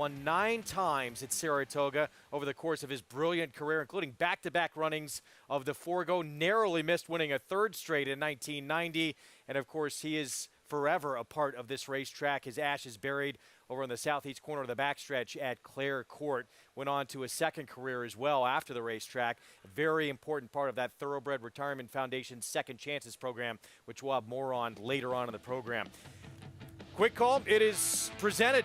won 9 times at Saratoga over the course of his brilliant career, including back-to-back runnings of the Forgo. Narrowly missed winning a 3rd straight in 1990. And, of course, he is forever a part of this racetrack. His ash is buried over in the southeast corner of the backstretch at Clare Court. Went on to a 2nd career as well after the racetrack. A very important part of that Thoroughbred Retirement Foundation's Second Chances program, which we'll have more on later on in the program. Quick call. It is presented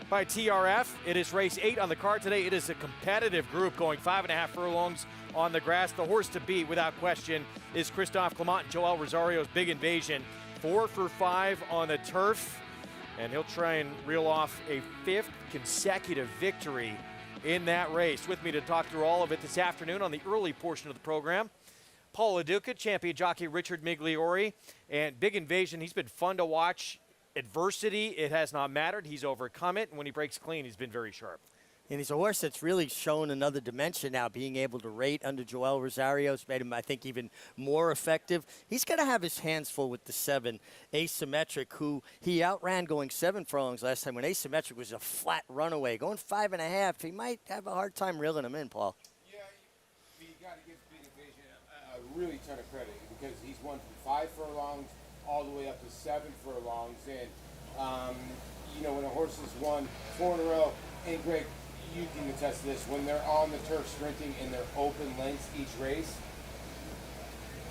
by TRF. It is race 8 on the card today. It is a competitive group going 5.5 furlongs on the grass. The horse to beat, without question, is Christophe Clement and Joel Rosario's Big Invasion. 4 for 5 on the turf, and he'll try and reel off a 5th consecutive victory in that race. With me to talk through all of it this afternoon on the early portion of the program, Paul LaDuca, champion jockey Richard Migliori, and Big Invasion. He's been fun to watch. Adversity, it has not mattered. He's overcome it, and when he breaks clean, he's been very sharp. And he's a horse that's really shown another dimension now, being able to rate under Joel Rosario's made him, I think, even more effective. He's got to have his hands full with the 7, Asymmetric, who he outran going 7 furlongs last time when Asymmetric was a flat runaway. Going 5.5, he might have a hard time reeling him in, Paul. Yeah, you got to give Big Invasion a really ton of credit because he's won from 5 furlongs all the way up to 7 furlongs. And, you know, when a horse has won 4 in a row, and Greg, you can attest to this, when they're on the turf sprinting in their open lengths each race.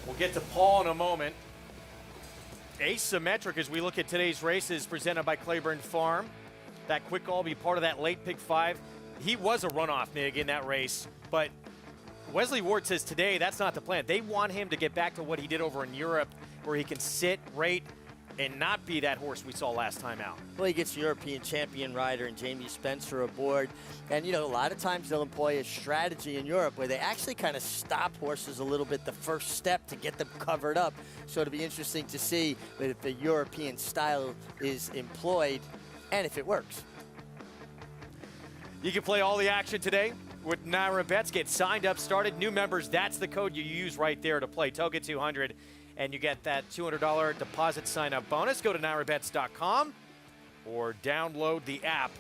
We'll get to Paul in a moment. Asymmetric, as we look at today's races, presented by Claiborne Farm. That quick call will be part of that late pick 5. He was a runoff, Mig, in that race, but Wesley Ward says today that's not the plan. They want him to get back to what he did over in Europe, where he can sit, rate, and not be that horse we saw last time out. Well, he gets European champion rider and Jamie Spencer aboard. And, you know, a lot of times they'll employ a strategy in Europe where they actually kind of stop horses a little bit the first step to get them covered up. So it'll be interesting to see if the European style is employed and if it works. You can play all the action today with Naira Bets. Get signed up, started. New members, that's the code you use right there to play Toga 200. And you get that $200 deposit sign-up bonus. Go to nairabets.com or download the app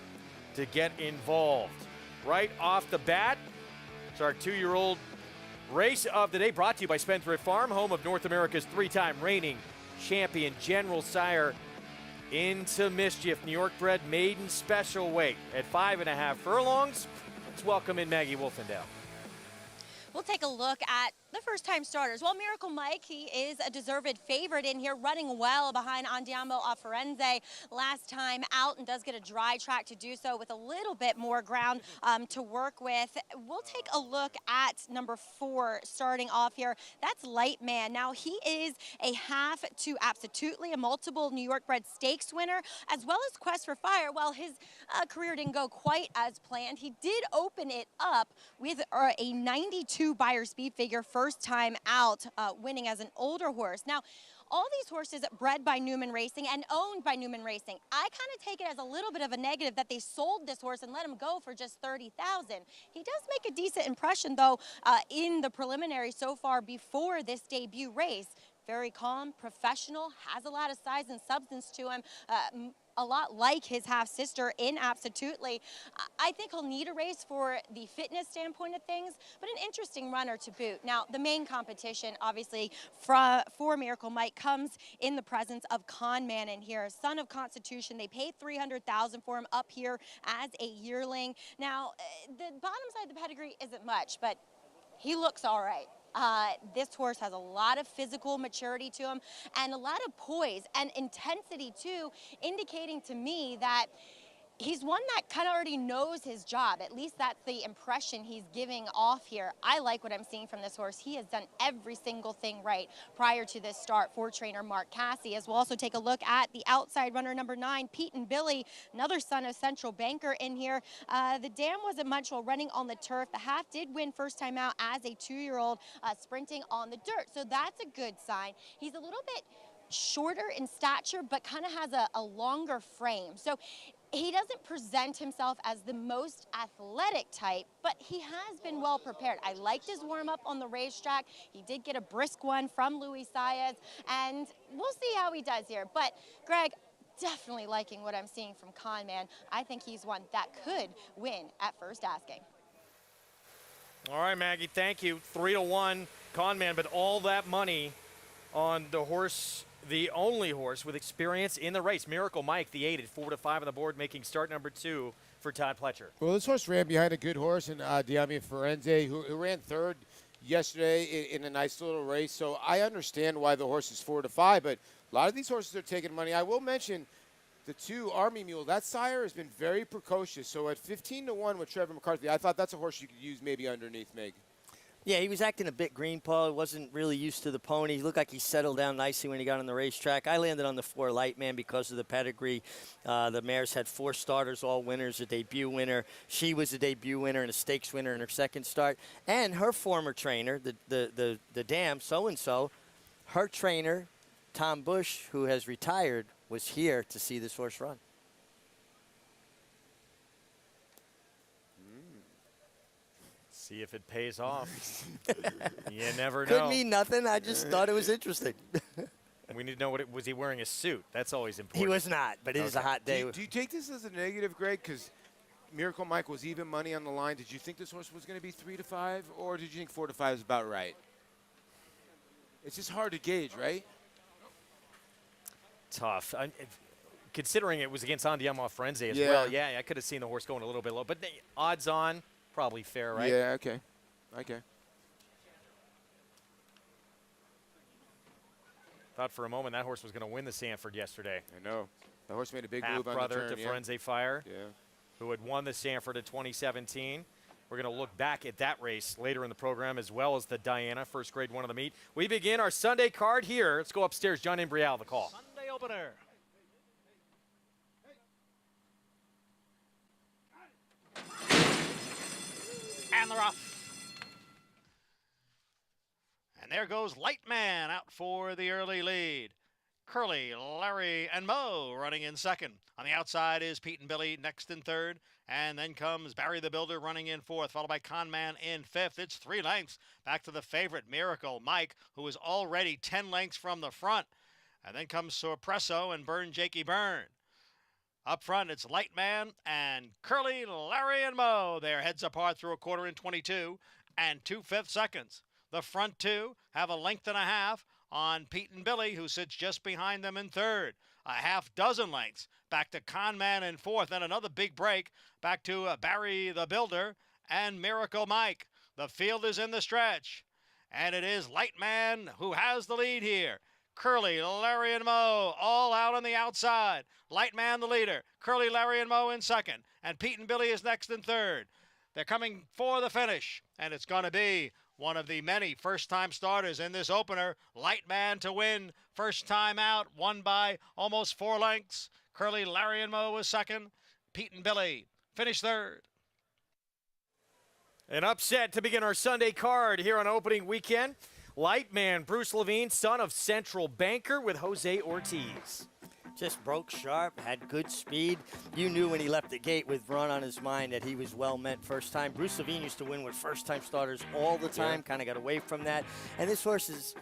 to get involved. Right off the bat, it's our 2-year-old race of the day, brought to you by Spendthrift Farm, home of North America's 3-time reigning champion General Sire Into Mischief. New York bred maiden special weight at 5.5 furlongs. Let's welcome in Maggie Wolfendale. We'll take a look at the first-time starters. Well, Miracle Mike, he is a deserved favorite in here, running well behind Andiamo a Firenze last time out, and does get a dry track to do so with a little bit more ground to work with. We'll take a look at number 4 starting off here. That's Light Man. Now, he is a half to Absolutely, a multiple New York bred stakes winner, as well as Quest for Fire. While his career didn't go quite as planned, he did open it up with a 92 Beyer speed figure first time out, winning as an older horse. Now, all these horses bred by Newman Racing and owned by Newman Racing, I kind of take it as a little bit of a negative that they sold this horse and let him go for just $30,000. He does make a decent impression, though, in the preliminary so far before this debut race. Very calm, professional, has a lot of size and substance to him. A lot like his half-sister in Absolutely. I think he'll need a race for the fitness standpoint of things, but an interesting runner to boot. Now, the main competition, obviously, for Miracle Mike comes in the presence of Con Man in here, son of Constitution. They paid $300,000 for him up here as a yearling. Now, the bottom side of the pedigree isn't much, but he looks all right. This horse has a lot of physical maturity to him and a lot of poise and intensity too, indicating to me that he's one that kind of already knows his job. At least that's the impression he's giving off here. I like what I'm seeing from this horse. He has done every single thing right prior to this start for trainer Mark Casse. As we'll also take a look at the outside runner number 9, Pete and Billy, another son of Central Banker in here. The dam wasn't much while running on the turf. The half did win first time out as a 2-year-old sprinting on the dirt. So that's a good sign. He's a little bit shorter in stature, but kind of has a longer frame. So he doesn't present himself as the most athletic type, but he has been well prepared. I liked his warm-up on the racetrack. He did get a brisk one from Luis Saez, and we'll see how he does here. But, Greg, definitely liking what I'm seeing from Conman. I think he's one that could win at first asking. All right, Maggie, thank you. 3-1 Conman, but all that money on the horse, the only horse with experience in the race. Miracle Mike, the 8 at 4-5 on the board, making start number 2 for Todd Pletcher. Well, this horse ran behind a good horse in Diami Firenze, who ran third yesterday in a nice little race. So I understand why the horse is 4-5, but a lot of these horses are taking money. I will mention the 2 Army Mule. That sire has been very precocious. So at 15-1 with Trevor McCarthy, I thought that's a horse you could use maybe underneath, Meg. Yeah, he was acting a bit green, Paul. Wasn't really used to the pony. He looked like he settled down nicely when he got on the racetrack. I landed on the 4 Lightman because of the pedigree. The mares had 4 starters, all winners, a debut winner. She was a debut winner and a stakes winner in her second start. And her former trainer, the dam, so-and-so, her trainer, Tom Bush, who has retired, was here to see this horse run. See if it pays off. You never know. Could mean nothing. I just thought it was interesting. We need to know was he wearing a suit? That's always important. He was not, but it is a hot day. Do you take this as a negative, Greg? Because Miracle Mike was even money on the line. Did you think this horse was going to be 3-5, or did you think 4-5 is about right? It's just hard to gauge, right? Tough. Considering it was against Andiamo Firenze as well, yeah, I could have seen the horse going a little bit low. But odds on, probably fair, right? Yeah, okay. Thought for a moment that horse was going to win the Sanford yesterday. I know. The horse made a big move on the Half-brother turn. to Firenze Fire, Yeah. who had won the Sanford in 2017. We're going to look back at that race later in the program, as well as the Diana, first grade 1 of the meet. We begin our Sunday card here. Let's go upstairs. John Imbrial, the call. Sunday opener. And they're off. And there goes Lightman out for the early lead. Curly, Larry, and Mo running in second. On the outside is Pete and Billy next in third. And then comes Barry the Builder running in fourth, followed by Conman in fifth. It's 3 lengths back to the favorite, Miracle Mike, who is already 10 lengths from the front. And then comes Sorpresso and Burn Jakey Burn. Up front, it's Lightman and Curly, Larry, and Mo. They're heads apart through a quarter in 22 and 2/5 seconds. The front 2 have a length and a half on Pete and Billy, who sits just behind them in third. A half dozen lengths back to Conman in fourth, and another big break back to Barry the Builder and Miracle Mike. The field is in the stretch, and it is Lightman who has the lead here. Curly, Larry, and Mo all out on the outside. Lightman the leader. Curly, Larry, and Mo in second. And Pete and Billy is next in third. They're coming for the finish, and it's going to be one of the many first-time starters in this opener. Lightman to win. First time out, won by almost 4 lengths. Curly, Larry, and Mo was second. Pete and Billy finished third. An upset to begin our Sunday card here on opening weekend. Lightman, Bruce Levine, son of Central Banker, with Jose Ortiz. Just broke sharp, had good speed. You knew when he left the gate with run on his mind that he was well meant first time. Bruce Levine used to win with first-time starters all the time, kind of got away from that. And this horse's,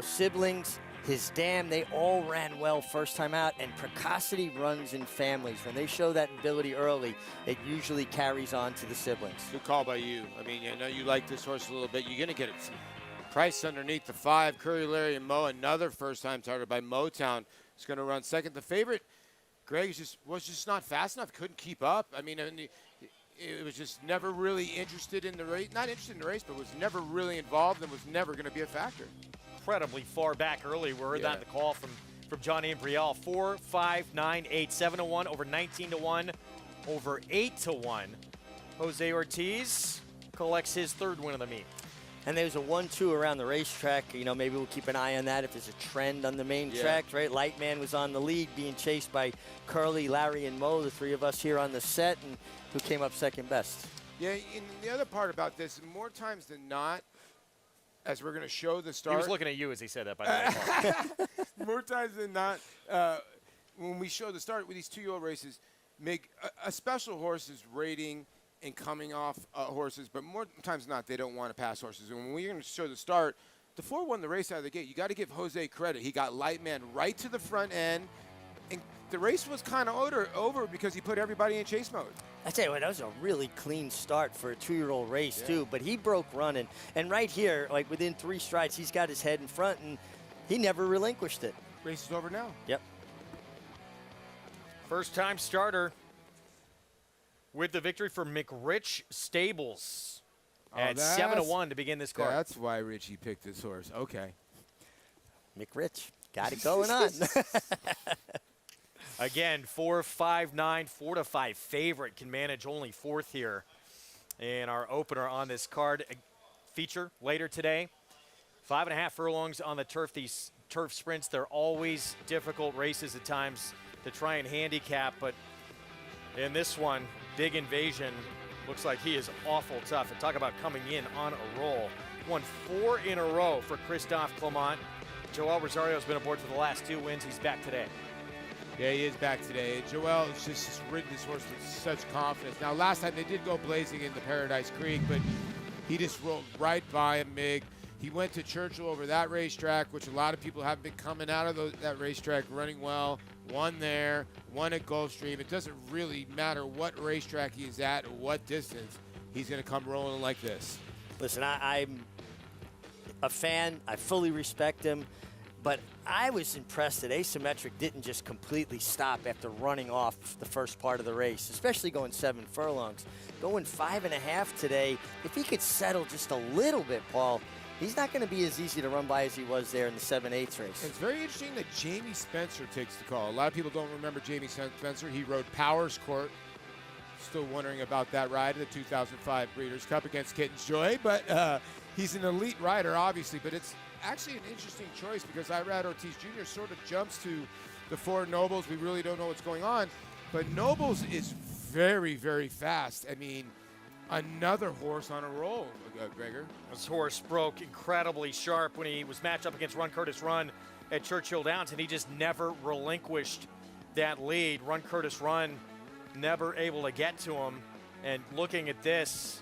siblings, his dam, they all ran well first time out, and precocity runs in families. When they show that ability early, it usually carries on to the siblings. Good call by you. I mean, I know you like this horse a little bit. You're going to get it priced underneath the 5. Curly, Larry, and Mo, another first-time starter by Motown. Is going to run second. The favorite, Greg, was just not fast enough. Couldn't keep up. I mean, it was just never really interested in the race. Not interested in the race, but was never really involved and was never going to be a factor. Incredibly far back early. We heard that in the call from Johnny Imbrial. 4, 5, 9, 8, 7-1, over 19-1, over 8-1. Jose Ortiz collects his 3rd win of the meet. And there's a 1-2 around the racetrack. Maybe we'll keep an eye on that if there's a trend on the main track, right? Lightman was on the lead, being chased by Curly, Larry, and Mo, the 3 of us here on the set, and who came up second best. Yeah, and the other part about this, more times than not, as we're going to show the start. He was looking at you as he said that, by the way. More times than not, when we show the start with these 2-year-old races, make a special horse's rating and coming off horses, but more times than not, they don't want to pass horses. And when we're going to show the start, the 4 won the race out of the gate. You got to give Jose credit. He got Lightman right to the front end, and the race was kind of over because he put everybody in chase mode. I tell you what, that was a really clean start for a 2-year-old race, too. But he broke running. And right here, like within 3 strides, he's got his head in front, and he never relinquished it. Race is over now. Yep. First-time starter with the victory for McRitch Stables at 7-1 to begin this card. That's why Richie picked this horse. Okay. McRitch got it going on. Again, 4-5-9, 4-5 favorite, can manage only 4th here. And our opener on this card feature later today. 5.5 furlongs on the turf. These turf sprints, they're always difficult races at times to try and handicap, but in this one, Big Invasion looks like he is awful tough. And talk about coming in on a roll. Won 4 in a row for Christophe Clement. Joel Rosario's been aboard for the last 2 wins. He's back today. Yeah, he is back today. Joel has just ridden this horse with such confidence. Now, last time they did go blazing into Paradise Creek, but he just rolled right by him, Mig. He went to Churchill over that racetrack, which a lot of people have been coming out of that racetrack running well. Won there, won at Gulfstream. It doesn't really matter what racetrack he's at or what distance. He's going to come rolling like this. Listen, I'm a fan. I fully respect him. But I was impressed that Asymmetric didn't just completely stop after running off the first part of the race, especially going 7 furlongs. Going 5.5 today, if he could settle just a little bit, Paul, he's not going to be as easy to run by as he was there in the 7/8 race. It's very interesting that Jamie Spencer takes the call. A lot of people don't remember Jamie Spencer. He rode Powers Court. Still wondering about that ride in the 2005 Breeders' Cup against Kitten's Joy. But he's an elite rider, obviously. But it's actually an interesting choice because Irad Ortiz Jr. sort of jumps to the 4 Nobles. We really don't know what's going on. But Nobles is very, very fast. I mean, another horse on a roll, Gregor. This horse broke incredibly sharp when he was matched up against Run Curtis Run at Churchill Downs, and he just never relinquished that lead. Run Curtis Run never able to get to him. And looking at this,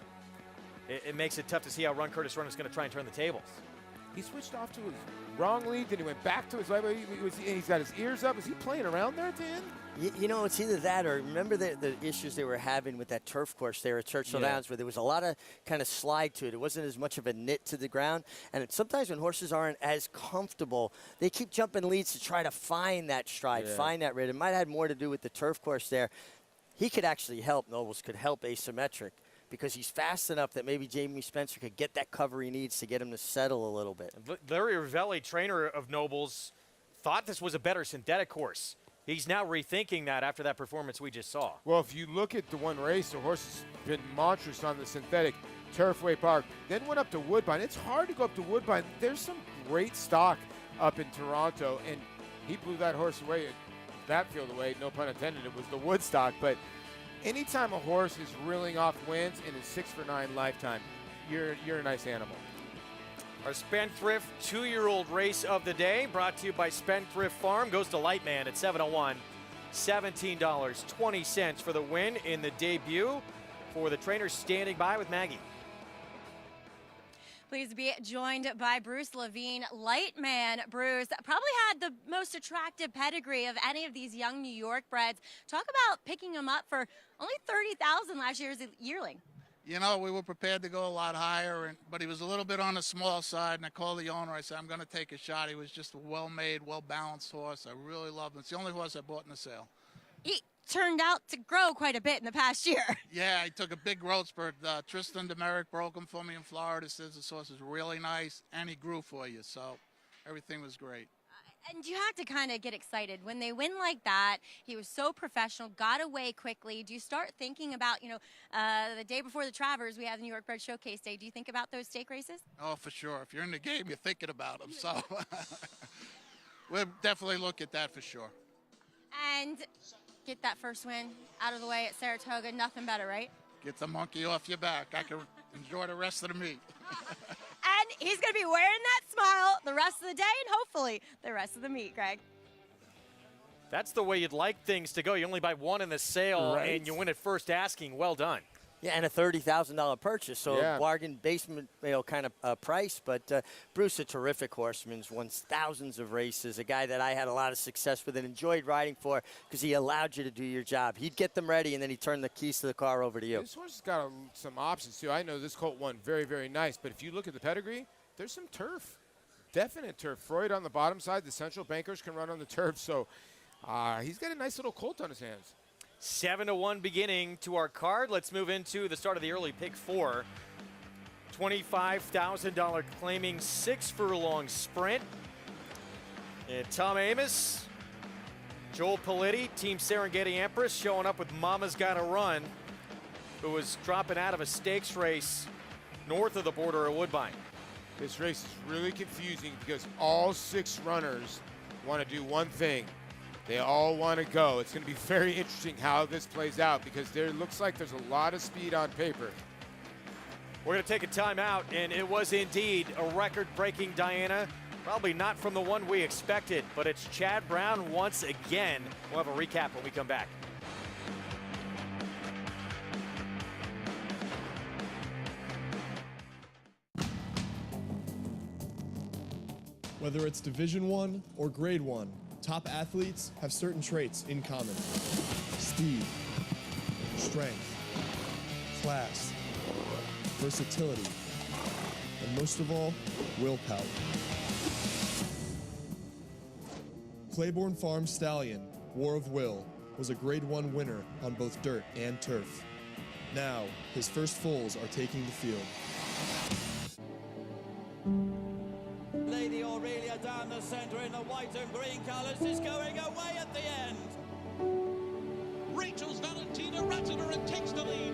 it makes it tough to see how Run Curtis Run is going to try and turn the tables. He switched off to his wrong lead, then he went back to his right. He's got his ears up. Is he playing around there at the end? You know, it's either that or remember the issues they were having with that turf course there at Churchill Downs where there was a lot of kind of slide to it. It wasn't as much of a knit to the ground. And sometimes when horses aren't as comfortable, they keep jumping leads to try to find that stride, find that rhythm. It might have had more to do with the turf course there. He could actually help, Nobles could help Asymmetric, because he's fast enough that maybe Jamie Spencer could get that cover he needs to get him to settle a little bit. Larry Ravelli, trainer of Nobles, thought this was a better synthetic horse. He's now rethinking that after that performance we just saw. Well, if you look at the one race, the horse has been monstrous on the synthetic. Turfway Park, then went up to Woodbine. It's hard to go up to Woodbine. There's some great stock up in Toronto, and he blew that horse away, that field away, no pun intended. It was the Woodstock, but anytime a horse is reeling off wins in a 6-for-9 lifetime, you're a nice animal. Our Spendthrift 2-year-old race of the day, brought to you by Spendthrift Farm, goes to Lightman at 7-1. $17.20 for the win in the debut for the trainers standing by with Maggie. Pleased to be joined by Bruce Levine. Lightman, Bruce, probably had the most attractive pedigree of any of these young New York breds. Talk about picking him up for only $30,000 last year as a yearling. You know, we were prepared to go a lot higher, but he was a little bit on the small side, and I called the owner. I said, I'm going to take a shot. He was just a well-made, well-balanced horse. I really loved him. It's the only horse I bought in the sale. He turned out to grow quite a bit in the past year. Yeah, he took a big growth spurt. Tristan DeMerick broke him for me in Florida. Says this horse is really nice, and he grew for you, so everything was great. And you have to kind of get excited. When they win like that, he was so professional, got away quickly. Do you start thinking about, the day before the Travers, we have the New York Bred Showcase Day. Do you think about those stake races? Oh, for sure. If you're in the game, you're thinking about them. So we'll definitely look at that for sure. And get that first win out of the way at Saratoga. Nothing better, right? Get the monkey off your back. I can enjoy the rest of the meet. And he's going to be wearing that smile the rest of the day and hopefully the rest of the meet, Greg. That's the way you'd like things to go. You only buy one in the sale, and you win at first asking. Well done. Yeah, and a $30,000 purchase, so Yeah. a bargain basement, kind of price. But Bruce, a terrific horseman, won thousands of races. A guy that I had a lot of success with and enjoyed riding for because he allowed you to do your job. He'd get them ready, and then he'd turn the keys to the car over to you. This horse has got some options too. I know this colt won very, very nice, but if you look at the pedigree, there's some turf, definite turf. Freud on the bottom side. The Central Bankers can run on the turf, so he's got a nice little colt on his hands. 7-1 beginning to our card. Let's move into the start of the early pick 4. $25,000 claiming 6 furlong sprint. And Tom Amos, Joel Politti, Team Serengeti Empress showing up with Mama's Gotta Run, who was dropping out of a stakes race north of the border of Woodbine. This race is really confusing because all 6 runners want to do one thing. They all want to go. It's going to be very interesting how this plays out because there looks like there's a lot of speed on paper. We're going to take a timeout, and it was indeed a record-breaking Diana. Probably not from the one we expected, but it's Chad Brown once again. We'll have a recap when we come back. Whether it's Division I or Grade 1, top athletes have certain traits in common. Speed, strength, class, versatility, and most of all, willpower. Claiborne Farm Stallion, War of Will, was a Grade 1 winner on both dirt and turf. Now, his first foals are taking the field. Lady Aurelia down the centre in the white and green colours is going away at the end. Rachel's Valentina Ratzener and takes the lead.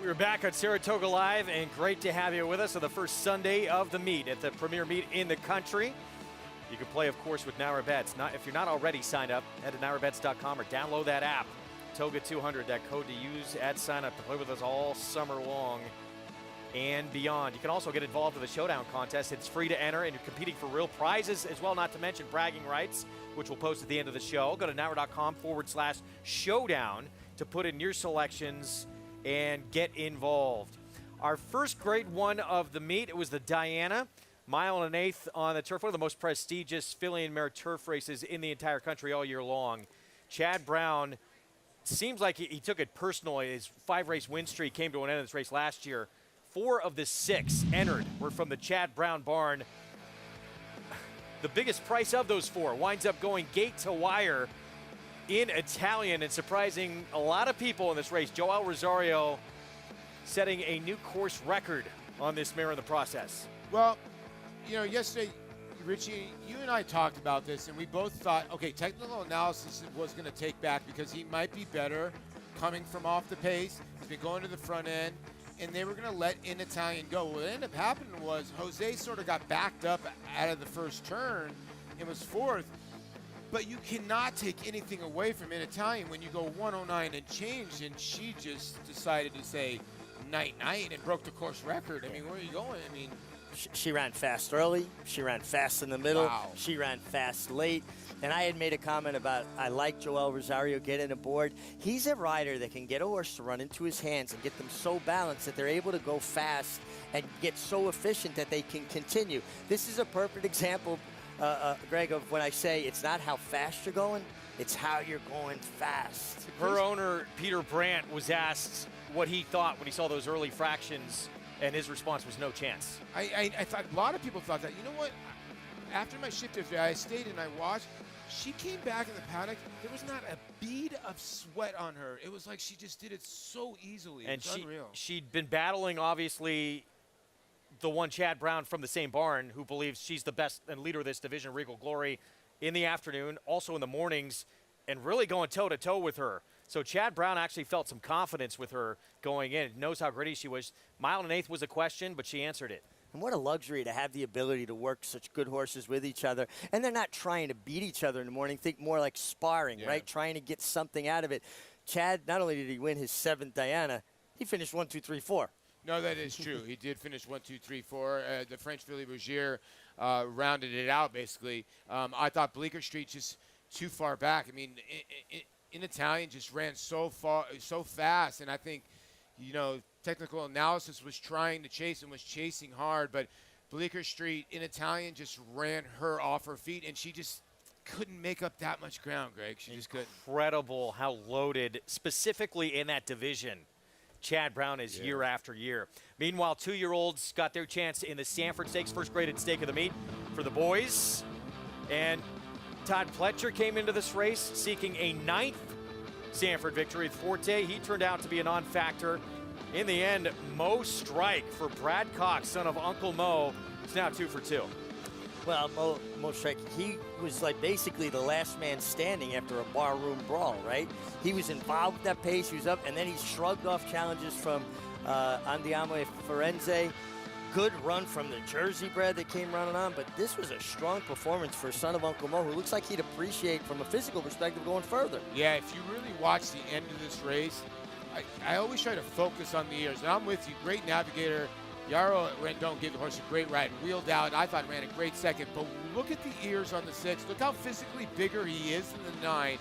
We're back at Saratoga Live, and great to have you with us on the first Sunday of the meet at the premier meet in the country. You can play, of course, with Naira Bets. If you're not already signed up, head to nairabets.com or download that app, Toga200, that code to use at sign up to play with us all summer long and beyond. You can also get involved with the Showdown contest. It's free to enter, and you're competing for real prizes as well, not to mention bragging rights, which we'll post at the end of the show. Go to naira.com/showdown to put in your selections and get involved. Our first Grade 1 of the meet, it was the Diana, mile and an eighth on the turf, one of the most prestigious filly and mare turf races in the entire country all year long. Chad Brown, seems like he took it personally. His 5-race win streak came to an end in this race last year. 4 of the 6 entered were from the Chad Brown barn. The biggest price of those 4 winds up going gate to wire in Italian and surprising a lot of people in this race. Joel Rosario setting a new course record on this mare in the process. Well, you know, yesterday, Richie, you and I talked about this, and we both thought, okay, technical analysis was going to take back because he might be better coming from off the pace. He's been going to the front end, and they were going to let In Italian go. What ended up happening was Jose sort of got backed up out of the first turn and was fourth. But you cannot take anything away from In Italian when you go 109 and change, and she just decided to say night-night and broke the course record. I mean, where are you going? I mean, she ran fast early. She ran fast in the middle. Wow. She ran fast late. And I had made a comment about I like Joel Rosario getting aboard. He's a rider that can get a horse to run into his hands and get them so balanced that they're able to go fast and get so efficient that they can continue. This is a perfect example, Greg, of when I say it's not how fast you're going, it's how you're going fast. Her owner, Peter Brandt, was asked what he thought when he saw those early fractions, and his response was no chance. I thought a lot of people thought that. You know what? After my shift yesterday, I stayed and I watched. She came back in the paddock. There was not a bead of sweat on her. It was like she just did it so easily. And it was unreal. She'd been battling, obviously, the one Chad Brown from the same barn, who believes she's the best and leader of this division, Regal Glory, in the afternoon, also in the mornings, and really going toe-to-toe with her. So Chad Brown actually felt some confidence with her going in. Knows how gritty she was. Mile and an eighth was a question, but she answered it. And what a luxury to have the ability to work such good horses with each other. And they're not trying to beat each other in the morning. Think more like sparring, right? Trying to get something out of it. Chad, not only did he win his 7th Diana, he finished 1, 2, 3, 4. No, that is true. He did finish 1, 2, 3, 4. The French Philly Rogier rounded it out, basically. I thought Bleecker Street just too far back. I mean, In Italian just ran so fast, and I think, you know, technical analysis was trying to chase and was chasing hard, but Bleecker Street In Italian just ran her off her feet, and she just couldn't make up that much ground, Greg. She just couldn't. Incredible how loaded, specifically in that division, Chad Brown is year after year. Meanwhile, 2-year-olds got their chance in the Sanford Stakes, first graded stake of the meet for the boys. And Todd Pletcher came into this race seeking a 9th Sanford victory with Forte. He turned out to be a non-factor. In the end, Mo Strike for Brad Cox, son of Uncle Mo. It's now 2 for 2. Well, Mo Strike, he was like basically the last man standing after a barroom brawl, right? He was involved with that pace, he was up, and then he shrugged off challenges from Andiamo e Firenze. Good run from the Jersey bred that came running on, but this was a strong performance for son of Uncle Mo, who looks like he'd appreciate from a physical perspective going further. Yeah, if you really watch the end of this race, I always try to focus on the ears, and I'm with you. Great navigator. Yaro Rendon gave the horse a great ride, wheeled out. I thought ran a great second, but look at the ears on the 6. Look how physically bigger he is than the 9.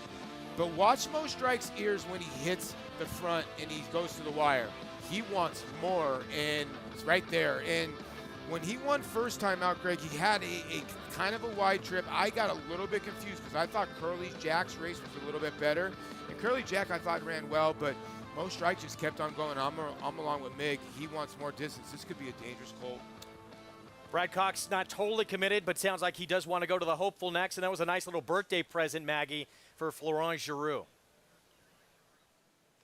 But watch Mo Strike's ears when he hits the front and he goes to the wire. He wants more, and it's right there. And when he won first time out, Greg, he had a kind of a wide trip. I got a little bit confused because I thought Curly Jack's race was a little bit better. And Curly Jack I thought ran well, but Mo Strike just kept on going. I'm along with Mig. He wants more distance. This could be a dangerous colt. Brad Cox not totally committed, but sounds like he does want to go to the hopeful next, and that was a nice little birthday present, Maggie, for Florent Giroux.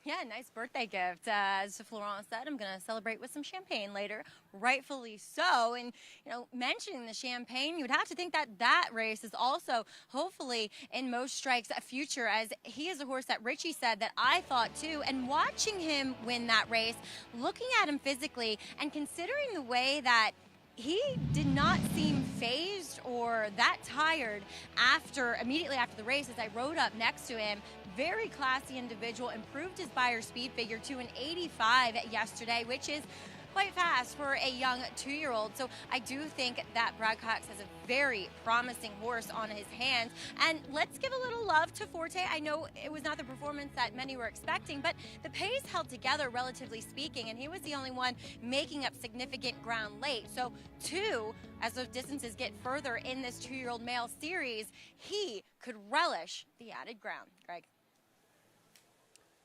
Yeah, nice birthday gift. As Florent said, I'm going to celebrate with some champagne later. Rightfully so. And, you know, mentioning the champagne, you would have to think that that race is also hopefully in Mo Strike's future, as he is a horse that Richie said that I thought too. And watching him win that race, looking at him physically and considering the way that he did not seem phased or that tired immediately after the race, as I rode up next to him. Very classy individual, improved his buyer speed figure to an 85 yesterday, which is quite fast for a young 2-year-old. So I do think that Brad Cox has a very promising horse on his hands. And let's give a little love to Forte. I know it was not the performance that many were expecting, but the pace held together, relatively speaking, and he was the only one making up significant ground late. So 2, as those distances get further in this 2-year-old male series, he could relish the added ground. Greg.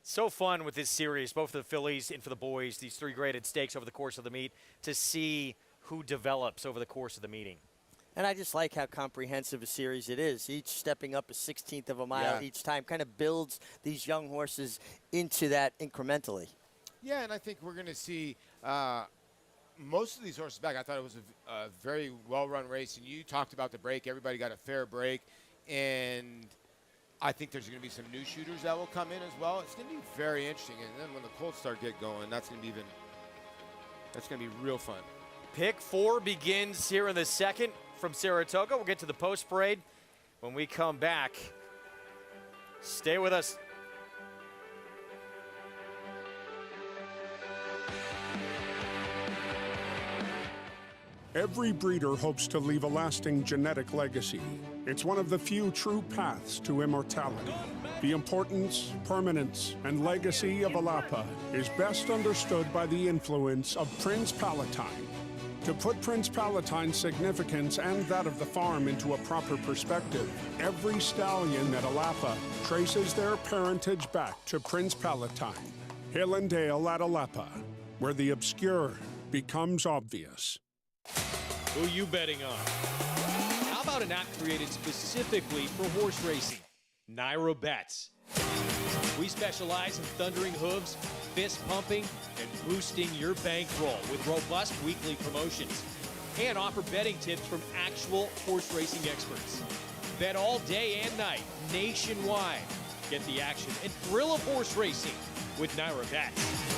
So fun with this series, both for the fillies and for the boys, these 3 graded stakes over the course of the meet, to see who develops over the course of the meeting. And I just like how comprehensive a series it is. Each stepping up a 16th of a mile each time kind of builds these young horses into that incrementally. Yeah, and I think we're going to see most of these horses back. I thought it was a very well-run race, and you talked about the break. Everybody got a fair break, and I think there's going to be some new shooters that will come in as well. It's going to be very interesting, and then when the colts start get going, that's going to be real fun. Pick 4 begins here in the second from Saratoga. We'll get to the post parade when we come back. Stay with us. Every breeder hopes to leave a lasting genetic legacy. It's one of the few true paths to immortality. The importance, permanence, and legacy of Alapa is best understood by the influence of Prince Palatine. To put Prince Palatine's significance and that of the farm into a proper perspective, every stallion at Alapa traces their parentage back to Prince Palatine. Hill and Dale at Alapa, where the obscure becomes obvious. Who you betting on? How about an app created specifically for horse racing? Naira Bets. We specialize in thundering hooves, fist pumping, and boosting your bankroll with robust weekly promotions. And offer betting tips from actual horse racing experts. Bet all day and night, nationwide. Get the action and thrill of horse racing with Naira Bets.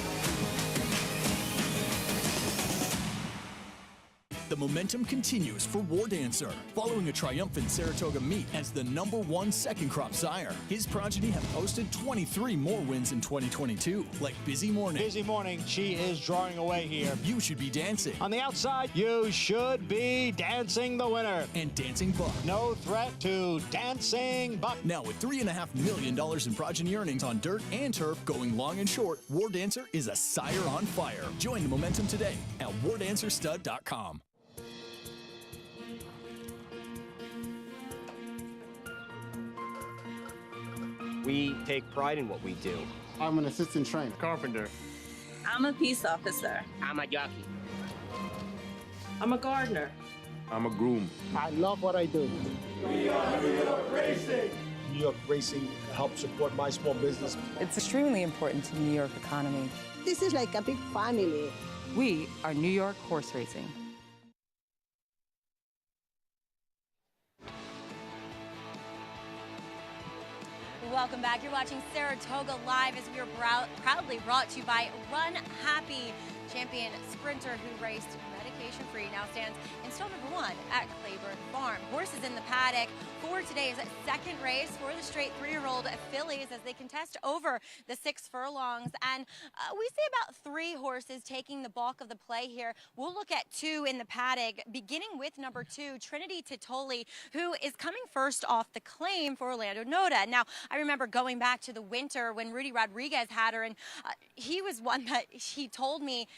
The momentum continues for War Dancer, following a triumphant Saratoga meet as the #1 second crop sire. His progeny have posted 23 more wins in 2022, like Busy Morning. Busy Morning, she is drawing away here. You Should Be Dancing. On the outside, You Should Be Dancing the winner. And Dancing Buck. No threat to Dancing Buck. Now with $3.5 million in progeny earnings on dirt and turf, going long and short, War Dancer is a sire on fire. Join the momentum today at wardancerstud.com. We take pride in what we do. I'm an assistant trainer. Carpenter. I'm a peace officer. I'm a jockey. I'm a gardener. I'm a groom. I love what I do. We are New York Racing. New York Racing helps support my small business. It's extremely important to the New York economy. This is like a big family. We are New York Horse Racing. Welcome back. You're watching Saratoga Live as we are proudly brought to you by Run Happy. Champion sprinter who raced medication-free now stands in stall #1 at Claiborne Farm. Horses in the paddock for today's second race for the straight 3-year-old fillies as they contest over the 6 furlongs. And we see about 3 horses taking the bulk of the play here. We'll look at 2 in the paddock, beginning with #2, Trinity Titoli, who is coming first off the claim for Orlando Noda. Now, I remember going back to the winter when Rudy Rodriguez had her, and he was one that he told me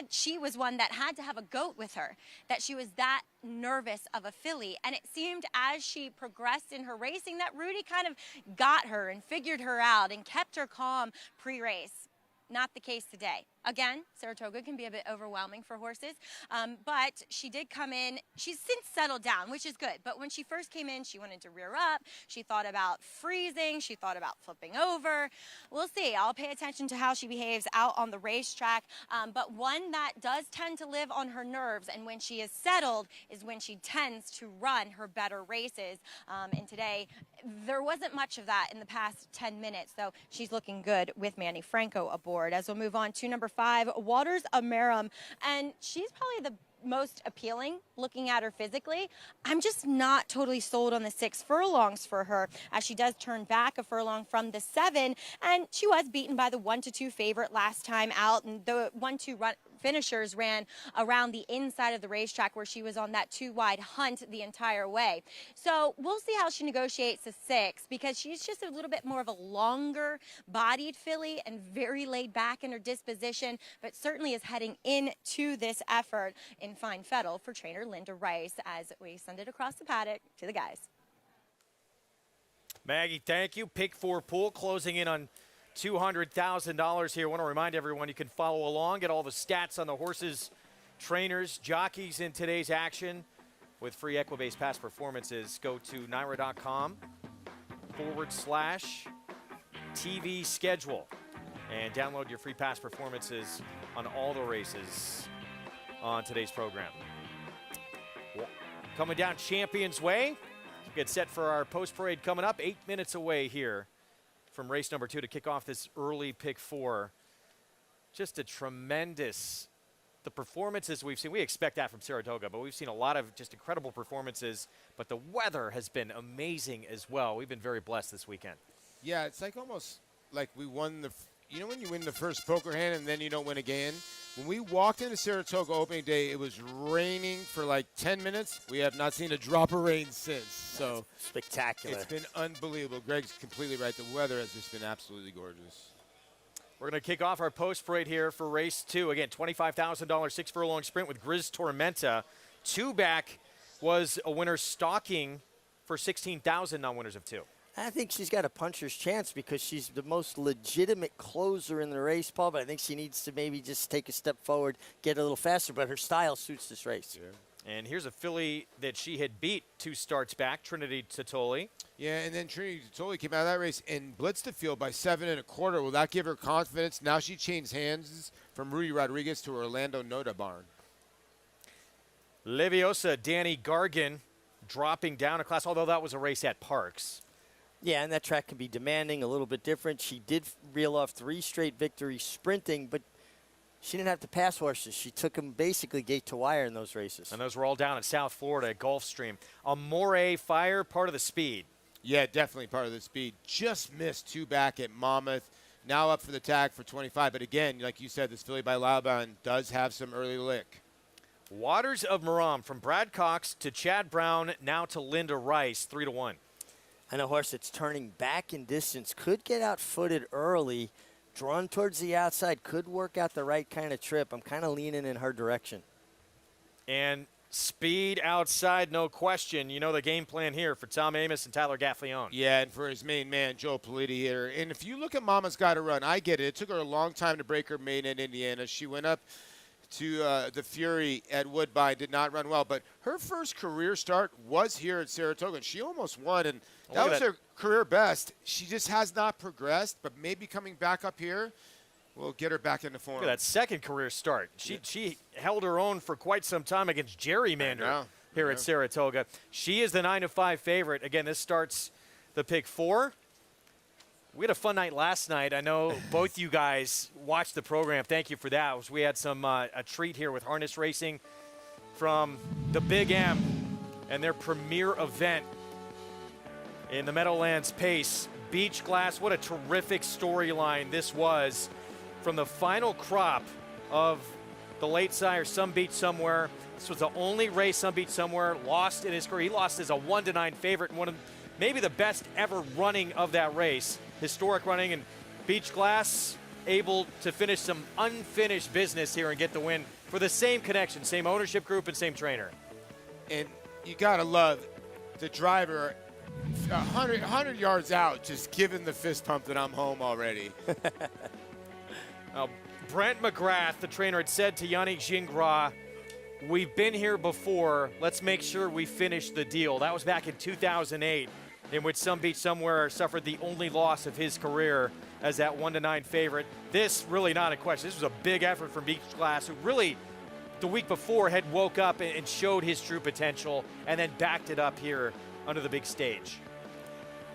she was one that had to have a goat with her, that she was that nervous of a filly. And it seemed as she progressed in her racing that Rudy kind of got her and figured her out and kept her calm pre-race. Not the case today. Again, Saratoga can be a bit overwhelming for horses, but she did come in. She's since settled down, which is good. But when she first came in, she wanted to rear up. She thought about freezing. She thought about flipping over. We'll see. I'll pay attention to how she behaves out on the racetrack. But one that does tend to live on her nerves, and when she is settled is when she tends to run her better races. And today, there wasn't much of that in the past 10 minutes, so she's looking good with Manny Franco aboard. As we'll move on to #5, Waters Amarum, and she's probably the most appealing looking at her physically. I'm just not totally sold on the 6 furlongs for her, as she does turn back a furlong from the 7, and she was beaten by the 1-2 favorite last time out, and the 1-2 finishers ran around the inside of the racetrack where she was on that 2-wide hunt the entire way. So we'll see how she negotiates the 6, because she's just a little bit more of a longer bodied filly and very laid back in her disposition, but certainly is heading into this effort in fine fettle for trainer Linda Rice as we send it across the paddock to the guys. Maggie, thank you. Pick 4 pool closing in on $200,000 here. I want to remind everyone you can follow along, get all the stats on the horses, trainers, jockeys in today's action with free Equibase past performances. Go to NYRA.com/TV schedule and download your free past performances on all the races on today's program. Coming down Champions Way, get set for our post-parade coming up. 8 minutes away here from race number 2 to kick off this early pick 4. Just a tremendous, the performances we've seen. We expect that from Saratoga, but we've seen a lot of just incredible performances. But the weather has been amazing as well. We've been very blessed this weekend. Yeah, it's like almost like we won the, you know when you win the first poker hand and then you don't win again? When we walked into Saratoga opening day, it was raining for like 10 minutes. We have not seen a drop of rain since. So spectacular. It's been unbelievable. Greg's completely right. The weather has just been absolutely gorgeous. We're going to kick off our post parade here for race 2. Again, $25,000 6 furlong sprint with Grizz Tormenta. 2 back was a winner stalking for 16,000 non-winners of 2. I think she's got a puncher's chance because she's the most legitimate closer in the race, Paul, but I think she needs to maybe just take a step forward, get a little faster, but her style suits this race. Yeah. And here's a filly that she had beat 2 starts back, Trinity Totoli. Yeah, and then Trinity Totoli came out of that race and blitzed the field by 7 1/4. Will that give her confidence? Now she changed hands from Rudy Rodriguez to Orlando Noda Barn. Leviosa, Danny Gargan dropping down a class, although that was a race at Parks. Yeah, and that track can be demanding, a little bit different. She did reel off 3 straight victories sprinting, but she didn't have to pass horses. She took them basically gate to wire in those races. And those were all down in South Florida at Gulfstream. Amore Fire, part of the speed. Yeah, definitely part of the speed. Just missed 2 back at Monmouth. Now up for the tag for 25. But again, like you said, this filly by Lauban does have some early lick. Waters of Maram, from Brad Cox to Chad Brown, now to Linda Rice, 3-1. And a horse that's turning back in distance could get out-footed early, drawn towards the outside, could work out the right kind of trip. I'm kind of leaning in her direction. And speed outside, no question. You know the game plan here for Tom Amos and Tyler Gaffleone. Yeah, and for his main man, Joe Politi here. And if you look at Mama's Gotta Run, I get it. It took her a long time to break her main in Indiana. She went up to the Fury at Woodbine, did not run well. But her first career start was here at Saratoga, and she almost won. And that was her career best. She just has not progressed, but maybe coming back up here will get her back into form. Look at that second career start. She held her own for quite some time against Gerrymander here at Saratoga. She is the 9-5 favorite. Again, this starts the pick 4. We had a fun night last night. I know both you guys watched the program. Thank you for that. We had some a treat here with harness racing from the Big M and their premier event in the Meadowlands Pace. Beach Glass, what a terrific storyline this was from the final crop of the late sire Some Beach Somewhere. This was the only race Some Beach Somewhere lost in his career. He lost as a 1-9 favorite, and one of maybe the best ever running of that race. Historic running, and Beach Glass able to finish some unfinished business here and get the win for the same connection, same ownership group and same trainer. And you got to love the driver 100 yards out just giving the fist pump that I'm home already. Brent McGrath, the trainer, had said to Yannick Gingras, we've been here before. Let's make sure we finish the deal. That was back in 2008. In which Some Beach Somewhere suffered the only loss of his career as that 1-9 favorite. This really not a question. This was a big effort from Beach Glass, who really the week before had woke up and showed his true potential and then backed it up here under the big stage.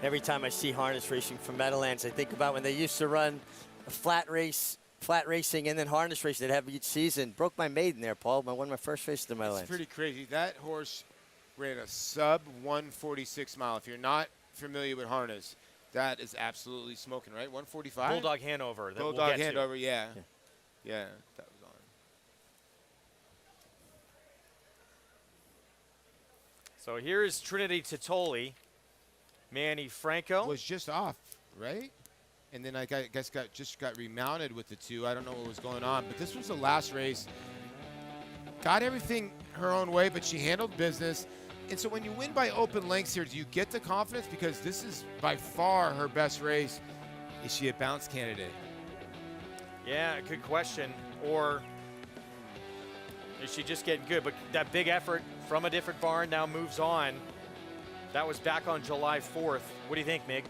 Every time I see harness racing from Meadowlands, I think about when they used to run a flat racing and then harness racing they'd have each season. Broke my maiden there, Paul. One of my first races in Meadowlands. It's pretty crazy. That horse ran a sub 146 mile. If you're not familiar with harness, that is absolutely smoking, right? 145? Bulldog Hanover. Bulldog Hanover, yeah. Yeah, that was on. So here's Trinity Totoli. Manny Franco was just off, right? And then I guess got remounted with the 2. I don't know what was going on, but this was the last race. Got everything her own way, but she handled business. And so when you win by open lengths here, do you get the confidence? Because this is by far her best race. Is she a bounce candidate? Yeah, good question. Or Is she just getting good? But that big effort from a different barn now moves on. That was back on July 4th. What do you think, Mig?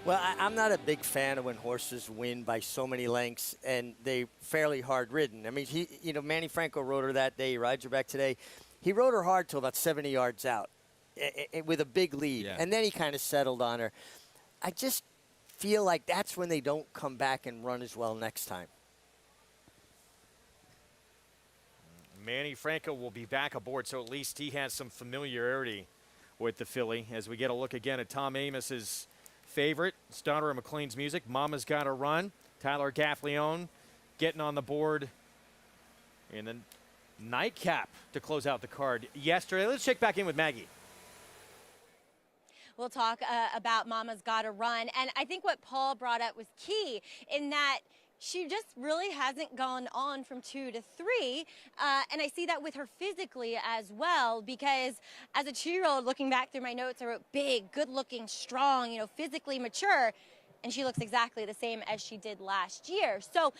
Well, I'm not a big fan of when horses win by so many lengths and they fairly hard ridden. I mean, Manny Franco rode her that day. He rides her back today. He rode her hard till about 70 yards out with a big lead, and then he kind of settled on her. I just feel like that's when they don't come back and run as well next time. Manny Franco will be back aboard, so at least he has some familiarity with the filly. As we get a look again at Tom Amos's favorite, starter of McLean's Music, Mama's Gotta Run. Tyler Gaffleone getting on the board in the nightcap to close out the card yesterday. Let's check back in with Maggie. We'll talk about Mama's Gotta Run. And I think what Paul brought up was key in that she just really hasn't gone on from 2 to 3. And I see that with her physically as well, because as a 2-year-old, looking back through my notes, I wrote big, good looking, strong, physically mature. And she looks exactly the same as she did last year. So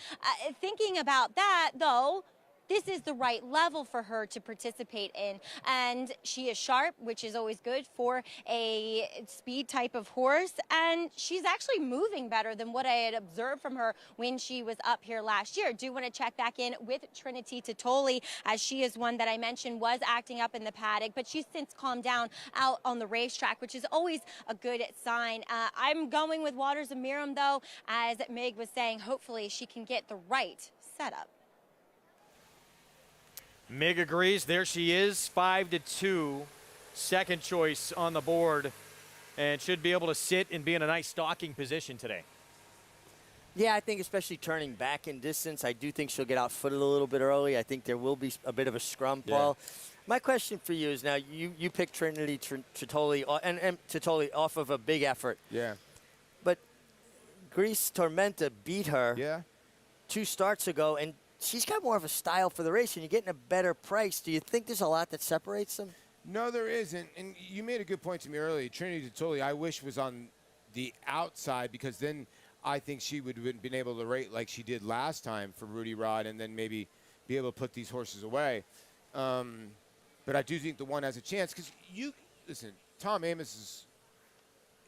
thinking about that, though, this is the right level for her to participate in. And she is sharp, which is always good for a speed type of horse. And she's actually moving better than what I had observed from her when she was up here last year. Do want to check back in with Trinity Titoli, as she is one that I mentioned was acting up in the paddock, but she's since calmed down out on the racetrack, which is always a good sign. I'm going with Waters of Miram, though, as Meg was saying, hopefully she can get the right setup. Mig agrees. There she is, 5-2, second choice on the board, and should be able to sit and be in a nice stalking position today. Yeah, I think especially turning back in distance, I do think she'll get outfooted a little bit early. I think there will be a bit of a scrum, Paul. My question for you is now you picked Trinity Titoli and Titoli off of a big effort. Yeah. But Grease Tormenta beat her 2 starts ago, and she's got more of a style for the race, and you're getting a better price. Do you think there's a lot that separates them? No, there isn't. And you made a good point to me earlier. Trinity Titoli, I wish, was on the outside, because then I think she would have been able to rate like she did last time for Rudy Rod, and then maybe be able to put these horses away. But I do think the one has a chance, because listen, Tom Amos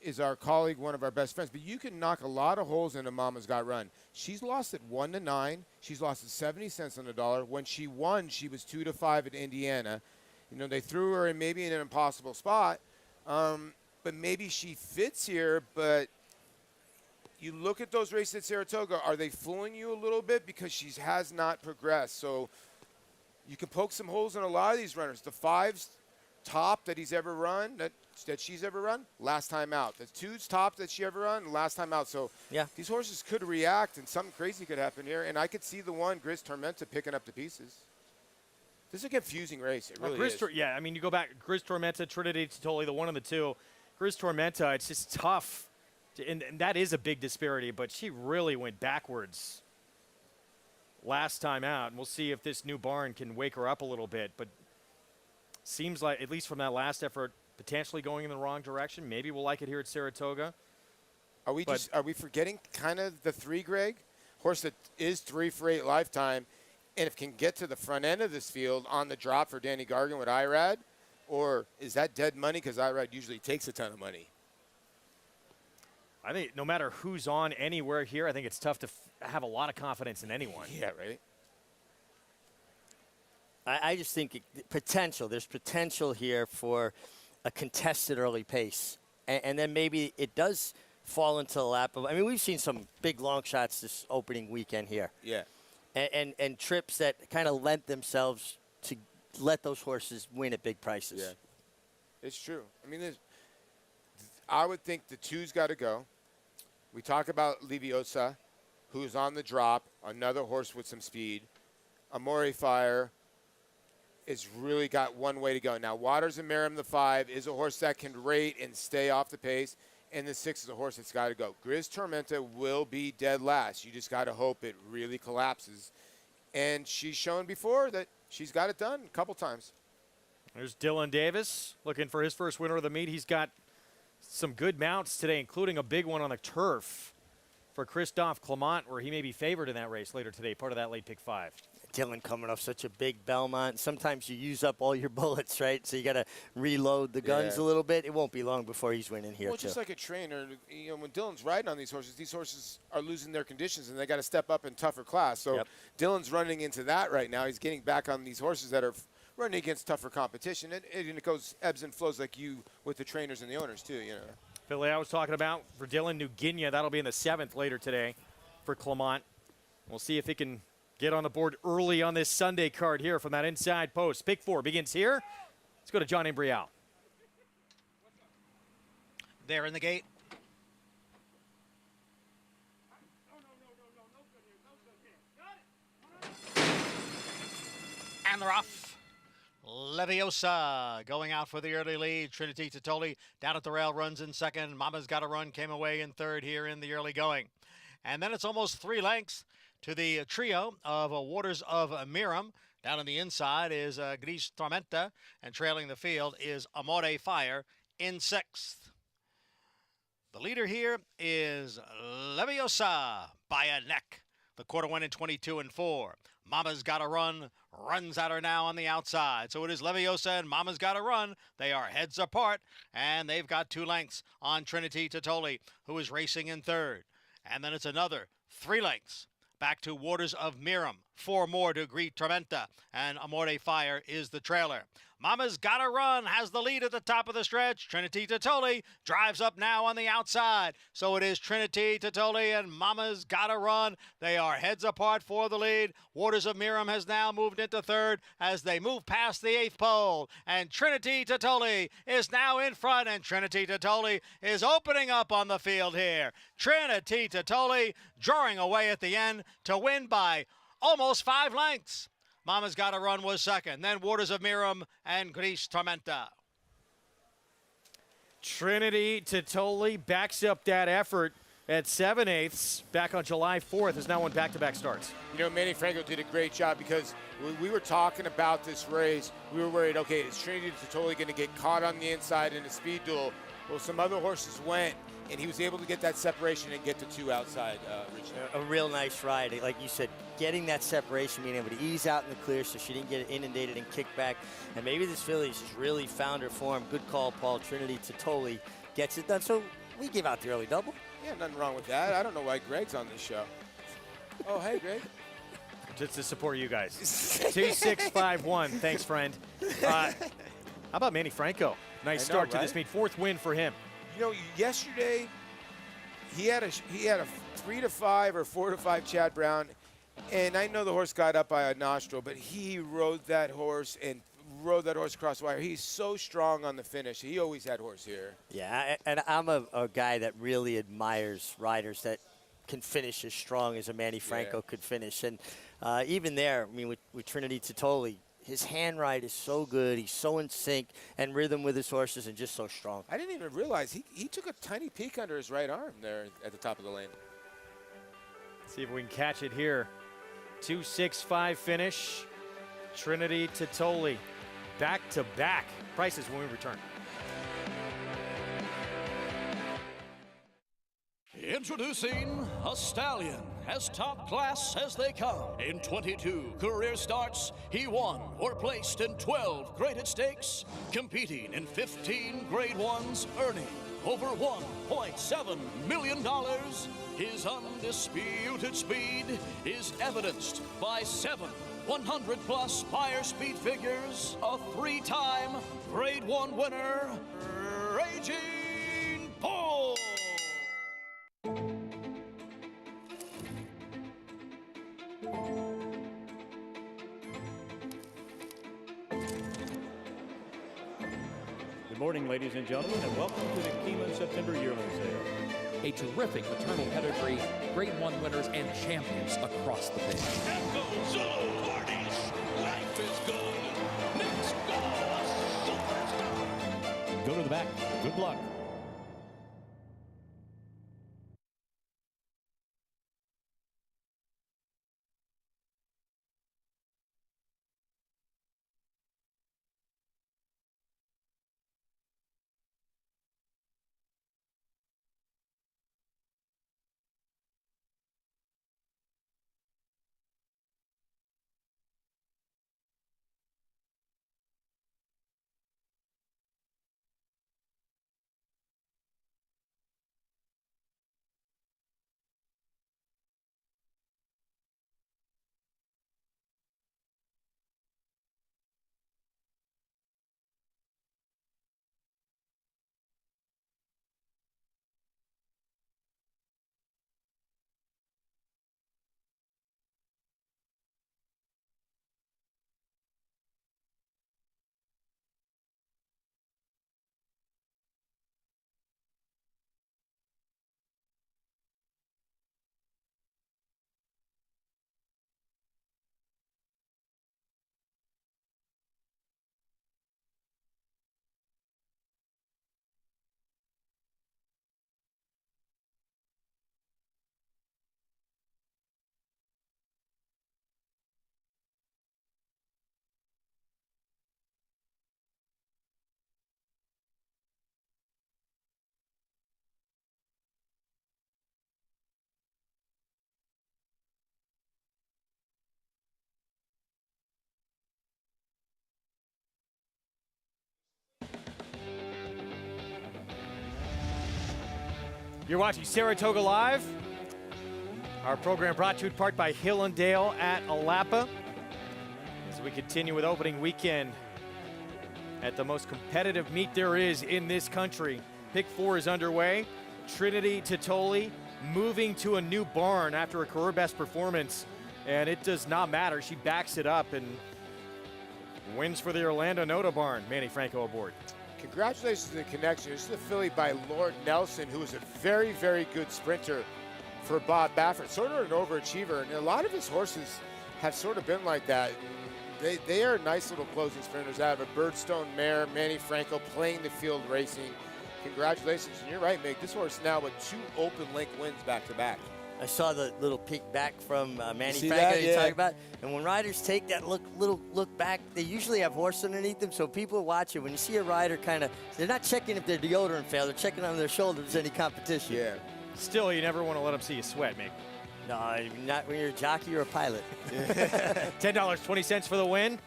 is our colleague, one of our best friends, but you can knock a lot of holes into Mama's Got Run. She's lost at 1-9. She's lost at 70 cents on the dollar. When she won, she was 2-5 at Indiana. They threw her in maybe in an impossible spot, but maybe she fits here. But you look at those races at Saratoga, are they fooling you a little bit? Because she has not progressed. So you can poke some holes in a lot of these runners. The 5's top that he's ever run, that she's ever run, last time out. The 2's top that she ever run, last time out. So these horses could react, and something crazy could happen here. And I could see the one, Gris Tormenta, picking up the pieces. This is a confusing race. It really is. Yeah, I mean, you go back, Gris Tormenta, Trinity Titoli, the 1 and the 2. Gris Tormenta, it's just tough. And that is a big disparity, but she really went backwards last time out. And we'll see if this new barn can wake her up a little bit. But seems like, at least from that last effort, potentially going in the wrong direction. Maybe we'll like it here at Saratoga. Are we forgetting kind of the 3, Greg? Horse that is 3 for 8 lifetime, and if can get to the front end of this field on the drop for Danny Gargan with Irad, or is that dead money because Irad usually takes a ton of money? I think no matter who's on anywhere here, I think it's tough to have a lot of confidence in anyone. Yeah, right. I just think there's potential here for a contested early pace. And then maybe it does fall into the lap of, we've seen some big long shots this opening weekend here. Yeah. And trips that kind of lent themselves to let those horses win at big prices. Yeah. It's true. I would think the 2's got to go. We talk about Leviosa, who's on the drop, another horse with some speed. Amore Fire has really got one way to go. Now, Waters and Miram, the 5, is a horse that can rate and stay off the pace, and the 6 is a horse that's got to go. Gris Tormenta will be dead last. You just got to hope it really collapses. And she's shown before that she's got it done a couple times. There's Dylan Davis looking for his first winner of the meet. He's got some good mounts today, including a big one on the turf. for Christophe Clement, where he may be favored in that race later today, part of that late pick 5. Dylan coming off such a big Belmont. Sometimes you use up all your bullets, right? So you got to reload the guns a little bit. It won't be long before he's winning here, Well, just like a trainer, when Dylan's riding on these horses are losing their conditions, and they got to step up in tougher class. So Dylan's running into that right now. He's getting back on these horses that are running against tougher competition, and it goes ebbs and flows like you with the trainers and the owners too. Billy, I was talking about for Dylan New Guinea, that'll be in the 7th later today for Clement. We'll see if he can get on the board early on this Sunday card here from that inside post. Pick 4 begins here. Let's go to John Imbrial. There in the gate. And they're off. Leviosa going out for the early lead. Trinity Titoli down at the rail, runs in second. Mama's Got a Run came away in third here in the early going. And then it's almost 3 lengths to the trio of Waters of Miram. Down on the inside is Gris Tormenta, and trailing the field is Amore Fire in 6th. The leader here is Leviosa by a neck. The quarter went in 22 and 4. Mama's Got a Run runs at her now on the outside. So it is Leviosa and Mama's Got a Run. They are heads apart, and they've got 2 lengths on Trinity Titoli, who is racing in third. And then it's another 3 lengths back to Waters of Miram. 4 more to Gris Tormenta, and Amore Fire is the trailer. Mama's Got a Run has the lead at the top of the stretch. Trinity Titoli drives up now on the outside. So it is Trinity Titoli and Mama's Got a Run. They are heads apart for the lead. Waters of Miram has now moved into third as they move past the 8th pole. And Trinity Titoli is now in front, and Trinity Titoli is opening up on the field here. Trinity Titoli drawing away at the end to win by almost 5 lengths. Mama's Got a Run was second. Then Waters of Miram and Gris Tormenta. Trinity Titoli backs up that effort at 7/8 back on July 4th. Has now won back-to-back starts. Manny Franco did a great job because we were talking about this race. We were worried, okay, is Trinity Titoli going to get caught on the inside in a speed duel? Well, some other horses went, and he was able to get that separation and get the 2 outside, Richie. A real nice ride. Like you said, getting that separation, being able to ease out in the clear so she didn't get inundated and kicked back. And maybe this filly's just really found her form. Good call, Paul. Trinity Titoli gets it done. So we give out the early double. Yeah, nothing wrong with that. I don't know why Greg's on this show. Oh, hey, Greg. Just to support you guys. 2651. Thanks, friend. How about Manny Franco? Nice start to this meet. 4th win for him. Yesterday he had a 3-5 or 4-5 Chad Brown, and I know the horse got up by a nostril, but he rode that horse across the wire. He's so strong on the finish. He always had horse here. Yeah, and I'm a guy that really admires riders that can finish as strong as a Manny Franco could finish. And even there, I mean, with Trinity Titoli, his hand ride is so good. He's so in sync and rhythm with his horses and just so strong. I didn't even realize he took a tiny peek under his right arm there at the top of the lane. See if we can catch it here. 2-6-5 finish. Trinity Titoli back-to-back. Prices when we return. Introducing a stallion, as top class as they come. In 22 career starts, he won or placed in 12 graded stakes, competing in 15 grade ones, earning over $1.7 million. His undisputed speed is evidenced by 7 100-plus buyer speed figures, a 3-time grade 1 winner, Raging Bull. Good morning, ladies and gentlemen, and welcome to the Keeneland September Yearling Sale. A terrific maternal pedigree, grade 1 winners, and champions across the page. Life is good. Next go, Go to the back. Good luck. You're watching Saratoga Live. Our program brought to you in part by Hill and Dale at Alapa. As we continue with opening weekend at the most competitive meet there is in this country. Pick 4 is underway. Trinity Titoli moving to a new barn after a career best performance. And it does not matter. She backs it up and wins for the Orlando Nota barn. Manny Franco aboard. Congratulations to the connection. This is a filly by Lord Nelson, who is a very, very good sprinter for Bob Baffert. Sort of an overachiever, and a lot of his horses have sort of been like that. They are nice little closing sprinters. I have a Birdstone mare, Manny Franco, playing the field racing. Congratulations. And you're right, Mick. This horse now with 2 open link wins back-to-back. I saw the little peek back from Manny see Franco that? you Yeah. talking about. And when riders take that little look back, they usually have horse underneath them. So people watch it. When you see a rider kind of, they're not checking if their deodorant failed. They're checking on their shoulder if there's any competition. Yeah. Still, you never want to let them see you sweat, Mick. No, not when you're a jockey or a pilot. $10.20 for the win.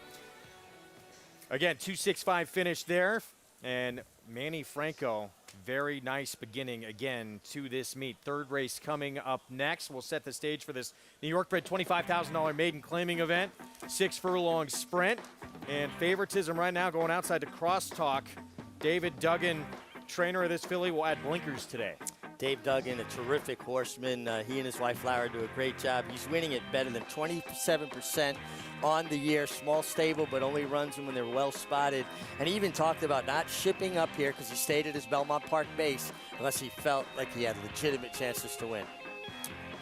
Again, 265 finish there. And Manny Franco, very nice beginning again to this meet. Third race coming up next. We'll set the stage for this New York bred $25,000 maiden claiming event. 6 furlong sprint. And favoritism right now going outside to crosstalk. David Duggan, trainer of this filly, will add blinkers today. Dave Duggan, a terrific horseman. He and his wife Lara do a great job. He's winning it better than 27% on the year. Small stable, but only runs them when they're well spotted. And he even talked about not shipping up here because he stayed at his Belmont Park base unless he felt like he had legitimate chances to win.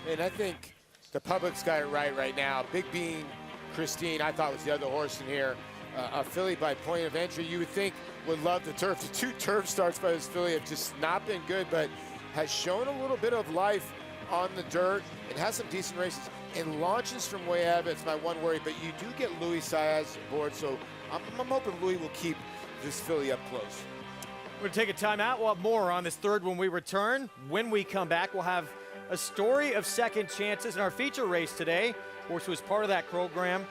And I think the public's got it right now. Big Bean, Christine, I thought was the other horse in here. A filly by point of entry, you would think would love the turf. The 2 turf starts by this filly have just not been good, but has shown a little bit of life on the dirt. It has some decent races and launches from way out. It's my one worry, but you do get Louis Saez aboard, so I'm hoping Louis will keep this filly up close. We're going to take a timeout. We'll have more on this third when we return. When we come back, we'll have a story of second chances in our feature race today. Horse was part of that program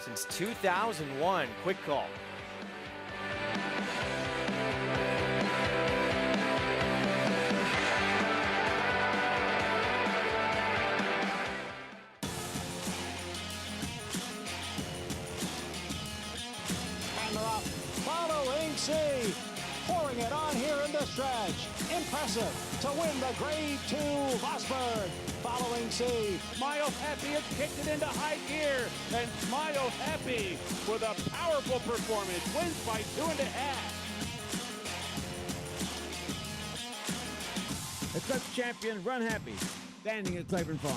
since 2001. Quick call. Pouring it on here in the stretch. Impressive to win the Grade 2 Vosburg. Following C, Smile Happy has kicked it into high gear. And Smile Happy with a powerful performance wins by 2.5. Eclipse champion Run Happy, standing at Claiborne Farm.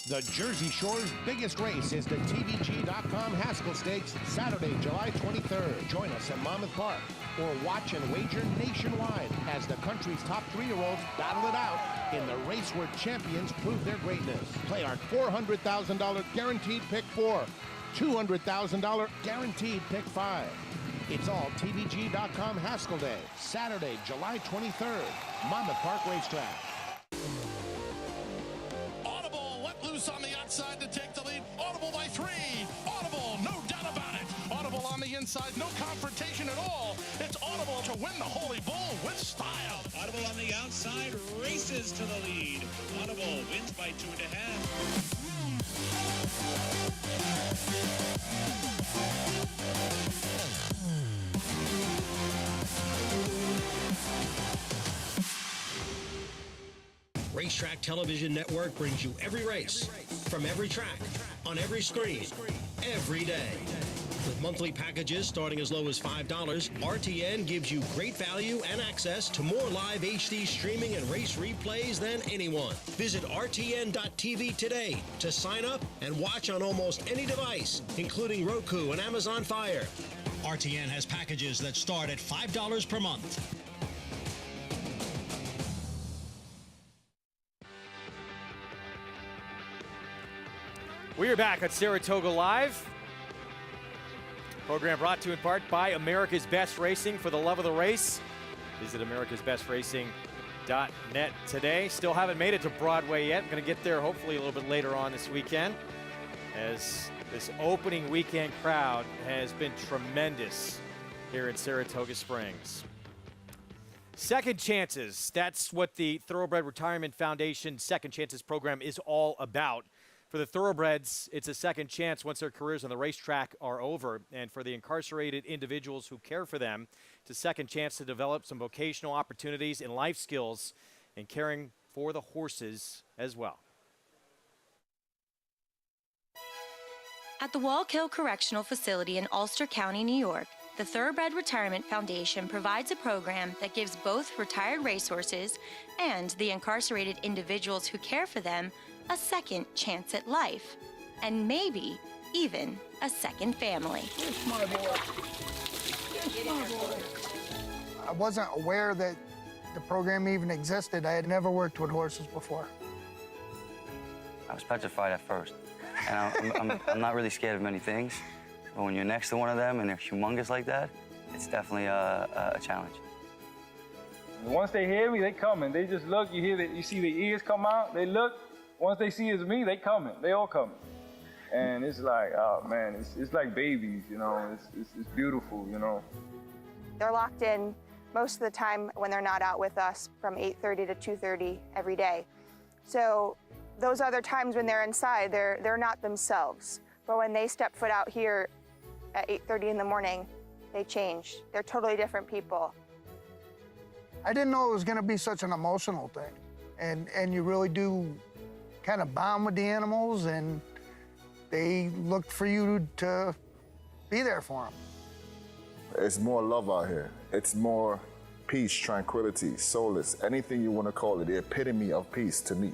The Jersey Shore's biggest race is the TVG.com Haskell Stakes, Saturday, July 23rd. Join us at Monmouth Park or watch and wager nationwide as the country's top 3-year-olds battle it out in the race where champions prove their greatness. Play our $400,000 guaranteed pick 4, $200,000 guaranteed pick 5. It's all TVG.com Haskell Day, Saturday, July 23rd, Monmouth Park Racetrack. On the outside to take the lead. Audible by 3. Audible, no doubt about it. Audible on the inside, no confrontation at all. It's Audible to win the Holy Bull with style. Audible on the outside races to the lead. Audible wins by 2.5. Racetrack Television Network brings you every race, from every track, on every screen, every day. With monthly packages starting as low as $5, RTN gives you great value and access to more live HD streaming and race replays than anyone. Visit RTN.tv today to sign up and watch on almost any device, including Roku and Amazon Fire. RTN has packages that start at $5 per month. We are back at Saratoga Live. Program brought to you in part by America's Best Racing. For the love of the race, visit americasbestracing.net today. Still haven't made it to Broadway yet. I'm going to get there hopefully a little bit later on this weekend, as this opening weekend crowd has been tremendous here in Saratoga Springs. Second chances. That's what the Thoroughbred Retirement Foundation Second Chances program is all about. For the Thoroughbreds, it's a second chance once their careers on the racetrack are over. And for the incarcerated individuals who care for them, it's a second chance to develop some vocational opportunities and life skills and caring for the horses as well. At the Wallkill Correctional Facility in Ulster County, New York, the Thoroughbred Retirement Foundation provides a program that gives both retired racehorses and the incarcerated individuals who care for them a second chance at life, and maybe even a second family. It's my boy. It's my boy. I wasn't aware that the program even existed. I had never worked with horses before. I was petrified at first, and I'm not really scared of many things, but when you're next to one of them and they're humongous like that, it's definitely a challenge. Once they hear me, they coming. They just look, you see the ears come out, they look. Once they see it's me, they coming. They all coming. And it's like, oh man, it's like babies, you know. It's beautiful, you know. They're locked in most of the time when they're not out with us from 8:30 to 2:30 every day. So those other times when they're inside, they're not themselves. But when they step foot out here at 8:30 in the morning, they change. They're totally different people. I didn't know it was going to be such an emotional thing. And you really do kind of bond with the animals, and they look for you to be there for them. It's more love out here. It's more peace, tranquility, solace, anything you want to call it, the epitome of peace to me.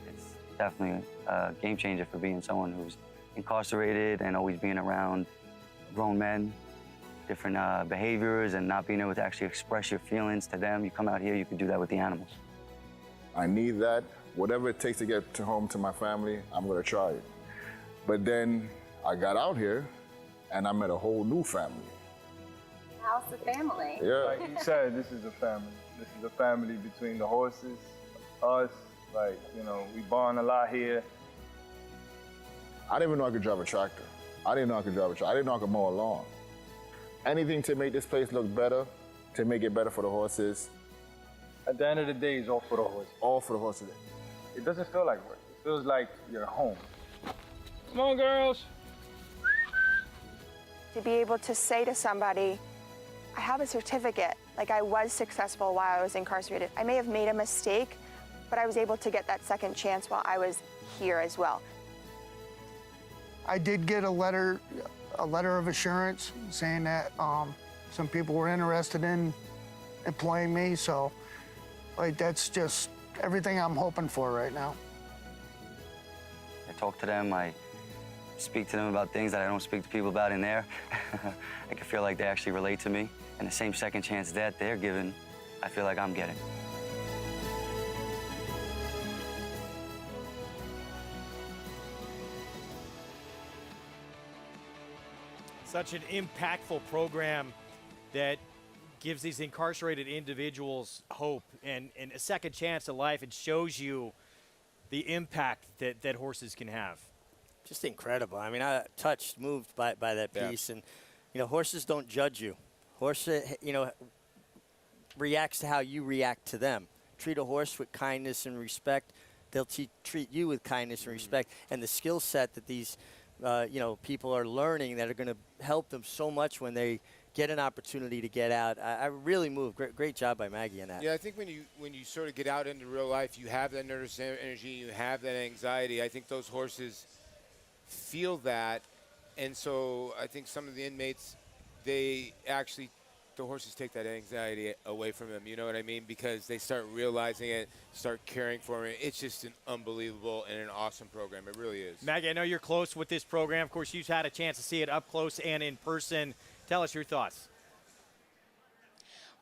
It's definitely a game changer for being someone who's incarcerated and always being around grown men, different behaviors, and not being able to actually express your feelings to them. You come out here, you can do that with the animals. I need that. Whatever it takes to get home to my family, I'm gonna try it. But then I got out here and I met a whole new family. How's the family? Yeah. Like you said, this is a family. This is a family between the horses, us, like, you know, we bond a lot here. I didn't even know I could drive a tractor. I didn't know I could mow a lawn. Anything to make this place look better, to make it better for the horses. At the end of the day, it's all for the horses. All for the horses. It doesn't feel like work. It feels like you're home. Come on, girls. To be able to say to somebody, I have a certificate, like I was successful while I was incarcerated. I may have made a mistake, but I was able to get that second chance while I was here as well. I did get a letter of assurance saying that some people were interested in employing me, so like that's just everything I'm hoping for right now. I talk to them, I speak to them about things that I don't speak to people about in there. I can feel like they actually relate to me, and the same second chance that they're given, I feel like I'm getting. Such an impactful program that gives these incarcerated individuals hope and a second chance at life. It shows you the impact that horses can have. Just incredible. I mean, I touched, moved by that piece. And, you know, horses don't judge you. Horses, you know, reacts to how you react to them. Treat a horse with kindness and respect. They'll treat you with kindness and respect. And the skill set that these, you know, people are learning that are going to help them so much when they get an opportunity to get out. I really moved. Great job by Maggie in that. Yeah, I think when you sort of get out into real life, you have that nervous energy, you have that anxiety. I think those horses feel that, and so I think some of the inmates, the horses take that anxiety away from them, you know what I mean? Because they start realizing it, start caring for it. It's just an unbelievable and an awesome program. It really is. Maggie, I know you're close with this program. Of course, you've had a chance to see it up close and in person. Tell us your thoughts.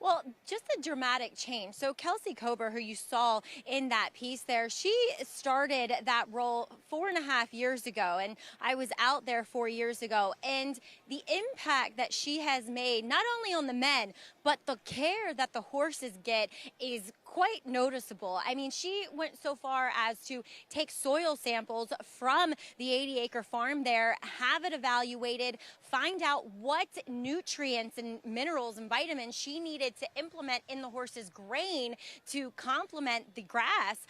Well, just a dramatic change. So Kelsey Kober, who you saw in that piece there, she started that role 4.5 years ago, and I was out there 4 years ago. And the impact that she has made, not only on the men, but the care that the horses get is quite noticeable. I mean, she went so far as to take soil samples from the 80-acre farm there, have it evaluated, find out what nutrients and minerals and vitamins she needed to implement in the horse's grain to complement the grass,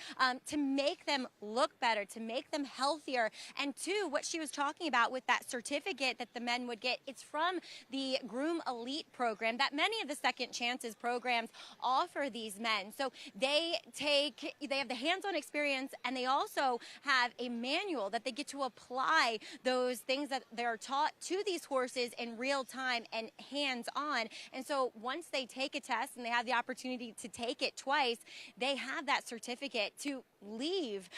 to make them look better, to make them healthier. And two, what she was talking about with that certificate that the men would get, it's from the Groom Elite program that many of the Second Chances programs offer these men. So they have the hands-on experience, and they also have a manual that they get to apply those things that they're taught to these horses in real time and hands-on. And so once they take a test and they have the opportunity to take it twice, they have that certificate to leave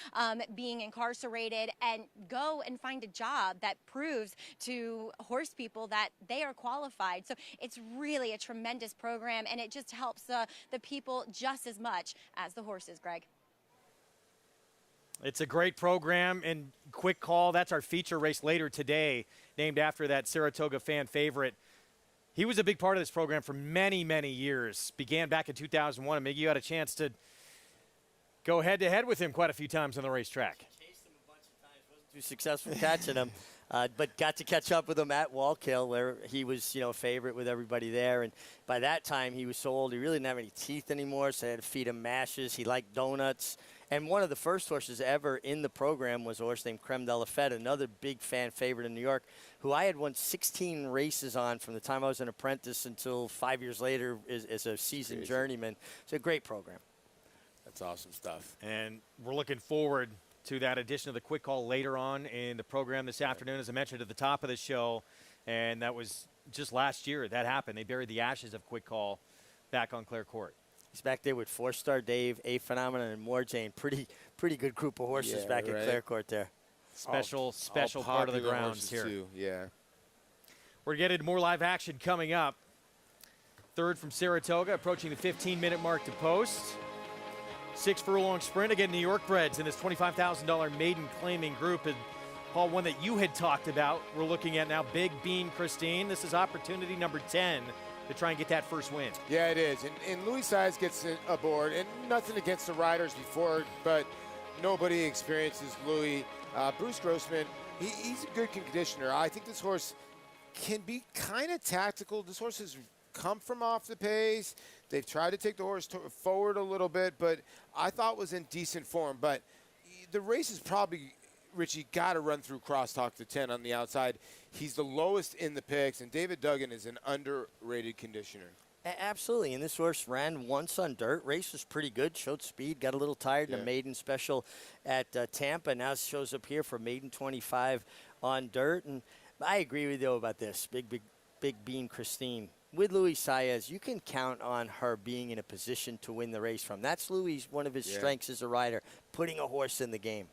being incarcerated and go and find a job that proves to horse people that they are qualified. So it's really a tremendous program, and it just helps the people just as much as the horses, Greg. It's a great program, and Quick Call, that's our feature race later today, named after that Saratoga fan favorite. He was a big part of this program for many, many years. Began back in 2001, and Miggy, you had a chance to go head-to-head with him quite a few times on the racetrack. Chased him a bunch of times, wasn't too successful catching him, but got to catch up with him at Wallkill, where he was, a favorite with everybody there. And by that time, he was so old, he really didn't have any teeth anymore, so I had to feed him mashes. He liked donuts. And one of the first horses ever in the program was a horse named Creme de la Fête, another big fan favorite in New York, who I had won 16 races on from the time I was an apprentice until 5 years later as a seasoned journeyman. It's a great program. That's awesome stuff. And we're looking forward to that edition of the Quick Call later on in the program this afternoon, as I mentioned at the top of the show. And that was just last year that happened. They buried the ashes of Quick Call back on Clare Court. He's back there with Four-Star Dave, A Phenomenon, and Morjane. Pretty good group of horses back at Clare Court there. Special part of the grounds here. Too. Yeah. We're getting more live action coming up. Third from Saratoga, approaching the 15-minute mark to post. 6 furlong sprint, again, New York breds in this $25,000 maiden claiming group. And Paul, one that you had talked about, we're looking at now, Big Bean Christine. This is opportunity number 10 to try and get that first win. Yeah, it is. And Louis Saez gets aboard, and nothing against the riders before, but nobody experiences Louis. Bruce Grossman, he's a good conditioner. I think this horse can be kind of tactical. This horse has come from off the pace. They've tried to take the horse forward a little bit, but I thought was in decent form. But the race is probably, Richie, got to run through crosstalk to 10 on the outside. He's the lowest in the picks, and David Duggan is an underrated conditioner. Absolutely, and this horse ran once on dirt. Race was pretty good, showed speed, got a little tired in a maiden special at Tampa. Now shows up here for maiden 25 on dirt. And I agree with you about this, Big Bean Christine. With Louis Saez, you can count on her being in a position to win the race from. That's Louis, one of his strengths as a rider, putting a horse in the game.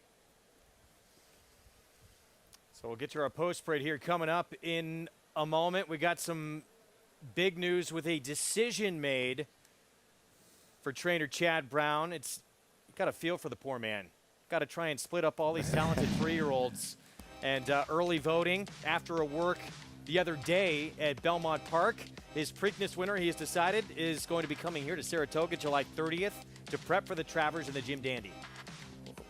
So we'll get to our post parade here coming up in a moment. We got some big news with a decision made for trainer Chad Brown. It's got a feel for the poor man. Got to try and split up all these talented 3-year-olds. And early voting after a work the other day at Belmont Park. His Preakness winner, he has decided, is going to be coming here to Saratoga July 30th to prep for the Travers and the Jim Dandy.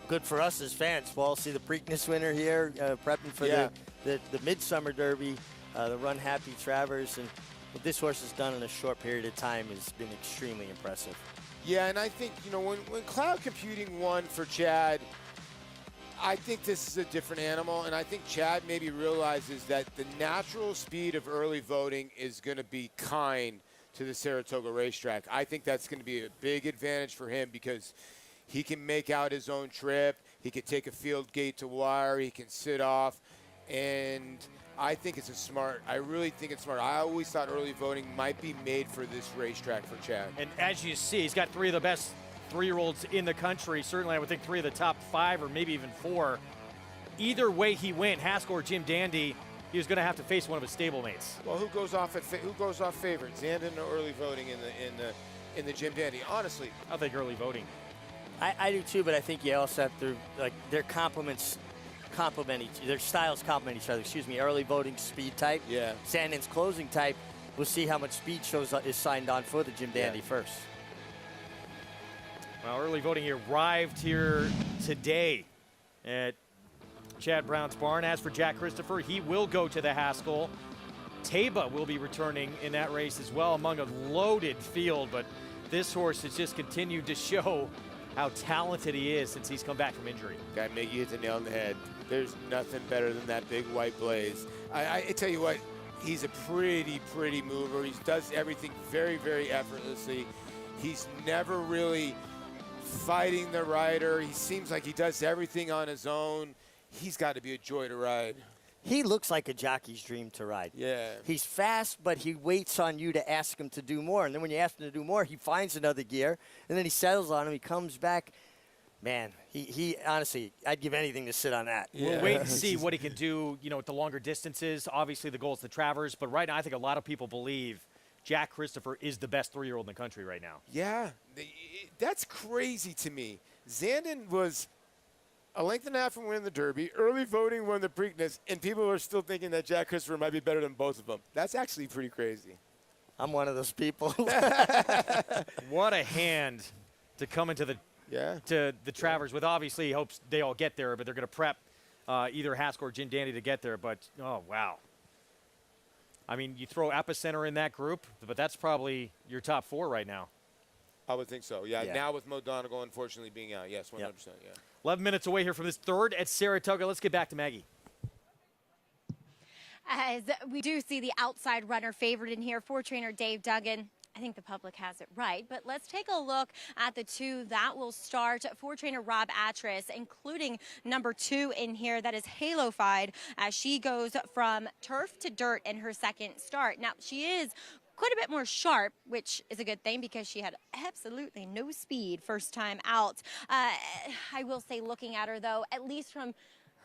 Good for us as fans, Paul. See the Preakness winner here prepping for the Midsummer Derby, the Run Happy Travers. And what this horse has done in a short period of time has been extremely impressive. Yeah, and I think, when Cloud Computing won for Chad, I think this is a different animal, and I think Chad maybe realizes that the natural speed of early voting is going to be kind to the Saratoga racetrack. I think that's going to be a big advantage for him because he can make out his own trip. He can take a field gate to wire. He can sit off, and I think I really think it's smart. I always thought early voting might be made for this racetrack for Chad. And as you see, he's got 3 of the best 3-year-olds in the country. Certainly, I would think 3 of the top 5 or maybe even 4. Either way he went, Haskell or Jim Dandy, he was going to have to face one of his stablemates. Well, who goes off favorite, Zandon or early voting in the Jim Dandy? Honestly, I think early voting. I do too, but I think you also have to their their styles complement each other. Excuse me, early voting speed type. Yeah. Zandon's closing type. We'll see how much speed is signed on for the Jim Dandy first. Well, early voting arrived here today at Chad Brown's barn. As for Jack Christopher, he will go to the Haskell Taba will be returning in that race as well among a loaded field, but this horse has just continued to show how talented he is since he's come back from injury. Guy, Miggy hit the nail on the head. There's nothing better than that big white blaze. I tell you what, he's a pretty mover. He does everything very, very effortlessly. He's never really fighting the rider. He seems like he does everything on his own. He's got to be a joy to ride. He looks like a jockey's dream to ride. Yeah. He's fast, but he waits on you to ask him to do more. And then when you ask him to do more, he finds another gear, and then he settles on him. He comes back. Man, he honestly, I'd give anything to sit on that. We'll wait and see what he can do, with the longer distances. Obviously, the goal is the Travers, but right now I think a lot of people believe Jack Christopher is the best 3-year-old in the country right now. Yeah, that's crazy to me. Zandon was a length and a half from winning the Derby, early voting won the Preakness, and people are still thinking that Jack Christopher might be better than both of them. That's actually pretty crazy. I'm one of those people. What a hand to come into the Travers with. Obviously, he hopes they all get there, but they're going to prep either Haskell or Jim Dandy to get there. But, oh, wow. I mean, you throw Epicenter in that group, but that's probably your top 4 right now. I would think so, yeah. Now with Mo Donegal unfortunately being out, yes, 100%, yeah. 11 minutes away here from this third at Saratoga. Let's get back to Maggie. As we do see the outside runner favored in here for trainer Dave Duggan. I think the public has it right, but let's take a look at the 2 that will start for trainer Rob Atras, including number 2 in here that is halofied as she goes from turf to dirt in her second start. Now, she is quite a bit more sharp, which is a good thing because she had absolutely no speed first time out. I will say, looking at her, though, at least from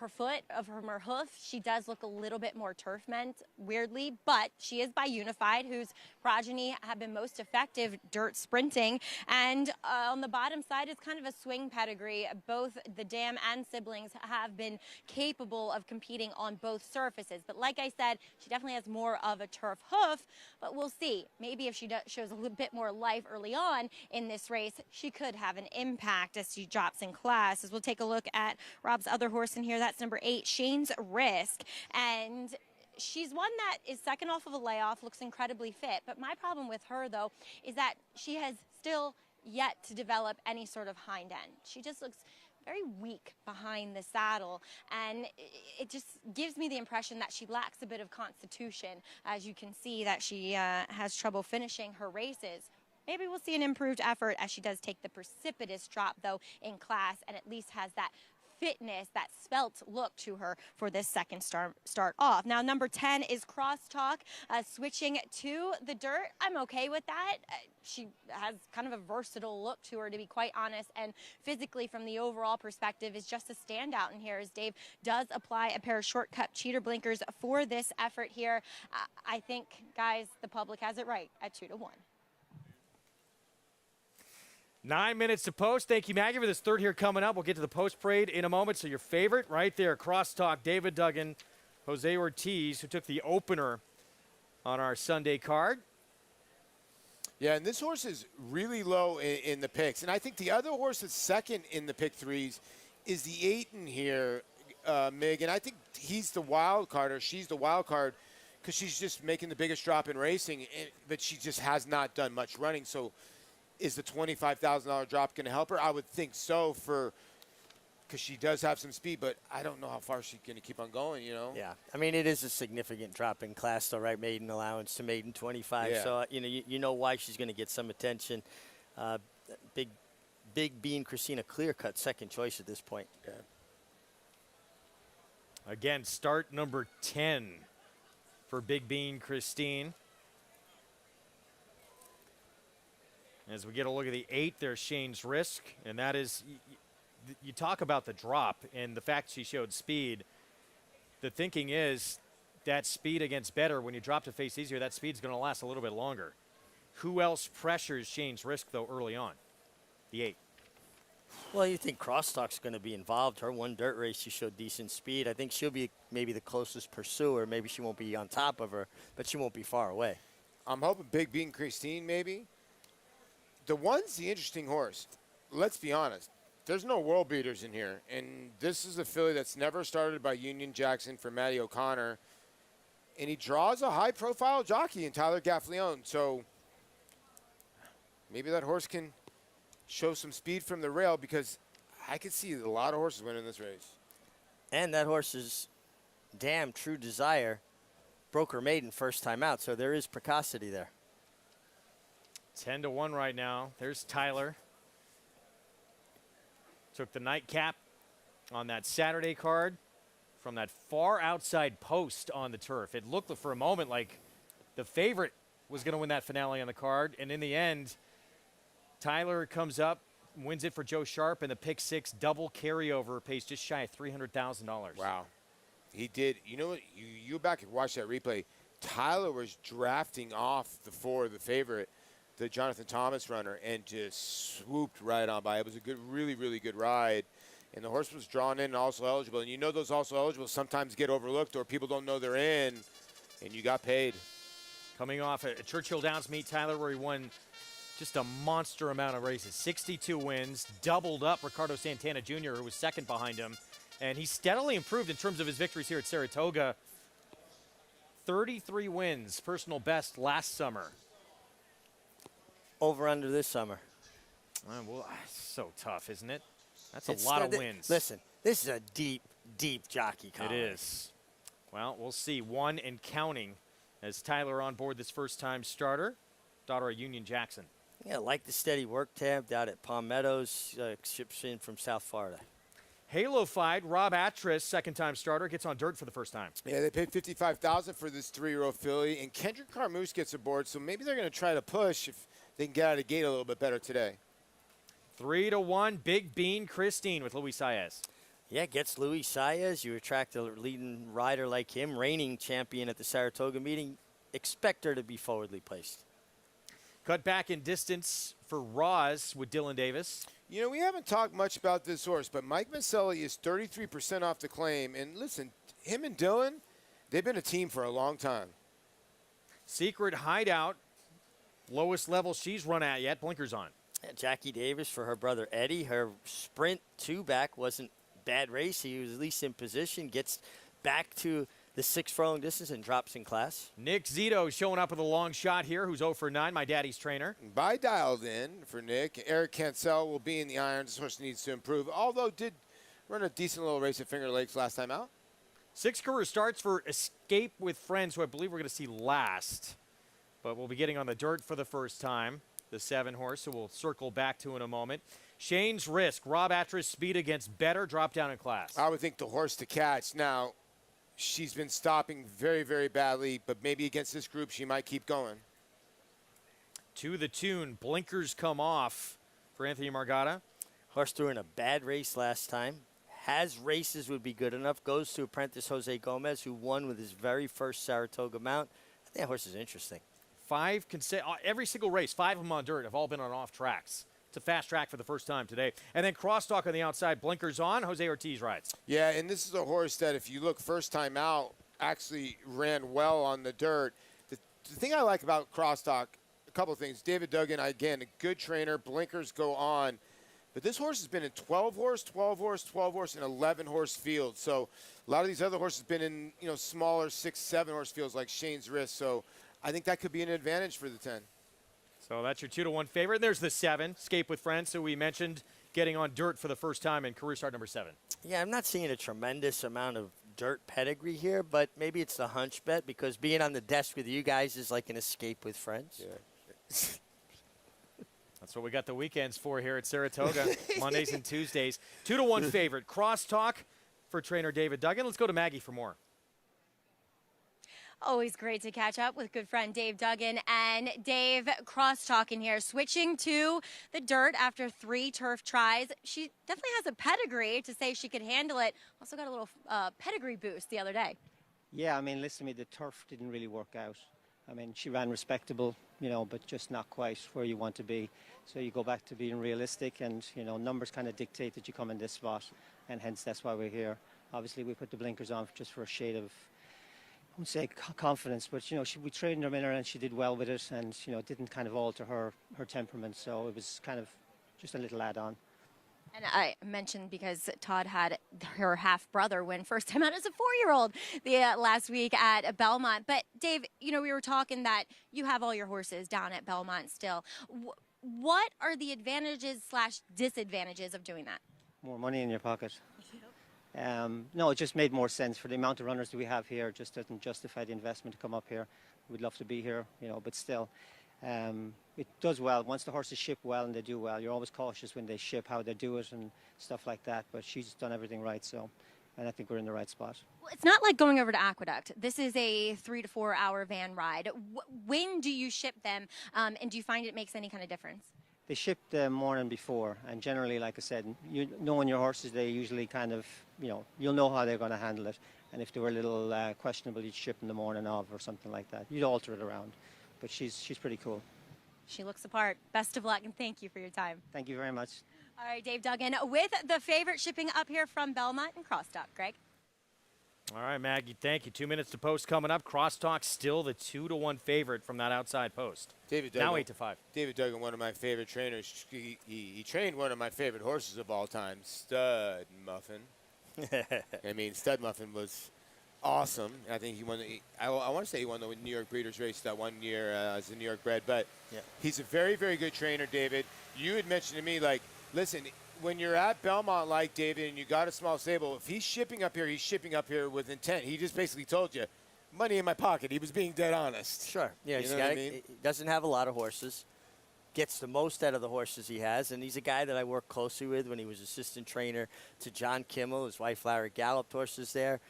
her foot, from her hoof, she does look a little bit more turf-meant, weirdly, but she is by Unified, whose progeny have been most effective dirt sprinting. And on the bottom side is kind of a swing pedigree. Both the dam and siblings have been capable of competing on both surfaces. But like I said, she definitely has more of a turf hoof, but we'll see. Maybe if she shows a little bit more life early on in this race, she could have an impact as she drops in class. As we'll take a look at Rob's other horse in here, that's number 8, Shane's Risk. And she's one that is second off of a layoff, looks incredibly fit. But my problem with her, though, is that she has still yet to develop any sort of hind end. She just looks very weak behind the saddle, and it just gives me the impression that she lacks a bit of constitution. As you can see that she has trouble finishing her races. Maybe we'll see an improved effort as she does take the precipitous drop, though, in class, and at least has that fitness, that svelte look to her for this second start off. Now, number 10 is Crosstalk, switching to the dirt. I'm okay with that. She has kind of a versatile look to her, to be quite honest, and physically, from the overall perspective, is just a standout in here as Dave does apply a pair of shortcut cheater blinkers for this effort here. I think, guys, the public has it right at 2-1. 9 minutes to post. Thank you, Maggie, for this third here coming up. We'll get to the post parade in a moment. So your favorite right there, Crosstalk, David Duggan, Jose Ortiz, who took the opener on our Sunday card. Yeah, and this horse is really low in the picks. And I think the other horse that's second in the pick 3s is the 8 in here, Mig. And I think he's the wild card, or she's the wild card, because she's just making the biggest drop in racing, but she just has not done much running. So is the $25,000 drop going to help her? I would think so, because she does have some speed, but I don't know how far she's going to keep on going, Yeah, I mean, it is a significant drop in class, though, right? Maiden allowance to maiden 25. Yeah. So, you know why she's going to get some attention. Big Bean Christina clear-cut second choice at this point. Yeah. Again, start number 10 for Big Bean Christine. As we get a look at the 8, there's Shane's Risk, and that is, you talk about the drop and the fact she showed speed. The thinking is that speed against better, when you drop to face easier, that speed's going to last a little bit longer. Who else pressures Shane's Risk, though, early on? The 8. Well, you think Crosstalk's going to be involved. Her one dirt race, she showed decent speed. I think she'll be maybe the closest pursuer. Maybe she won't be on top of her, but she won't be far away. I'm hoping Big Bean Christine, maybe. The 1's the interesting horse. Let's be honest. There's no world beaters in here. And this is a filly that's never started by Union Jackson for Matty O'Connor. And he draws a high-profile jockey in Tyler Gaffleone. So maybe that horse can show some speed from the rail, because I could see a lot of horses winning this race. And that horse's Damn True Desire broke her maiden first time out, so there is precocity there. 10-1 right now. There's Tyler. Took the nightcap on that Saturday card from that far outside post on the turf. It looked for a moment like the favorite was going to win that finale on the card, and in the end, Tyler comes up, wins it for Joe Sharp, and the pick six double carryover pays just shy of $300,000. Wow. He did. You know what? You go back and watch that replay. Tyler was drafting off the favorite, the Jonathan Thomas runner, and just swooped right on by. It was a good, really, really good ride. And the horse was drawn in and also eligible. And you know those also eligible sometimes get overlooked, or people don't know they're in, and you got paid. Coming off a Churchill Downs meet, Tyler, where he won just a monster amount of races. 62 wins, doubled up Ricardo Santana Jr., who was second behind him. And he steadily improved in terms of his victories here at Saratoga. 33 wins, personal best last summer. Over under this summer. Well, it's so tough, isn't it? That's a lot of wins. Listen, this is a deep, deep jockey column. It is. Well, we'll see. 1 and counting as Tyler on board this first-time starter, daughter of Union Jackson. Yeah, like the steady work tab down at Palm Meadows, ships in from South Florida. Halo-fied Rob Atris, second-time starter, gets on dirt for the first time. Yeah, they paid $55,000 for this 3-year-old filly, and Kendrick Carmouche gets aboard, so maybe they're going to try to push if they can get out of the gate a little bit better today. 3-1, Big Bean Christine with Luis Saez. Yeah, gets Luis Saez. You attract a leading rider like him, reigning champion at the Saratoga meeting. Expect her to be forwardly placed. Cut back in distance for Roz with Dylan Davis. You know, we haven't talked much about this horse, but Mike Maselli is 33% off the claim. And listen, him and Dylan, they've been a team for a long time. Secret Hideout, lowest level she's run at yet, blinkers on. Yeah, Jackie Davis for her brother Eddie. Her sprint two-back wasn't bad race. He was at least in position, gets back to the 6 furlong distance and drops in class. Nick Zito showing up with a long shot here, who's 0 for 9, my daddy's trainer. By dialed in for Nick. Eric Cancel will be in the irons. This horse needs to improve, although did run a decent little race at Finger Lakes last time out. 6 career starts for Escape with Friends, who I believe we're going to see last. But we'll be getting on the dirt for the first time. The 7 horse, who we'll circle back to in a moment. Shane's Risk, Rob Atris speed against better, drop down in class. I would think the horse to catch. Now, she's been stopping very, very badly, but maybe against this group she might keep going. To the tune, blinkers come off for Anthony Margata. Horse threw in a bad race last time. Has races would be good enough. Goes to apprentice Jose Gomez, who won with his very first Saratoga mount. I think that horse is interesting. Every single race, 5 of them on dirt, have all been on off tracks. It's a fast track for the first time today. And then crosstalk on the outside, blinkers on, Jose Ortiz rides. Yeah, and this is a horse that, if you look first time out, actually ran well on the dirt. The thing I like about crosstalk, a couple of things. David Duggan, again, a good trainer. Blinkers go on. But this horse has been in 12-horse, 12-horse, 12-horse, and 11-horse fields. So a lot of these other horses have been in, smaller 6, 7-horse fields like Shane's Risk. So I think that could be an advantage for the 10. So that's your 2-1 favorite. And there's the 7, Escape with Friends, who we mentioned getting on dirt for the first time in career start number 7. Yeah, I'm not seeing a tremendous amount of dirt pedigree here, but maybe it's the hunch bet, because being on the desk with you guys is like an Escape with Friends. Yeah. That's what we got the weekends for here at Saratoga, Mondays and Tuesdays. 2-1 favorite. Crosstalk for trainer David Duggan. Let's go to Maggie for more. Always great to catch up with good friend Dave Duggan. And Dave, cross-talking here, switching to the dirt after 3 turf tries. She definitely has a pedigree to say she could handle it. Also got a little pedigree boost the other day. Yeah, I mean, listen to me, the turf didn't really work out. I mean, she ran respectable, but just not quite where you want to be. So you go back to being realistic, and, numbers kind of dictate that you come in this spot, and hence that's why we're here. Obviously, we put the blinkers on just for a shade of, I wouldn't say confidence, but, we trained her in her, and she did well with it, and, it didn't kind of alter her temperament. So it was kind of just a little add-on. And I mentioned because Todd had her half-brother win first time out as a 4-year-old the last week at Belmont. But Dave, you know, we were talking that you have all your horses down at Belmont still. What are the advantages / disadvantages of doing that? More money in your pocket. No, it just made more sense for the amount of runners that we have here. It just doesn't justify the investment to come up here. We'd love to be here, you know, but still, it does well. Once the horses ship well and they do well, you're always cautious when they ship, how they do it and stuff like that. But she's done everything right, so, and I think we're in the right spot. Well, it's not like going over to Aqueduct. This is a 3 to 4 hour van ride. When do you ship them, and do you find it makes any kind of difference? They ship the morning before, and generally, like I said, you knowing your horses, they usually kind of, you know, you'll know how they're going to handle it. And if they were a little questionable, you'd ship in the morning of or something like that. You'd alter it around. But she's pretty cool. She looks the part. Best of luck, and thank you for your time. Thank you very much. All right, Dave Duggan with the favorite shipping up here from Belmont and Crosstalk. Greg? All right, Maggie, thank you. 2 minutes to post coming up. Crosstalk still the 2-1 favorite from that outside post. David Duggan, now 8-5. David Duggan, one of my favorite trainers. He trained one of my favorite horses of all time, Stud Muffin. I mean, Stud Muffin was awesome. I think he won. I want to say he won the New York Breeders' Race that one year as a New York bred. But yeah, he's a very, very good trainer, David. You had mentioned to me, like, listen, when you're at Belmont, like David, and you got a small stable, if he's shipping up here, he's shipping up here with intent. He just basically told you, money in my pocket. He was being dead honest. Sure. Yeah, you know what I mean? He doesn't have a lot of horses. Gets the most out of the horses he has, and he's a guy that I worked closely with when he was assistant trainer to John Kimmel. His wife Larry galloped horses there.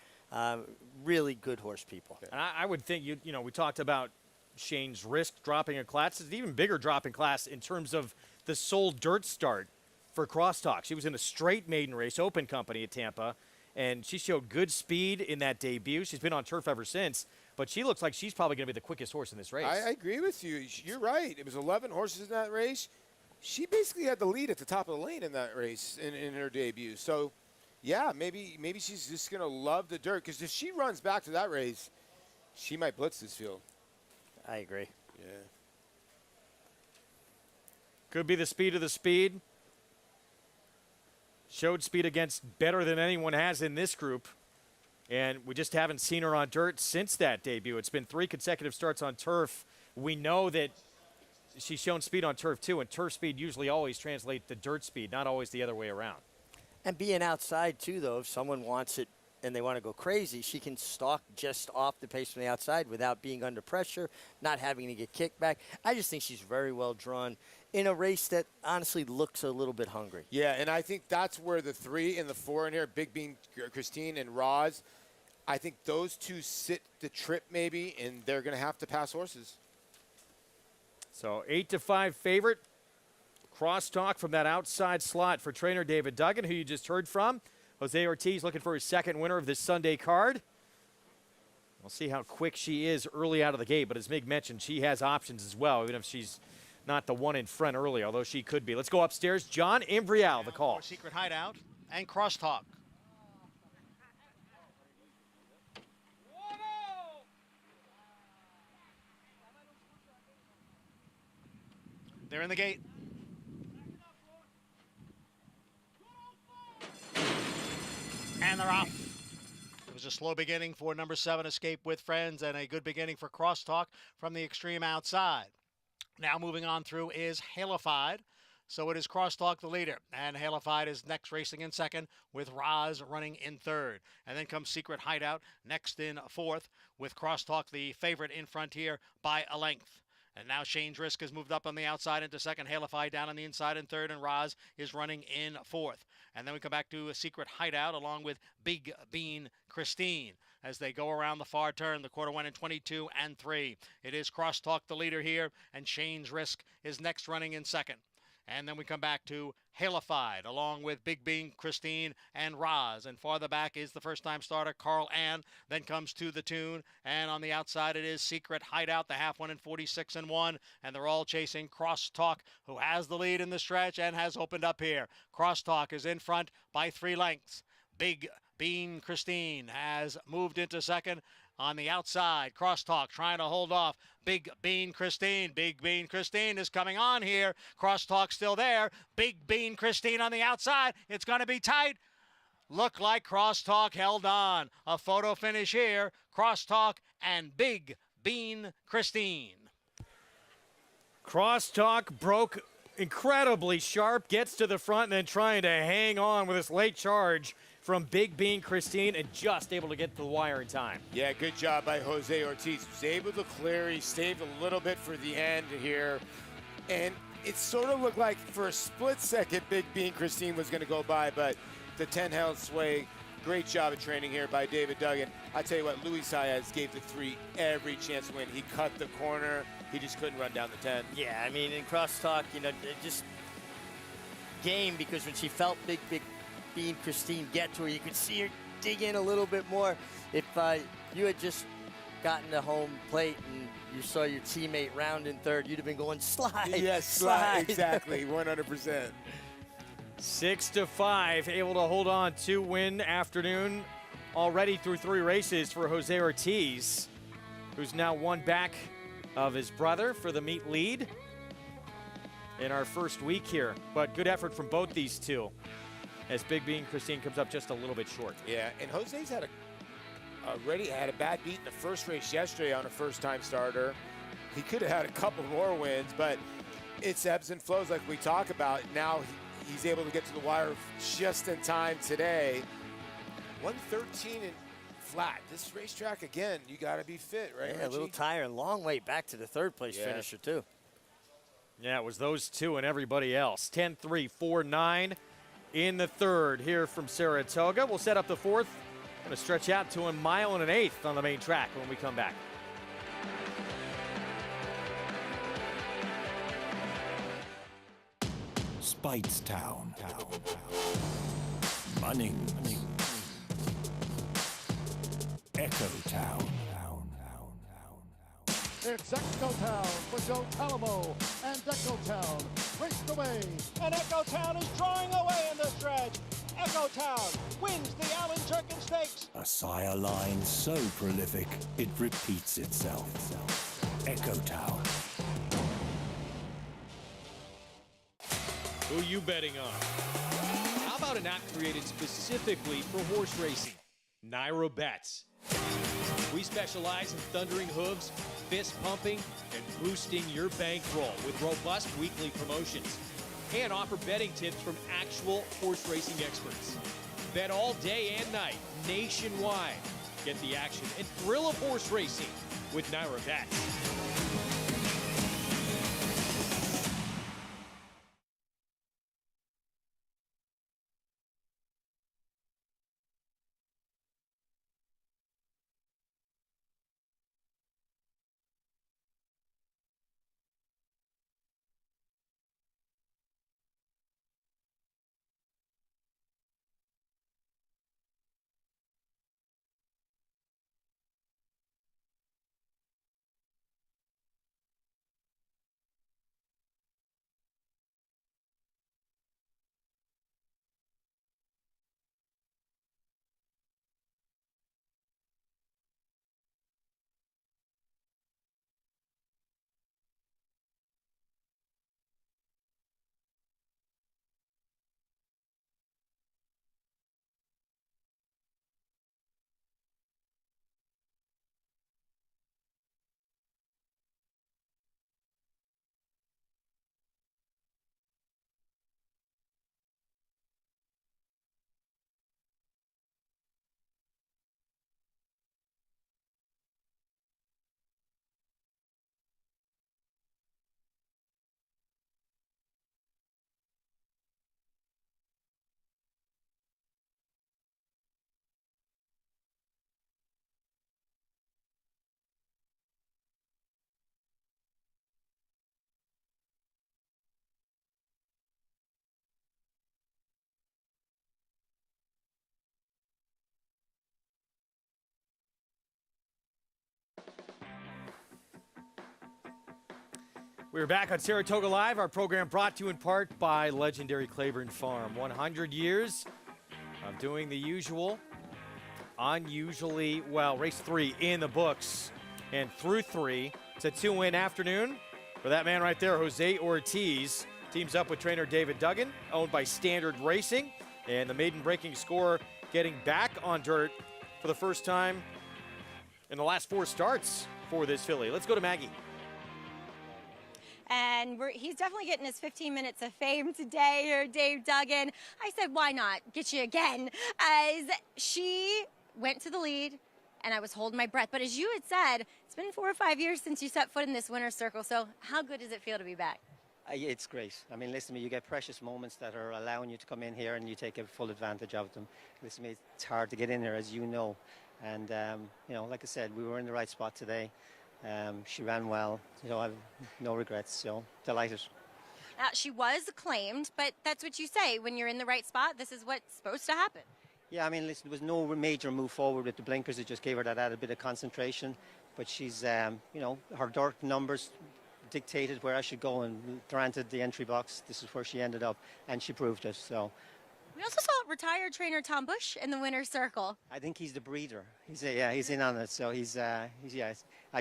Really good horse people. And I would think, you know, we talked about Shane's Risk dropping a class. It's an even bigger drop in class in terms of the sole dirt start for Crosstalk. She was in a straight maiden race, Open Company at Tampa, and she showed good speed in that debut. She's been on turf ever since, but she looks like she's probably going to be the quickest horse in this race. I agree with you. You're right. It was 11 horses in that race. She basically had the lead at the top of the lane in that race in her debut. So, yeah, maybe she's just going to love the dirt, because if she runs back to that race, she might blitz this field. I agree. Yeah. Could be the speed of the speed. Showed speed against better than anyone has in this group. And we just haven't seen her on dirt since that debut. It's been 3 consecutive starts on turf. We know that she's shown speed on turf too, and turf speed usually always translates to dirt speed, not always the other way around. And being outside too, though, if someone wants it and they want to go crazy, she can stalk just off the pace from the outside without being under pressure, not having to get kicked back. I just think she's very well drawn in a race that honestly looks a little bit hungry. Yeah, and I think that's where the 3 and the 4 in here, Big Bean, Christine, and Roz, I think those two sit the trip maybe, and they're going to have to pass horses. So 8-5 favorite. Crosstalk from that outside slot for trainer David Duggan, who you just heard from. Jose Ortiz looking for his second winner of this Sunday card. We'll see how quick she is early out of the gate, but as Mig mentioned, she has options as well, even if she's not the one in front early, although she could be. Let's go upstairs. John Imbrial, the call. Secret Hideout and Crosstalk. They're in the gate. And they're off. It was a slow beginning for number 7, Escape with Friends, and a good beginning for Crosstalk from the extreme outside. Now moving on through is Halified. So it is Crosstalk the leader, and Halified is next racing in second with Roz running in third. And then comes Secret Hideout next in fourth with Crosstalk the favorite in front here by a length. And now Shane's Risk has moved up on the outside into second. Halified down on the inside in third, and Roz is running in fourth. And then we come back to a Secret Hideout along with Big Bean Christine as they go around the far turn. The quarter went in 22 and 3. It is Crosstalk the leader here, and Shane's Risk is next running in second. And then we come back to Halified along with Big Bean, Christine, and Roz. And farther back is the first-time starter, Carl Ann. Then comes To the Tune. And on the outside it is Secret Hideout, the half one in 46 and 1. And they're all chasing Crosstalk, who has the lead in the stretch and has opened up here. Crosstalk is in front by 3 lengths. Big Bean Christine has moved into second. On the outside, Crosstalk trying to hold off Big Bean Christine. Big Bean Christine is coming on here. Crosstalk still there. Big Bean Christine on the outside. It's going to be tight. Look like Crosstalk held on. A photo finish here. Crosstalk and Big Bean Christine. Crosstalk broke incredibly sharp, gets to the front, and then trying to hang on with this late charge from Big Bean Christine and just able to get to the wire in time. Yeah, good job by Jose Ortiz. Was able to clear. He saved a little bit for the end here. And it sort of looked like for a split second Big Bean Christine was going to go by, but the 10 held sway. Great job of training here by David Duggan. I tell you what, Luis Saez gave the 3 every chance to win. He cut the corner. He just couldn't run down the 10. Yeah, I mean, in Crosstalk, you know, just game, because when she felt Big Bean Christine get to her, you could see her dig in a little bit more. If you had just gotten to home plate and you saw your teammate round in third, you'd have been going slide. Yes, slide. Exactly, 100%. 6-5, able to hold on to win afternoon already through 3 races for Jose Ortiz, who's now one back of his brother for the meet lead in our first week here. But good effort from both these two as Big Bean Christine comes up just a little bit short. Yeah, and Jose's had already had a bad beat in the first race yesterday on a first-time starter. He could have had a couple more wins, but it's ebbs and flows like we talk about. Now he's able to get to the wire just in time today. 113 and flat. This racetrack, again, you got to be fit, right, Yeah, a little tired. Long way back to the third place finisher, too. Yeah, it was those two and everybody else. 10-3, 4-9 in the third here from Saratoga. We'll set up the fourth. Going to stretch out to 1 mile and an eighth on the main track when we come back. Speightstown, Munning, Echo Town. It's Echo Town for Joe Talamo, and Echo Town raced away. And Echo Town is drawing away in the stretch. Echo Town wins the Allen Jerkin Stakes. A sire line so prolific, it repeats itself. Echo Town. Who you betting on? How about an app created specifically for horse racing? Nairo Bets. We specialize in thundering hooves, fist pumping, and boosting your bankroll with robust weekly promotions. And offer betting tips from actual horse racing experts. Bet all day and night, nationwide. Get the action and thrill of horse racing with Nairo Bets. We're back on Saratoga Live, our program brought to you in part by legendary Claiborne Farm. 100 years of doing the usual unusually well. Race 3 in the books, and through 3, it's a 2-win afternoon for that man right there, Jose Ortiz. Teams up with trainer David Duggan, owned by Standard Racing, and the maiden breaking score getting back on dirt for the first time in the last 4 starts for this filly. Let's go to Maggie. And he's definitely getting his 15 minutes of fame today here, Dave Duggan. I said, why not get you again? As she went to the lead, and I was holding my breath. But as you had said, it's been 4 or 5 years since you set foot in this winner's circle. So how good does it feel to be back? It's great. I mean, listen to me, you get precious moments that are allowing you to come in here and you take a full advantage of them. Listen to me, it's hard to get in there, as you know. And, you know, like I said, we were in the right spot today. She ran well. You know, I have no regrets, so delighted. She was claimed, but that's what you say. When you're in the right spot, this is what's supposed to happen. Yeah, I mean, listen, there was no major move forward with the blinkers. It just gave her that added bit of concentration. But she's, you know, her dirt numbers dictated where I should go, and granted the entry box, this is where she ended up, and she proved it. So we also saw retired trainer Tom Bush in the winner's circle. I think he's the breeder. He's in on it. So he's I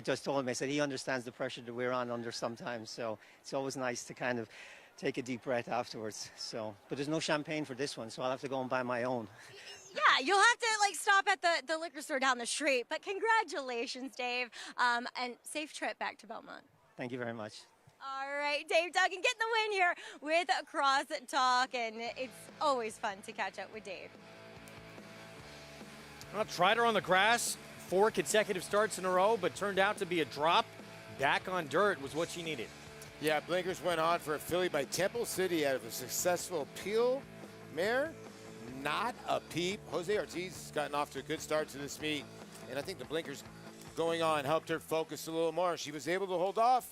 just told him, I said he understands the pressure that we're under sometimes. So it's always nice to kind of take a deep breath afterwards. So, but there's no champagne for this one, so I'll have to go and buy my own. Yeah, you'll have to like stop at the liquor store down the street. But congratulations, Dave, and safe trip back to Belmont. Thank you very much. All right, Dave Duggan getting the win here with Cross Talk, and it's always fun to catch up with Dave. Well, tried her on the grass 4 consecutive starts in a row, but turned out to be a drop. Back on dirt was what she needed. Yeah, blinkers went on for a filly by Temple City out of a successful Peel mare. Not a peep. Jose Ortiz has gotten off to a good start to this meet, and I think the blinkers going on helped her focus a little more. She was able to hold off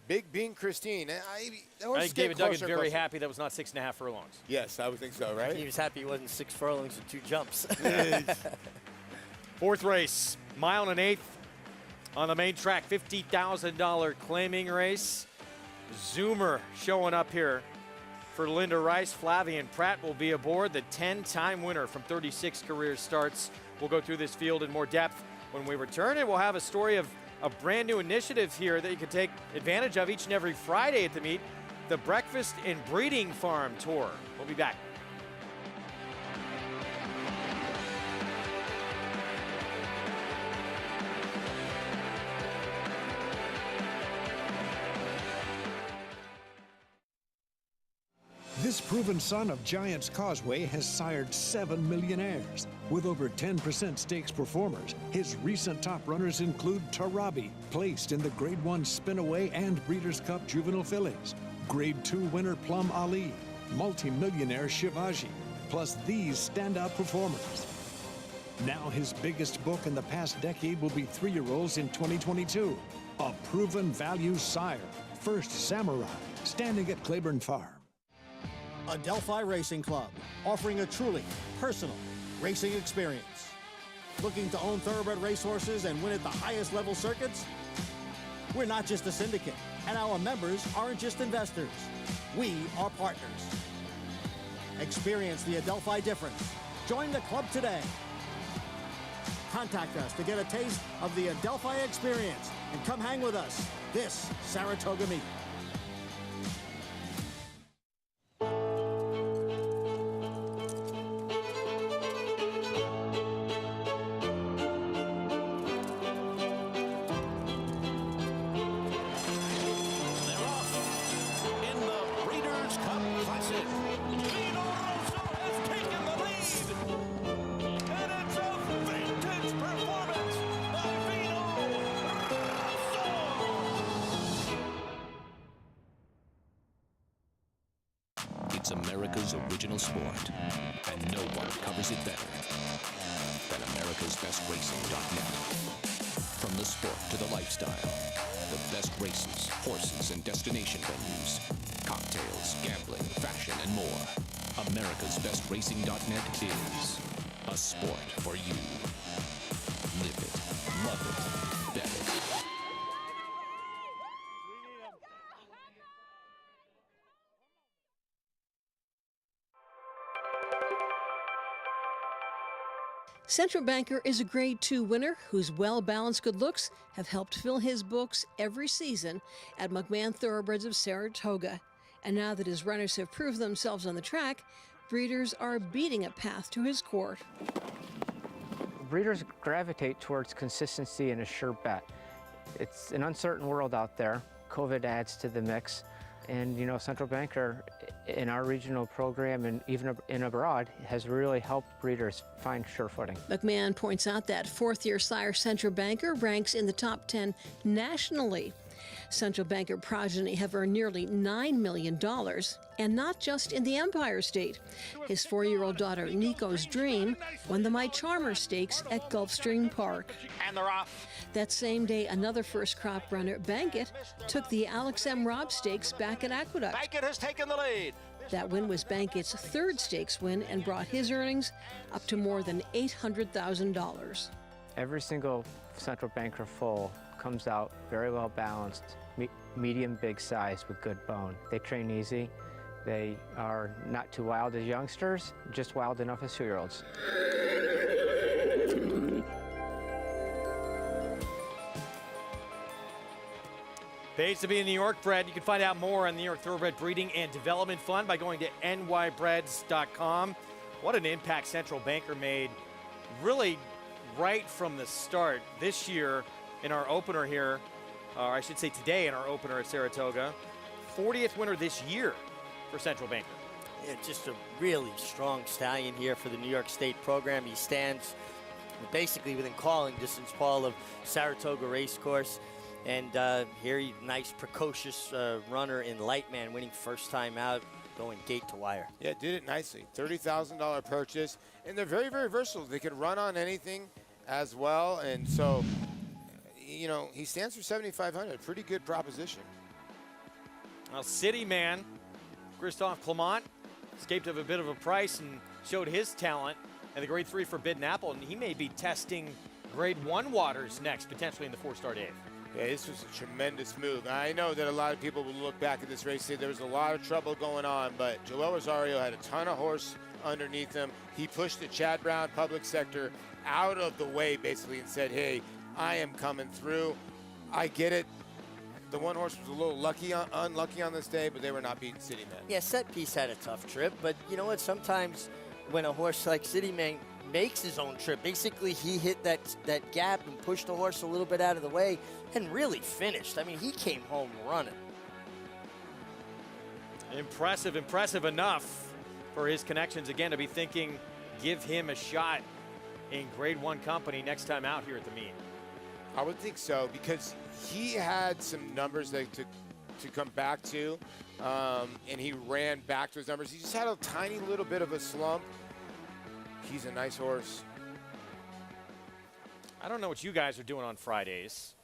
Big Bean Christine. I think David Duggan's very happy that was not 6.5 furlongs. Yes, I would think so, right? He was happy it wasn't 6 furlongs and 2 jumps. 4th race, 1 1/8 on the main track, $50,000 claiming race. Zoomer showing up here for Linda Rice. Flavian Pratt will be aboard, the 10-time winner from 36 career starts. We'll go through this field in more depth when we return, and we'll have a story of a brand new initiative here that you can take advantage of each and every Friday at the meet, the Breakfast and Breeding Farm Tour. We'll be back. This proven son of Giants Causeway has sired 7 millionaires. With over 10% stakes performers, his recent top runners include Tarabi, placed in the Grade 1 Spinaway and Breeders' Cup Juvenile Fillies, Grade 2 winner Plum Ali, multi-millionaire Shivaji, plus these standout performers. Now his biggest book in the past decade will be 3-year-olds in 2022. A proven value sire, First Samurai, standing at Claiborne Farm. Adelphi Racing Club, offering a truly personal racing experience. Looking to own thoroughbred racehorses and win at the highest level circuits? We're not just a syndicate, and our members aren't just investors. We are partners. Experience the Adelphi difference. Join the club today. Contact us to get a taste of the Adelphi experience and come hang with us this Saratoga meet. It's America's original sport, and no one covers it better than America'sBestRacing.net. From the sport to the lifestyle, the best races, horses, and destination venues, cocktails, gambling, fashion, and more. America'sBestRacing.net is a sport for you. Live it, love it, bet it. Central Banker is a Grade 2 winner whose well-balanced good looks have helped fill his books every season at McMahon Thoroughbreds of Saratoga. And now that his runners have proved themselves on the track, breeders are beating a path to his court. Breeders gravitate towards consistency and a sure bet. It's an uncertain world out there. COVID adds to the mix. And, you know, Central Banker in our regional program and even in abroad has really helped breeders find sure footing. McMahon points out that fourth-year sire Central Banker ranks in the top 10 nationally. Central Banker progeny have earned nearly $9 million, and not just in the Empire State. His 4-year-old daughter Nico's Dream won the My Charmer Stakes at Gulfstream Park. And they're off. That same day, another first-crop runner, Bankett, took the Alex M. Robb Stakes back at Aqueduct. Bankett has taken the lead. That win was Bankett's third stakes win and brought his earnings up to more than $800,000. Every single Central Banker foal comes out very well balanced, medium big size with good bone. They train easy. They are not too wild as youngsters, just wild enough as 2-year-olds. Pays to be a New York bred. You can find out more on the New York Thoroughbred Breeding and Development Fund by going to nybreds.com. What an impact Central Banker made really right from the start this year in our opener here, or I should say today in our opener at Saratoga. 40th winner this year for Central Banker. Yeah, just a really strong stallion here for the New York State program. He stands basically within calling distance, Paul, of Saratoga Racecourse. And here, nice precocious runner in Lightman, winning first time out, going gate to wire. Yeah, did it nicely. $30,000 purchase. And they're very, very versatile. They can run on anything as well. And so, you know, he stands for $7,500. Pretty good proposition. Well, City Man, Christophe Clement, escaped of a bit of a price and showed his talent in the Grade 3 Forbidden Apple. And he may be testing Grade 1 waters next, potentially in the 4-star Dave. Yeah, this was a tremendous move. I know that a lot of people will look back at this race and say there was a lot of trouble going on, but Joel Rosario had a ton of horse underneath him. He pushed the Chad Brown public sector out of the way, basically, and said, hey, I am coming through. I get it. The one horse was a little unlucky on this day, but they were not beating City Man. Yeah, Set Piece had a tough trip, but you know what? Sometimes when a horse like City Man makes his own trip, basically he hit that gap and pushed the horse a little bit out of the way and really finished. I mean, he came home running. Impressive, impressive enough for his connections again to be thinking, give him a shot in Grade 1 company next time out here at the meet. I would think so, because he had some numbers that to come back to, and he ran back to his numbers. He just had a tiny little bit of a slump. He's a nice horse. I don't know what you guys are doing on Fridays,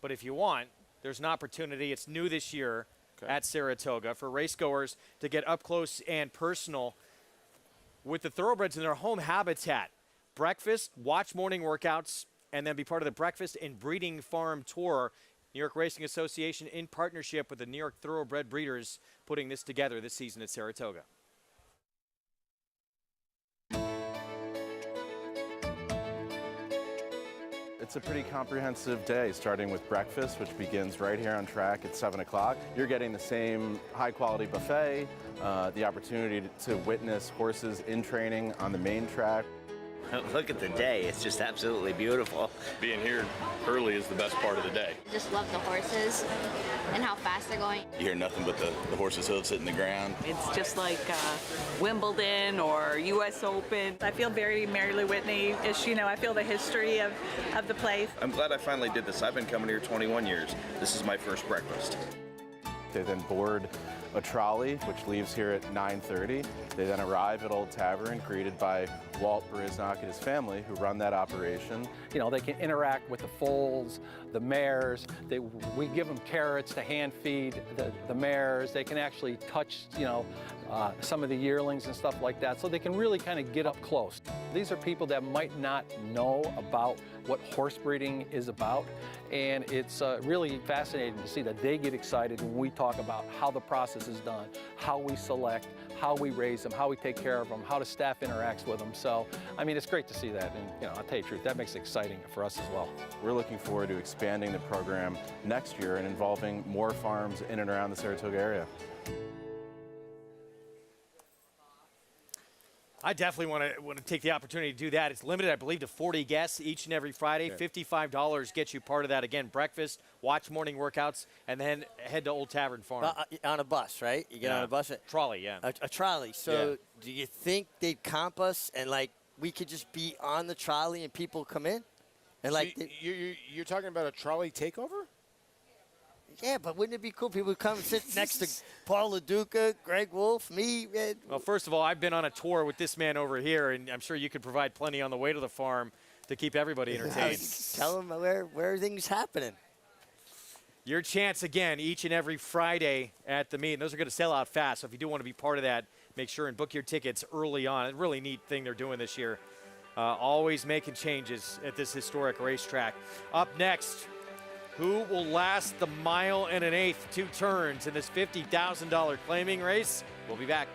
but if you want, there's an opportunity. It's new this year at Saratoga for racegoers to get up close and personal with the thoroughbreds in their home habitat. Breakfast, watch morning workouts, and then be part of the Breakfast and Breeding Farm Tour. New York Racing Association in partnership with the New York Thoroughbred Breeders putting this together this season at Saratoga. It's a pretty comprehensive day, starting with breakfast, which begins right here on track at 7 o'clock. You're getting the same high-quality buffet, the opportunity to witness horses in training on the main track. Look at the day. It's just absolutely beautiful. Being here early is the best part of the day. I just love the horses and how fast they're going. You hear nothing but the horse's hooves hitting the ground. It's just like Wimbledon or U.S. Open. I feel very Mary Lou Whitney-ish, you know, I feel the history of the place. I'm glad I finally did this. I've been coming here 21 years. This is my first breakfast. They then board a trolley, which leaves here at 9:30. They then arrive at Old Tavern, greeted by Walt Baryznak and his family, who run that operation. You know, they can interact with the foals, the mares. We give them carrots to hand feed the mares. They can actually touch, you know, some of the yearlings and stuff like that, so they can really kind of get up close. These are people that might not know about what horse breeding is about, and it's really fascinating to see that they get excited when we talk about how the process process is done, how we select, how we raise them, how we take care of them, how the staff interacts with them. So, I mean, it's great to see that. And, you know, I'll tell you the truth, that makes it exciting for us as well. We're looking forward to expanding the program next year and involving more farms in and around the Saratoga area. I definitely want to take the opportunity to do that. It's limited, I believe, to 40 guests each and every Friday. Yeah. $55 gets you part of that. Again, breakfast, watch morning workouts, and then head to Old Tavern Farm. On a bus, right? You get on a bus? Trolley, yeah. A trolley. So do you think they'd comp us and, like, we could just be on the trolley and people come in? And, like, So you're talking about a trolley takeover? yeah, but wouldn't it be cool? People would come and sit next to Paul LaDuca, Greg Wolf, me. Well, first of all, I've been on a tour with this man over here, and I'm sure you could provide plenty on the way to the farm to keep everybody entertained. Tell them where things happening. Your chance again each and every Friday at the meet. And those are going to sell out fast. So if you do want to be part of that, make sure and book your tickets early on. It's a really neat thing they're doing this year. Always making changes at this historic racetrack. Up next, who will last the 1 1/8 2 turns in this $50,000 claiming race? We'll be back.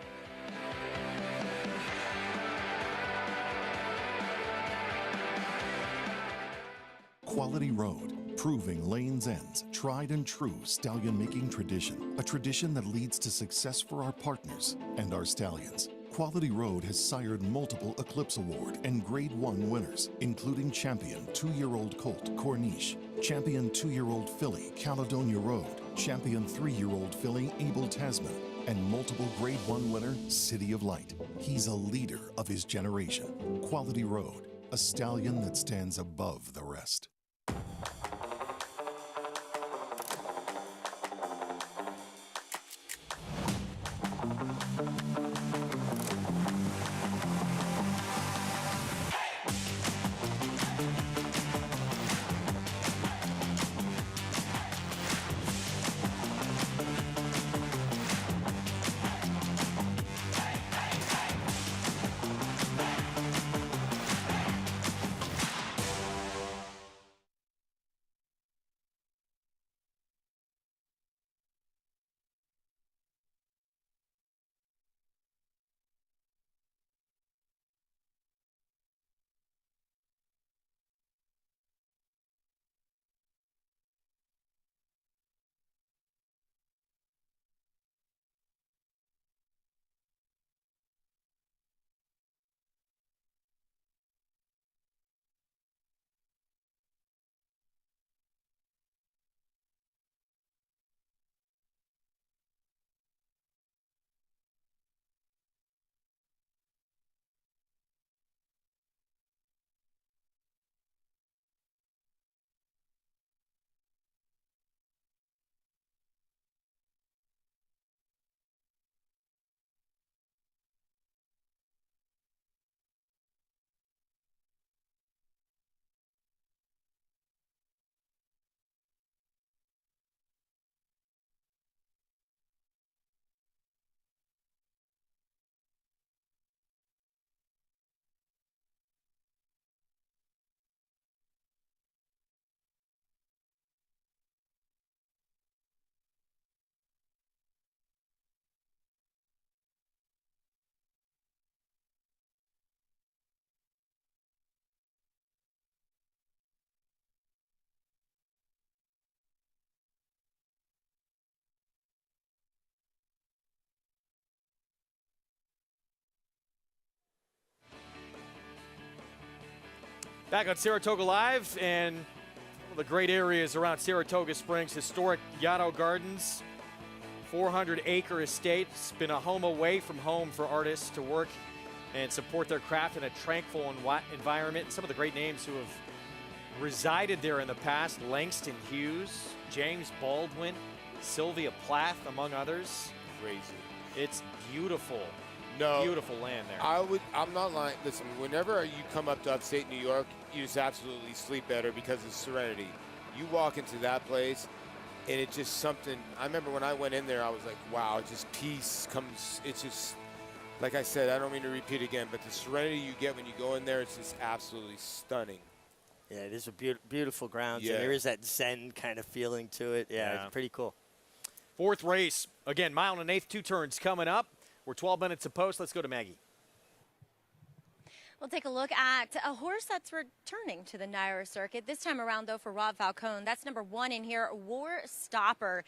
Quality Road, proving lanes ends, tried and true stallion making tradition, a tradition that leads to success for our partners and our stallions. Quality Road has sired multiple Eclipse Award and Grade 1 winners, including champion 2-year-old colt Corniche, champion 2-year-old filly Caledonia Road, champion 3-year-old filly Abel Tasman, and multiple Grade 1 winner City of Light. He's a leader of his generation. Quality Road, a stallion that stands above the rest. Back on Saratoga Live, and one of the great areas around Saratoga Springs, historic Yaddo Gardens, 400-acre estate. It's been a home away from home for artists to work and support their craft in a tranquil environment. And some of the great names who have resided there in the past: Langston Hughes, James Baldwin, Sylvia Plath, among others. Crazy. It's beautiful. No, beautiful land there. I'm not lying. Listen, whenever you come up to upstate New York, you just absolutely sleep better because of serenity. You walk into that place, and it's just something. I remember when I went in there, I was like, wow, just peace comes. It's just, like I said, I don't mean to repeat again, but the serenity you get when you go in there, it's just absolutely stunning. Yeah, it is a beautiful grounds. Yeah. And there is that Zen kind of feeling to it. Yeah, it's pretty cool. Fourth race. Again, mile and an eighth, 2 turns coming up. We're 12 minutes to post. Let's go to Maggie. We'll take a look at a horse that's returning to the Naira circuit. This time around, though, for Rob Falcone. That's number 1 in here, War Stopper.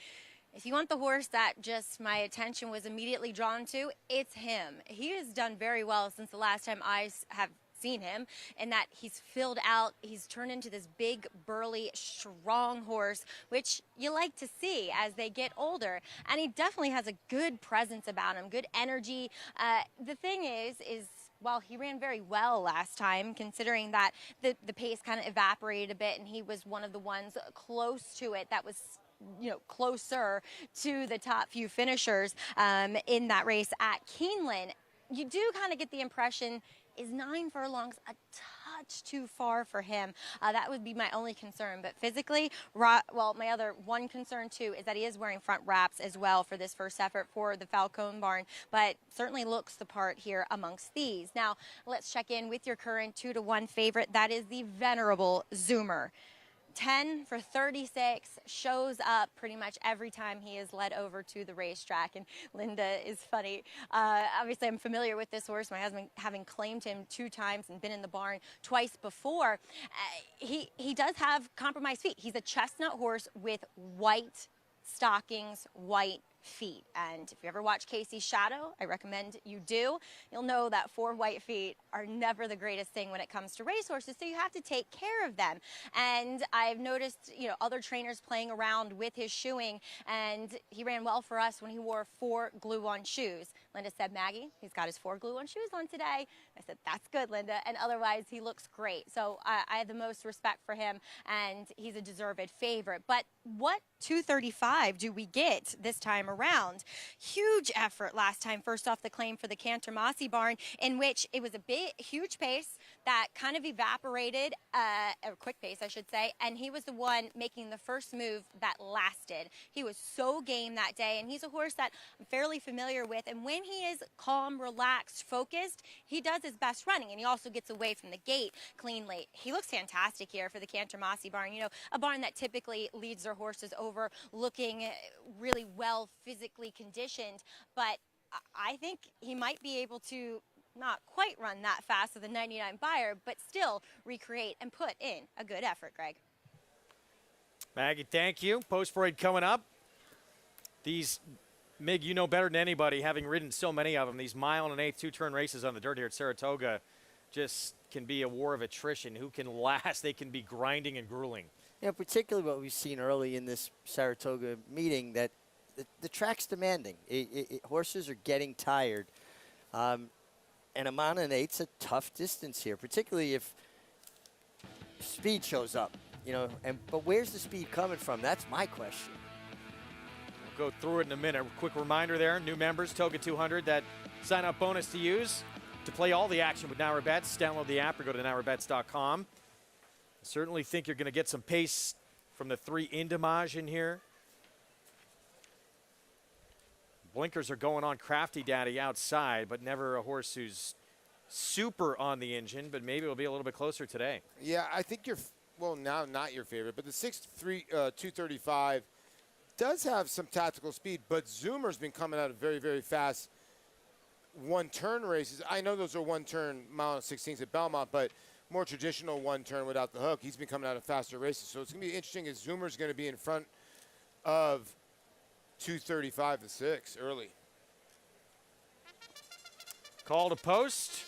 If you want the horse that just my attention was immediately drawn to, it's him. He has done very well since the last time I have seen him, in that he's filled out, he's turned into this big, burly, strong horse, which you like to see as they get older. And he definitely has a good presence about him, good energy. The thing is while he ran very well last time, considering that the pace kind of evaporated a bit and he was one of the ones close to it that was closer to the top few finishers in that race at Keeneland, you do kind of get the impression, is 9 furlongs a touch too far for him? That would be my only concern. But physically, my other one concern too is that he is wearing front wraps as well for this first effort for the Falcone barn, but certainly looks the part here amongst these. Now, let's check in with your current 2-1 favorite. That is the venerable Zoomer. 10 for 36, shows up pretty much every time he is led over to the racetrack. And Linda is funny. Obviously, I'm familiar with this horse, my husband having claimed him 2 times and been in the barn twice before. He does have compromised feet. He's a chestnut horse with white stockings, white feet. And if you ever watch Casey's Shadow, I recommend you do. You'll know that 4 white feet are never the greatest thing when it comes to racehorses, so you have to take care of them. And I've noticed, other trainers playing around with his shoeing, and he ran well for us when he wore 4 glue-on shoes. Linda said, Maggie, he's got his 4 glue-on shoes on today. I said, that's good, Linda, and otherwise he looks great. So I have the most respect for him, and he's a deserved favorite. But what 235 do we get this time around? Huge effort last time, first off the claim for the Cantor Mossy barn, in which it was a huge pace that kind of evaporated, a quick pace I should say, and he was the one making the first move that lasted. He was so game that day, and he's a horse that I'm fairly familiar with, and when he is calm, relaxed, focused, he does his best running, and he also gets away from the gate cleanly. He looks fantastic here for the Cantor Mossy barn, a barn that typically leads their horses over looking really well physically conditioned, but I think he might be able to not quite run that fast with a 99 buyer, but still recreate and put in a good effort, Greg. Maggie, thank you. Post parade coming up. These, Mig, you know better than anybody, having ridden so many of them, these mile and an eighth 2-turn races on the dirt here at Saratoga just can be a war of attrition. Who can last? They can be grinding and grueling. Particularly what we've seen early in this Saratoga meeting, that the track's demanding. Horses are getting tired. And a mile and an eight's a tough distance here, particularly if speed shows up, but where's the speed coming from? That's my question. We'll go through it in a minute. Quick reminder there, new members, Toga 200, that sign-up bonus to use to play all the action with Naira Bets. Download the app or go to nairabets.com. Certainly think you're going to get some pace from the 3 Indemage in here. Blinkers are going on Crafty Daddy outside, but never a horse who's super on the engine, but maybe it'll be a little bit closer today. Yeah, I think now not your favorite, but the 235 does have some tactical speed, but Zoomer's been coming out of very, very fast one-turn races. I know those are one-turn mile and 16s at Belmont, but more traditional one-turn without the hook. He's been coming out of faster races. So it's going to be interesting as Zoomer's going to be in front of 235 to 6 early. Call to post.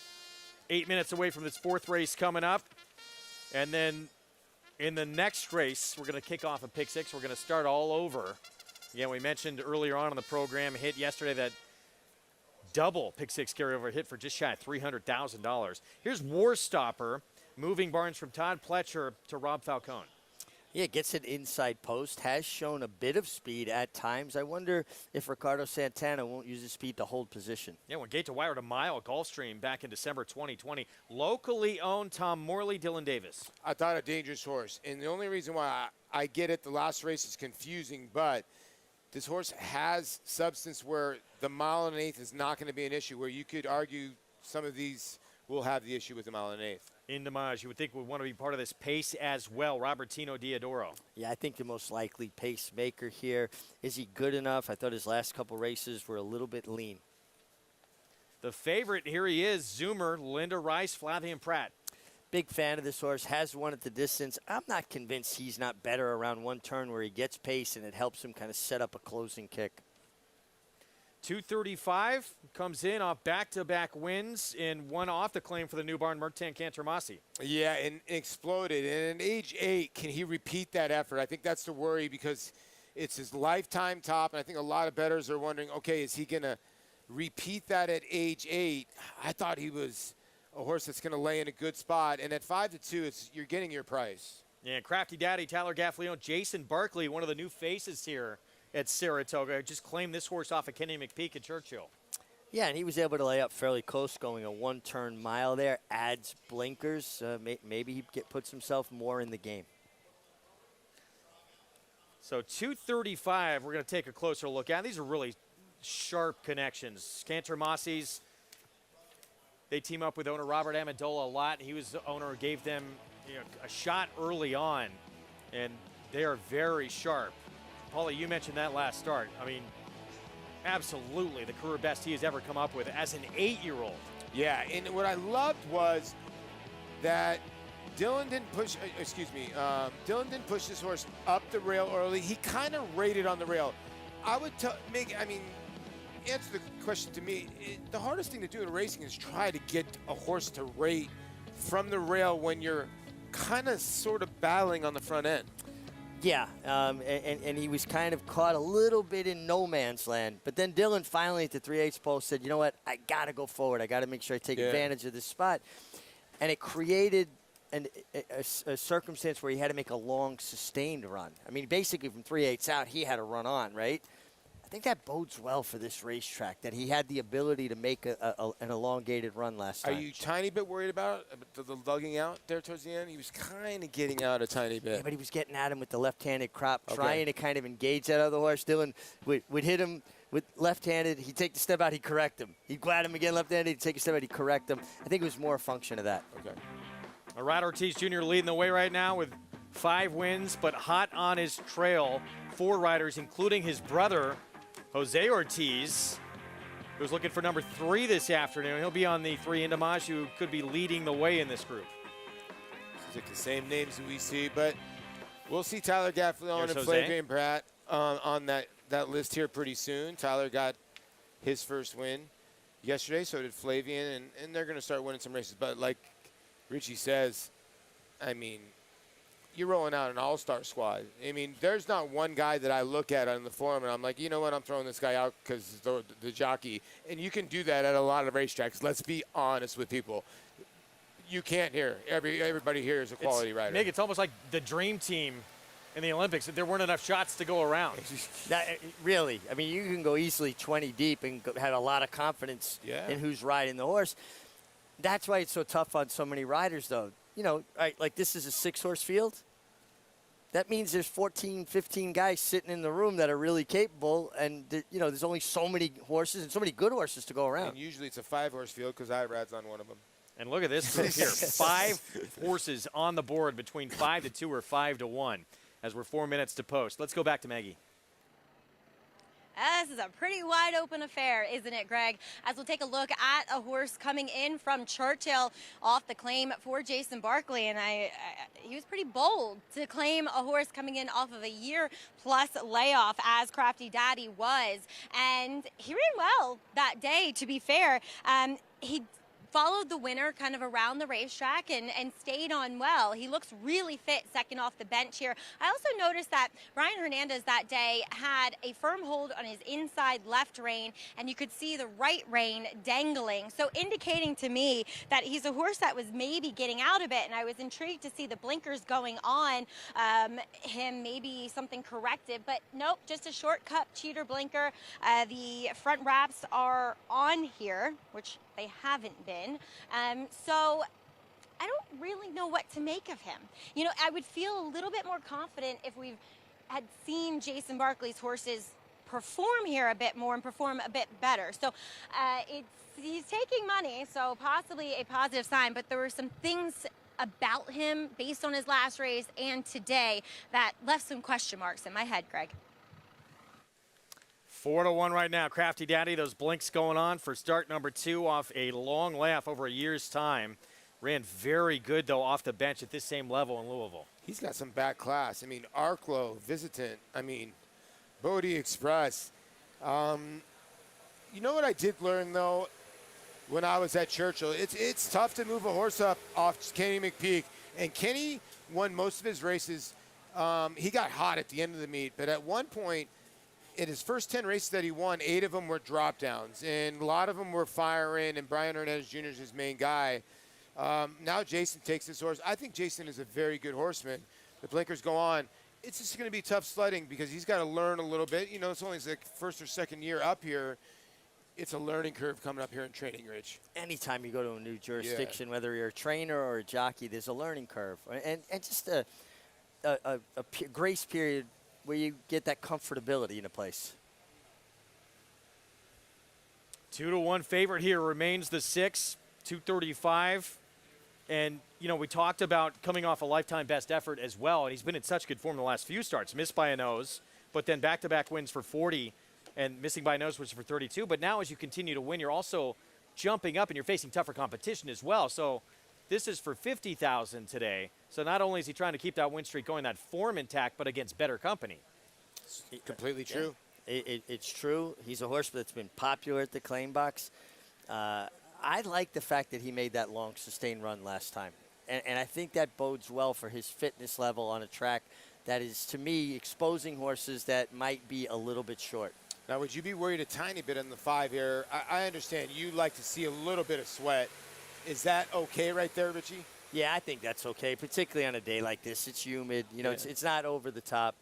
8 minutes away from this 4th race coming up. And then in the next race, we're going to kick off a pick 6. We're going to start all over. Again, we mentioned earlier on in the program, hit yesterday that double pick 6 carryover hit for just shy of $300,000. Here's War Stopper, moving barns from Todd Pletcher to Rob Falcone. Yeah, gets it inside post, has shown a bit of speed at times. I wonder if Ricardo Santana won't use his speed to hold position. Yeah, when gate to wire to mile at Gulfstream back in December 2020. Locally owned, Tom Morley, Dylan Davis. I thought a dangerous horse. And the only reason why I get it, the last race is confusing, but this horse has substance where the mile and an eighth is not going to be an issue, where you could argue some of these we'll have the issue with the 1.8 In Damage, you would think would want to be part of this pace as well. Robertino Diodoro. Yeah, I think the most likely pacemaker here. Is he good enough? I thought his last couple races were a little bit lean. The favorite, here he is, Zoomer, Linda Rice, Flavien Prat. Big fan of this horse, has won at the distance. I'm not convinced he's not better around one turn where he gets pace and it helps him kind of set up a closing kick. 235 comes in off back-to-back wins and one off the claim for the new barn, Mertan Cantermasi. Yeah, and exploded. And at age 8, can he repeat that effort? I think that's the worry because it's his lifetime top, and I think a lot of bettors are wondering, okay, is he going to repeat that at age 8? I thought he was a horse that's going to lay in a good spot. And at 5-2, you're getting your price. Yeah, Crafty Daddy, Tyler Gaffalione, Jason Barkley, one of the new faces here at Saratoga. Just claimed this horse off of Kenny McPeak at Churchill. Yeah, and he was able to lay up fairly close going a one-turn mile there. Adds blinkers. Maybe he puts himself more in the game. So 235, we're going to take a closer look at. These are really sharp connections. Cantermasi's, they team up with owner Robert Amendola a lot. He was the owner who gave them a shot early on, and they are very sharp. Paulie, you mentioned that last start. I mean, absolutely the career best he has ever come up with as an 8-year-old. Yeah, and what I loved was that Dylan didn't push, Dylan didn't push this horse up the rail early. He kind of rated on the rail. I would answer the question to me, the hardest thing to do in racing is try to get a horse to rate from the rail when you're kind of sort of battling on the front end. Yeah, and he was kind of caught a little bit in no man's land. But then Dylan finally at the 3/8 pole said, you know what, I got to go forward. I got to make sure I take advantage of this spot. And it created a circumstance where he had to make a long, sustained run. I mean, basically from 3/8 out, he had to run on, right? I think that bodes well for this racetrack, that he had the ability to make an elongated run last time. Are you tiny bit worried about the lugging out there towards the end? He was kind of getting out a tiny bit. Yeah, but he was getting at him with the left-handed crop, trying to kind of engage that other horse. Dylan would hit him with left-handed. He'd take the step out, he'd correct him. He'd go at him again left-handed, he'd take a step out, he'd correct him. I think it was more a function of that. Okay. Rod Ortiz Jr. leading the way right now with 5 wins, but hot on his trail. 4 riders, including his brother, Jose Ortiz, who's looking for number 3 this afternoon. He'll be on the 3 in Damage, who could be leading the way in this group. It's like the same names that we see, but we'll see Tyler Gaffalione and Jose. Flavien Prat on that list here pretty soon. Tyler got his first win yesterday, so did Flavien, and they're going to start winning some races. But like Richie says, I mean, you're rolling out an all-star squad. I mean, there's not one guy that I look at on the forum and I'm like, you know what, I'm throwing this guy out because the jockey. And you can do that at a lot of racetracks. Let's be honest with people. You can't hear. Everybody here is a quality rider. Nick, it's almost like the dream team in the Olympics. There weren't enough shots to go around. Really, I mean, you can go easily 20 deep and have a lot of confidence in who's riding the horse. That's why it's so tough on so many riders, though. You know, like this is a 6-horse field. That means there's 14, 15 guys sitting in the room that are really capable, and there's only so many horses and so many good horses to go around. And usually it's a 5-horse field because Irad's on one of them. And look at this group here. 5 horses on the board between 5-2 or 5-1 as we're 4 minutes to post. Let's go back to Maggie. This is a pretty wide open affair, isn't it, Greg? As we'll take a look at a horse coming in from Churchill off the claim for Jason Barkley. And he was pretty bold to claim a horse coming in off of a year-plus layoff, as Crafty Daddy was. And he ran well that day, to be fair. He followed the winner kind of around the racetrack and stayed on well. He looks really fit second off the bench here. I also noticed that Ryan Hernandez that day had a firm hold on his inside left rein, and you could see the right rein dangling, so indicating to me that he's a horse that was maybe getting out a bit, and I was intrigued to see the blinkers going on him, maybe something corrective, but nope, just a shortcut cheater blinker. The front wraps are on here, which they haven't been. So I don't really know what to make of him. You know, I would feel a little bit more confident if we had seen Jason Barkley's horses perform here a bit more and perform a bit better. So he's taking money, so possibly a positive sign, but there were some things about him based on his last race and today that left some question marks in my head, Greg. 4-1 right now. Crafty Daddy, those blinks going on for start number 2 off a long laugh over a year's time. Ran very good, though, off the bench at this same level in Louisville. He's got some back class. I mean, Arklow, Visitant, I mean, Bodie Express. You know what I did learn, though, when I was at Churchill? It's tough to move a horse up off Kenny McPeak. And Kenny won most of his races. He got hot at the end of the meet, but at one point, in his first 10 races that he won, 8 of them were drop downs, and a lot of them were firing, and Brian Hernandez Jr. is his main guy. Now Jason takes this horse. I think Jason is a very good horseman. The blinkers go on. It's just going to be tough sledding because he's got to learn a little bit. You know, it's only his first or second year up here. It's a learning curve coming up here in Training Ridge. Anytime you go to a new jurisdiction, whether you're a trainer or a jockey, there's a learning curve. And just a grace period where you get that comfortability in a place. 2-1 favorite here remains the 6, 235. And, you know, we talked about coming off a lifetime best effort as well, and he's been in such good form the last few starts. Missed by a nose, but then back-to-back wins for 40, and missing by a nose was for 32. But now as you continue to win, you're also jumping up, and you're facing tougher competition as well. So this is for 50,000 today. So not only is he trying to keep that win streak going, that form intact, but against better company. Completely true. It's true. He's a horse that's been popular at the claim box. I like the fact that he made that long, sustained run last time. And I think that bodes well for his fitness level on a track that is, to me, exposing horses that might be a little bit short. Now, would you be worried a tiny bit on the 5 here? I understand you like to see a little bit of sweat. Is that okay right there, Richie? Yeah, I think that's okay, particularly on a day like this. It's humid. You know, it's not over the top.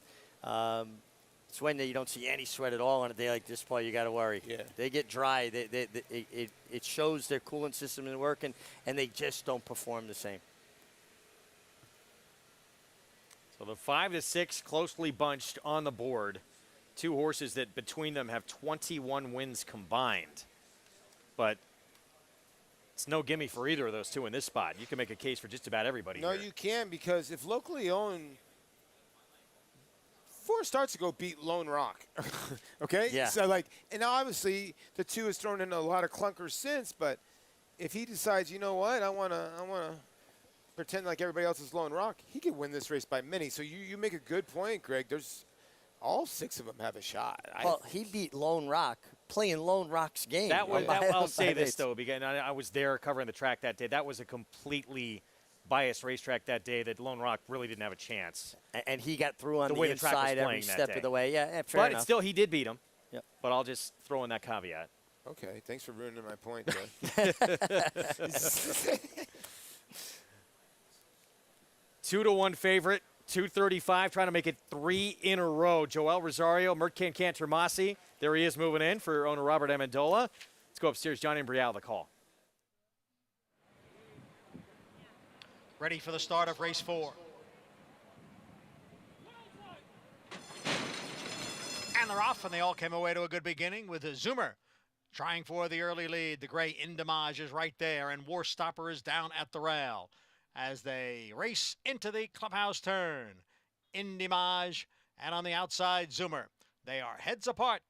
It's when you don't see any sweat at all on a day like this, Paul, you got to worry. Yeah. They get dry. It shows their coolant system is working, and they just don't perform the same. So the 5 to 6 closely bunched on the board. 2 horses that between them have 21 wins combined. But it's no gimme for either of those 2 in this spot. You can make a case for just about everybody No, here. you can, because if locally owned, 4 starts ago beat Lone Rock. Okay? Yeah. So, and now obviously the 2 has thrown in a lot of clunkers since, but if he decides, you know what, I want to pretend like everybody else is Lone Rock, he could win this race by many. So you make a good point, Greg. There's all 6 of them have a shot. Well, he beat Lone Rock playing Lone Rock's game. I'll say this, though, because I was there covering the track that day. That was a completely biased racetrack that day that Lone Rock really didn't have a chance. And he got through on the way the track was inside every playing that step day. of the way. Yeah, fair enough. But still, he did beat him. Yep. But I'll just throw in that caveat. Okay, thanks for ruining my point, Greg. 2-1 favorite, 235, trying to make it 3 in a row. Joel Rosario, Mertcan Cantermasi. There he is moving in for owner Robert Amendola. Let's go upstairs. Johnny and Brielle, the call. Ready for the start of race 4. And they're off, and they all came away to a good beginning with Zoomer trying for the early lead. The gray Indamage is right there, and War Stopper is down at the rail as they race into the clubhouse turn. Indamage, and on the outside, Zoomer. They are heads apart.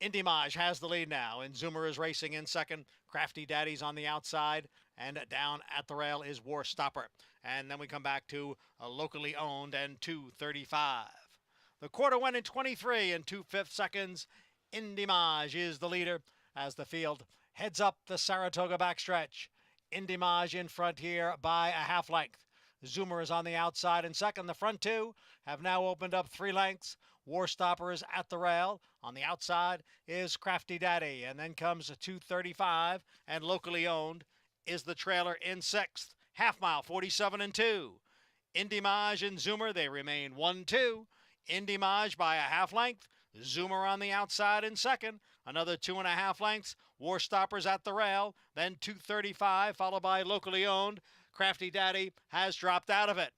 Indamage has the lead now, and Zoomer is racing in second. Crafty Daddy's on the outside, and down at the rail is War Stopper. And then we come back to a locally owned and 235. The quarter went in 23 and 2/5 seconds. Indamage is the leader as the field heads up the Saratoga backstretch. Indamage in front here by a half length. Zoomer is on the outside in second. The front 2 have now opened up 3 lengths. War Stopper is at the rail. On the outside is Crafty Daddy. And then comes a 235. And locally owned is the trailer in 6th. Half mile, 47 and 2. Indamage and Zoomer, they remain 1-2. Indamage by a half length. Zoomer on the outside in second. Another 2.5 lengths. War Stoppers at the rail. Then 235, followed by locally owned. Crafty Daddy has dropped out of it.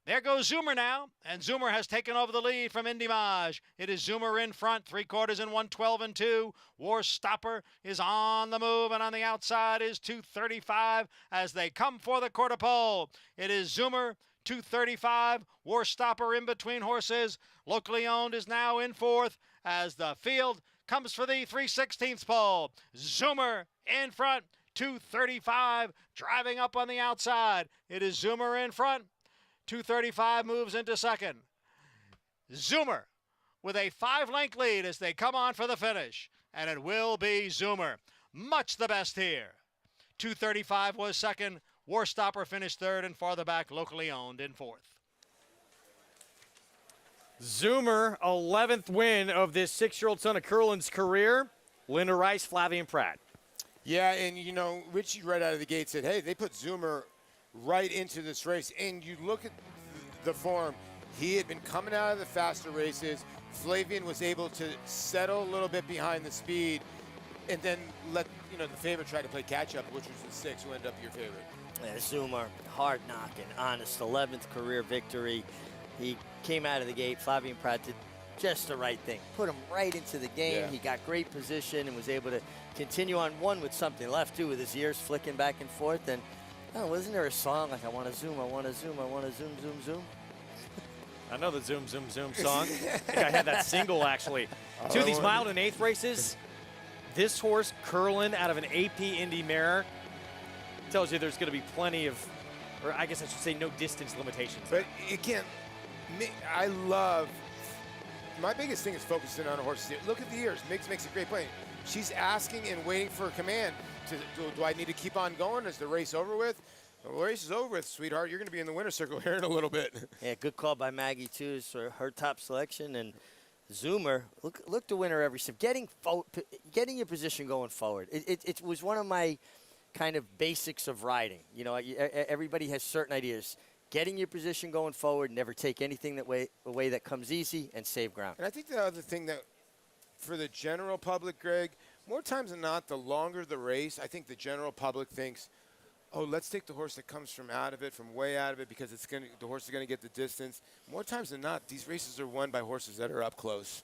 There goes Zoomer now, and Zoomer has taken over the lead from Indy Maj. It is Zoomer in front, 3/4 in 1:12 and 2. War Stopper is on the move, and on the outside is 235 as they come for the quarter pole. It is Zoomer, 235, War Stopper in between horses. Locally Owned is now in fourth as the field comes for the 3/16 pole. Zoomer in front, 235 driving up on the outside. It is Zoomer in front. 235 moves into second. Zoomer with a 5-length lead as they come on for the finish. And it will be Zoomer. Much the best here. 235 was second. War Stopper finished third, and farther back, Locally Owned in fourth. Zoomer, 11th win of this 6-year-old son of Curlin's career. Linda Rice, Flavian Pratt. Yeah, and you know, Richie right out of the gate said, hey, they put Zoomer right into this race. And you look at the form. He had been coming out of the faster races. Flavian was able to settle a little bit behind the speed and then let, you know, the favorite try to play catch up, which was the 6 who ended up your favorite. Yeah, Zoomer, hard knocking, honest, 11th career victory. He came out of the gate. Flavian Pratt did just the right thing. Put him right into the game. Yeah. He got great position and was able to continue on one with something left, too, with his ears flicking back and forth. And, oh, wasn't there a song like, I want to zoom, I want to zoom, I want to zoom, zoom, zoom? I know the Zoom, Zoom, Zoom song. I think I had that single, actually. Two of these mile and eighth races, this horse, Curlin, out of an AP Indy mare, tells you there's going to be plenty of, or I guess I should say no distance limitations. But again, I love, my biggest thing is focusing on a horse. Look at the ears. Miggs makes a great point. She's asking and waiting for a command. Do I need to keep on going? Is the race over with? The race is over with, sweetheart. You're going to be in the winner's circle here in a little bit. Yeah, good call by Maggie, too, for her top selection. And Zoomer, look to winner every step. Getting your position going forward. It was one of my kind of basics of riding. You know, everybody has certain ideas. Getting your position going forward, never take anything away that comes easy, and save ground. And I think the other thing that, for the general public, Greg, more times than not, the longer the race, I think the general public thinks, oh, let's take the horse that comes from out of it, from way out of it, because the horse is going to get the distance. More times than not, these races are won by horses that are up close.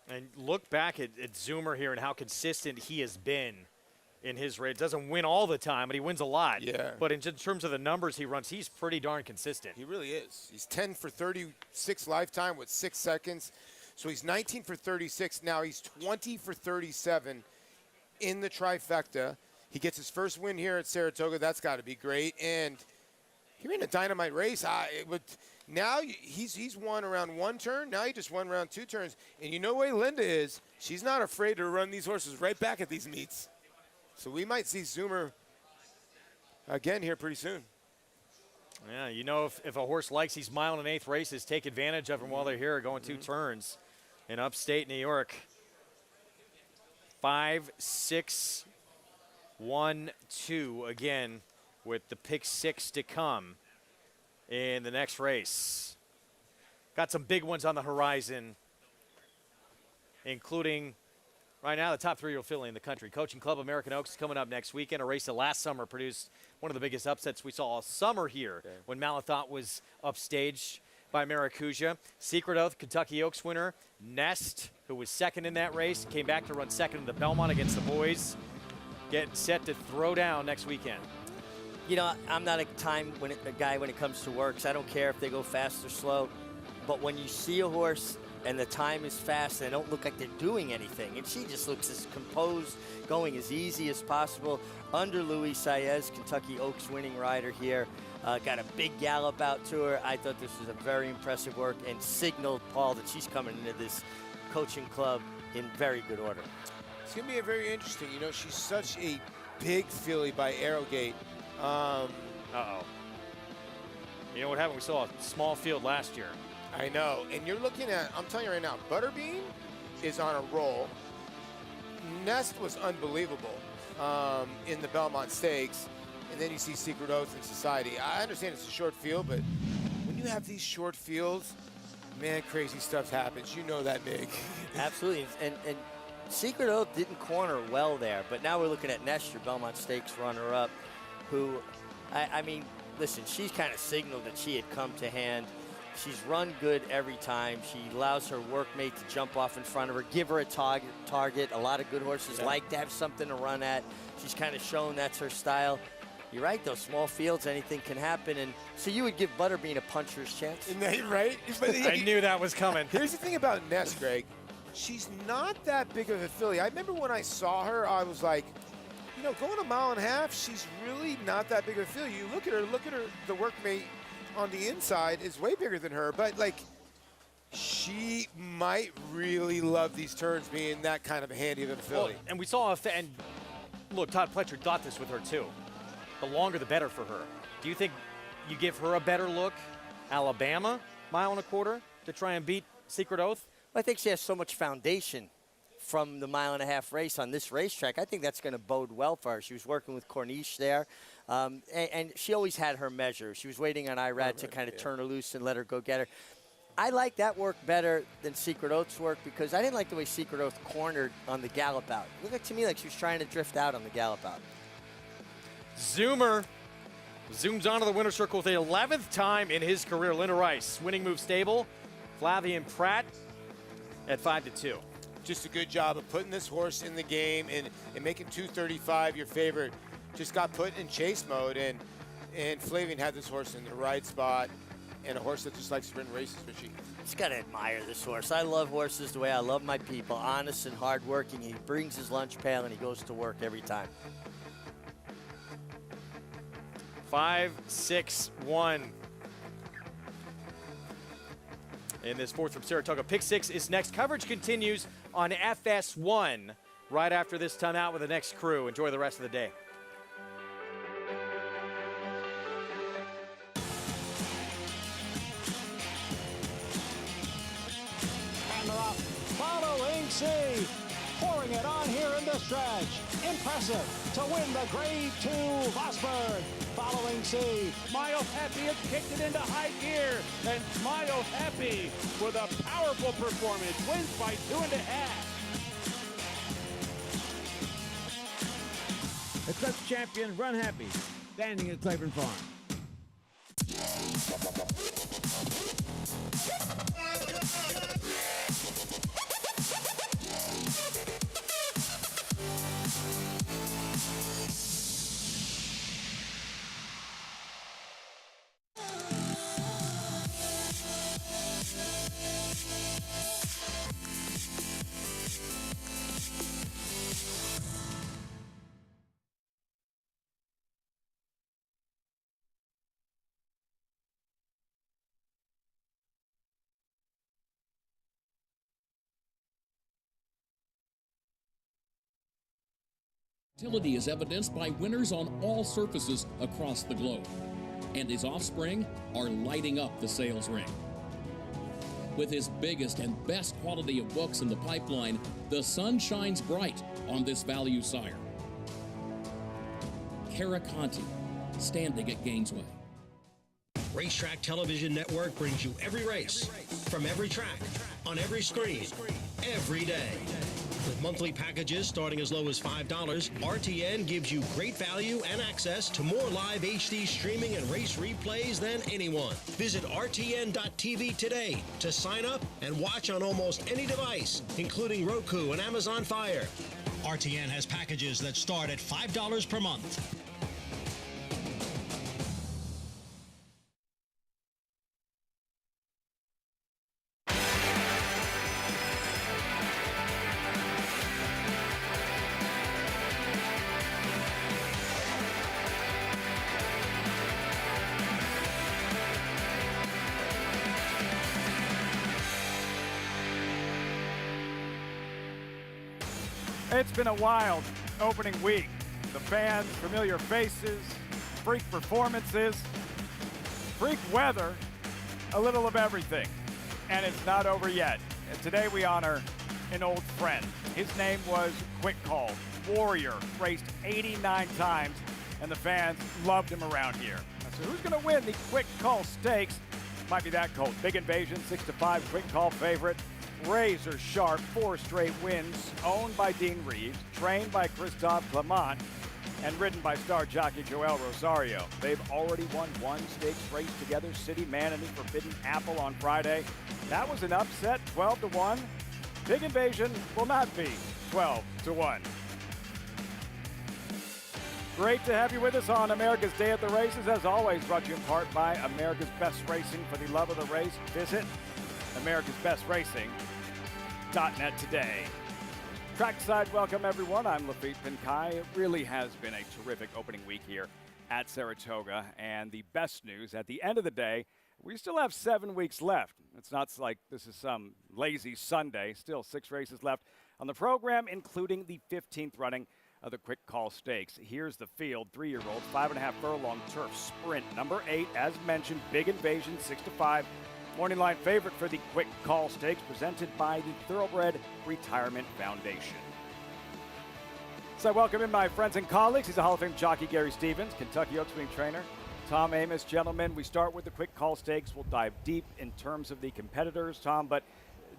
And look back at Zoomer here and how consistent he has been in his race. Doesn't win all the time, but he wins a lot. Yeah. But in terms of the numbers he runs, he's pretty darn consistent. He really is. He's 10 for 36 lifetime with 6 seconds. So he's 19 for 36. Now he's 20 for 37 in the trifecta. He gets his first win here at Saratoga. That's got to be great. And he ran a dynamite race. Now he's won around 1 turn. Now he just won around 2 turns. And you know the way Linda is. She's not afraid to run these horses right back at these meets. So we might see Zoomer again here pretty soon. Yeah, you know, if a horse likes these mile and eighth races, take advantage of them while they're here, going 2 turns in upstate New York. 5, 6, 1, 2 again, with the pick 6 to come in the next race. Got some big ones on the horizon, including right now the top 3-year-old filly in the country. Coaching Club American Oaks is coming up next weekend, a race that last summer produced one of the biggest upsets we saw all summer here when Malathot was upstaged by Maracuja. Secret Oath, Kentucky Oaks winner. Nest, who was second in that race, came back to run second in the Belmont against the boys. Getting set to throw down next weekend. You know, I'm not a guy when it comes to works. I don't care if they go fast or slow. But when you see a horse and the time is fast, they don't look like they're doing anything. And she just looks as composed, going as easy as possible. Under Luis Saez, Kentucky Oaks winning rider here. Got a big gallop out to her. I thought this was a very impressive work and signaled, Paul, that she's coming into this coaching club in very good order. It's going to be a very interesting. You know, she's such a big filly by Arrowgate. Uh-oh. You know what happened? We saw a small field last year. I know. And you're looking at, I'm telling you right now, Butterbean is on a roll. Nest was unbelievable in the Belmont Stakes. And then you see Secret Oath and Society. I understand it's a short field, but when you have these short fields, man, crazy stuff happens. You know that, Mig. Absolutely. And Secret Oath didn't corner well there, but now we're looking at Nest, your Belmont Stakes runner-up, who, I mean, listen, she's kind of signaled that she had come to hand. She's run good every time. She allows her workmate to jump off in front of her, give her a target. A lot of good horses like to have something to run at. She's kind of shown that's her style. You're right, though. Small fields, anything can happen. And so you would give Butterbean a puncher's chance? Right? I knew that was coming. Here's the thing about Ness, Greg. She's not that big of a filly. I remember when I saw her, I was like, you know, going a mile and a half, she's really not that big of a filly. You look at her, the workmate on the inside is way bigger than her, but like, she might really love these turns being that kind of a handy of a filly. Well, and we saw, and look, Todd Pletcher thought this with her too. The longer, the better for her. Do you think you give her a better look, Alabama, 1.25 miles, to try and beat Secret Oath? I think she has so much foundation from the 1.5 mile race on this racetrack. I think that's going to bode well for her. She was working with Corniche there, and she always had her measure. She was waiting on Irad to kind of turn her loose and let her go get her. I like that work better than Secret Oath's work because I didn't like the way Secret Oath cornered on the gallop out. It looked to me like she was trying to drift out on the gallop out. Zoomer zooms onto the winner's circle with the 11th time in his career. Linda Rice, winning move stable. Flavian Pratt at 5-2. Just a good job of putting this horse in the game and making 235 your favorite. Just got put in chase mode, and Flavian had this horse in the right spot, and a horse that just likes to win races, but she just got to admire this horse. I love horses the way I love my people. Honest and hardworking. He brings his lunch pail, and he goes to work every time. 5-6-1. In this fourth from Saratoga. Pick 6 is next. Coverage continues on FS1 right after this timeout with the next crew. Enjoy the rest of the day. And they're off. Following C. Pouring it on here in the stretch. Impressive to win the Grade 2 Vosburg. Following C. Mayo Happy has kicked it into high gear. And Mayo Happy with a powerful performance wins by 2.5. The Clutch champion Run Happy, standing at Claiborne Farm. Utility is evidenced by winners on all surfaces across the globe, and his offspring are lighting up the sales ring. With his biggest and best quality of books in the pipeline, the sun shines bright on this value sire. Caraconti, standing at Gainesway. Racetrack Television Network brings you every race, from every track, on every screen, every day. With monthly packages starting as low as $5, RTN gives you great value and access to more live HD streaming and race replays than anyone. Visit RTN.tv today to sign up and watch on almost any device, including Roku and Amazon Fire. RTN has packages that start at $5 per month. It's been a wild opening week. The fans, familiar faces, freak performances, freak weather, a little of everything. And it's not over yet. And today we honor an old friend. His name was Quick Call. Warrior, raced 89 times, and the fans loved him around here. So who's going to win the Quick Call Stakes? Might be that cold. Big Invasion, 6-5, Quick Call favorite. Razor sharp, 4 straight wins, owned by Dean Reeves, trained by Christophe Clement. and ridden by star jockey Joel Rosario. They've already won one stakes race together, City Man and the Forbidden Apple on Friday. That was an upset, 12-1. Big Invasion will not be 12-1. Great to have you with us on America's Day at the Races. As always, brought to you in part by America's Best Racing. For the love of the race, visit americasbestracing.net today. Trackside welcome, everyone. I'm Lafitte Pinkai. It really has been a terrific opening week here at Saratoga. And the best news, at the end of the day, we still have 7 weeks left. It's not like this is some lazy Sunday. Still 6 races left on the program, including the 15th running of the Quick Call Stakes. Here's the field. 3-year-old, 5.5 furlong turf sprint. Number 8, as mentioned, Big Invasion, 6-5. Morning line favorite for the Quick Call Stakes, presented by the Thoroughbred Retirement Foundation. So I welcome in my friends and colleagues. He's a Hall of Fame jockey, Gary Stevens, Kentucky Oaks winning trainer, Tom Amos. Gentlemen, we start with the Quick Call Stakes. We'll dive deep in terms of the competitors, Tom, but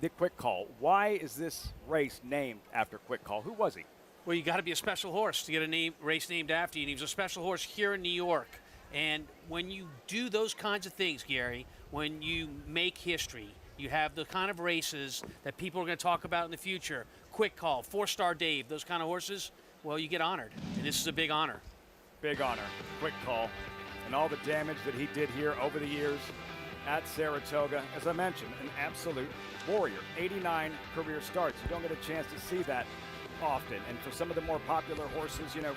the Quick Call, why is this race named after Quick Call? Who was he? Well, you got to be a special horse to get a race named after you. And he was a special horse here in New York. And when you do those kinds of things, Gary, when you make history, you have the kind of races that people are going to talk about in the future. Quick Call, 4-Star Dave, those kind of horses, well, you get honored. And this is a big honor. Big honor. Quick Call. And all the damage that he did here over the years at Saratoga. As I mentioned, an absolute warrior. 89 career starts. You don't get a chance to see that often. And for some of the more popular horses, you know,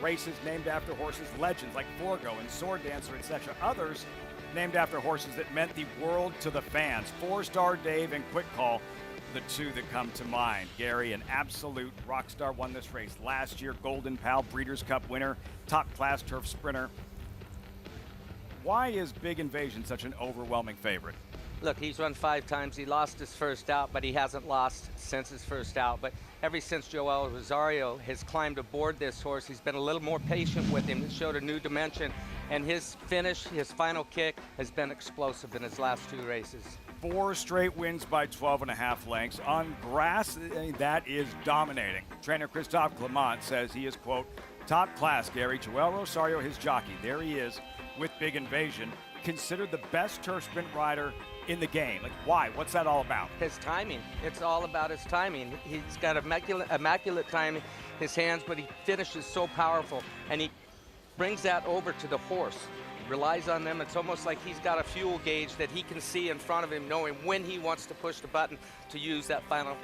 races named after horses, legends like Forgo and Sword Dancer, etc. Others named after horses that meant the world to the fans. 4-Star Dave and Quick Call, the two that come to mind. Gary, an absolute rock star, won this race last year. Golden Pal, Breeders' Cup winner, top class turf sprinter. Why is Big Invasion such an overwhelming favorite? Look, he's run 5 times. He lost his first out, but he hasn't lost since his first out. But ever since Joel Rosario has climbed aboard this horse, he's been a little more patient with him. He showed a new dimension, and his finish, his final kick, has been explosive in his last 2 races. 4 straight wins by 12.5 lengths. On grass, that is dominating. Trainer Christophe Clement says he is, quote, top class, Gary. Joel Rosario, his jockey, there he is with Big Invasion, considered the best turf sprint rider in the game. Like, why? What's that all about? His timing. It's all about his timing. He's got immaculate timing, his hands, but he finishes so powerful, and he brings that over to the horse. Relies on them. It's almost like he's got a fuel gauge that he can see in front of him, knowing when he wants to push the button to use that final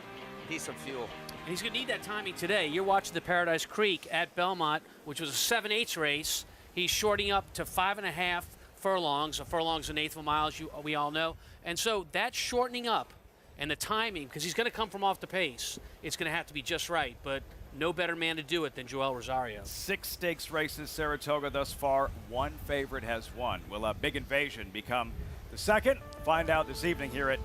piece of fuel. And he's going to need that timing today. You're watching the Paradise Creek at Belmont, which was a 7/8 race. He's shorting up to 5.5 furlongs. A furlong's an eighth of a mile, as we all know. And so that shortening up and the timing, because he's going to come from off the pace, it's going to have to be just right. But no better man to do it than Joel Rosario. 6 stakes races, Saratoga thus far. 1 favorite has won. Will Big Invasion become the second? Find out this evening here at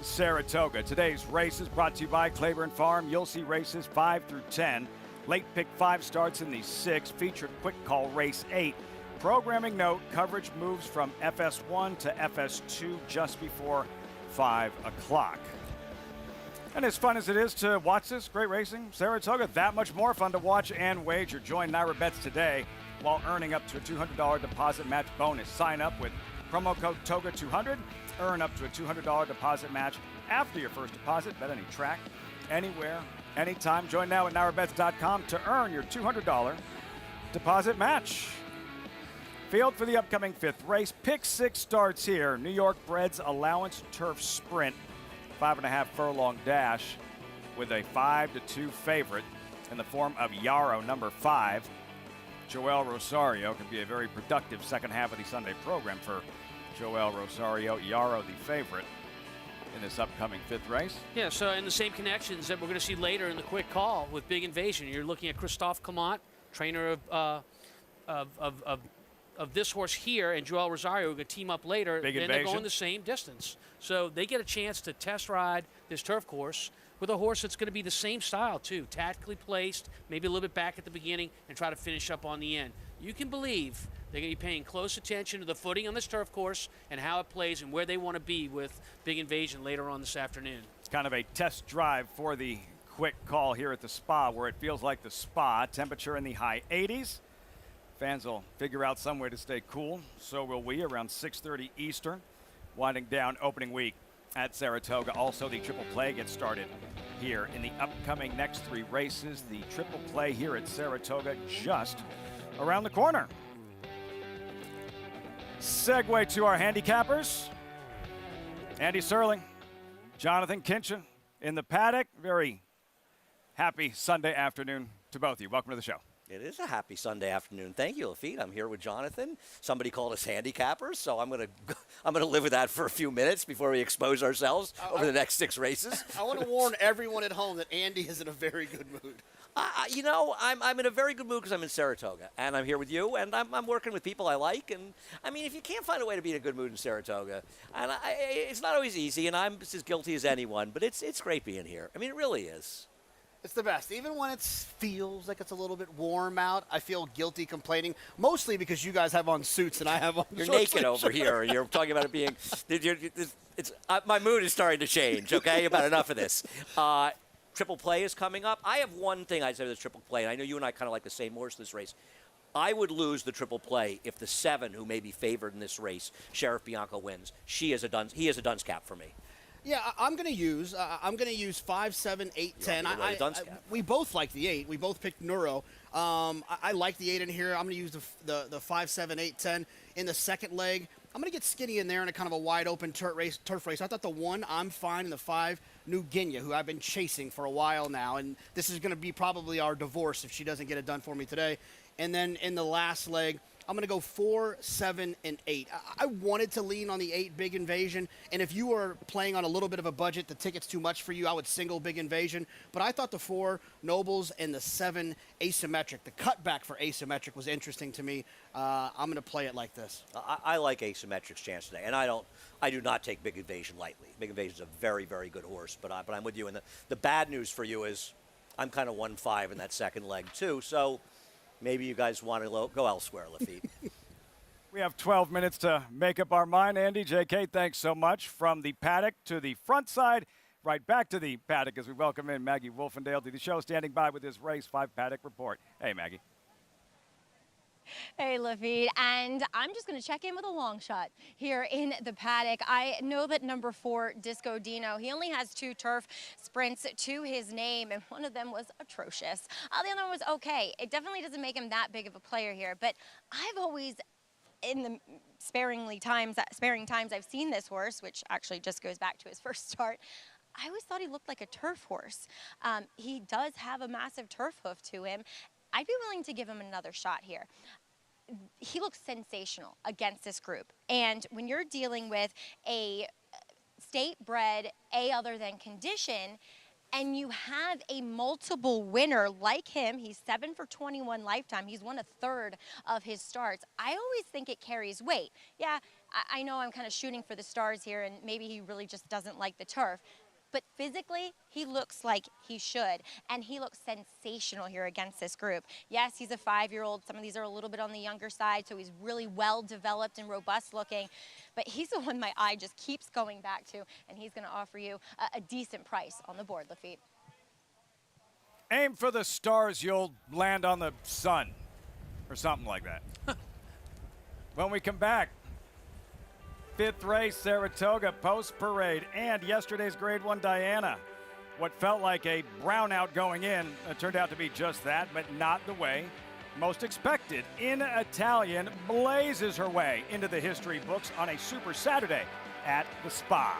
Saratoga. Today's race is brought to you by Claiborne Farm. You'll see races 5 through 10. Late pick 5 starts in the 6. Featured Quick Call race 8. Programming note, coverage moves from FS1 to FS2 just before 5 o'clock. And as fun as it is to watch this great racing, Saratoga, that much more fun to watch and wager. Join Naira Bets today while earning up to a $200 deposit match bonus. Sign up with promo code TOGA200. Earn up to a $200 deposit match after your first deposit. Bet any track, anywhere, anytime. Join now at NairaBets.com to earn your $200 deposit match. Field for the upcoming 5th race. Pick 6 starts here. New York Bred's Allowance Turf Sprint. 5.5 furlong dash with a 5-2 favorite in the form of Yarrow, number 5. Joel Rosario could be a very productive second half of the Sunday program for Joel Rosario. Yarrow, the favorite in this upcoming 5th race. Yeah, so in the same connections that we're going to see later in the Quick Call with Big Invasion. You're looking at Christophe Clement, trainer of this horse here, and Joel Rosario, who are going to team up later. Big Then Invasion. they're going the same distance. So they get a chance to test ride this turf course with a horse that's going to be the same style, too. Tactically placed, maybe a little bit back at the beginning, and try to finish up on the end. You can believe they're going to be paying close attention to the footing on this turf course and how it plays and where they want to be with Big Invasion later on this afternoon. It's kind of a test drive for the Quick Call here at the Spa, where it feels like the Spa. Temperature in the high 80s. Fans will figure out some way to stay cool. So will we, around 6:30 Eastern, winding down opening week at Saratoga. Also, the Triple Play gets started here in the upcoming next 3 races. The Triple Play here at Saratoga just around the corner. Segue to our handicappers. Andy Serling, Jonathan Kinchen in the paddock. Very happy Sunday afternoon to both of you. Welcome to the show. It is a happy Sunday afternoon. Thank you, Lafitte. I'm here with Jonathan. Somebody called us handicappers, so I'm gonna live with that for a few minutes before we expose ourselves over the next 6 races. I want to warn everyone at home that Andy is in a very good mood. You know, I'm in a very good mood because I'm in Saratoga, and I'm here with you, and I'm working with people I like. And I mean, if you can't find a way to be in a good mood in Saratoga, and it's not always easy, and I'm just as guilty as anyone, but it's great being here. I mean, it really is. It's the best. Even when it feels like it's a little bit warm out, I feel guilty complaining, mostly because you guys have on suits and I have on You're short naked sleeve over shirts. here, and you're talking about it being. My mood is starting to change, okay? About enough of this. Triple Play is coming up. I have one thing I'd say with this Triple Play, and I know you and I kind of like the same horse this race. I would lose the Triple Play if the 7, who may be favored in this race, Sheriff Bianco, wins. He is a dunce cap for me. Yeah, I'm going to use 5, 7, 8, 10. We both like the 8. We both picked Neuro. I like the 8 in here. I'm going to use the 5, 7, 8, 10 in the second leg. I'm going to get skinny in there in a kind of a wide open turf race. I thought the 1, I'm fine, in the 5, New Guinea, who I've been chasing for a while now, and this is going to be probably our divorce if she doesn't get it done for me today. And then in the last leg, I'm going to go 4, 7, and 8. I wanted to lean on the 8 Big Invasion, and if you were playing on a little bit of a budget, the ticket's too much for you, I would single Big Invasion. But I thought the 4 Nobles and the 7 Asymmetric, the cutback for Asymmetric was interesting to me. I'm going to play it like this. I like Asymmetric's chance today, and I do not take Big Invasion lightly. Big Invasion is a very, very good horse, but I'm with you. And the bad news for you is I'm kind of 1-5 in that second leg too, so maybe you guys want to go elsewhere, Lafitte. We have 12 minutes to make up our mind. Andy, JK, thanks so much. From the paddock to the front side, right back to the paddock as we welcome in Maggie Wolfendale to the show, standing by with his Race 5 paddock report. Hey, Maggie. Hey, Lafitte, and I'm just going to check in with a long shot here in the paddock. I know that number 4, Disco Dino, he only has 2 turf sprints to his name, and one of them was atrocious. The other one was okay. It definitely doesn't make him that big of a player here, but I've always, in the sparing times I've seen this horse, which actually just goes back to his first start, I always thought he looked like a turf horse. He does have a massive turf hoof to him. I'd be willing to give him another shot here. He looks sensational against this group. And when you're dealing with a state-bred, other than condition, and you have a multiple winner like him, he's 7 for 21 lifetime, he's won 1/3 of his starts, I always think it carries weight. Yeah, I know I'm kind of shooting for the stars here, and maybe he really just doesn't like the turf. But physically, he looks like he should, and he looks sensational here against this group. Yes, he's a 5-year-old. Some of these are a little bit on the younger side, so he's really well developed and robust looking. But he's the one my eye just keeps going back to, and he's going to offer you a decent price on the board, Lafitte. Aim for the stars, you'll land on the sun, or something like that. When we come back, 5th race, Saratoga post-parade, and yesterday's Grade 1 Diana. What felt like a brownout going in turned out to be just that, but not the way most expected. In Italian blazes her way into the history books on a Super Saturday at the Spa.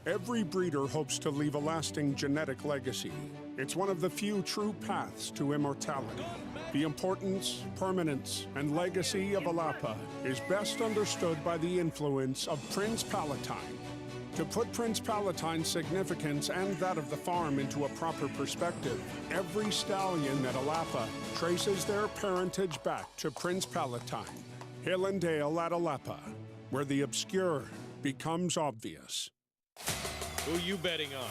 Every breeder hopes to leave a lasting genetic legacy. It's one of the few true paths to immortality. The importance, permanence, and legacy of Alapa is best understood by the influence of Prince Palatine. To put Prince Palatine's significance and that of the farm into a proper perspective, every stallion at Alapa traces their parentage back to Prince Palatine, Hill and Dale at Alapa, where the obscure becomes obvious. Who you betting on?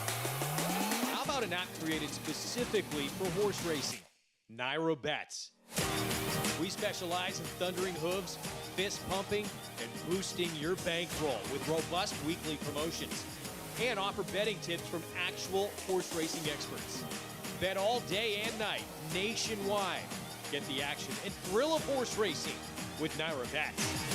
How about an app created specifically for horse racing? Nairo Bets. We specialize in thundering hooves, fist pumping, and boosting your bankroll with robust weekly promotions. and offer betting tips from actual horse racing experts. Bet all day and night, nationwide. Get the action and thrill of horse racing with Naira Bets.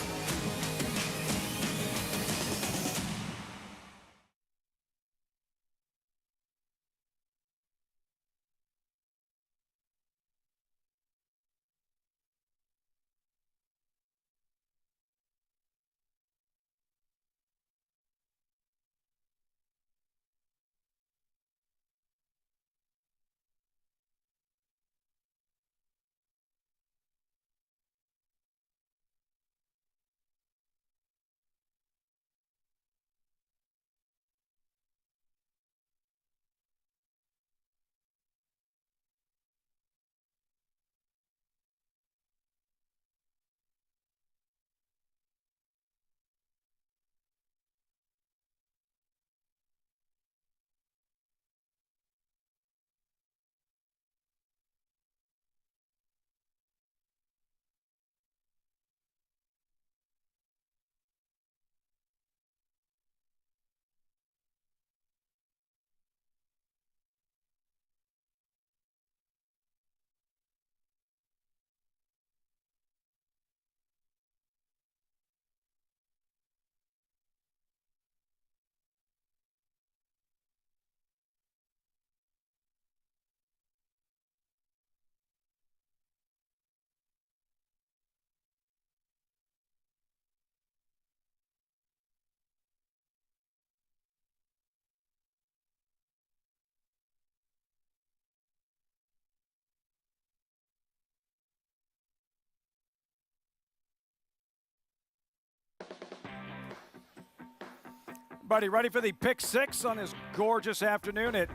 Buddy, ready for the pick six on this gorgeous afternoon at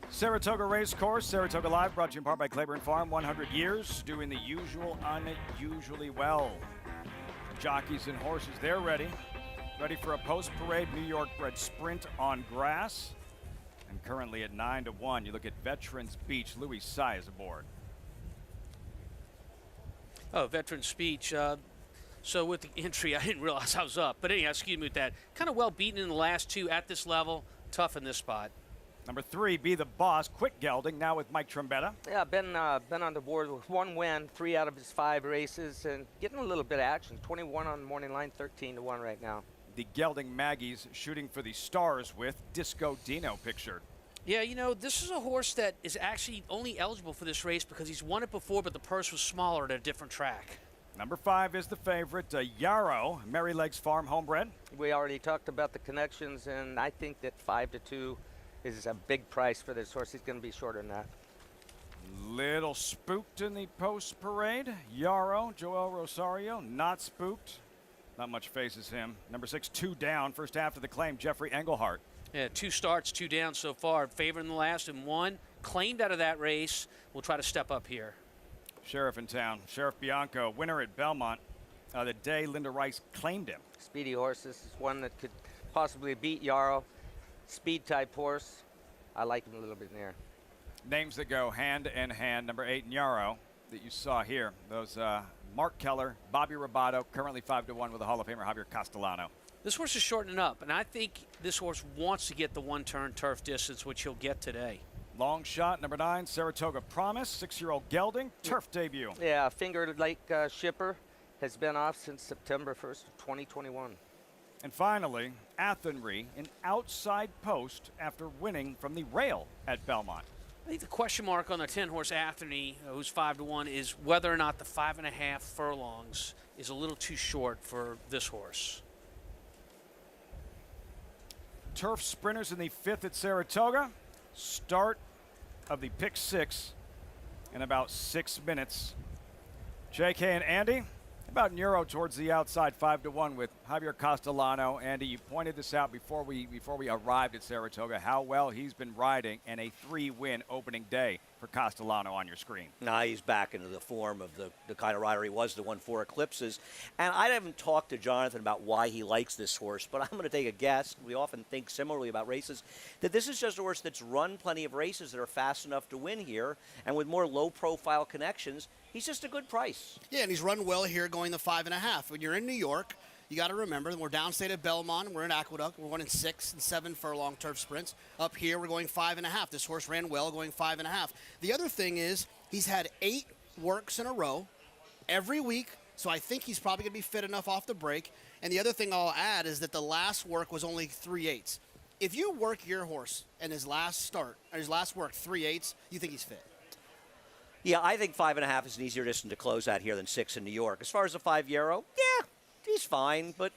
Saratoga Racecourse. Saratoga Live, brought to you in part by Claiborne Farm. 100 years, doing the usual unusually well. Jockeys and horses, they're ready. Ready for a post-parade New York bred sprint on grass. And currently at 9-1, you look at Veterans Beach. Louis Sy is aboard. Oh, Veterans Beach. So with the entry, I didn't realize I was up. But anyhow, excuse me with that. Kind of well beaten in the last two at this level. Tough in this spot. Number 3, Be the Boss. Quick gelding now with Mike Trombetta. Yeah, been on the board with 1 win, 3 out of his 5 races, and getting a little bit of action. 21 on the morning line, 13-1 right now. The gelding Maggies shooting for the stars with Disco Dino pictured. Yeah, you know, this is a horse that is actually only eligible for this race because he's won it before, but the purse was smaller at a different track. Number 5 is the favorite, Yarrow, Mary Legs Farm homebred. We already talked about the connections, and I think that 5-2 is a big price for this horse. He's going to be shorter than that. Little spooked in the post parade. Yarrow, Joel Rosario, not spooked. Not much faces him. Number 6, 2 down. First after the claim, Jeffrey Engelhardt. Yeah, 2 starts, 2 down so far. Favored in the last and 1. Claimed out of that race. We'll try to step up here. Sheriff in town. Sheriff Bianco, winner at Belmont. The day Linda Rice claimed him. Speedy horse. This is one that could possibly beat Yarrow. Speed type horse. I like him a little bit there. Names that go hand in hand. Number 8, Yarrow, that you saw here. Those Mark Keller, Bobby Robato, currently 5-1 with the Hall of Famer Javier Castellano. This horse is shortening up, and I think this horse wants to get the 1-turn turf distance, which he'll get today. Long shot, number 9, Saratoga Promise, 6-year-old gelding, turf debut. Yeah, Finger Lake Shipper has been off since September 1st of 2021. And finally, Athenry, an outside post after winning from the rail at Belmont. I think the question mark on the 10-horse Athenry, who's 5-1, is whether or not the 5.5 furlongs is a little too short for this horse. Turf sprinters in the 5th at Saratoga. Start of the pick 6 in about 6 minutes. JK and Andy, about Neuro towards the outside, 5-1 with Javier Castellano. Andy, you pointed this out before we arrived at Saratoga, how well he's been riding, and a 3-win opening day for Castellano on your screen. Nah, he's back into the form of the kind of rider he was, the 1-4 Eclipses. And I haven't talked to Jonathan about why he likes this horse, but I'm going to take a guess. We often think similarly about races, that this is just a horse that's run plenty of races that are fast enough to win here, and with more low-profile connections, he's just a good price. Yeah, and he's run well here going the 5.5. When you're in New York, you got to remember we're downstate at Belmont. We're in Aqueduct. We're running 6 and 7 furlong turf sprints. Up here, we're going 5.5. This horse ran well, going 5.5. The other thing is he's had 8 works in a row every week, so I think he's probably going to be fit enough off the break. And the other thing I'll add is that the last work was only 3/8. If you work your horse and his last start, or his last work 3/8, you think he's fit. Yeah, I think 5.5 is an easier distance to close out here than 6 in New York. As far as the 5 Euro, yeah, he's fine. But,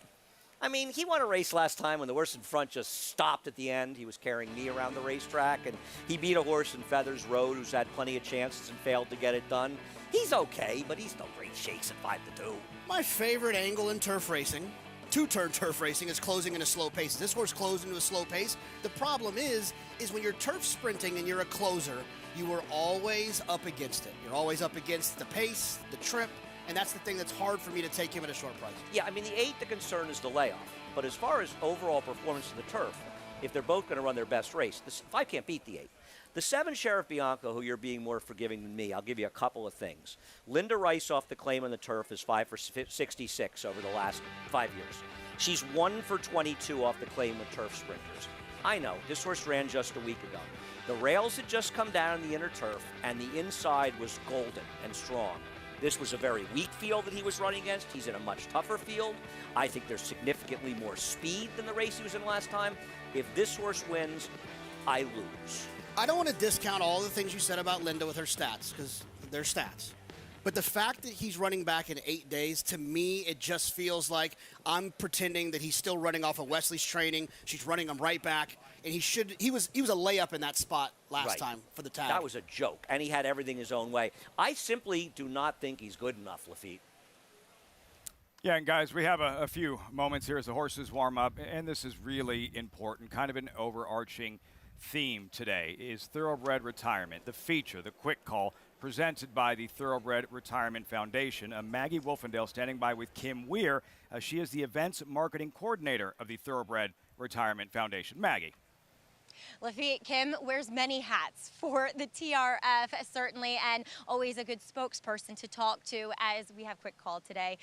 I mean, he won a race last time when the horse in front just stopped at the end. He was carrying me around the racetrack, and he beat a horse in Feathers Road who's had plenty of chances and failed to get it done. He's okay, but he's no great shakes at 5-2. My favorite angle in turf racing, two-turn turf racing, is closing in a slow pace. This horse closed into a slow pace. The problem is when you're turf sprinting and you're a closer, you are always up against it. You're always up against the pace, the trip, and that's the thing that's hard for me to take him at a short price. Yeah, I mean, the 8, the concern is the layoff. But as far as overall performance of the turf, if they're both going to run their best race, the 5 can't beat the 8. The 7, Sheriff Bianco, who you're being more forgiving than me, I'll give you a couple of things. Linda Rice off the claim on the turf is 5 for 66 over the last 5 years. She's 1 for 22 off the claim with turf sprinters. I know, this horse ran just a week ago. The rails had just come down in the inner turf, and the inside was golden and strong. This was a very weak field that he was running against. He's in a much tougher field. I think there's significantly more speed than the race he was in last time. If this horse wins, I lose. I don't want to discount all the things you said about Linda with her stats, because they're stats. But the fact that he's running back in 8 days, to me, it just feels like I'm pretending that he's still running off of Wesley's training. She's running him right back. And he was a layup in that spot last time for the tag. That was a joke, and he had everything his own way. I simply do not think he's good enough, Lafitte. Yeah, and guys, we have a few moments here as the horses warm up, and this is really important, kind of an overarching theme today is Thoroughbred Retirement, the feature, the quick call, presented by the Thoroughbred Retirement Foundation. Maggie Wolfendale standing by with Kim Weir. She is the events marketing coordinator of the Thoroughbred Retirement Foundation. Maggie. Lafitte, Kim wears many hats for the TRF, certainly, and always a good spokesperson to talk to as we have quick call today.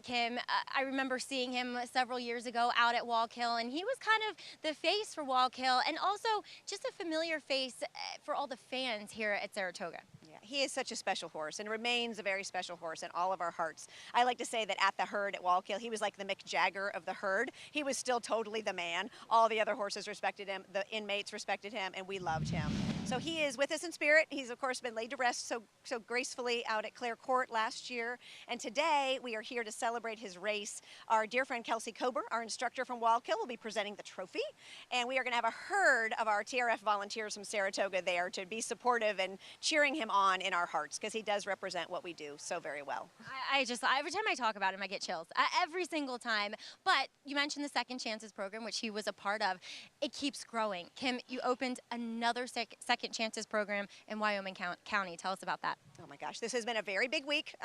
Kim, I remember seeing him several years ago out at Wallkill, and he was kind of the face for Wallkill and also just a familiar face for all the fans here at Saratoga. Yeah, he is such a special horse and remains a very special horse in all of our hearts. I like to say that at the herd at Wallkill, he was like the Mick Jagger of the herd. He was still totally the man. All the other horses respected him, the inmates respected him, and we loved him. So he is with us in spirit. He's, of course, been laid to rest so gracefully out at Clare Court last year. And today, we are here to celebrate his race. Our dear friend Kelsey Kober, our instructor from Wallkill, will be presenting the trophy. And we are going to have a herd of our TRF volunteers from Saratoga there to be supportive and cheering him on in our hearts, because he does represent what we do so very well. I just, every time I talk about him, I get chills. Every single time. But you mentioned the Second Chances program, which he was a part of. It keeps growing. Kim, you opened another Second Chances program in Wyoming County. Tell us about that. Oh my gosh, this has been a very big week.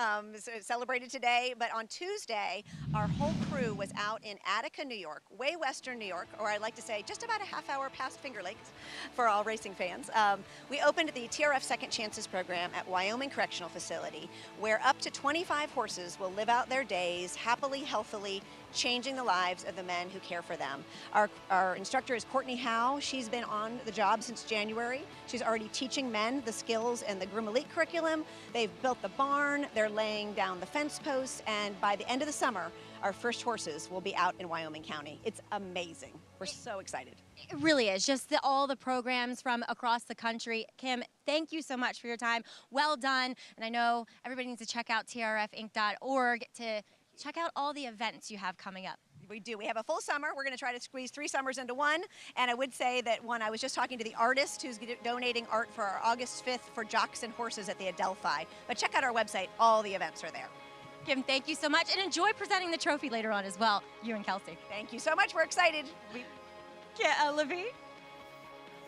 Celebrated today, but on Tuesday, our whole crew was out in Attica, New York, way western New York, or I like to say just about a half hour past Finger Lakes for all racing fans. We opened the TRF Second Chances program at Wyoming Correctional Facility, where up to 25 horses will live out their days happily, healthily, changing the lives of the men who care for them. Our instructor is Courtney Howe. She's been on the job since January. She's already teaching men the skills and the Groom Elite curriculum. They've built the barn, they're laying down the fence posts, and by the end of the summer, our first horses will be out in Wyoming County. It's amazing. We're so excited. It really is. Just all the programs from across the country. Kim, thank you so much for your time. Well done. And I know everybody needs to check out trfinc.org to check out all the events you have coming up. We do. We have a full summer. We're going to try to squeeze 3 summers into one. And I would say that I was just talking to the artist who's donating art for our August 5th for Jocks and Horses at the Adelphi. But check out our website. All the events are there. Kim, thank you so much. And enjoy presenting the trophy later on as well, you and Kelsey. Thank you so much. We're excited. Livy?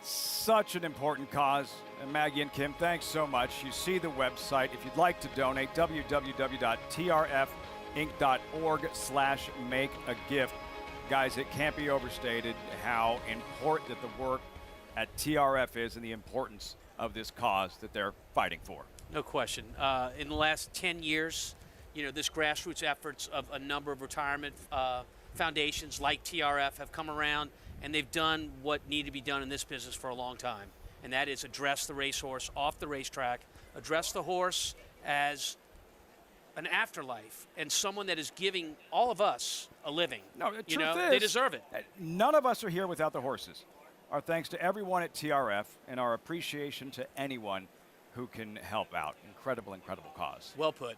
Such an important cause. And Maggie and Kim, thanks so much. You see the website. If you'd like to donate, www.trfinc.org/make-a-gift. Guys, it can't be overstated how important that the work at TRF is and the importance of this cause that they're fighting for. No question. In the last 10 years, this grassroots efforts of a number of retirement foundations like TRF have come around, and they've done what needed to be done in this business for a long time, and that is address the racehorse off the racetrack, address the horse as an afterlife and someone that is giving all of us a living. No, the truth is, they deserve it. None of us are here without the horses. Our thanks to everyone at TRF and our appreciation to anyone who can help out. Incredible, incredible cause. Well put.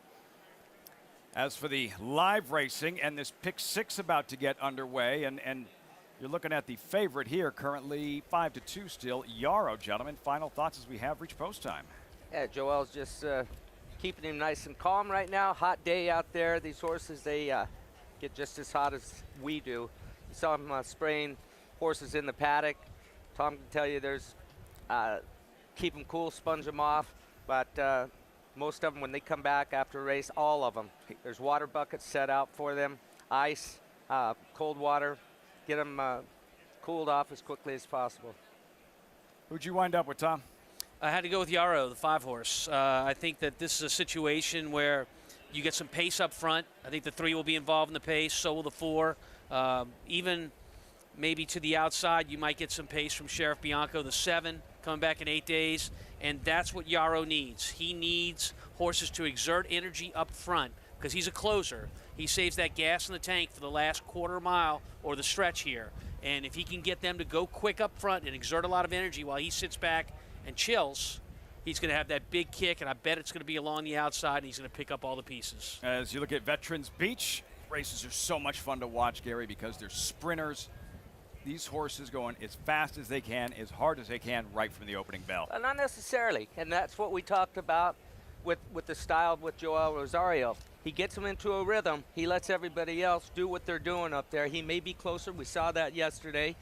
As for the live racing and this pick 6 about to get underway, and you're looking at the favorite here, currently 5-2 still, Yarrow, gentlemen. Final thoughts as we have reached post time. Yeah, Joel's just keeping him nice and calm right now. Hot day out there. These horses, they get just as hot as we do. You saw him spraying horses in the paddock. Tom can tell you there's keep them cool, sponge them off, but most of them, when they come back after a race, all of them, there's water buckets set out for them, ice, cold water, get them cooled off as quickly as possible. Who'd you wind up with, Tom? I had to go with Yarrow, the 5-horse. I think that this is a situation where you get some pace up front. I think the 3 will be involved in the pace, so will the 4. Even maybe to the outside, you might get some pace from Sheriff Bianco, the 7, coming back in 8 days, and that's what Yarrow needs. He needs horses to exert energy up front because he's a closer. He saves that gas in the tank for the last quarter mile or the stretch here, and if he can get them to go quick up front and exert a lot of energy while he sits back and chills, he's going to have that big kick, and I bet it's going to be along the outside, and he's going to pick up all the pieces. As you look at Veterans Beach, races are so much fun to watch, Gary, because they're sprinters. These horses going as fast as they can, as hard as they can, right from the opening bell. Not necessarily, and that's what we talked about with the style with Joel Rosario. He gets them into a rhythm. He lets everybody else do what they're doing up there. He may be closer. We saw that yesterday,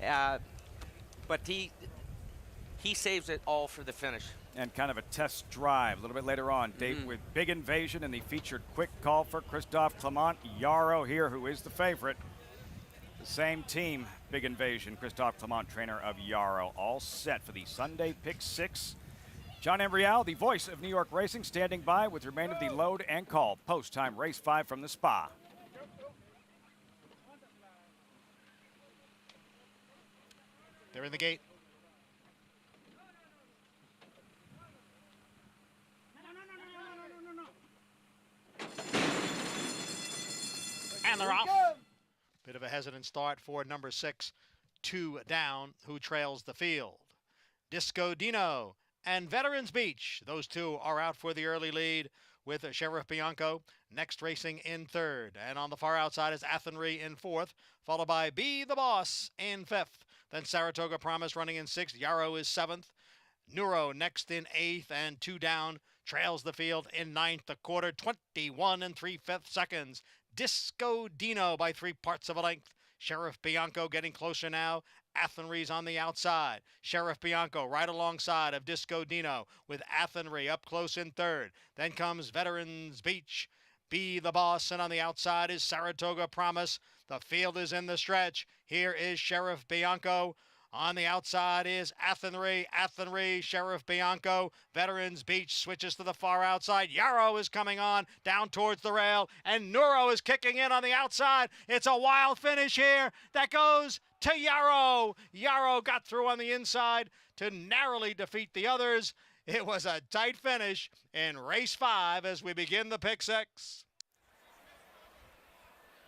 but he saves it all for the finish. And kind of a test drive a little bit later on. Dave with Big Invasion and the featured quick call for Christophe Clement. Yarrow here, who is the favorite. The same team, Big Invasion, Christophe Clement, trainer of Yarrow, all set for the Sunday Pick 6. John Embrial, the voice of New York racing, standing by with the remainder of the load and call. Post-time race 5 from the Spa. They're in the gate. And they're off. Bit of a hesitant start for number 6, 2 Down, who trails the field. Disco Dino and Veterans Beach. Those 2 are out for the early lead with Sheriff Bianco next racing in 3rd. And on the far outside is Athenry in 4th, followed by Be the Boss in 5th. Then Saratoga Promise running in 6th. Yarrow is 7th. Neuro next in 8th, and 2 Down trails the field in 9th. A quarter, 21 3/5 seconds. Disco Dino by 3 parts of a length. Sheriff Bianco getting closer now. Athenry's on the outside. Sheriff Bianco right alongside of Disco Dino with Athenry up close in 3rd. Then comes Veterans Beach. Be the Boss, and on the outside is Saratoga Promise. The field is in the stretch. Here is Sheriff Bianco. On the outside is Athenry, Sheriff Bianco. Veterans Beach switches to the far outside. Yarrow is coming on down towards the rail, and Neuro is kicking in on the outside. It's a wild finish here that goes to Yarrow. Yarrow got through on the inside to narrowly defeat the others. It was a tight finish in race 5 as we begin the Pick 6.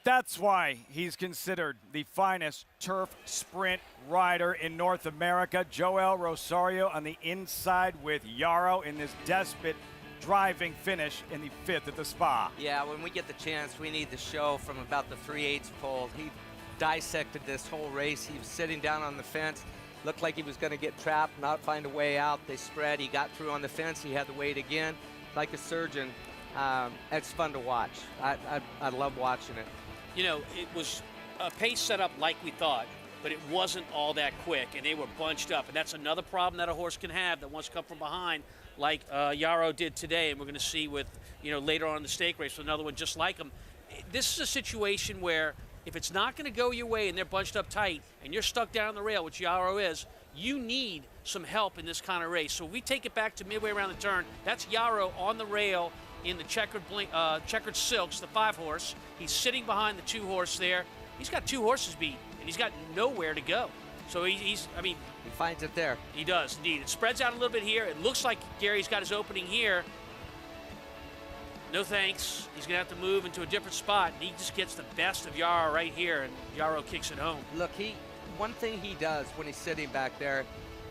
That's why he's considered the finest turf sprint rider in North America. Joel Rosario on the inside with Yarrow in this desperate driving finish in the 5th at the Spa. Yeah, when we get the chance, we need the show from about the 3/8 pole. He dissected this whole race. He was sitting down on the fence. Looked like he was going to get trapped, not find a way out. They spread. He got through on the fence. He had to wait again. Like a surgeon, it's fun to watch. I love watching it. You know, it was a pace set up like we thought, but it wasn't all that quick, and they were bunched up. And that's another problem that a horse can have that wants to come from behind, like Yarrow did today, and we're going to see with, later on in the stake race with another one just like him. This is a situation where if it's not going to go your way and they're bunched up tight and you're stuck down the rail, which Yarrow is, you need some help in this kind of race. So if we take it back to midway around the turn, that's Yarrow on the rail in the checkered silks, the 5-horse. He's sitting behind the 2-horse there. He's got 2 horses beat, and he's got nowhere to go. So he finds it there. He does, indeed. It spreads out a little bit here. It looks like Gary's got his opening here. No thanks. He's going to have to move into a different spot, and he just gets the best of Yarrow right here, and Yarrow kicks it home. Look, one thing he does when he's sitting back there,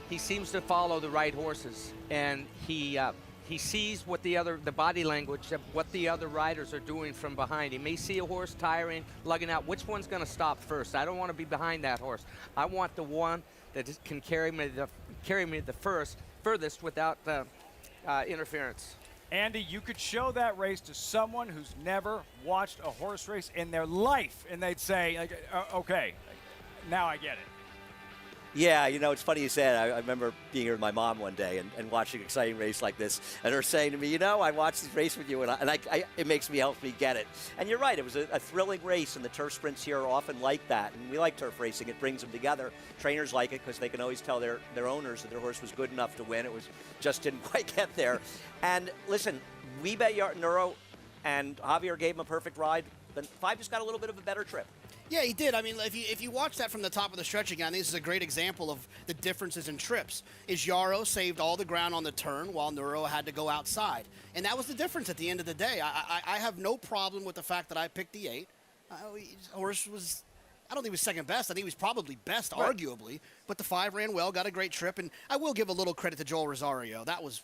he seems to follow the right horses, and he sees what the body language of what the other riders are doing from behind. He may see a horse tiring, lugging out. Which one's going to stop first? I don't want to be behind that horse. I want the one that can carry me the furthest without interference. Andy, you could show that race to someone who's never watched a horse race in their life, and they'd say, like, okay, now I get it. Yeah, you know, it's funny you said. I remember being here with my mom one day and watching an exciting race like this, and her saying to me, you know, I watched this race with you, and it helps me get it. And you're right, it was a thrilling race, and the turf sprints here are often like that. And we like turf racing. It brings them together. Trainers like it because they can always tell their owners that their horse was good enough to win. It just didn't quite get there. And listen, we bet Neuro, and Javier gave him a perfect ride. Then 5 just got a little bit of a better trip. Yeah, he did. I mean, if you watch that from the top of the stretch again, this is a great example of the differences in trips. Yarrow saved all the ground on the turn while Neuro had to go outside. And that was the difference at the end of the day. I have no problem with the fact that I picked the 8. Horse was, I don't think he was second best. I think he was probably best, right, arguably. But the 5 ran well, got a great trip. And I will give a little credit to Joel Rosario. That was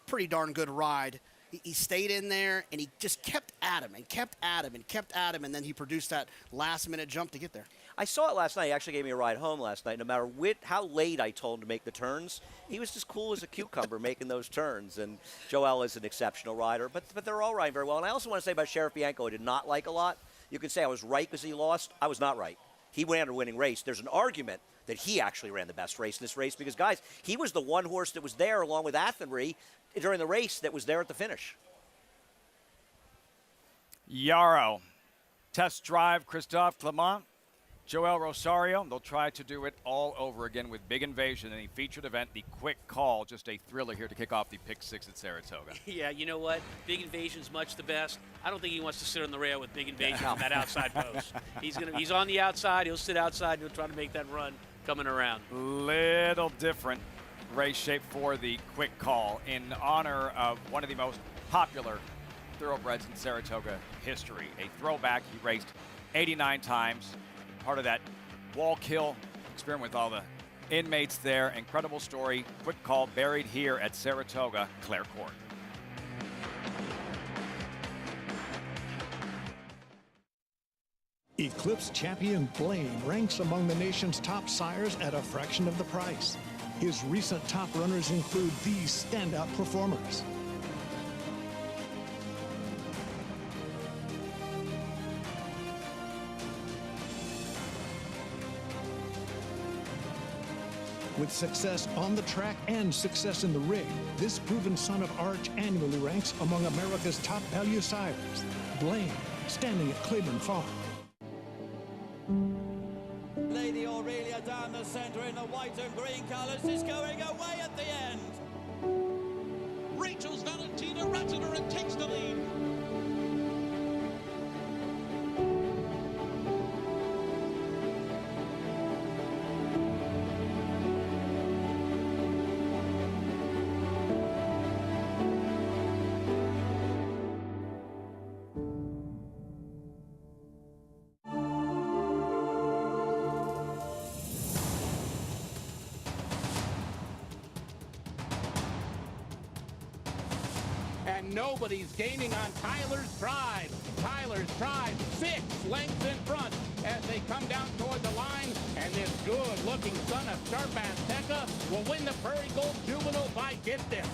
a pretty darn good ride. He stayed in there, and he just kept at him and kept at him and kept at him, and then he produced that last-minute jump to get there. I saw it last night. He actually gave me a ride home last night. No matter how late I told him to make the turns, he was as cool as a cucumber making those turns. And Joel is an exceptional rider, but they're all riding very well. And I also want to say about Sheriff Bianco, I did not like a lot. You could say I was right because he lost. I was not right. He ran a winning race. There's an argument that he actually ran the best race in this race because, guys, he was the one horse that was there along with Athenry during the race that was there at the finish. Yarrow, test drive, Christophe Clement, Joel Rosario. They'll try to do it all over again with Big Invasion in a featured event, the Quick Call. Just a thriller here to kick off the Pick 6 at Saratoga. Yeah, you know what? Big Invasion's much the best. I don't think he wants to sit on the rail with Big Invasion on that outside post. He's on the outside. He'll sit outside and he'll try to make that run coming around. Little different race shape for the Quick Call in honor of one of the most popular thoroughbreds in Saratoga history. A throwback. He raced 89 times. Part of that Wallkill experiment with all the inmates there. Incredible story. Quick Call buried here at Saratoga, Clare Court. Eclipse champion Blaine ranks among the nation's top sires at a fraction of the price. His recent top runners include these standout performers. With success on the track and success in the ring, this proven son of Arch annually ranks among America's top value sires. Blaine, standing at Claiborne Farm. Lady Aurelia down the center in the white and green colors is going away at the end. Rachel's Valentina Ratzener and takes the lead. And nobody's gaining on Tyler's Tribe. Tyler's Tribe 6 lengths in front as they come down toward the line. And this good-looking son of Sharp Azteca will win the Prairie Gold Juvenile by distance.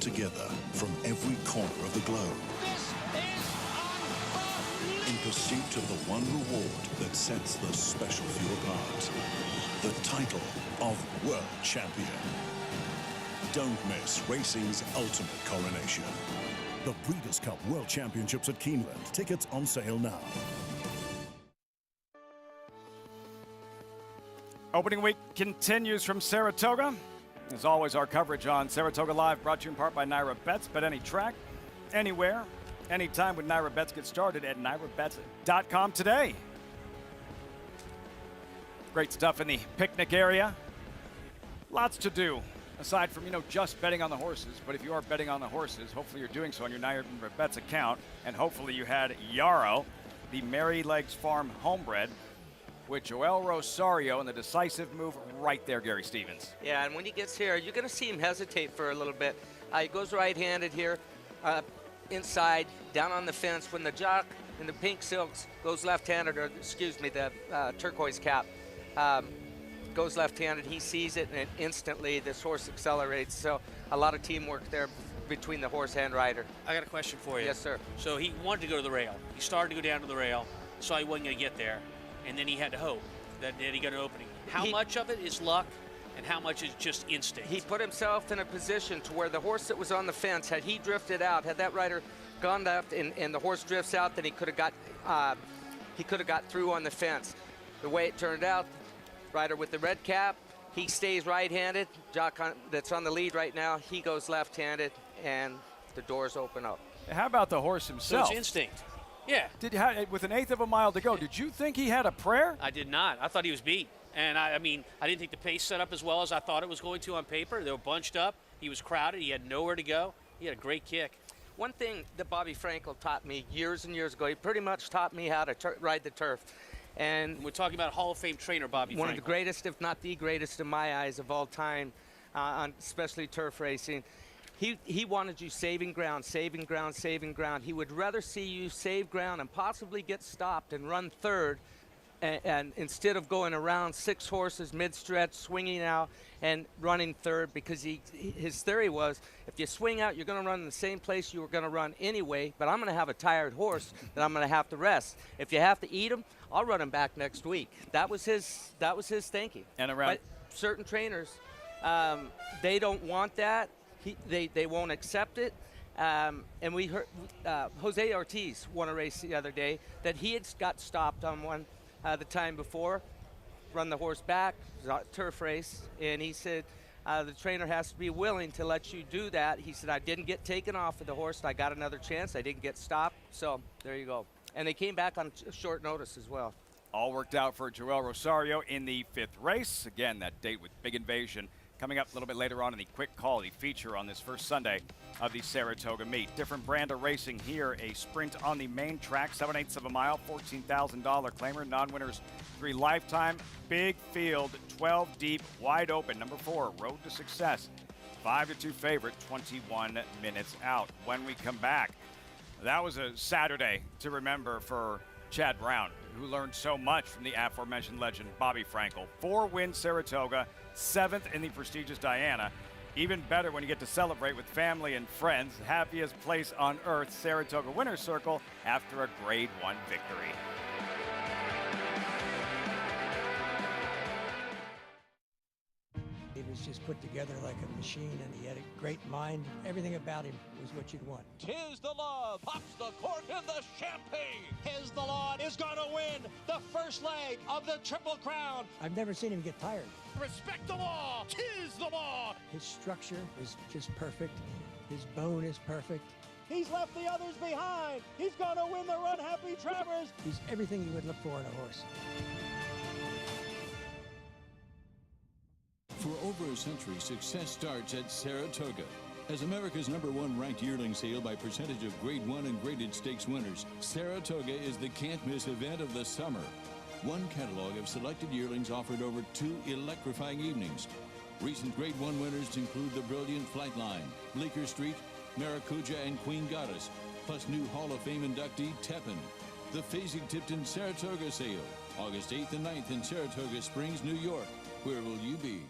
Together from every corner of the globe in pursuit of the one reward that sets the special few apart, the title of World Champion. Don't miss racing's ultimate coronation. The Breeders' Cup World Championships at Keeneland. Tickets on sale now. Opening week continues from Saratoga. As always, our coverage on Saratoga Live brought to you in part by Naira Bets. Bet any track, anywhere, anytime with Naira Bets. Get started at nairabets.com today. Great stuff in the picnic area. Lots to do, aside from, just betting on the horses. But if you are betting on the horses, hopefully you're doing so on your Naira Bets account. And hopefully you had Yarrow, the Mary Legs Farm homebred, with Joel Rosario and the decisive move right there, Gary Stevens. Yeah, and when he gets here, you're going to see him hesitate for a little bit. He goes right-handed here, inside, down on the fence. When the jock in the pink silks goes left-handed, or excuse me, the turquoise cap, goes left-handed, he sees it, and instantly this horse accelerates. So a lot of teamwork there between the horse and rider. I got a question for you. Yes, sir. So he wanted to go to the rail. He started to go down to the rail, saw he wasn't going to get there, and then he had to hope that he got an opening. How much of it is luck and how much is just instinct? He put himself in a position to where the horse that was on the fence, had he drifted out, had that rider gone left and the horse drifts out, then he could have got through on the fence. The way it turned out, rider with the red cap, he stays right-handed. Jock that's on the lead right now, he goes left-handed, and the doors open up. How about the horse himself? So it's instinct. Yeah. With an eighth of a mile to go, did you think he had a prayer? I did not. I thought he was beat. And I didn't think the pace set up as well as I thought it was going to on paper. They were bunched up. He was crowded. He had nowhere to go. He had a great kick. One thing that Bobby Frankel taught me years and years ago, he pretty much taught me how to ride the turf. And we're talking about Hall of Fame trainer Bobby Frankel. One of the greatest, if not the greatest in my eyes of all time, on especially turf racing. He wanted you saving ground, saving ground, saving ground. He would rather see you save ground and possibly get stopped and run third, and instead of going around 6 horses mid-stretch, swinging out and running third, because his theory was, if you swing out, you're going to run in the same place you were going to run anyway, but I'm going to have a tired horse that I'm going to have to rest. If you have to eat him, I'll run him back next week. That was his thinking. And around but certain trainers, they don't want that. They won't accept it. And we heard Jose Ortiz won a race the other day that he had got stopped on one the time before, run the horse back, turf race, and he said the trainer has to be willing to let you do that. He said, I didn't get taken off of the horse. I got another chance. I didn't get stopped. So there you go. And they came back on short notice as well. All worked out for Joel Rosario in the 5th race. Again, that date with Big Invasion coming up a little bit later on in the Quick Call, the feature on this first Sunday of the Saratoga meet. Different brand of racing here. A sprint on the main track, 7/8 of a mile, $14,000 claimer. Non-winners 3 lifetime. Big field, 12 deep, wide open. Number 4, Road to Success. 5-2 favorite, 21 minutes out. When we come back, that was a Saturday to remember for Chad Brown, who learned so much from the aforementioned legend Bobby Frankel. 4-win Saratoga, 7th in the prestigious Diana. Even better when you get to celebrate with family and friends. Happiest place on earth, Saratoga Winner's Circle, after a Grade 1 victory. He was just put together like a machine, and he had a great mind. Everything about him was what you'd want. Tis the Law pops the cork in the champagne. Tis the Law is going to win the first leg of the Triple Crown. I've never seen him get tired. Respect the law. Tis the Law. His structure is just perfect. His bone is perfect. He's left the others behind. He's going to win the Run Happy Travers. He's everything you would look for in a horse. For over a century, success starts at Saratoga. As America's #1 ranked yearling sale by percentage of Grade 1 and graded stakes winners, Saratoga is the can't-miss event of the summer. One catalog of selected yearlings offered over 2 electrifying evenings. Recent Grade 1 winners include the brilliant Flightline, Bleecker Street, Maracuja, and Queen Goddess, plus new Hall of Fame inductee Tepin. The Fasig-Tipton Saratoga sale, August 8th and 9th in Saratoga Springs, New York. Where will you be?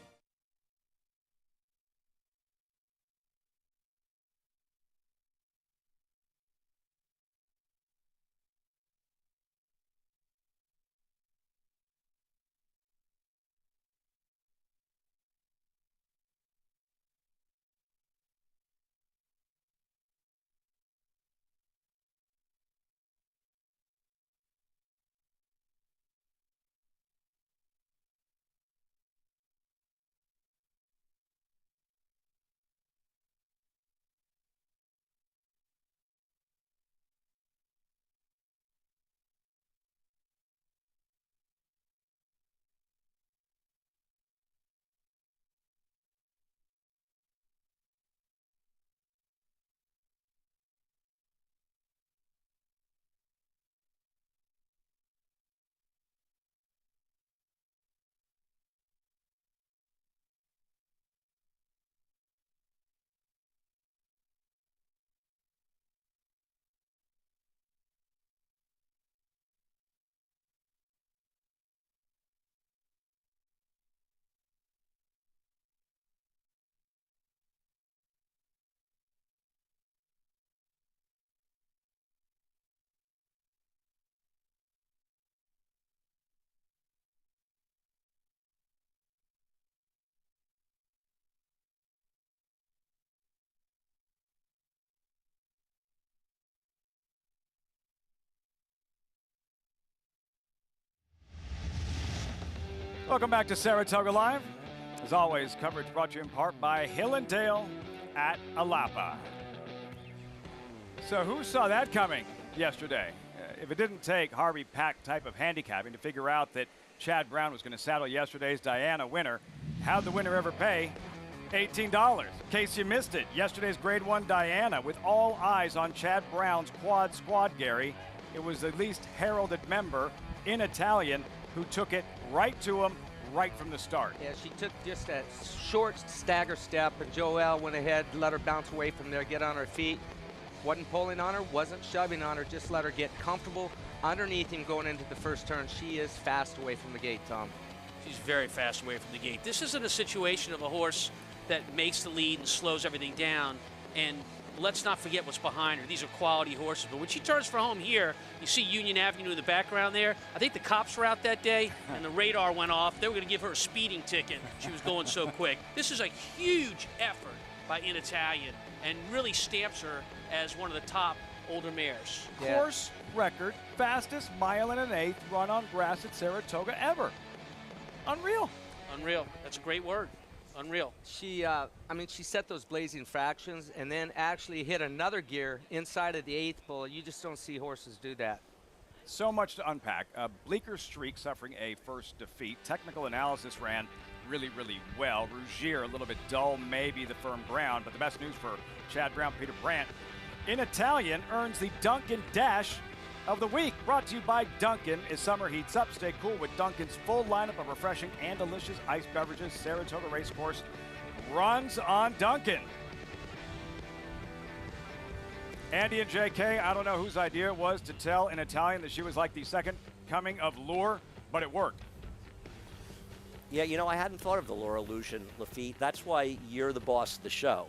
Welcome back to Saratoga Live. As always, coverage brought to you in part by Hill and Dale at Alapa. So who saw that coming yesterday? If it didn't take Harvey Pack type of handicapping to figure out that Chad Brown was going to saddle yesterday's Diana winner, how'd the winner ever pay? $18. In case you missed it, yesterday's Grade 1 Diana, with all eyes on Chad Brown's quad squad, Gary. It was the least heralded member in Italian who took it right to him right from the start. Yeah, she took just a short stagger step, and Joelle went ahead, let her bounce away from there, get on her feet. Wasn't pulling on her, wasn't shoving on her, just let her get comfortable underneath him going into the first turn. She is fast away from the gate, Tom. She's very fast away from the gate. This isn't a situation of a horse that makes the lead and slows everything down. And let's not forget what's behind her. These are quality horses. But when she turns for home here, you see Union Avenue in the background there. I think the cops were out that day, and the radar went off. They were going to give her a speeding ticket. She was going so quick. This is a huge effort by In Italian, and really stamps her as one of the top older mares. Course record, fastest mile and an eighth run on grass at Saratoga ever. Unreal. Unreal. That's a great word. Unreal. She, she set those blazing fractions and then actually hit another gear inside of the eighth pull. You just don't see horses do that. So much to unpack. Bleecker Streak suffering a first defeat. Technical analysis ran really, really well. Rougier a little bit dull, maybe the firm ground, but the best news for Chad Brown, Peter Brandt. In Italian earns the Dunkin' Dash of the week. Brought to you by Dunkin'. As summer heats up, stay cool with Dunkin's full lineup of refreshing and delicious iced beverages. Saratoga Racecourse runs on Dunkin'. Andy and JK, I don't know whose idea it was to tell In Italian that she was like the second coming of Lure, but it worked. Yeah, you know, I hadn't thought of the Laura illusion, Lafitte. That's why you're the boss of the show.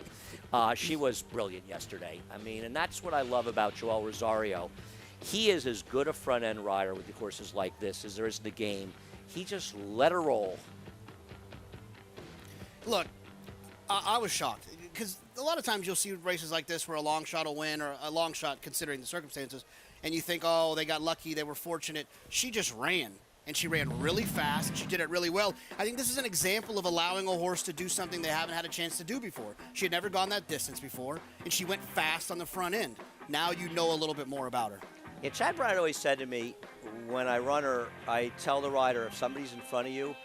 She was brilliant yesterday. I mean, and that's what I love about Joel Rosario. He is as good a front-end rider with the horses like this as there is in the game. He just let her roll. Look, I was shocked because a lot of times you'll see races like this where a long shot will win, or a long shot considering the circumstances, and you think, oh, they got lucky, they were fortunate. She just ran. And she ran really fast, and she did it really well. I think this is an example of allowing a horse to do something they haven't had a chance to do before. She had never gone that distance before, and she went fast on the front end. Now you know a little bit more about her. Yeah, Chad Brown always said to me, when I run her, I tell the rider, if somebody's in front of you,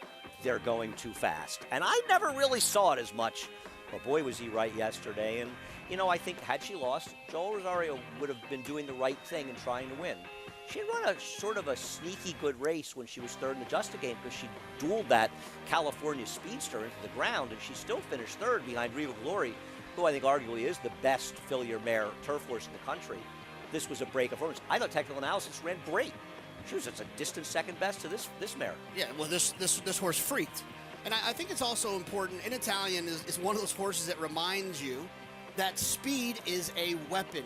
they're going too fast. And I never really saw it as much. But boy, was he right yesterday. And, you know, I think had she lost, Joel Rosario would have been doing the right thing and trying to win. She had run a sort of a sneaky good race when she was third in the Justa game because she dueled that California speedster into the ground, and she still finished third behind Riva Glory, who I think arguably is the best fillier mare turf horse in the country. This was a break of performance. I thought technical analysis ran great. She was just a distant second best to this mare. Yeah, well, this horse freaked. And I think it's also important, In Italian is one of those horses that reminds you that speed is a weapon.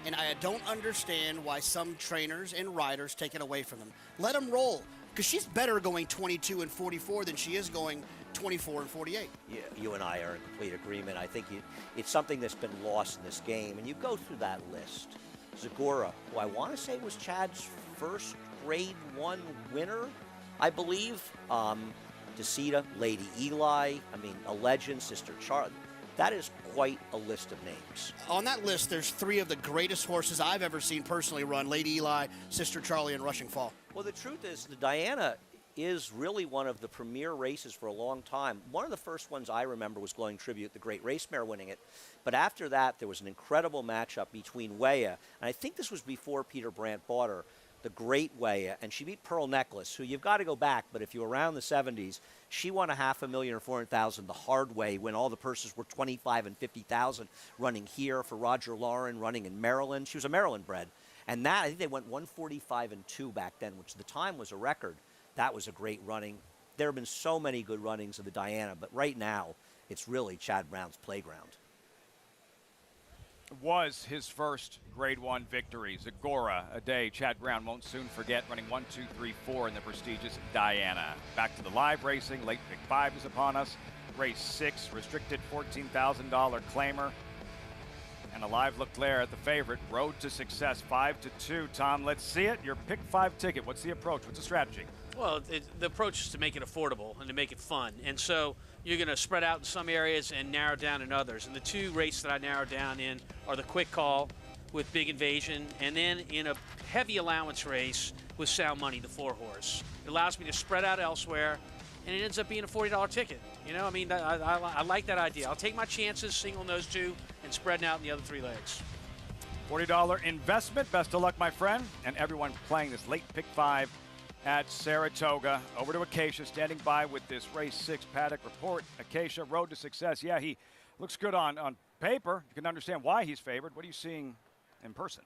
And I don't understand why some trainers and riders take it away from them. Let them roll, because she's better going 22 and 44 than she is going 24 and 48. Yeah, you and I are in complete agreement. I think it's something that's been lost in this game. And you go through that list. Zagora, who I want to say was Chad's first Grade 1 winner, I believe. DeCita, Lady Eli, a legend, Sister Charlotte. That is quite a list of names. On that list, there's three of the greatest horses I've ever seen personally run: Lady Eli, Sister Charlie, and Rushing Fall. Well, the truth is, the Diana is really one of the premier races for a long time. One of the first ones I remember was Glowing Tribute, the great race mare, winning it. But after that, there was an incredible matchup between Weah, and I think this was before Peter Brandt bought her, the great Weah, and she beat Pearl Necklace, who you've got to go back, but if you're around the 70s, she won $500,000 or $400,000 the hard way when all the purses were $25,000 and $50,000, running here for Roger Lauren, running in Maryland. She was a Maryland bred. And that, I think they went 145-2 back then, which at the time was a record. That was a great running. There have been so many good runnings of the Diana, but right now, it's really Chad Brown's playground. Was his first Grade 1 victory. Zagora, a day Chad Brown won't soon forget, running 1, 2, 3, 4 in the prestigious Diana. Back to the live racing. Late pick 5 is upon us. Race 6, restricted $14,000 claimer. And a live look there at the favorite. Road to Success, 5-2. Tom, let's see it. Your pick 5 ticket. What's the approach? What's the strategy? Well, the approach is to make it affordable and to make it fun. And so you're going to spread out in some areas and narrow down in others. And the two races that I narrowed down in are the Quick Call with Big Invasion, and then in a heavy allowance race with Sound Money, the 4-horse. It allows me to spread out elsewhere, and it ends up being a $40 ticket. You know, I mean, I like that idea. I'll take my chances singling those two and spreading out in the other 3 legs. $40 investment. Best of luck, my friend, and everyone playing this late pick 5 at Saratoga. Over to Acacia, standing by with this race 6 paddock report. Acacia, road to success. Yeah, he looks good on paper. You can understand why he's favored. What are you seeing in person?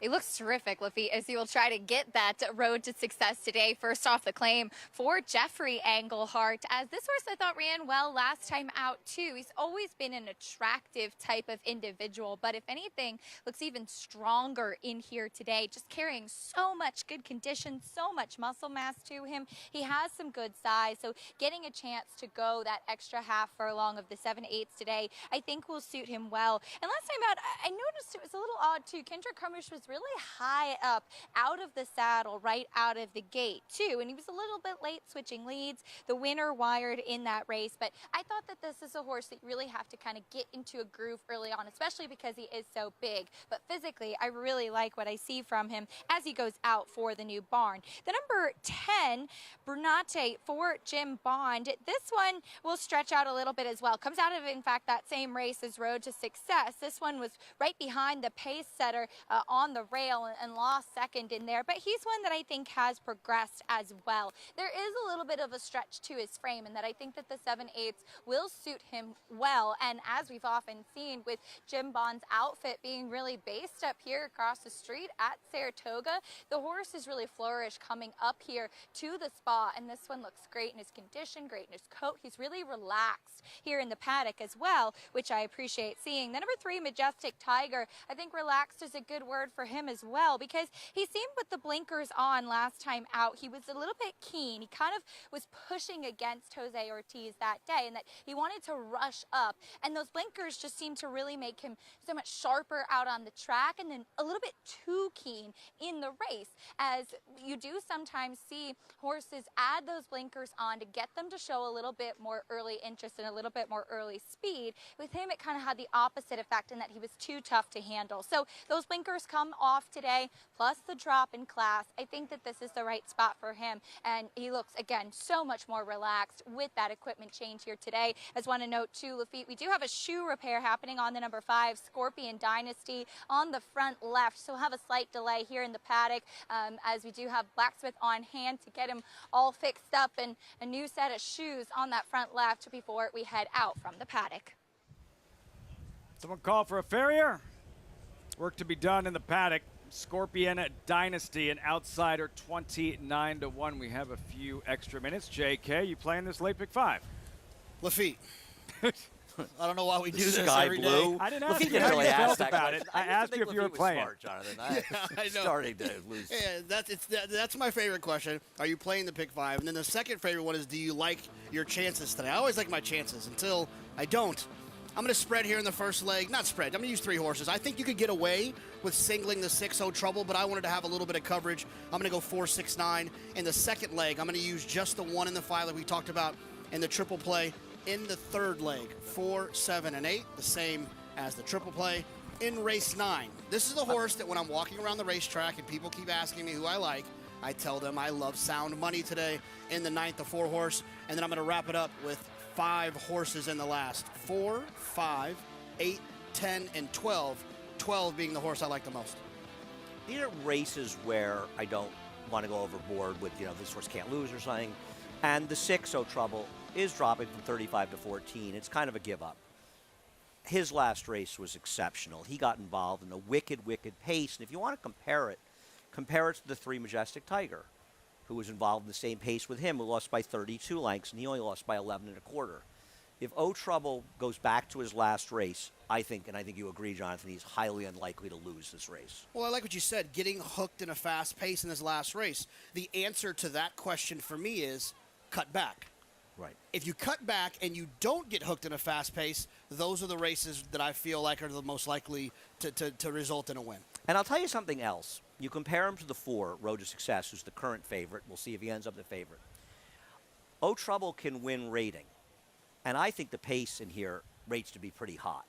It looks terrific, Lafitte, as he will try to get that road to success today. First off, the claim for Jeffrey Englehart, as this horse I thought ran well last time out too. He's always been an attractive type of individual, but if anything, looks even stronger in here today, just carrying so much good condition, so much muscle mass to him. He has some good size, so getting a chance to go that extra half furlong of the 7/8 today, I think will suit him well. And last time out, I noticed it was a little odd too. Kendrick Crummish was really high up out of the saddle right out of the gate too, and he was a little bit late switching leads. The winner wired in that race, but I thought that this is a horse that you really have to kind of get into a groove early on, especially because he is so big. But physically, I really like what I see from him as he goes out for the new barn. The number 10, Brunate for Jim Bond. This one will stretch out a little bit as well. Comes out of, in fact, that same race as Road to Success. This one was right behind the pace setter on the rail and lost second in there, but he's one that I think has progressed as well. There is a little bit of a stretch to his frame, and that I think that the 7/8 will suit him well. And as we've often seen with Jim Bond's outfit being really based up here across the street at Saratoga, the horse has really flourished coming up here to the spot, and this one looks great in his condition, great in his coat. He's really relaxed here in the paddock as well, which I appreciate seeing. The number 3, Majestic Tiger, I think relaxed is a good word for him as well, because he seemed with the blinkers on last time out, he was a little bit keen. He kind of was pushing against Jose Ortiz that day, and that he wanted to rush up, and those blinkers just seemed to really make him so much sharper out on the track, and then a little bit too keen in the race, as you do sometimes see horses add those blinkers on to get them to show a little bit more early interest and a little bit more early speed. With him, it kind of had the opposite effect in that he was too tough to handle. So those blinkers come off today, plus the drop in class. I think that this is the right spot for him, and he looks, again, so much more relaxed with that equipment change here today. As want to note too, Lafitte, we do have a shoe repair happening on the number 5, Scorpion Dynasty, on the front left, so we'll have a slight delay here in the paddock, as we do have Blacksmith on hand to get him all fixed up and a new set of shoes on that front left before we head out from the paddock. Someone call for a farrier. Work to be done in the paddock. Scorpion Dynasty, an outsider 29-1. We have a few extra minutes. JK, you playing this late pick 5? Lafitte. I don't know why we do this Sky every blue. day. I didn't ask Lafitte you how didn't you really felt ask that about question. it. I asked you if you were playing. Smart, Jonathan. I know. Starting to lose. Yeah, that's my favorite question. Are you playing the pick 5? And then the second favorite one is, do you like your chances today? I always like my chances until I don't. I'm going to spread here in the first leg. Not spread. I'm going to use 3 horses. I think you could get away with singling the 6-0 Trouble, but I wanted to have a little bit of coverage. I'm going to go 4, 6, 9. In the second leg, I'm going to use just the 1 in the 5 that we talked about in the triple play. In the third leg, 4, 7, and 8, the same as the triple play. In race 9, this is the horse that when I'm walking around the racetrack and people keep asking me who I like, I tell them I love Sound Money today. In the 9th, the 4 horse, and then I'm going to wrap it up with 5 horses in the last. 4, 5, 8, 10, and 12. 12 being the horse I like the most. These are races where I don't want to go overboard with, this horse can't lose or something. And the 6-0 Trouble is dropping from 35 to 14. It's kind of a give up. His last race was exceptional. He got involved in a wicked pace. And if you want to compare it to the 3 Majestic Tiger, who was involved in the same pace with him, who lost by 32 lengths, and he only lost by 11 1/4. If O Trouble goes back to his last race, I think you agree, Jonathan, he's highly unlikely to lose this race. Well, I like what you said, getting hooked in a fast pace in his last race. The answer to that question for me is cut back. Right. If you cut back and you don't get hooked in a fast pace, those are the races that I feel like are the most likely to result in a win. And I'll tell you something else. You compare him to the 4, Road to Success, who's the current favorite. We'll see if he ends up the favorite. Trouble can win rating. And I think the pace in here rates to be pretty hot.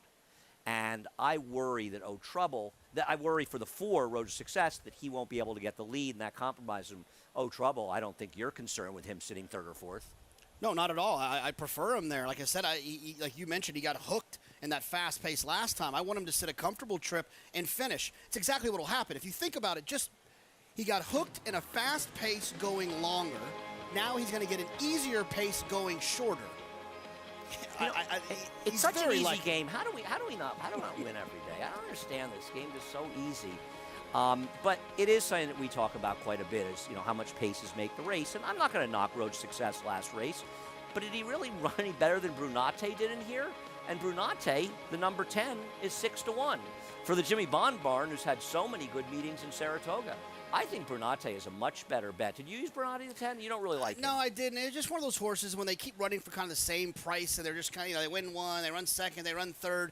And I worry that Trouble, that I worry for the 4, Road to Success, that he won't be able to get the lead, and that compromises him. Trouble, I don't think you're concerned with him sitting 3rd or 4th. No, not at all. I prefer him there. Like I said, like you mentioned, he got hooked in that fast pace last time. I want him to sit a comfortable trip and finish. It's exactly what will happen. If you think about it, he got hooked in a fast pace going longer. Now he's going to get an easier pace going shorter. It's such an easy game. How do we not win every day? I don't understand this game is so easy. But it is something that we talk about quite a bit, is how much paces make the race. And I'm not going to knock Road to Success last race, but did he really run any better than Brunate did in here? And Brunate, the number 10, is 6-1 for the Jimmy Bond barn, who's had so many good meetings in Saratoga. I think Brunate is a much better bet. Did you use Brunate the 10? You don't really like him. No, I didn't. It's just one of those horses when they keep running for kind of the same price, and they're just kind of, they win 1, they run 2nd, they run 3rd.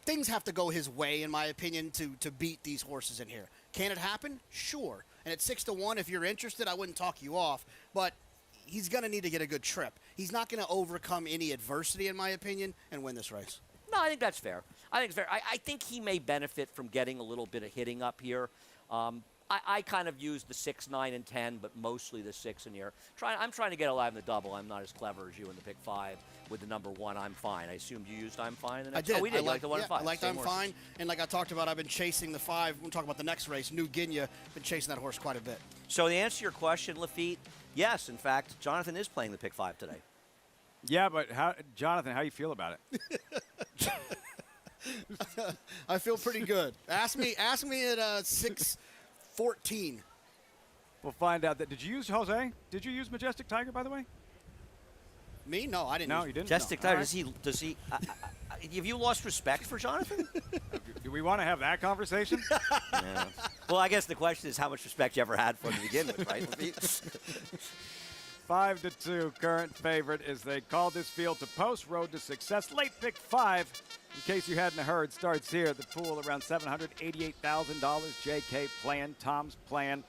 Things have to go his way, in my opinion, to beat these horses in here. Can it happen? Sure. And at 6-1, if you're interested, I wouldn't talk you off. But he's going to need to get a good trip. He's not going to overcome any adversity, in my opinion, and win this race. No, I think that's fair. I think he may benefit from getting a little bit of hitting up here. I kind of use the 6, 9, and 10, but mostly the 6 in here. I'm trying to get alive in the double. I'm not as clever as you in the pick 5 with the number 1. I'm Fine. I assumed you used I'm Fine. I did. Oh, we did. I like the 1 and 5. I liked I'm Fine, and like I talked about, I've been chasing the 5. We'll talk about the next race, New Guinea. Been chasing that horse quite a bit. So the answer to your question, Lafitte, yes. In fact, Jonathan is playing the pick 5 today. Yeah, but Jonathan, how you feel about it? I feel pretty good. Ask me at 6-14. We'll find out. Did you use Jose? Did you use Majestic Tiger, by the way? Me? No, I didn't. No, you didn't. Majestic Tiger. Right. Does he? Have you lost respect for Jonathan? Do we want to have that conversation? Yeah. Well, I guess the question is how much respect you ever had for him to begin with, right? 5-2, current favorite as they call this field to post. Road to Success. Late pick 5. In case you hadn't heard, starts here. The pool around $788,000. JK playing, Tom's playing.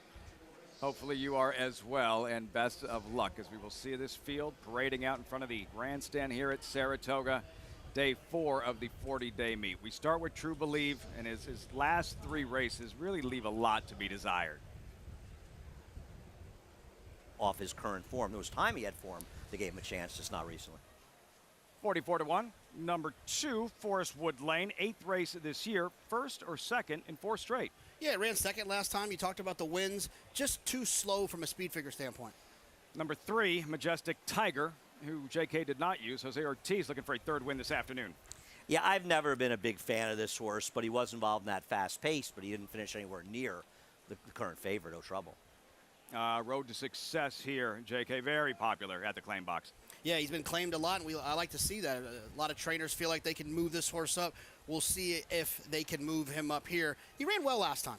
Hopefully you are as well, and best of luck as we will see this field parading out in front of the grandstand here at Saratoga. Day 4 of the 40-day meet. We start with True Believe, and his last 3 races really leave a lot to be desired. Off his current form. There was time he had form that gave him a chance, just not recently. 44-1. Number 2, Forest Wood Lane. 8th race of this year. 1st or 2nd in 4 straight. Yeah, it ran 2nd last time. You talked about the wins. Just too slow from a speed figure standpoint. Number 3, Majestic Tiger, who JK did not use. Jose Ortiz looking for a 3rd win this afternoon. Yeah, I've never been a big fan of this horse, but he was involved in that fast pace, but he didn't finish anywhere near the current favorite, Trouble. Road to Success here. JK, very popular at the claim box. Yeah, he's been claimed a lot, and I like to see that. A lot of trainers feel like they can move this horse up. We'll see if they can move him up here. He ran well last time.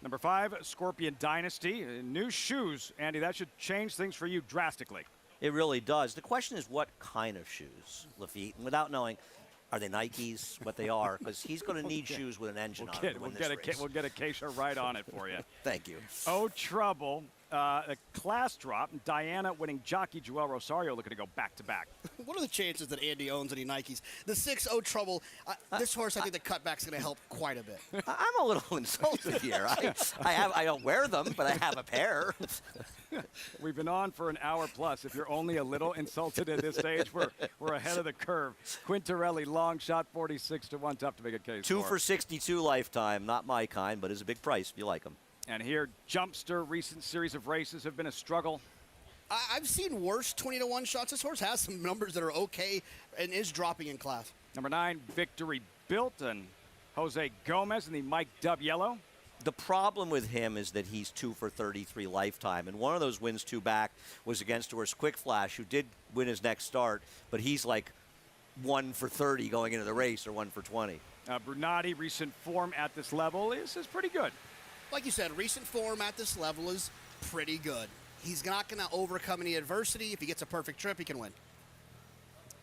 Number 5, Scorpion Dynasty. New shoes, Andy. That should change things for you drastically. It really does. The question is what kind of shoes, Lafitte? And without knowing, are they Nikes, what they are? Because he's going to need shoes with an engine on it to win this race. We'll get a Keisha right on it for you. Thank you. Trouble. A class drop. Diana winning jockey Joel Rosario looking to go back-to-back. What are the chances that Andy owns any Nikes? The 6 Trouble. This horse, I think the cutback's going to help quite a bit. I'm a little insulted here. I don't wear them, but I have a pair. We've been on for an hour plus. If you're only a little insulted at this stage, we're ahead of the curve. Quintarelli, long shot, 46-1. Tough to make a case 2 for 62 lifetime. Not my kind, but is a big price if you like them. And here, Jumpster, recent series of races have been a struggle. I've seen worse 20-1 shots. This horse has some numbers that are okay and is dropping in class. Number 9, Victory Built, and Jose Gomez in the Mike Dub Yellow. The problem with him is that he's 2 for 33 lifetime, and one of those wins 2 back was against horse Quick Flash, who did win his next start, but he's like 1 for 30 going into the race or 1 for 20. Brunati, recent form at this level is pretty good. Like you said, recent form at this level is pretty good. He's not going to overcome any adversity. If he gets a perfect trip, he can win.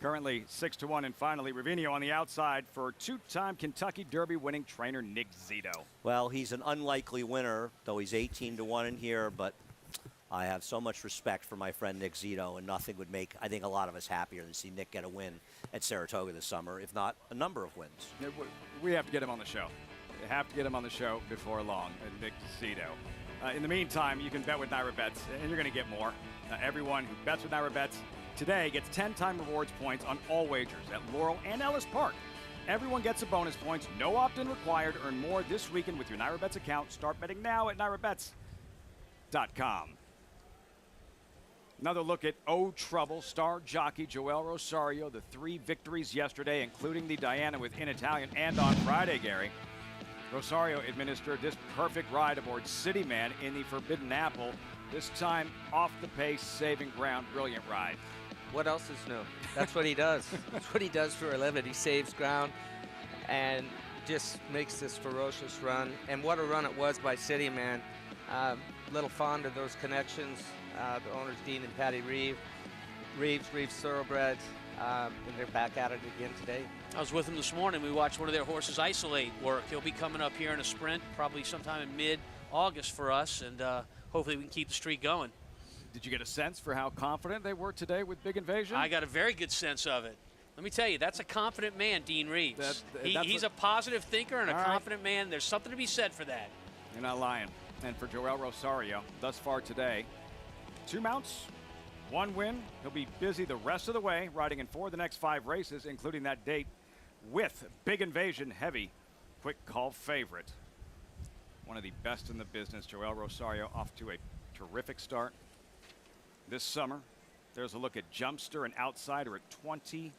Currently 6-1, and finally Ravino on the outside for two-time Kentucky Derby winning trainer Nick Zito. Well, he's an unlikely winner, though he's 18-1 in here, but I have so much respect for my friend Nick Zito, and nothing would make, I think, a lot of us happier than see Nick get a win at Saratoga this summer, if not a number of wins. We have to get him on the show. We have to get him on the show before long, Nick Zito. In the meantime, you can bet with Naira Bets, and you're going to get more. Everyone who bets with Naira Bets today gets 10-time rewards points on all wagers at Laurel and Ellis Park. Everyone gets a bonus points, no opt-in required. Earn more this weekend with your Naira Bets account. Start betting now at NairaBets.com. Another look at Oh Trouble star jockey Joel Rosario. The 3 victories yesterday, including the Diana with In Italian and on Friday, Gary. Rosario administered this perfect ride aboard City Man in the Forbidden Apple. This time off the pace, saving ground, brilliant ride. What else is new? That's what he does. That's what he does for a living. He saves ground and just makes this ferocious run. And what a run it was by City Man. Little fond of those connections. The owners, Dean and Patty Reeves Thoroughbred, and they're back at it again today. I was with him this morning. We watched one of their horses isolate work. He'll be coming up here in a sprint, probably sometime in mid-August for us, and hopefully we can keep the streak going. Did you get a sense for how confident they were today with Big Invasion? I got a very good sense of it. Let me tell you, that's a confident man, Dean Reeves. He's a positive thinker and a confident man. There's something to be said for that. You're not lying. And for Joel Rosario, thus far today, 2 mounts, 1 win. He'll be busy the rest of the way, riding in 4 of the next 5 races, including that date with Big Invasion heavy. Quick call favorite. One of the best in the business, Joel Rosario, off to a terrific start this summer. There's a look at Jumpster and Outsider at 21-1.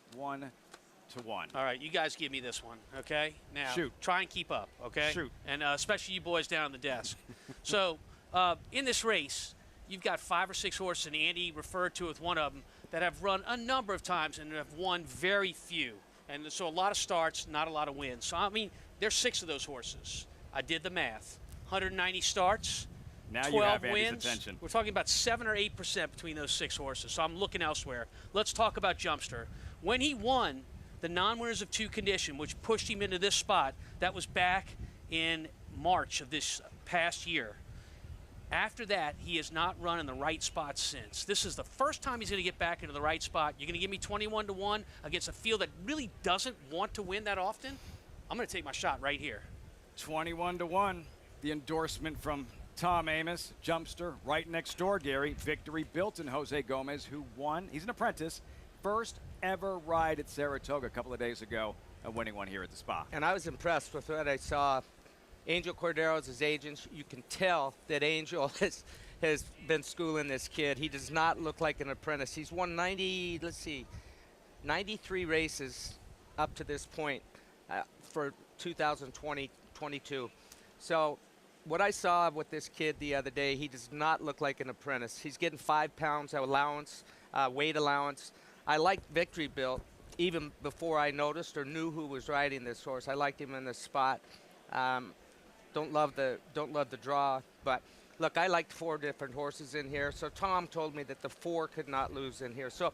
All right, you guys give me this one, okay? Now, shoot. Try and keep up, okay? Shoot. And especially you boys down on the desk. So, in this race, you've got 5 or 6 horses, and Andy referred to with one of them, that have run a number of times and have won very few. And so a lot of starts, not a lot of wins. So, I mean, there's 6 of those horses. I did the math. 190 starts, now 12 you have wins. Andy's attention. We're talking about 7 or 8% between those 6 horses. So I'm looking elsewhere. Let's talk about Jumpster. When he won the non-winners of 2 condition, which pushed him into this spot, that was back in March of this past year. After that, he has not run in the right spot since. This is the first time he's going to get back into the right spot. You're going to give me 21-1 against a field that really doesn't want to win that often? I'm going to take my shot right here. 21-1. The endorsement from Tom Amos, Jumpster, right next door, Gary. Victory built in Jose Gomez, who won. He's an apprentice. First ever ride at Saratoga a couple of days ago, a winning one here at the Spa. And I was impressed with what I saw. Angel Cordero is his agent. You can tell that Angel has been schooling this kid. He does not look like an apprentice. He's won 93 races up to this point for 2020-22. So what I saw with this kid the other day, he does not look like an apprentice. He's getting 5 pounds allowance, weight allowance. I liked Victory Built even before I noticed or knew who was riding this horse. I liked him in this spot. Don't love the draw, but look, I liked 4 different horses in here. So Tom told me that the 4 could not lose in here. So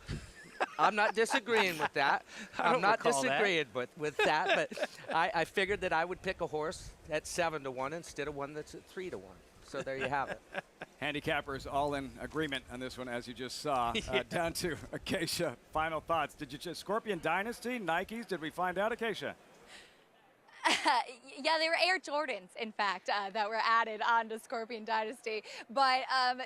I'm not disagreeing with that. I'm not disagreeing with that, but I figured that I would pick a horse at 7-1 instead of one that's at 3-1. So there you have it. Handicappers all in agreement on this one, as you just saw. Down to Acacia. Final thoughts. Did you just Scorpion Dynasty, Nikes? Did we find out, Acacia? Yeah, they were Air Jordans, in fact, that were added onto Scorpion Dynasty. But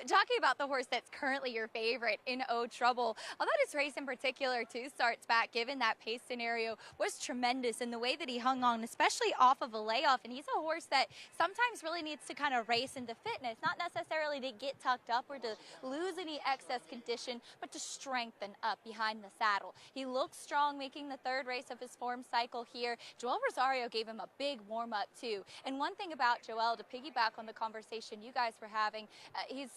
talking about the horse that's currently your favorite in Oh Trouble, although this race in particular, 2 starts back, given that pace scenario, was tremendous in the way that he hung on, especially off of a layoff. And he's a horse that sometimes really needs to kind of race into fitness, not necessarily to get tucked up or to lose any excess condition, but to strengthen up behind the saddle. He looks strong, making the 3rd race of his form cycle here. Joel Rosario gave him a big warm-up too. And one thing about Joel, to piggyback on the conversation you guys were having, he's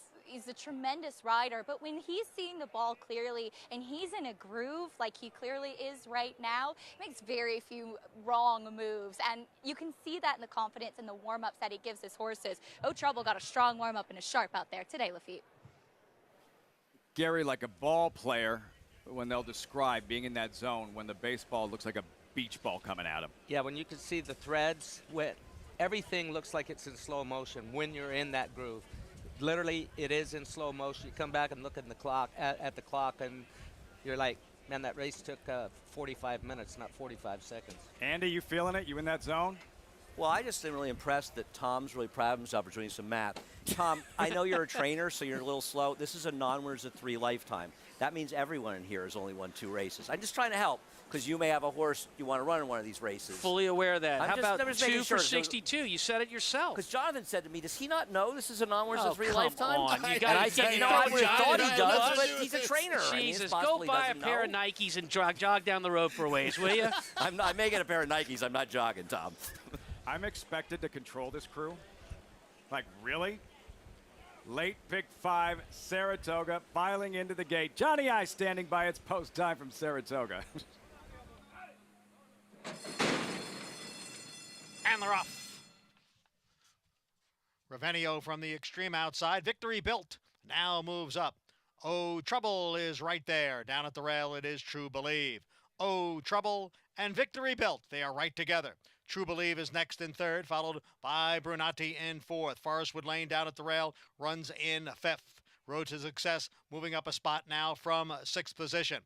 a tremendous rider, but when he's seeing the ball clearly and he's in a groove like he clearly is right now, he makes very few wrong moves, and you can see that in the confidence and the warm-ups that he gives his horses. Oh Trouble got a strong warm-up and a sharp out there today, Lafitte. Gary, like a ball player, when they'll describe being in that zone when the baseball looks like a beach ball coming at them. Yeah, when you can see the threads, everything looks like it's in slow motion when you're in that groove. Literally, it is in slow motion. You come back and look at the clock, and you're like, man, that race took 45 minutes, not 45 seconds. Andy, you feeling it? You in that zone? Well, I just am really impressed that Tom's really proud of himself for doing some math. Tom, I know you're a trainer, so you're a little slow. This is a non-winners of 3 lifetime. That means everyone in here has only won 2 races. I'm just trying to help, because you may have a horse you want to run in one of these races. Fully aware of that. I'm How just- about I'm just 2 making for sure. 62? You said it yourself. Because Jonathan said to me, does he not know this is a non-winners Oh, of 3 come lifetime? on. You And gotta I said, get you it know, done, I would have thought he Jonathan. does, but he's a trainer. I mean, it's Jesus, go possible he buy a doesn't pair of know. Nikes and jog down the road for a ways, will you? I may get a pair of Nikes. I'm not jogging, Tom. I'm expected to control this crew. Like, really? Late pick 5, Saratoga, filing into the gate. Johnny I standing by its post time from Saratoga. And they're off. Ravenio from the extreme outside. Victory Built now moves up. Oh, Trouble is right there. Down at the rail, it is True Believe. Oh, Trouble and Victory Built, they are right together. True Believe is next in 3rd, followed by Brunati in 4th. Forestwood Lane down at the rail runs in 5th. Road to Success moving up a spot now from 6th position.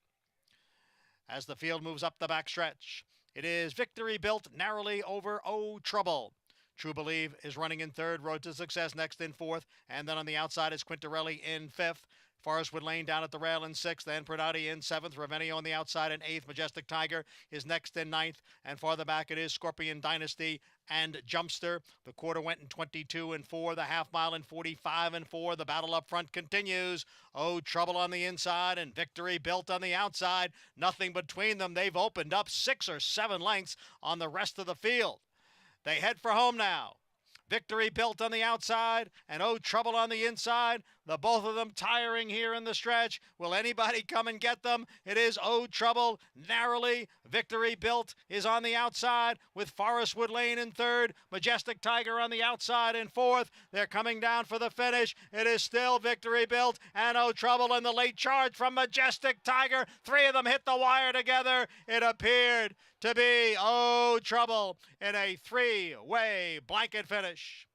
As the field moves up the backstretch, it is Victory Built narrowly over Oh Trouble. True Believe is running in 3rd, Road to Success next in 4th, and then on the outside is Quintarelli in 5th. Forestwood Lane down at the rail in 6th, then Pradati in 7th, Ravenio on the outside in 8th, Majestic Tiger is next in 9th, and farther back it is Scorpion Dynasty and Jumpster. The quarter went in 22 and 4, the half mile in 45 and 4. The battle up front continues. Oh, Trouble on the inside and Victory Built on the outside. Nothing between them. They've opened up 6 or 7 lengths on the rest of the field. They head for home now. Victory Built on the outside and Oh Trouble on the inside. The both of them tiring here in the stretch. Will anybody come and get them? It is Oh Trouble narrowly. Victory Built is on the outside with Forestwood Lane in 3rd. Majestic Tiger on the outside in 4th. They're coming down for the finish. It is still Victory Built and Oh Trouble in the late charge from Majestic Tiger. 3 of them hit the wire together. It appeared to be Oh Trouble in a 3-way blanket finish.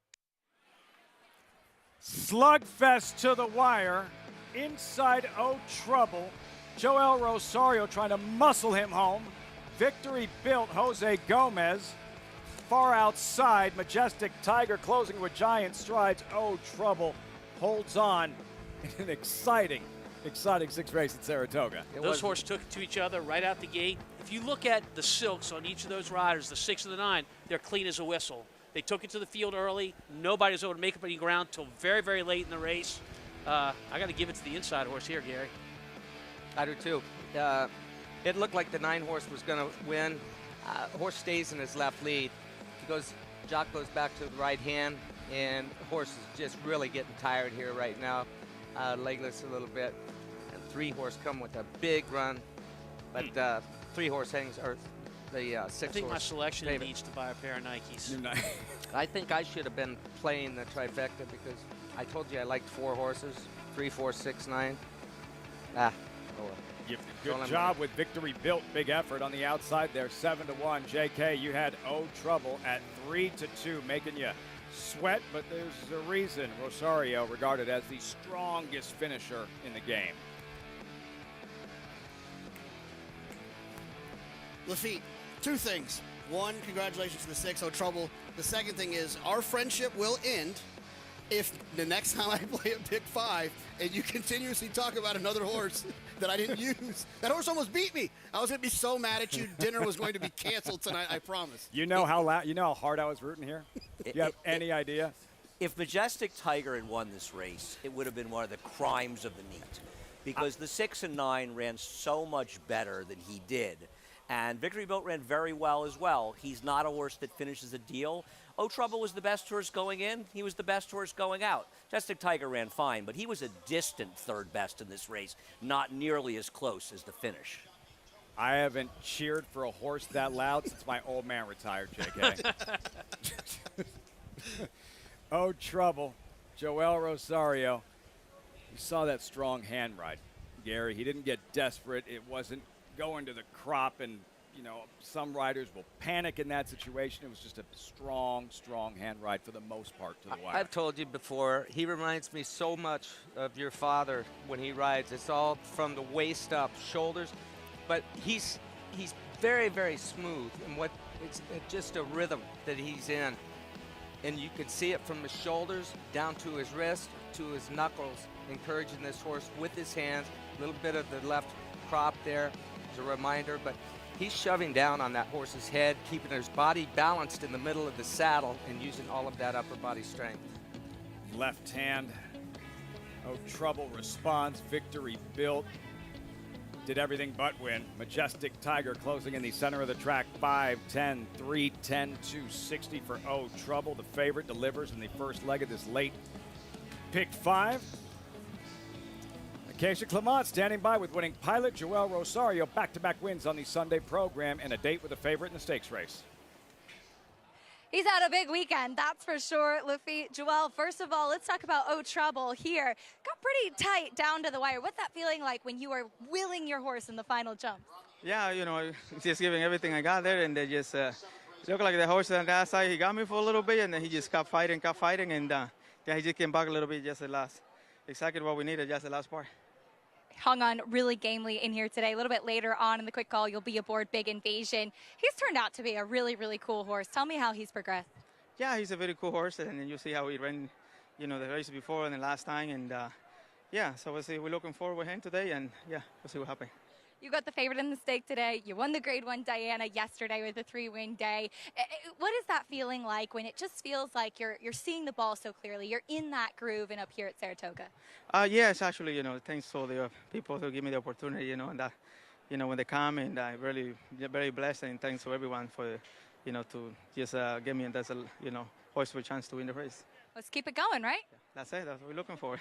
Slugfest to the wire. Inside Oh Trouble. Joel Rosario trying to muscle him home. Victory Built, Jose Gomez. Far outside, Majestic Tiger closing with giant strides. Oh Trouble holds on in an exciting 6 race at Saratoga. Those horses took it to each other right out the gate. If you look at the silks on each of those riders, the 6 and the 9, they're clean as a whistle. They took it to the field early. Nobody was able to make up any ground until very, very late in the race. I got to give it to the inside horse here, Gary. I do too. It looked like the 9 horse was going to win. Horse stays in his left lead. Jock goes back to the right hand, and horse is just really getting tired here right now. Legless a little bit. And 3 horse come with a big run, but 3 horse hangs, or the 6 horse. I think my selection David. needs to buy a pair of Nikes. I think I should have been playing the trifecta because I told you I liked 4 horses, 3, 4, 6, 9. Oh well. Good job with Victory Built. Big effort on the outside there, 7-1. JK, you had Oh Trouble at 3-2, making you sweat, but there's a reason Rosario regarded as the strongest finisher in the game. Lafitte, 2 things. 1, congratulations to the 6, Oh Trouble. The second thing is our friendship will end if the next time I play a pick 5 and you continuously talk about another horse that I didn't use. That horse almost beat me. I was going to be so mad at you. Dinner was going to be canceled tonight, I promise. You know how loud, you know how hard I was rooting here? Do you have any idea? If Majestic Tiger had won this race, it would have been one of the crimes of the meet, because the 6 and 9 ran so much better than he did. And Victory Built ran very well as well. He's not a horse that finishes a deal. Oh Trouble was the best horse going in. He was the best horse going out. Majestic Tiger ran fine, but he was a distant 3rd best in this race, not nearly as close as the finish. I haven't cheered for a horse that loud since my old man retired, JK. Oh Trouble, Joel Rosario. You saw that strong hand ride. Gary. He didn't get desperate. It wasn't going to the crop, and some riders will panic in that situation. It was just a strong hand ride for the most part to the wire. I've told you before, he reminds me so much of your father when he rides. It's all from the waist up, shoulders, but he's very, very smooth, and it's just a rhythm that he's in. And you can see it from his shoulders down to his wrist, to his knuckles, encouraging this horse with his hands. A little bit of the left crop there as a reminder, but he's shoving down on that horse's head, keeping his body balanced in the middle of the saddle and using all of that upper body strength. Left hand, no trouble response, victory built. Did everything but win. Majestic Tiger closing in the center of the track, 5-10, 3-10, 260 for Oh Trouble. The favorite delivers in the first leg of this late pick 5. Acacia Clement standing by with winning pilot Joel Rosario. Back-to-back wins on the Sunday program and a date with a favorite in the stakes race. He's had a big weekend, that's for sure, Lafitte. Joel, first of all, let's talk about Oh Trouble here. Got pretty tight down to the wire. What's that feeling like when you are willing your horse in the final jump? Yeah, just giving everything I got there, and they just looked like the horse on that side. He got me for a little bit, and then he just kept fighting, and he just came back a little bit just the last. Exactly what we needed, just the last part. Hung on really gamely in here today. A little bit later on in the quick call, you'll be aboard Big Invasion. He's turned out to be a really, really cool horse. Tell me how he's progressed. Yeah, he's a very cool horse, and then you see how he ran, the race before and the last time, and so we'll see. We're looking forward with him today, and we'll see what happens. You got the favorite in the stake today. You won the Grade 1 Diana yesterday with a 3-wing day. What is that feeling like when it just feels like you're seeing the ball so clearly? You're in that groove and up here at Saratoga. Yes, actually, thanks to the people who give me the opportunity, and that, when they come, and I'm really very blessed, and thanks to everyone for, to just give me that, horse for a chance to win the race. Let's keep it going, right? That's it. That's what we're looking for.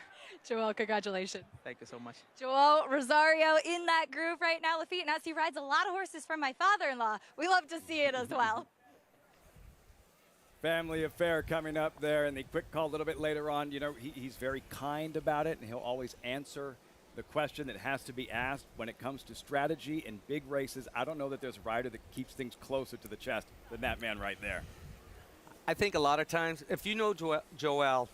Joel, congratulations. Thank you so much. Joel Rosario in that groove right now. Lafitte, and as he rides a lot of horses from my father-in-law, we love to see it as well. Family affair coming up there, and the quick call a little bit later on. He's very kind about it, and he'll always answer the question that has to be asked when it comes to strategy in big races. I don't know that there's a rider that keeps things closer to the chest than that man right there. I think a lot of times, if you know Joel,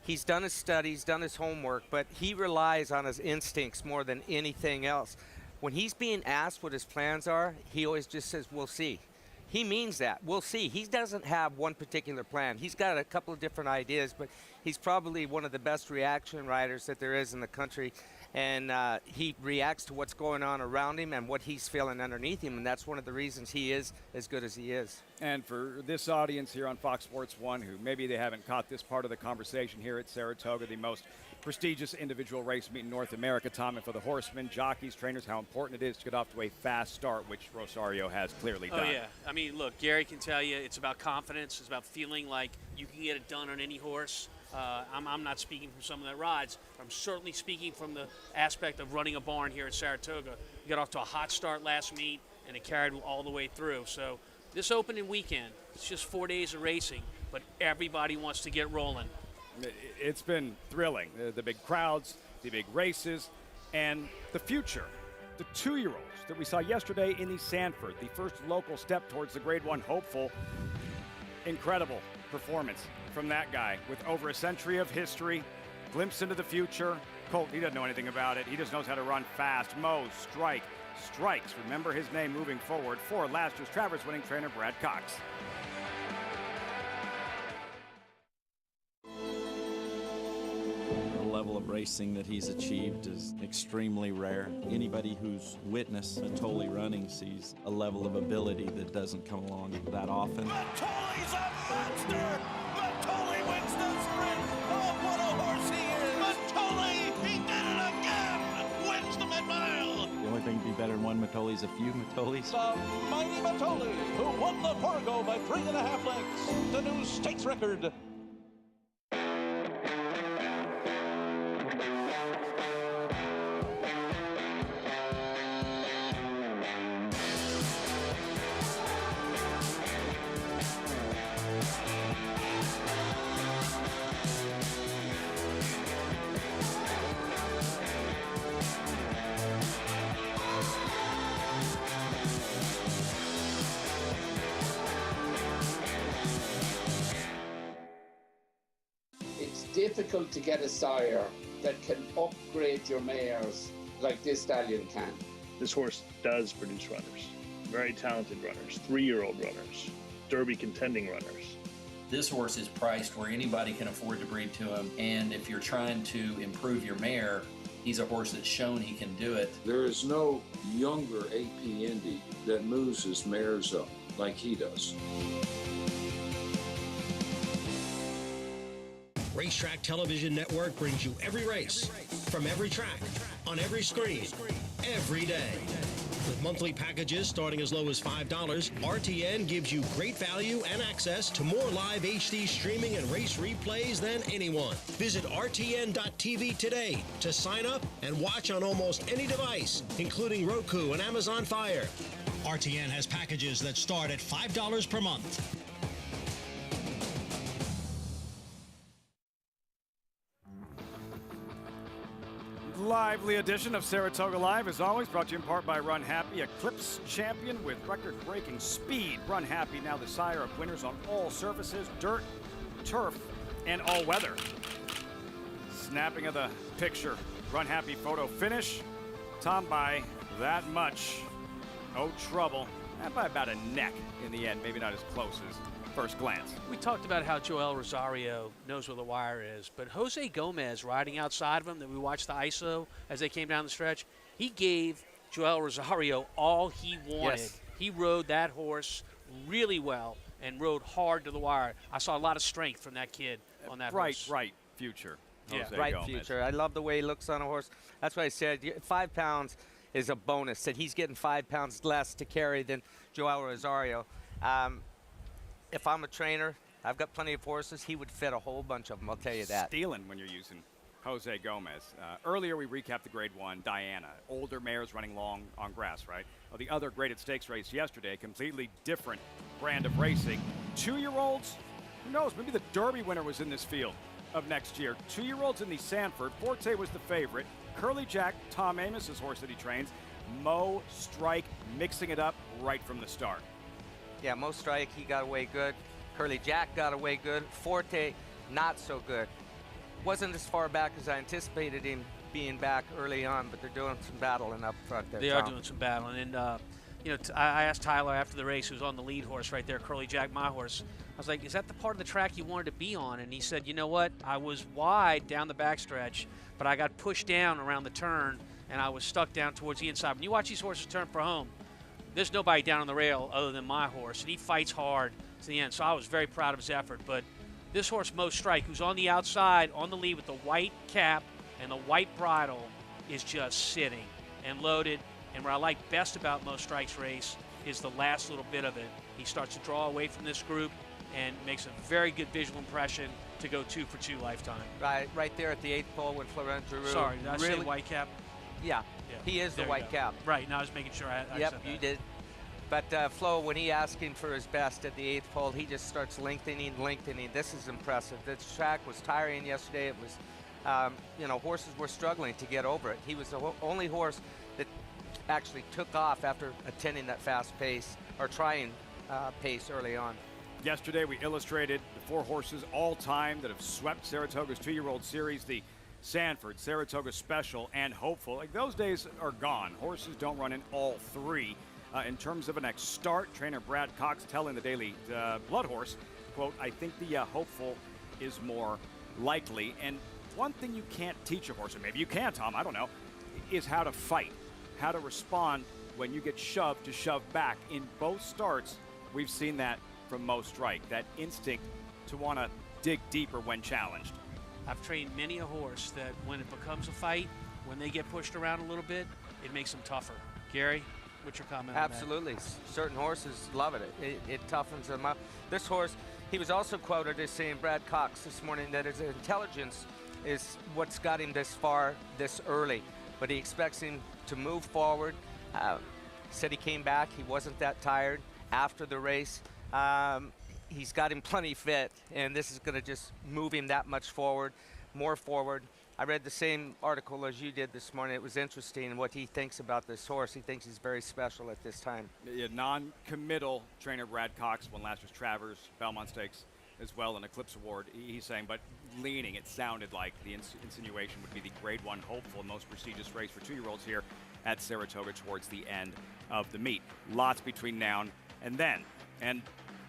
he's done his studies, done his homework, but he relies on his instincts more than anything else. When he's being asked what his plans are, he always just says, we'll see. He means that. We'll see. He doesn't have one particular plan. He's got a couple of different ideas, but he's probably one of the best reaction riders that there is in the country. And he reacts to what's going on around him and what he's feeling underneath him, and that's one of the reasons he is as good as he is. And for this audience here on Fox Sports 1, who maybe they haven't caught this part of the conversation here at Saratoga, the most prestigious individual race meet in North America, Tom, and for the horsemen, jockeys, trainers, how important it is to get off to a fast start, which Rosario has clearly done. Oh, yeah. I mean, look, Gary can tell you it's about confidence. It's about feeling like you can get it done on any horse. I'm not speaking from someone that rides. I'm certainly speaking from the aspect of running a barn here at Saratoga. You got off to a hot start last meet, and it carried all the way through. So this opening weekend, it's just 4 days of racing, but everybody wants to get rolling. It's been thrilling. The big crowds, the big races, and the future. The 2-year-olds that we saw yesterday in the Sanford, the first local step towards the Grade 1 hopeful. Incredible performance from that guy with over a century of history, glimpse into the future. Colt, he doesn't know anything about it. He just knows how to run fast. Mo, strikes. Remember his name moving forward for last year's Travers winning trainer Brad Cox. The level of racing that he's achieved is extremely rare. Anybody who's witnessed Matoli running sees a level of ability that doesn't come along that often. Matoli's a monster! Matoli wins the sprint! Oh, what a horse he is! Matoli, he did it again! Wins the mid-mile! The only thing to be better than one Matoli's a few Matolis. The mighty Matoli, who won the Fargo by 3.5 lengths, the new stakes record. difficult to get a sire that can upgrade your mares like this stallion can. This horse does produce runners, very talented runners, 3-year-old runners, Derby contending runners. This horse is priced where anybody can afford to breed to him, and if you're trying to improve your mare, he's a horse that's shown he can do it. There is no younger AP Indy that moves his mares up like he does. Racetrack Television Network brings you every race, from every track, on every screen, every day. With monthly packages starting as low as $5, RTN gives you great value and access to more live HD streaming and race replays than anyone. Visit RTN.tv today to sign up and watch on almost any device, including Roku and Amazon Fire. RTN has packages that start at $5 per month. Lively edition of Saratoga Live, as always, brought to you in part by Run Happy, Eclipse champion with record-breaking speed. Run Happy, now the sire of winners on all surfaces, dirt, turf, and all weather. Snapping of the picture, Run Happy photo finish. Tom by that much. No trouble. By about a neck in the end, maybe not as close as first glance. We talked about how Joel Rosario knows where the wire is, but Jose Gomez riding outside of him, that we watched the ISO as they came down the stretch, he gave Joel Rosario all he wanted. Yes. He rode that horse really well and rode hard to the wire. I saw a lot of strength from that kid on that horse. Bright future. Yeah, Jose bright Gomez. future. I love the way he looks on a horse. That's why I said 5 pounds is a bonus, that he's getting 5 pounds less to carry than Joel Rosario. If I'm a trainer, I've got plenty of horses, he would fit a whole bunch of them, I'll tell you that. Stealing when you're using Jose Gomez. Earlier we recapped the Grade 1, Diana. Older mares running long on grass, right? Well, the other graded stakes race yesterday, completely different brand of racing. 2-year-olds, who knows, maybe the Derby winner was in this field of next year. 2-year-olds in the Sanford. Forte was the favorite. Curly Jack, Tom Amos's horse that he trains. Mo Strike mixing it up right from the start. Yeah, Mo Strike, he got away good. Curly Jack got away good. Forte, not so good. Wasn't as far back as I anticipated him being back early on, but they're doing some battling up front there. They are doing some battling. And, I asked Tyler after the race, who was on the lead horse right there, Curly Jack, my horse. I was like, is that the part of the track you wanted to be on? And he said, you know what? I was wide down the backstretch, but I got pushed down around the turn, and I was stuck down towards the inside. When you watch these horses turn for home, there's nobody down on the rail other than my horse, and he fights hard to the end. So I was very proud of his effort. But this horse, Mo Strike, who's on the outside, on the lead with the white cap and the white bridle, is just sitting and loaded. And what I like best about Mo Strike's race is the last little bit of it. He starts to draw away from this group and makes a very good visual impression to go 2 for 2 lifetime. Right there at the 8th pole when Florent Giroux. Sorry, did I say white cap? Yeah, he is the white cap. Right, now I was making sure I Yep, said that. you did. But Flo, when he asked him for his best at the 8th pole, he just starts lengthening. This is impressive. This track was tiring yesterday. It was, horses were struggling to get over it. He was the only horse that actually took off after attending that fast pace, or trying pace early on. Yesterday we illustrated the 4 horses all time that have swept Saratoga's 2-year-old series, the Sanford, Saratoga Special, and Hopeful. Like, those days are gone. Horses don't run in all 3. In terms of a next start, trainer Brad Cox telling the Daily Blood Horse, quote, I think the Hopeful is more likely. And one thing you can't teach a horse, or maybe you can, Tom, I don't know, is how to fight, how to respond when you get shoved to shove back. In both starts, we've seen that from Mo Strike, that instinct to want to dig deeper when challenged. I've trained many a horse that when it becomes a fight, when they get pushed around a little bit, it makes them tougher. Gary, what's your comment on that? Absolutely. Certain horses love it. It toughens them up. This horse, he was also quoted as saying, Brad Cox this morning, that his intelligence is what's got him this far this early. But he expects him to move forward. Said he came back. He wasn't that tired after the race. He's got him plenty fit, and this is going to just move him that much forward, more forward. I read the same article as you did this morning. It was interesting what he thinks about this horse. He thinks he's very special at this time. Non-committal trainer Brad Cox won last year's Travers, Belmont Stakes, as well, an Eclipse Award, he's saying, but leaning, it sounded like the insinuation would be the Grade 1 hopeful, most prestigious race for 2-year-olds here at Saratoga towards the end of the meet. Lots between now and then. And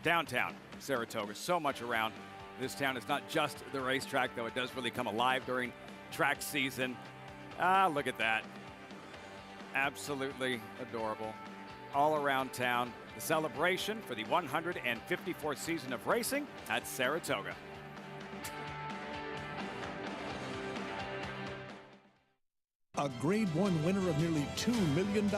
downtown Saratoga, so much around this town. It's not just the racetrack, though it does really come alive during track season. Look at that. Absolutely adorable. All around town, the celebration for the 154th season of racing at Saratoga. A Grade 1 winner of nearly $2 million,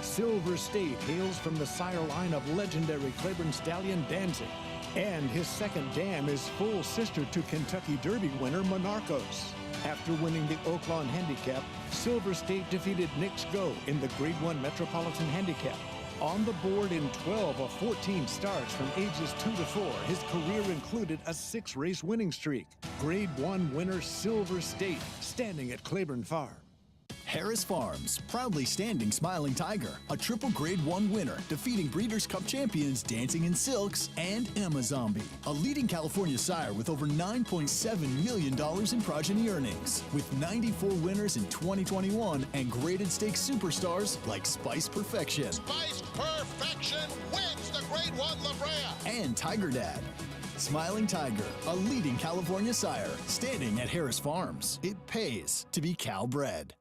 Silver State hails from the sire line of legendary Claiborne stallion Danzig. And his second dam is full sister to Kentucky Derby winner Monarchos. After winning the Oaklawn Handicap, Silver State defeated Knicks Go in the Grade 1 Metropolitan Handicap. On the board in 12 of 14 starts from ages 2 to 4, his career included a 6-race winning streak. Grade 1 winner Silver State, standing at Claiborne Farm. Harris Farms, proudly standing Smiling Tiger, a triple Grade 1 winner, defeating Breeders' Cup champions Dancing in Silks and Amazombie, a leading California sire with over $9.7 million in progeny earnings, with 94 winners in 2021 and graded stakes superstars like Spice Perfection. Spice Perfection wins the Grade 1 La Brea. And Tiger Dad. Smiling Tiger, a leading California sire, standing at Harris Farms. It pays to be Cal-bred.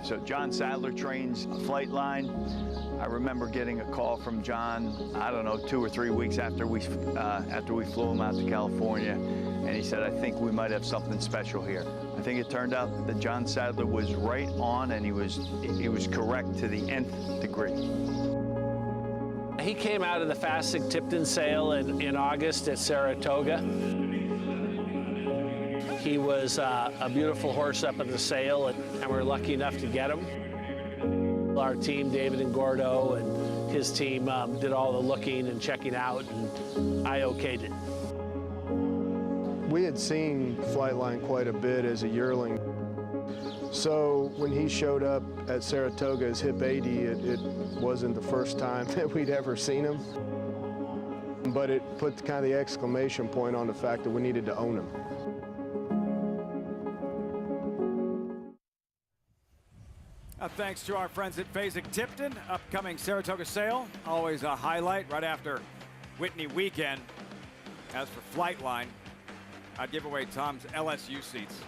So John Sadler trains Flightline. I remember getting a call from John, I don't know, 2 or 3 weeks after we flew him out to California, and he said, I think we might have something special here. I think it turned out that John Sadler was right on, and he was correct to the nth degree. He came out of the Fasig-Tipton sale in August at Saratoga. He was a beautiful horse up at the sale, and we were lucky enough to get him. Our team, David and Gordo, and his team did all the looking and checking out, and I okayed it. We had seen Flightline quite a bit as a yearling. So when he showed up at Saratoga as Hip 80, it wasn't the first time that we'd ever seen him. But it put kind of the exclamation point on the fact that we needed to own him. Thanks to our friends at Fasig-Tipton. Upcoming Saratoga sale, always a highlight right after Whitney weekend. As for Flightline, I'd give away Tom's LSU seats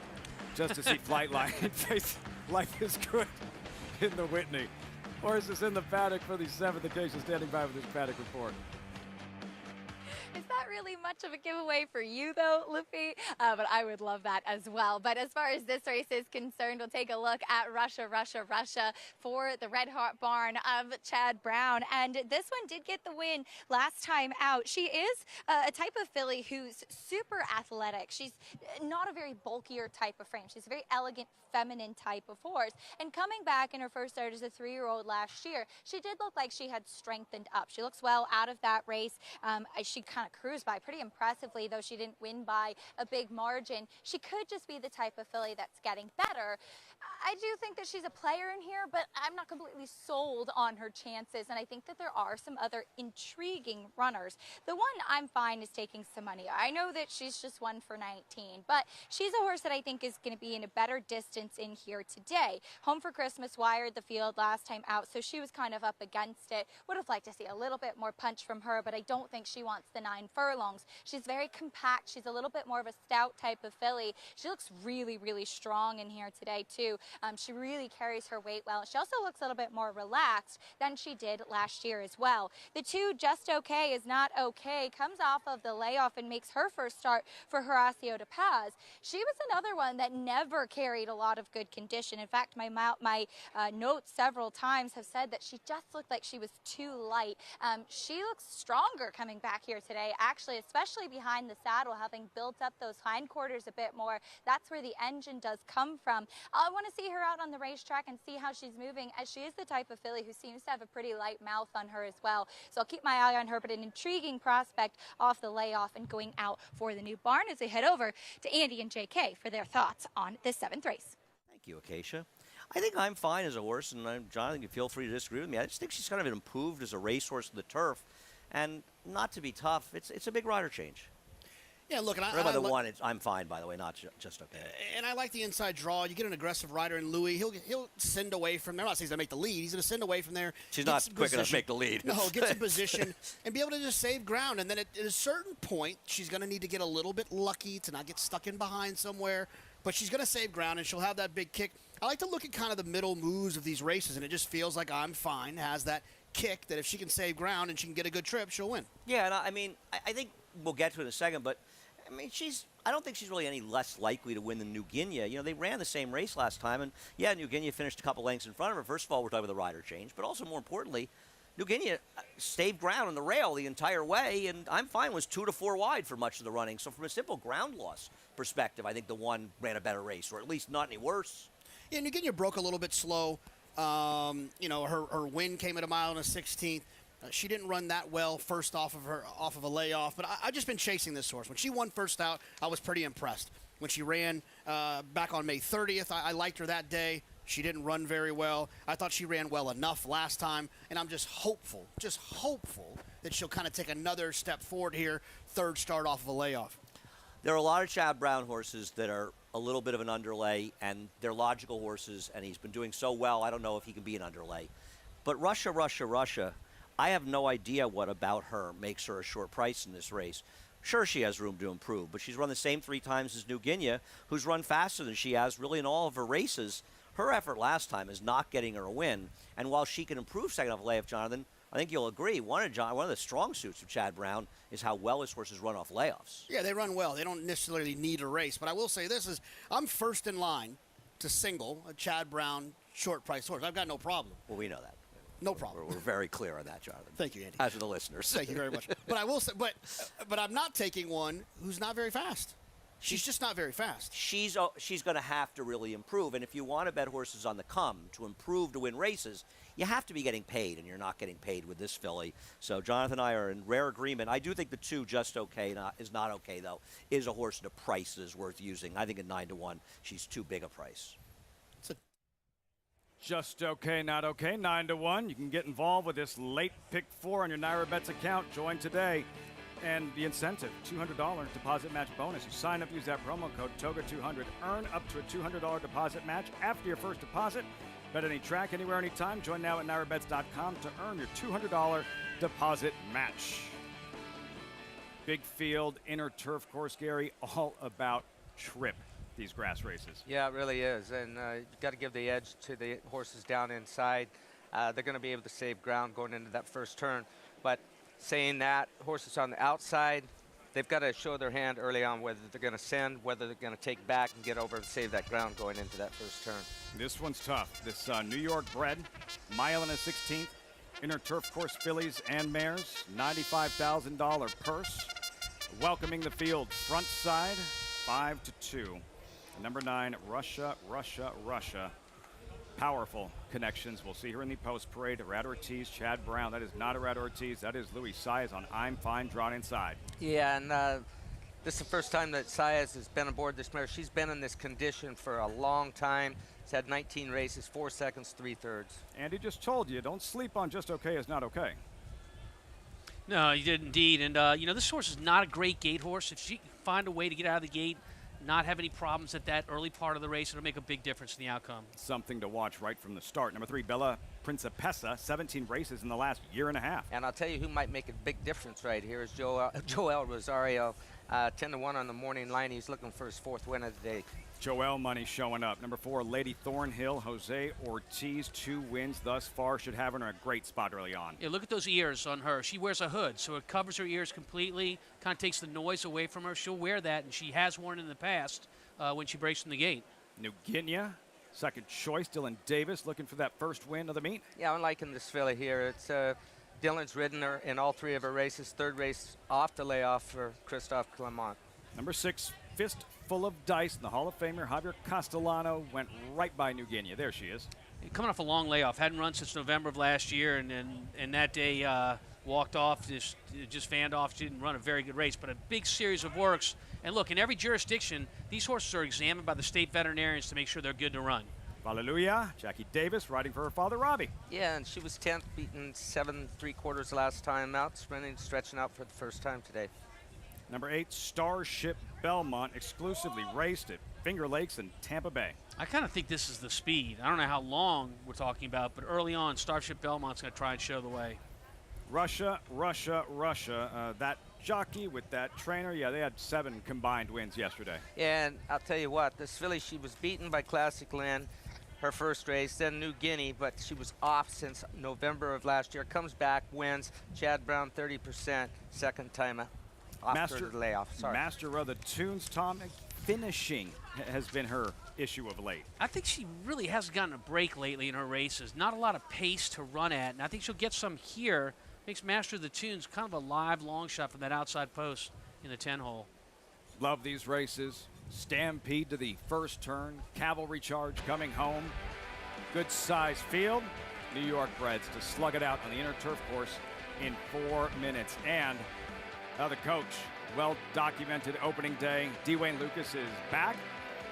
just to see Flightline in face. Life is good in the Whitney. Horses in the paddock for the 7th occasion, standing by with this paddock report. Is that really really much of a giveaway for you, though, Liffy, but I would love that as well. But as far as this race is concerned, we'll take a look at Russia for the Red Hot Barn of Chad Brown. And this one did get the win last time out. She is a type of filly who's super athletic. She's not a very bulkier type of frame. She's a very elegant, feminine type of horse. And coming back in her first start as a 3-year-old last year, she did look like she had strengthened up. She looks well out of that race. She kind of cruised by pretty impressively, though she didn't win by a big margin. She could just be the type of filly that's getting better. I do think that she's a player in here, but I'm not completely sold on her chances, and I think that there are some other intriguing runners. The one I'm fine is taking some money. I know that she's just 1 for 19, but she's a horse that I think is going to be in a better distance in here today. Home for Christmas wired the field last time out, so she was kind of up against it. Would have liked to see a little bit more punch from her, but I don't think she wants the 9 furlongs. She's very compact. She's a little bit more of a stout type of filly. She looks really, really strong in here today, too. She really carries her weight well. She also looks a little bit more relaxed than she did last year as well. The 2, Just Okay Is Not Okay, comes off of the layoff and makes her first start for Horacio de Paz. She was another one that never carried a lot of good condition. In fact, my notes several times have said that she just looked like she was too light. She looks stronger coming back here today, actually, especially behind the saddle, having built up those hindquarters a bit more. That's where the engine does come from. I want to see her out on the racetrack and see how she's moving, as she is the type of filly who seems to have a pretty light mouth on her as well. So I'll keep my eye on her, but an intriguing prospect off the layoff and going out for the new barn as we head over to Andy and JK for their thoughts on this 7th race. Thank you, Acacia. I think I'm fine as a horse, and Jonathan, you feel free to disagree with me. I just think she's kind of improved as a racehorse in the turf, and not to be tough, it's a big rider change. Yeah, look, and by the one, I'm fine, by the way, not just okay. And I like the inside draw. You get an aggressive rider in Louis. He'll send away from there. I'm not saying he's going to make the lead. He's going to send away from there. She's not quick enough to make the lead. No, gets in position and be able to just save ground. And then at a certain point, she's going to need to get a little bit lucky to not get stuck in behind somewhere. But she's going to save ground, and she'll have that big kick. I like to look at kind of the middle moves of these races, and it just feels like I'm fine has that kick that if she can save ground and she can get a good trip, she'll win. Yeah, and I think we'll get to it in a second, but I don't think she's really any less likely to win than New Guinea. You know, they ran the same race last time, and yeah, New Guinea finished a couple lengths in front of her. First of all, we're talking about the rider change, but also more importantly, New Guinea saved ground on the rail the entire way, and I'm fine was 2 to 4 wide for much of the running. So from a simple ground loss perspective, I think the one ran a better race, or at least not any worse. Yeah, New Guinea broke a little bit slow. Her win came at 1 mile and a 16th. She didn't run that well first off of a layoff, but I've just been chasing this horse. When she won first out, I was pretty impressed. When she ran back on May 30th, I liked her that day. She didn't run very well. I thought she ran well enough last time, and I'm just hopeful that she'll kind of take another step forward here, 3rd start off of a layoff. There are a lot of Chad Brown horses that are a little bit of an underlay, and they're logical horses, and he's been doing so well, I don't know if he can be an underlay. But Russia, I have no idea what about her makes her a short price in this race. Sure, she has room to improve, but she's run the same 3 times as New Guinea, who's run faster than she has really in all of her races. Her effort last time is not getting her a win, and while she can improve second off a layoff, Jonathan, I think you'll agree, one of the strong suits of Chad Brown is how well his horses run off layoffs. Yeah, they run well. They don't necessarily need a race, but I will say this is, I'm first in line to single a Chad Brown short price horse. I've got no problem. Well, we know that. No problem. We're very clear on that, Jonathan. Thank you, Andy. As are the listeners. Thank you very much. But I will say, but I'm not taking one who's not very fast. She's just not very fast. She's going to have to really improve, and if you want to bet horses on the come to improve to win races, you have to be getting paid, and you're not getting paid with this filly. So Jonathan and I are in rare agreement. I do think the 2 Just Okay is not okay, though, is a horse at a price that is worth using. I think at 9 to 1, she's too big a price. Just Okay, Not Okay, 9 to 1. You can get involved with this late pick 4 on your Naira Bets account. Join today. And the incentive, $200 deposit match bonus. You sign up, use that promo code TOGA200. Earn up to a $200 deposit match after your first deposit. Bet any track, anywhere, anytime. Join now at NairaBets.com to earn your $200 deposit match. Big field, inner turf course, Gary, all about trip, these grass races. Yeah, it really is. And you've got to give the edge to the horses down inside. They're going to be able to save ground going into that first turn. But saying that, horses on the outside, they've got to show their hand early on whether they're going to send, whether they're going to take back and get over and save that ground going into that first turn. This one's tough. This New York bred, mile and a 16th, inner turf course fillies and mares, $95,000 purse. Welcoming the field, front side, 5-2. Number 9, Russia. Powerful connections. We'll see her in the post parade. Rat Ortiz, Chad Brown. That is not a Rat Ortiz. That is Louis Saez on I'm Fine, drawn inside. Yeah, and this is the first time that Saez has been aboard this mare. She's been in this condition for a long time. She's had 19 races, 4 seconds, 3/3. Andy just told you, don't sleep on just okay is not okay. No, you did indeed. And, this horse is not a great gate horse. If she can find a way to get out of the gate, not have any problems at that early part of the race, it'll make a big difference in the outcome. Something to watch right from the start. Number 3, Bella Principessa, 17 races in the last year and a half. And I'll tell you who might make a big difference right here is Joel Rosario, 10-1 on the morning line. He's looking for his 4th win of the day. Joel money showing up. Number 4, Lady Thornhill, Jose Ortiz, 2 wins thus far. Should have her in a great spot early on. Yeah, look at those ears on her. She wears a hood, so it covers her ears completely, kind of takes the noise away from her. She'll wear that, and she has worn it in the past when she breaks from the gate. New Guinea, second choice. Dylan Davis looking for that first win of the meet. Yeah, I'm liking this filly here. It's Dylan's ridden her in all 3 of her races. 3rd race off the layoff for Christophe Clement. Number 6, Fistful of Dice, and the Hall of Famer Javier Castellano went right by New Guinea. There she is. Coming off a long layoff, hadn't run since November of last year, and that day walked off, just fanned off. She didn't run a very good race, but a big series of works. And look, in every jurisdiction, these horses are examined by the state veterinarians to make sure they're good to run. Hallelujah. Jackie Davis riding for her father, Robbie. Yeah, and she was 10th, beaten 7 3/4 last time out, sprinting, stretching out for the first time today. Number 8, Starship Belmont, exclusively raced at Finger Lakes and Tampa Bay. I kind of think this is the speed. I don't know how long we're talking about, but early on, Starship Belmont's going to try and show the way. Russia. That jockey with that trainer, yeah, they had 7 combined wins yesterday. And I'll tell you what, this filly, she was beaten by Classic Land her first race, then New Guinea, but she was off since November of last year. Comes back, wins. Chad Brown, 30%, second time after the layoff. Sorry. Master of the Tunes, Tom. Finishing has been her issue of late. I think she really hasn't gotten a break lately in her races. Not a lot of pace to run at, and I think she'll get some here. Makes Master of the Tunes kind of a live long shot from that outside post in the 10-hole. Love these races. Stampede to the first turn. Cavalry charge coming home. Good size field. New York breds to slug it out on the inner turf course in 4 minutes. And the coach, well-documented opening day. Dwayne Lucas is back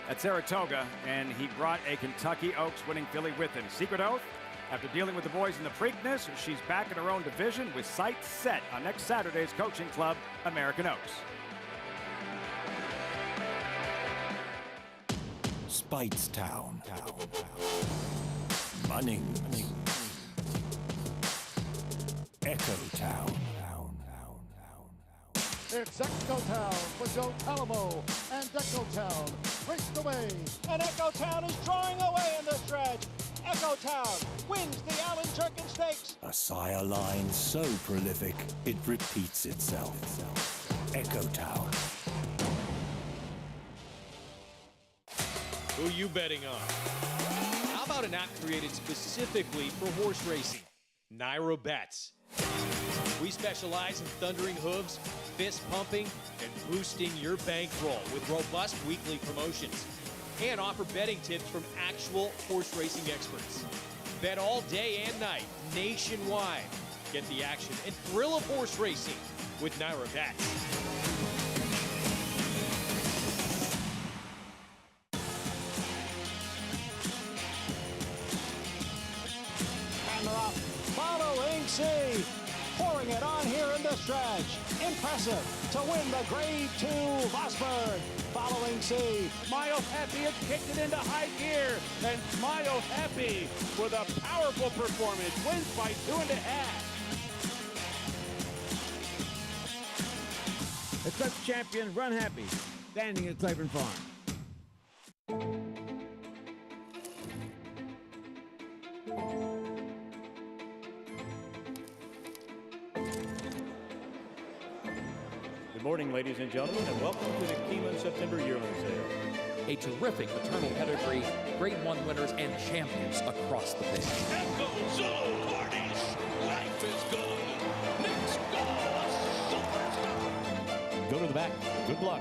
at Saratoga, and he brought a Kentucky Oaks winning filly with him. Secret Oath, after dealing with the boys in the Preakness, she's back in her own division with sights set on next Saturday's coaching club, American Oaks. Speightstown. Munning. Echo Town. It's Echo Town for Joe Alamo, and Echo Town raced away. And Echo Town is drawing away in the stretch. Echo Town wins the Allen Turkin Stakes. A sire line so prolific, it repeats itself. Echo Town. Who you betting on? How about an app created specifically for horse racing? Naira Bets. We specialize in thundering hooves, fist pumping, and boosting your bankroll with robust weekly promotions. And offer betting tips from actual horse racing experts. Bet all day and night, nationwide. Get the action and thrill of horse racing with Naira Bets. And they're off. Following C. Pouring it on here in the stretch. Impressive to win the Grade 2 Vosburg. Following C. Smile Happy has kicked it into high gear. And Smile Happy with a powerful performance wins by 2.5. The Clutch champion Run Happy, standing at Claiborne Farm. The Good morning, ladies and gentlemen, and welcome to the Keeneland September yearling sale. A terrific maternal pedigree, Grade 1 winners and champions across the field. Echo Zulu parties. Life is good. Next go, superstar. Go to the back. Good luck.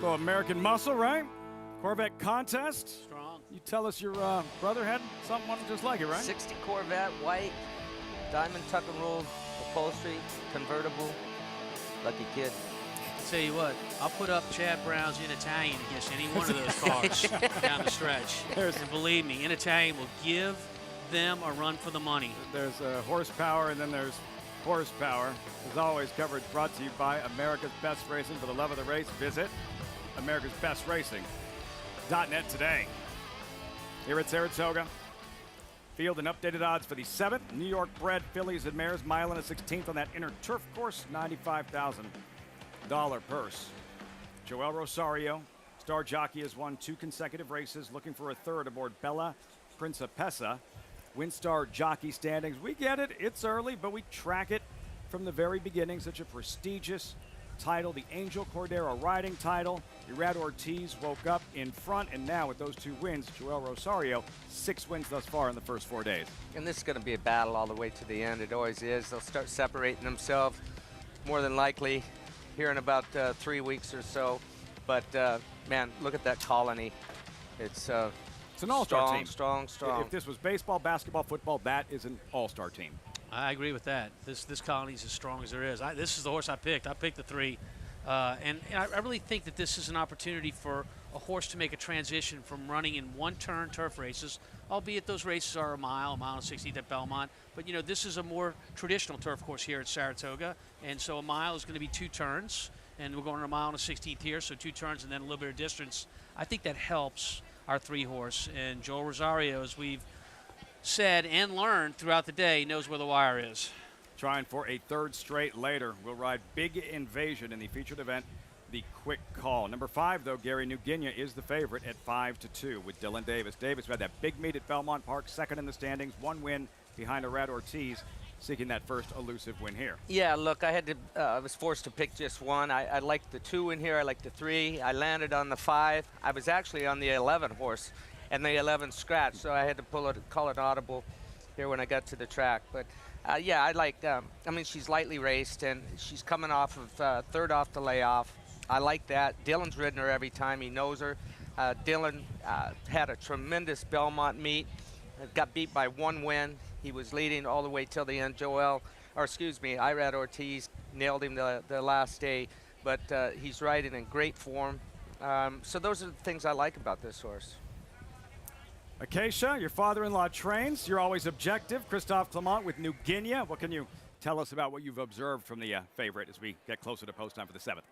American Muscle, right? Corvette contest. Strong. You tell us your brother had something just like it, right? 60 Corvette, white, diamond tuck and roll, upholstery, convertible. Lucky kid. I'll tell you what, I'll put up Chad Brown's In Italian against any one of those cars down the stretch. And believe me, In Italian will give them a run for the money. There's horsepower, and then there's horsepower. As always, coverage brought to you by America's Best Racing. For the love of the race, visit AmericasBestRacing.net today. Here at Saratoga, field and updated odds for the 7th New York bred fillies and mares, mile and a 16th on that inner turf course, $95,000 purse. Joel Rosario, star jockey, has won 2 consecutive races, looking for a third aboard Bella Principessa. WinStar jockey standings, we get it, it's early, but we track it from the very beginning. Such a prestigious title, the Angel Cordero riding title. Irad Ortiz woke up in front, and now with those 2 wins, Joel Rosario, 6 wins thus far in the first 4 days. And this is going to be a battle all the way to the end. It always is. They'll start separating themselves more than likely here in about 3 weeks or so. But, man, look at that colony. It's an all-star team. Strong. If this was baseball, basketball, football, that is an all-star team. I agree with that. This colony's as strong as there is. This is the horse I picked. I picked the 3. And I really think that this is an opportunity for a horse to make a transition from running in one-turn turf races, albeit those races are a mile and 60 at Belmont. But, you know, this is a more traditional turf course here at Saratoga. And so a mile is going to be 2 turns. And we're going to a mile and a 16th here, so 2 turns and then a little bit of distance. I think that helps our 3-horse. And Joel Rosario, as we've said and learned throughout the day, knows where the wire is. Trying for a 3rd straight later. We'll ride Big Invasion in the featured event, the Quick Call. Number 5, though, Gary New Guinea is the favorite at 5-2 with Dylan Davis. Davis had that big meet at Belmont Park, 2nd in the standings, 1 win behind Irad Ortiz, seeking that first elusive win here. Yeah, look, I was forced to pick just one. I liked the 2 in here. I liked the 3. I landed on the 5. I was actually on the 11 horse and the 11 scratch, so I had to call it audible here when I got to the track. But yeah, I like, I mean, she's lightly raced, and she's coming off of 3rd off the layoff. I like that. Dylan's ridden her every time. He knows her. Dylan had a tremendous Belmont meet. Got beat by 1 win. He was leading all the way till the end. Irad Ortiz nailed him the last day, but he's riding in great form. So those are the things I like about this horse. Acacia, your father-in-law trains. You're always objective. Christophe Clement with New Guinea. What can you tell us about what you've observed from the favorite as we get closer to post time for the 7th?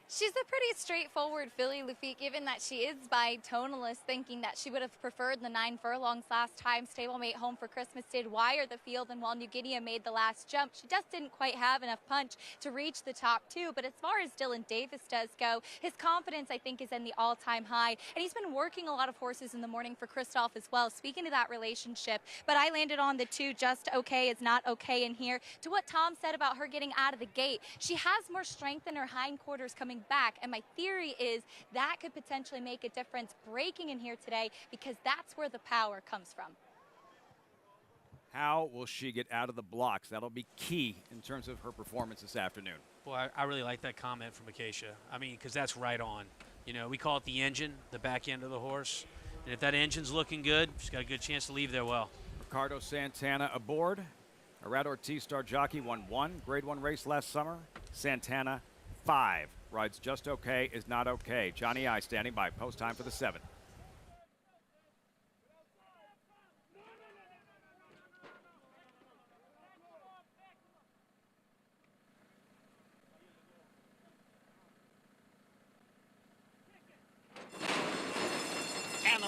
She's a pretty straightforward filly, Lafitte, given that she is by Tonalist, thinking that she would have preferred the 9 furlongs last time. Stablemate Home for Christmas did wire the field, and while New Guinea made the last jump, she just didn't quite have enough punch to reach the top 2. But as far as Dylan Davis does go, his confidence, I think, is in the all-time high. And he's been working a lot of horses in the morning for Christophe as well, speaking of that relationship. But I landed on the 2, just okay is not okay in here. To what Tom said about her getting out of the gate, she has more strength in her hindquarters coming back, and my theory is that could potentially make a difference breaking in here today, because that's where the power comes from. How will she get out of the blocks? That'll be key in terms of her performance this afternoon. Boy, I really like that comment from Acacia. I mean, because that's right on. You know, we call it the engine, the back end of the horse. And if that engine's looking good, she's got a good chance to leave there well. Ricardo Santana aboard. Irad Ortiz, star jockey, won 1 Grade 1 race last summer. Santana, 5. Rides just okay is not okay. Johnny I standing by. Post time for the 7th.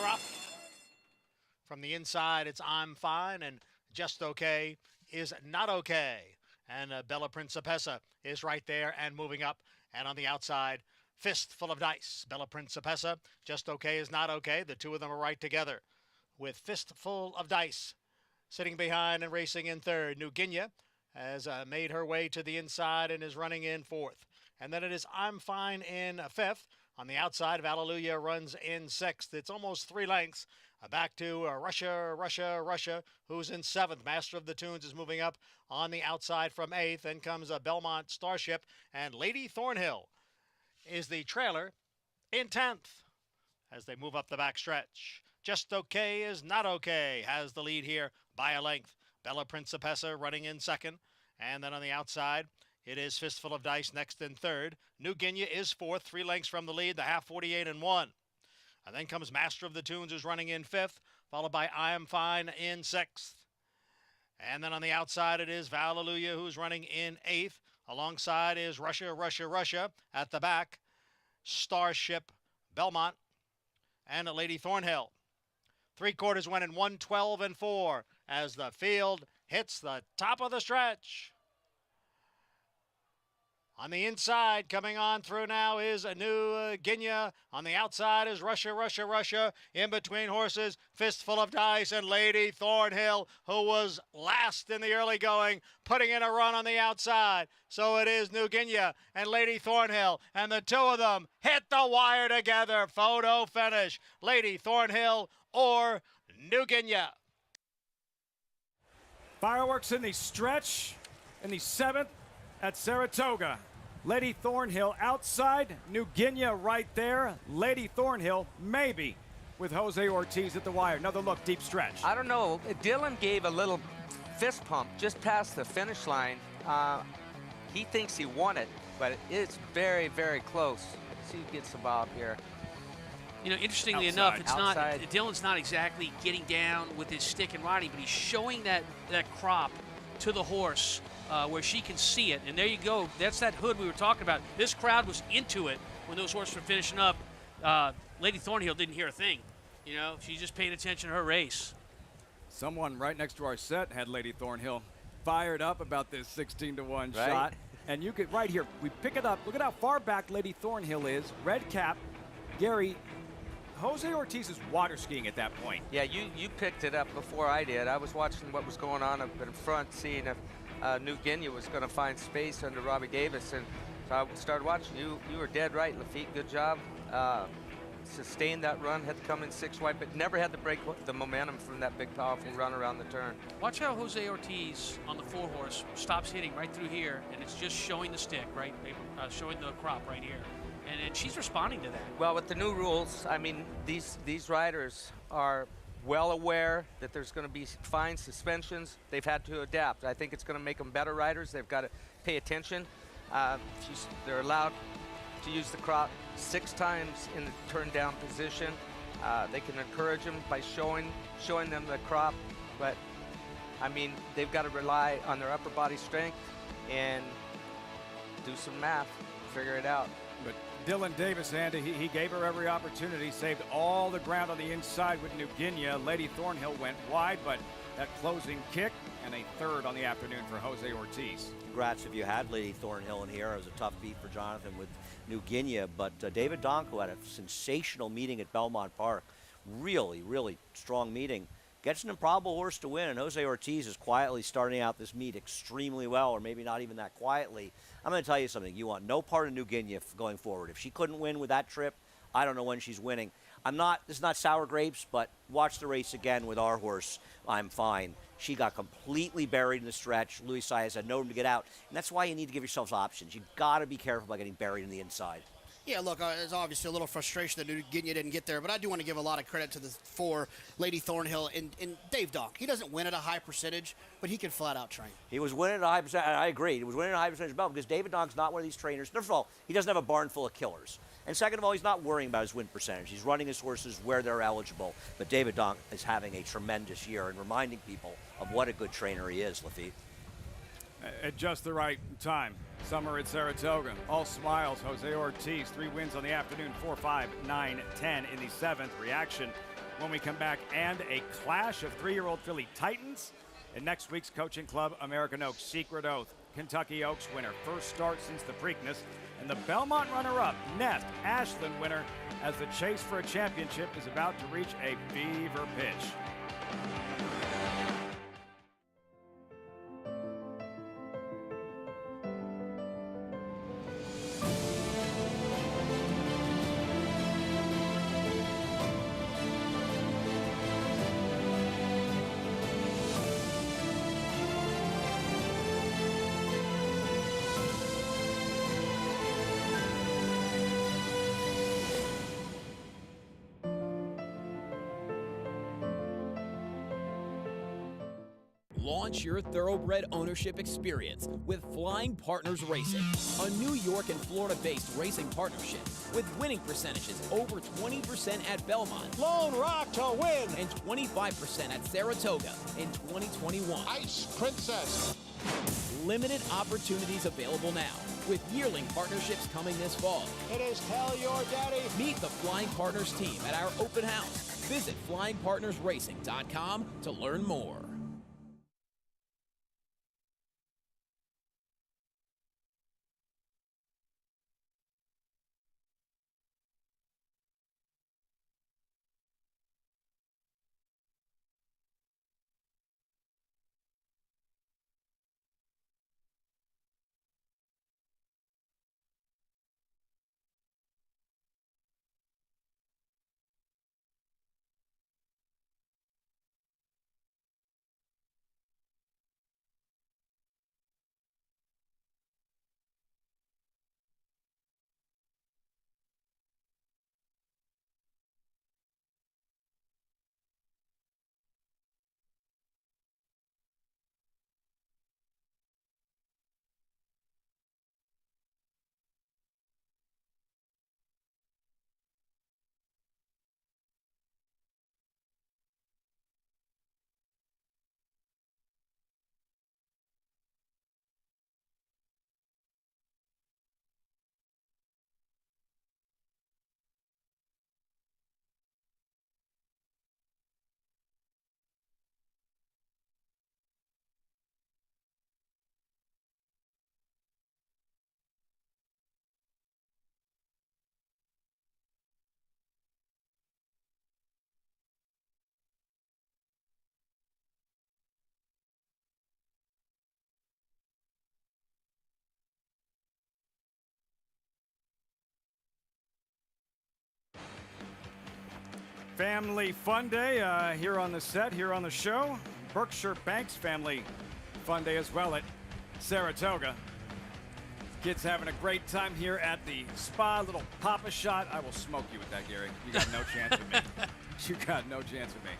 off. From the inside, it's I'm Fine, and Just Okay is Not Okay. And Bella Principessa is right there and moving up. And on the outside, Fistful of Dice. Bella Principessa, Just Okay is Not Okay. The two of them are right together with Fistful of Dice sitting behind and racing in third. New Guinea has made her way to the inside and is running in fourth. And then it is I'm Fine in fifth. On the outside, Hallelujah runs in sixth. It's almost 3 lengths. Back to Russia, who's in seventh. Master of the Tunes is moving up on the outside from eighth. Then comes a Belmont Starship, and Lady Thornhill is the trailer in 10th as they move up the backstretch. Just Okay is Not Okay has the lead here by a length. Bella Principessa running in second. And then on the outside, it is Fistful of Dice next in third. New Guinea is fourth, 3 lengths from the lead, the half 48 and 1. And then comes Master of the Tunes, who's running in fifth, followed by I Am Fine in sixth. And then on the outside, it is Hallelujah, who's running in eighth. Alongside is Russia at the back. Starship, Belmont, and Lady Thornhill. 3/4 went in 1:12 and 4 as the field hits the top of the stretch. On the inside, coming on through now is a New Guinea. On the outside is Russia. In between horses, Fistful of Dice and Lady Thornhill, who was last in the early going, putting in a run on the outside. So it is New Guinea and Lady Thornhill, and the two of them hit the wire together. Photo finish. Lady Thornhill or New Guinea. Fireworks in the stretch in the 7th at Saratoga. Lady Thornhill outside, New Guinea right there. Lady Thornhill maybe with Jose Ortiz at the wire. Another look, deep stretch. I don't know. Dylan gave a little fist pump just past the finish line. He thinks he won it, but it's very, very close. Let's see who gets the bob here. You know, interestingly enough, it's not Dylan's not exactly getting down with his stick and riding, but he's showing that crop to the horse where she can see it. And there you go. That's that hood we were talking about. This crowd was into it when those horses were finishing up. Lady Thornhill didn't hear a thing. You know, she just paid attention to her race. Someone right next to our set had Lady Thornhill fired up about this 16-1 shot. And you could, right here, we pick it up. Look at how far back Lady Thornhill is. Red cap. Gary, Jose Ortiz is water skiing at that point. Yeah, you picked it up before I did. I was watching what was going on up in front, seeing if New Guinea was going to find space under Robbie Davis. And so I started watching. You were dead right, Lafitte. Good job. Sustained that run, had to come in 6 wide, but never had to break the momentum from that big, powerful run around the turn. Watch how Jose Ortiz on the 4-horse stops hitting right through here, and it's just showing the stick, right? Showing the crop right here. And she's responding to that. Well, with the new rules, I mean, these riders are well aware that there's going to be fine suspensions. They've had to adapt. I think it's going to make them better riders. They've got to pay attention. They're allowed to use the crop 6 times in the turn down position. They can encourage them by showing them the crop, but I mean, they've got to rely on their upper body strength and do some math, figure it out. But Dylan Davis, Andy, he gave her every opportunity, saved all the ground on the inside with New Guinea. Lady Thornhill went wide, but that closing kick and a third on the afternoon for Jose Ortiz. Congrats if you had Lady Thornhill in here. It was a tough beat for Jonathan with New Guinea, but David Donko had a sensational meeting at Belmont Park. Really, really strong meeting. Gets an improbable horse to win, and Jose Ortiz is quietly starting out this meet extremely well, or maybe not even that quietly. I'm going to tell you something. You want no part of New Guinea going forward. If she couldn't win with that trip, I don't know when she's winning. This is not sour grapes, but watch the race again with our horse, I'm Fine. She got completely buried in the stretch. Luis Saez had no room to get out, and that's why you need to give yourselves options. You've got to be careful about getting buried in the inside. Yeah, look, there's obviously a little frustration that New Guinea didn't get there, but I do want to give a lot of credit to the 4 Lady Thornhill and Dave Donk. He doesn't win at a high percentage, but he can flat out train. He was winning at a high percentage. I agree. He was winning at a high percentage belt because David Donk's not one of these trainers. First of all, he doesn't have a barn full of killers. And second of all, he's not worrying about his win percentage. He's running his horses where they're eligible. But David Donk is having a tremendous year and reminding people of what a good trainer he is, Lafitte. At just the right time. Summer at Saratoga. All smiles. Jose Ortiz, 3 wins on the afternoon, 4, 5, 9, 10 in the 7th. Reaction when we come back, and a clash of 3-year-old filly Titans in next week's Coaching Club American Oaks Secret Oath. Kentucky Oaks winner, first start since the Preakness, and the Belmont runner-up, Nest Ashland winner, as the chase for a championship is about to reach a fever pitch. Launch your Thoroughbred ownership experience with Flying Partners Racing, a New York and Florida-based racing partnership with winning percentages over 20% at Belmont, Lone Rock to win, and 25% at Saratoga in 2021. Ice Princess. Limited opportunities available now, with yearling partnerships coming this fall. It is Tell Your Daddy. Meet the Flying Partners team at our open house. Visit flyingpartnersracing.com to learn more. Family Fun Day here on the set, here on the show. Berkshire Banks Family Fun Day as well at Saratoga. Kids having a great time here at the spa. Little Papa Shot. I will smoke you with that, Gary. You got no chance with me. You got no chance with me.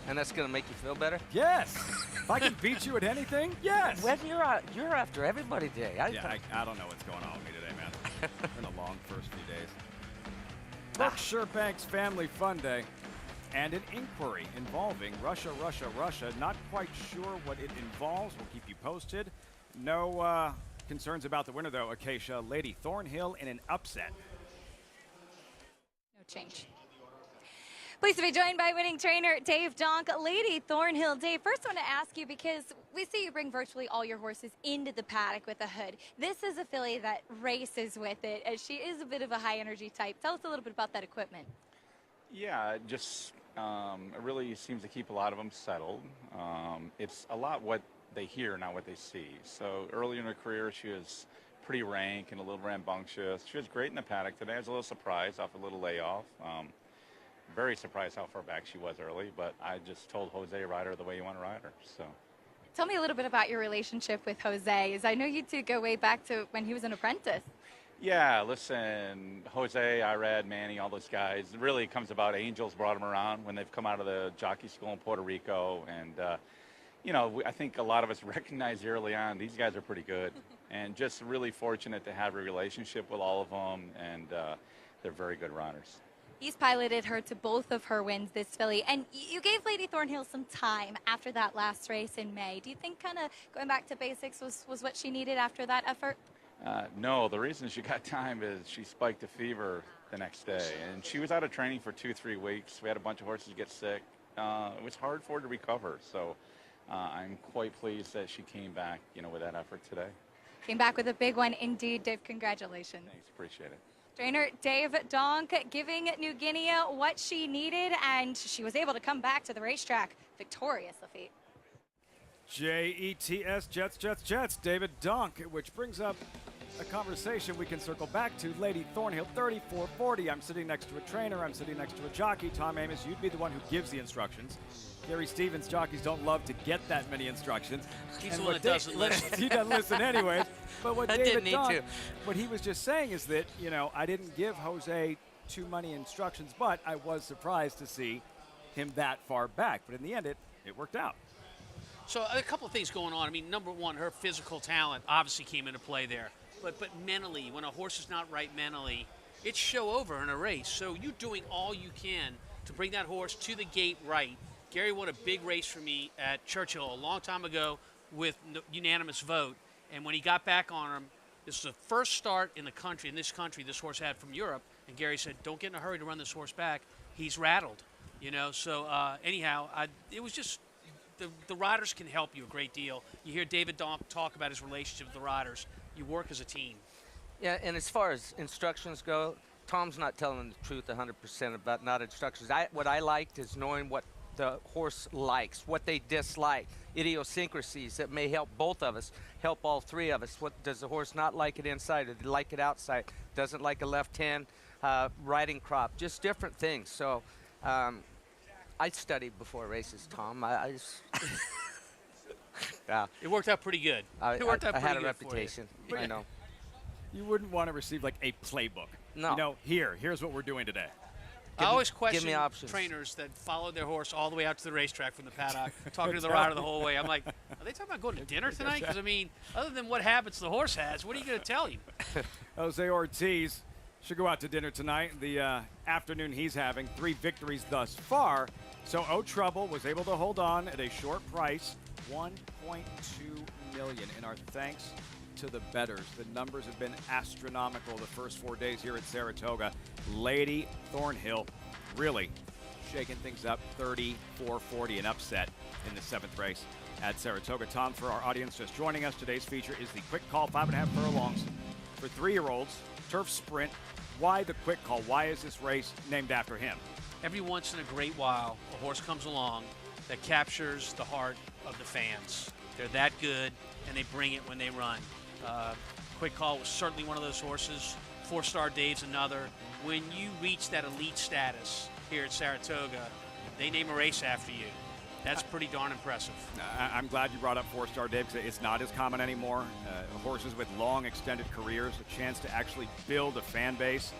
And that's going to make you feel better? Yes. If I can beat you at anything, yes. Well, you're after everybody today. I don't know what's going on with me today, man. It's been a long first few days. Berkshire Banks Family Fun Day. And an inquiry involving Russia. Not quite sure what it involves. We'll keep you posted. No concerns about the winner, though, Acacia. Lady Thornhill in an upset. No change. Pleased to be joined by winning trainer Dave Donk. Lady Thornhill. Dave, first I want to ask you, because we see you bring virtually all your horses into the paddock with a hood. This is a filly that races with it, as she is a bit of a high-energy type. Tell us a little bit about that equipment. Yeah, it just it really seems to keep a lot of them settled. It's a lot what they hear, not what they see. So early in her career, she was pretty rank and a little rambunctious. She was great in the paddock today. I was a little surprised off a little layoff. Very surprised how far back she was early, but I just told Jose, ride her the way you want to ride her. So. Tell me a little bit about your relationship with Jose, as I know you two go way back to when he was an apprentice. Yeah, listen, Jose, Irad, Manny, all those guys, it really comes about Angels brought them around when they've come out of the jockey school in Puerto Rico. And, you know, I think a lot of us recognized early on these guys are pretty good. And just really fortunate to have a relationship with all of them, and they're very good runners. He's piloted her to both of her wins, this filly, and you gave Lady Thornhill some time after that last race in May. Do you think kind of going back to basics was what she needed after that effort? No, the reason she got time is she spiked a fever the next day, and she was out of training for 2-3 weeks. We had a bunch of horses get sick. It was hard for her to recover, so I'm quite pleased that she came back, with that effort today. Came back with a big one indeed, Dave. Congratulations. Thanks, appreciate it. Trainer Dave Donk giving New Guinea what she needed, and she was able to come back to the racetrack victorious, Lafitte. Jets, Jets, David Donk, which brings up a conversation we can circle back to. Lady Thornhill, 3440. I'm sitting next to a trainer. I'm sitting next to a jockey. Tom Amos, you'd be the one who gives the instructions. Gary Stevens, jockeys don't love to get that many instructions. He's the one that doesn't listen. He doesn't listen anyways. But what I David didn't need Donk, to. what he was just saying is that, I didn't give Jose too many instructions, but I was surprised to see him that far back. But in the end, it worked out. So a couple of things going on. I mean, number one, her physical talent obviously came into play there. But mentally, when a horse is not right mentally, it's show over in a race. So you're doing all you can to bring that horse to the gate right. Gary won a big race for me at Churchill a long time ago with unanimous vote. And when he got back on him, this is the first start in this country this horse had from Europe. And Gary said, don't get in a hurry to run this horse back. He's rattled, So anyhow, it was just the riders can help you a great deal. You hear David Donk talk about his relationship with the riders. You work as a team. Yeah, and as far as instructions go, Tom's not telling the truth 100% about not instructions. What I liked is knowing what the horse likes, what they dislike, idiosyncrasies that may help both of us, help all three of us. What does the horse not like it inside? Does it like it outside? Doesn't like a left hand riding crop? Just different things. So I studied before races, Tom. Yeah. It worked out pretty good. I had a reputation. I know. You wouldn't want to receive like a playbook. No. Here's what we're doing today. I always question give me options. trainers that follow their horse all the way out to the racetrack from the paddock, talking to the rider the whole way. I'm like, are they talking about going to dinner tonight? Because, other than what habits the horse has, what are you going to tell him? Jose Ortiz should go out to dinner tonight. The afternoon he's having 3 victories thus far. So Trouble was able to hold on at a short price, $1.2 million. And our thanks to the bettors. The numbers have been astronomical the first 4 days here at Saratoga. Lady Thornhill really shaking things up, 34-40, an upset in the 7th race at Saratoga. Tom, for our audience just joining us, today's feature is the quick call 5.5 furlongs for 3-year-olds, turf sprint. Why the quick call? Why is this race named after him? Every once in a great while, a horse comes along that captures the heart of the fans. They're that good, and they bring it when they run. Quick Call was certainly one of those horses. 4-Star Dave's another. When you reach that elite status here at Saratoga, they name a race after you. That's pretty darn impressive. I'm glad you brought up 4-Star Dave because it's not as common anymore. Horses with long extended careers, a chance to actually build a fan base.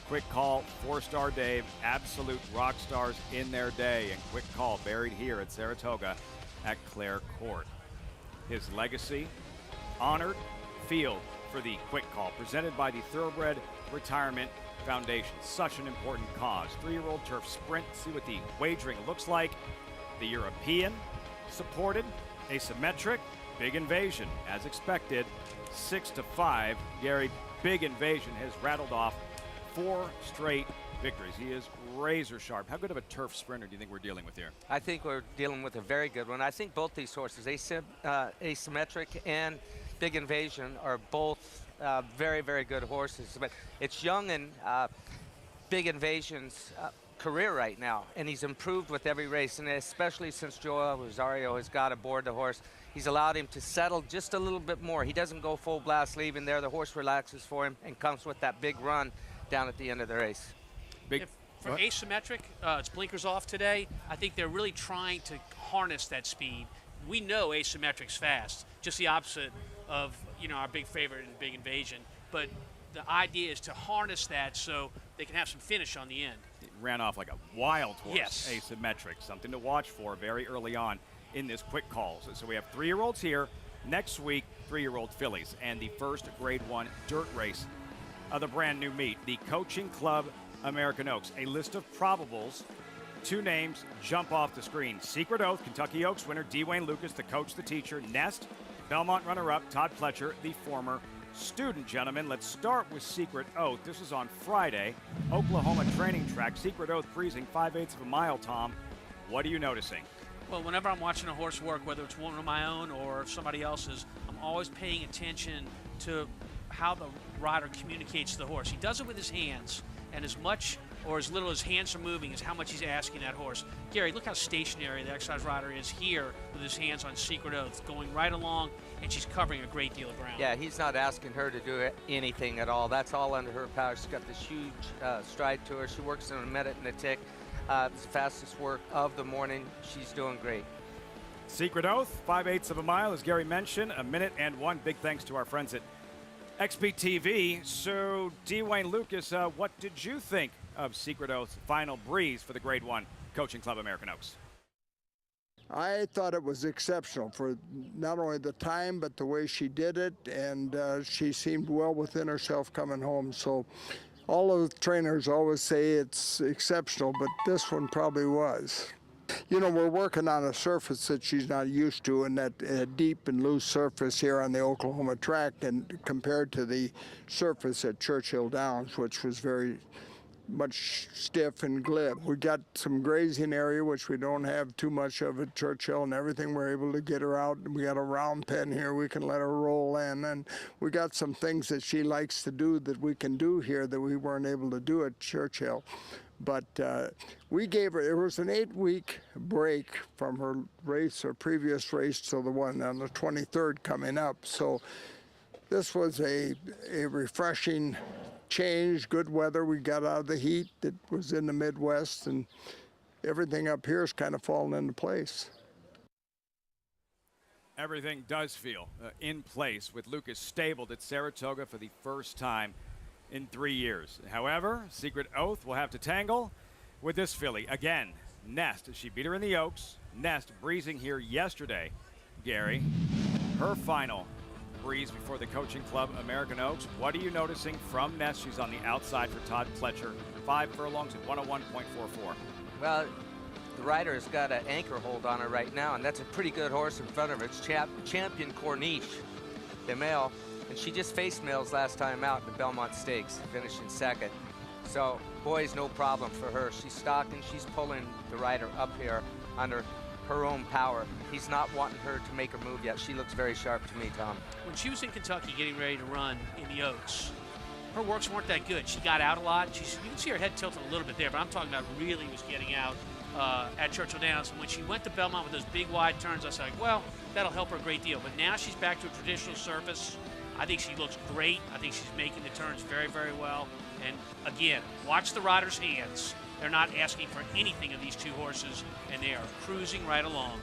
Quick Call, 4-Star Dave, absolute rock stars in their day. And Quick Call buried here at Saratoga at Clare Court. His legacy, honored field for the Quick Call, presented by the Thoroughbred Retirement Foundation. Such an important cause. 3-year-old turf sprint. See what the wagering looks like. The European supported, asymmetric, Big Invasion, as expected, 6-5. Gary, Big Invasion has rattled off 4 straight victories. He is razor sharp. How good of a turf sprinter do you think we're dealing with here? I think we're dealing with a very good one. I think both these horses, asymmetric and Big Invasion, are both very, very good horses. But it's young and Big Invasion's career right now, and he's improved with every race, and especially since Joel Rosario has got aboard the horse, he's allowed him to settle just a little bit more. He doesn't go full blast leaving there. The horse relaxes for him and comes with that big run down at the end of the race. From asymmetric, it's blinkers off today. I think they're really trying to harness that speed. We know asymmetric's fast, just the opposite of our big favorite in Big Invasion. But the idea is to harness that so they can have some finish on the end. It ran off like a wild horse. Yes. Asymmetric, something to watch for very early on in this Quick Call. So we have 3-year-olds here. Next week, 3-year-old fillies, and the first Grade 1 dirt race of the brand new meet, the Coaching Club American Oaks. A list of probables. 2 names jump off the screen. Secret Oath, Kentucky Oaks winner, Dwayne Lucas, the coach, the teacher. Nest, Belmont runner-up, Todd Pletcher, the former student, gentlemen. Let's start with Secret Oath. This is on Friday, Oklahoma training track. Secret Oath breezing 5/8 of a mile, Tom. What are you noticing? Well, whenever I'm watching a horse work, whether it's one of my own or somebody else's, I'm always paying attention to how the rider communicates to the horse. He does it with his hands, and as much or as little as hands are moving is how much he's asking that horse. Gary, look how stationary the exercise rider is here with his hands on Secret Oath, going right along, and she's covering a great deal of ground. Yeah, he's not asking her to do anything at all. That's all under her power. She's got this huge stride to her. She works in a minute and a tick. It's the fastest work of the morning. She's doing great. Secret Oath, 5/8 of a mile, as Gary mentioned, 1:01. Big thanks to our friends at XBTV. So, Dwayne Lucas, what did you think of Secret Oath's final breeze for the Grade 1 Coaching Club American Oaks? I thought it was exceptional for not only the time, but the way she did it, and she seemed well within herself coming home. So all of the trainers always say it's exceptional, but this one probably was. You know, we're working on a surface that she's not used to, and that deep and loose surface here on the Oklahoma track, and compared to the surface at Churchill Downs, which was very much stiff and glib. We got some grazing area, which we don't have too much of at Churchill, and everything we're able to get her out. We got a round pen here, we can let her roll in, and we got some things that she likes to do that we can do here that we weren't able to do at Churchill. But we gave her, it was an 8-week break from her race, her previous race, to the one on the 23rd coming up. So this was a refreshing change, good weather. We got out of the heat that was in the Midwest, and everything up here is kind of falling into place. Everything does feel in place with Lucas stabled at Saratoga for the first time in 3 years. However, Secret Oath will have to tangle with this filly. Again, Nest, she beat her in the Oaks. Nest breezing here yesterday, Gary. Her final breeze before the Coaching Club American Oaks. What are you noticing from Nest? She's on the outside for Todd Pletcher. 5 furlongs at 101.44. Well, the rider has got an anchor hold on her right now, and that's a pretty good horse in front of her. It's Champion Corniche, the male, and she just faced males last time out in the Belmont Stakes, finishing second. So, boys, no problem for her. She's stalking, she's pulling the rider up here under her own power. He's not wanting her to make her move yet. She looks very sharp to me, Tom. When she was in Kentucky getting ready to run in the Oaks, her works weren't that good. She got out a lot. You can see her head tilted a little bit there, but I'm talking about really was getting out at Churchill Downs. And when she went to Belmont with those big wide turns, I was like, well, that'll help her a great deal. But now she's back to a traditional surface. I think she looks great. I think she's making the turns very, very well. And again, watch the rider's hands. They're not asking for anything of these two horses, and they are cruising right along.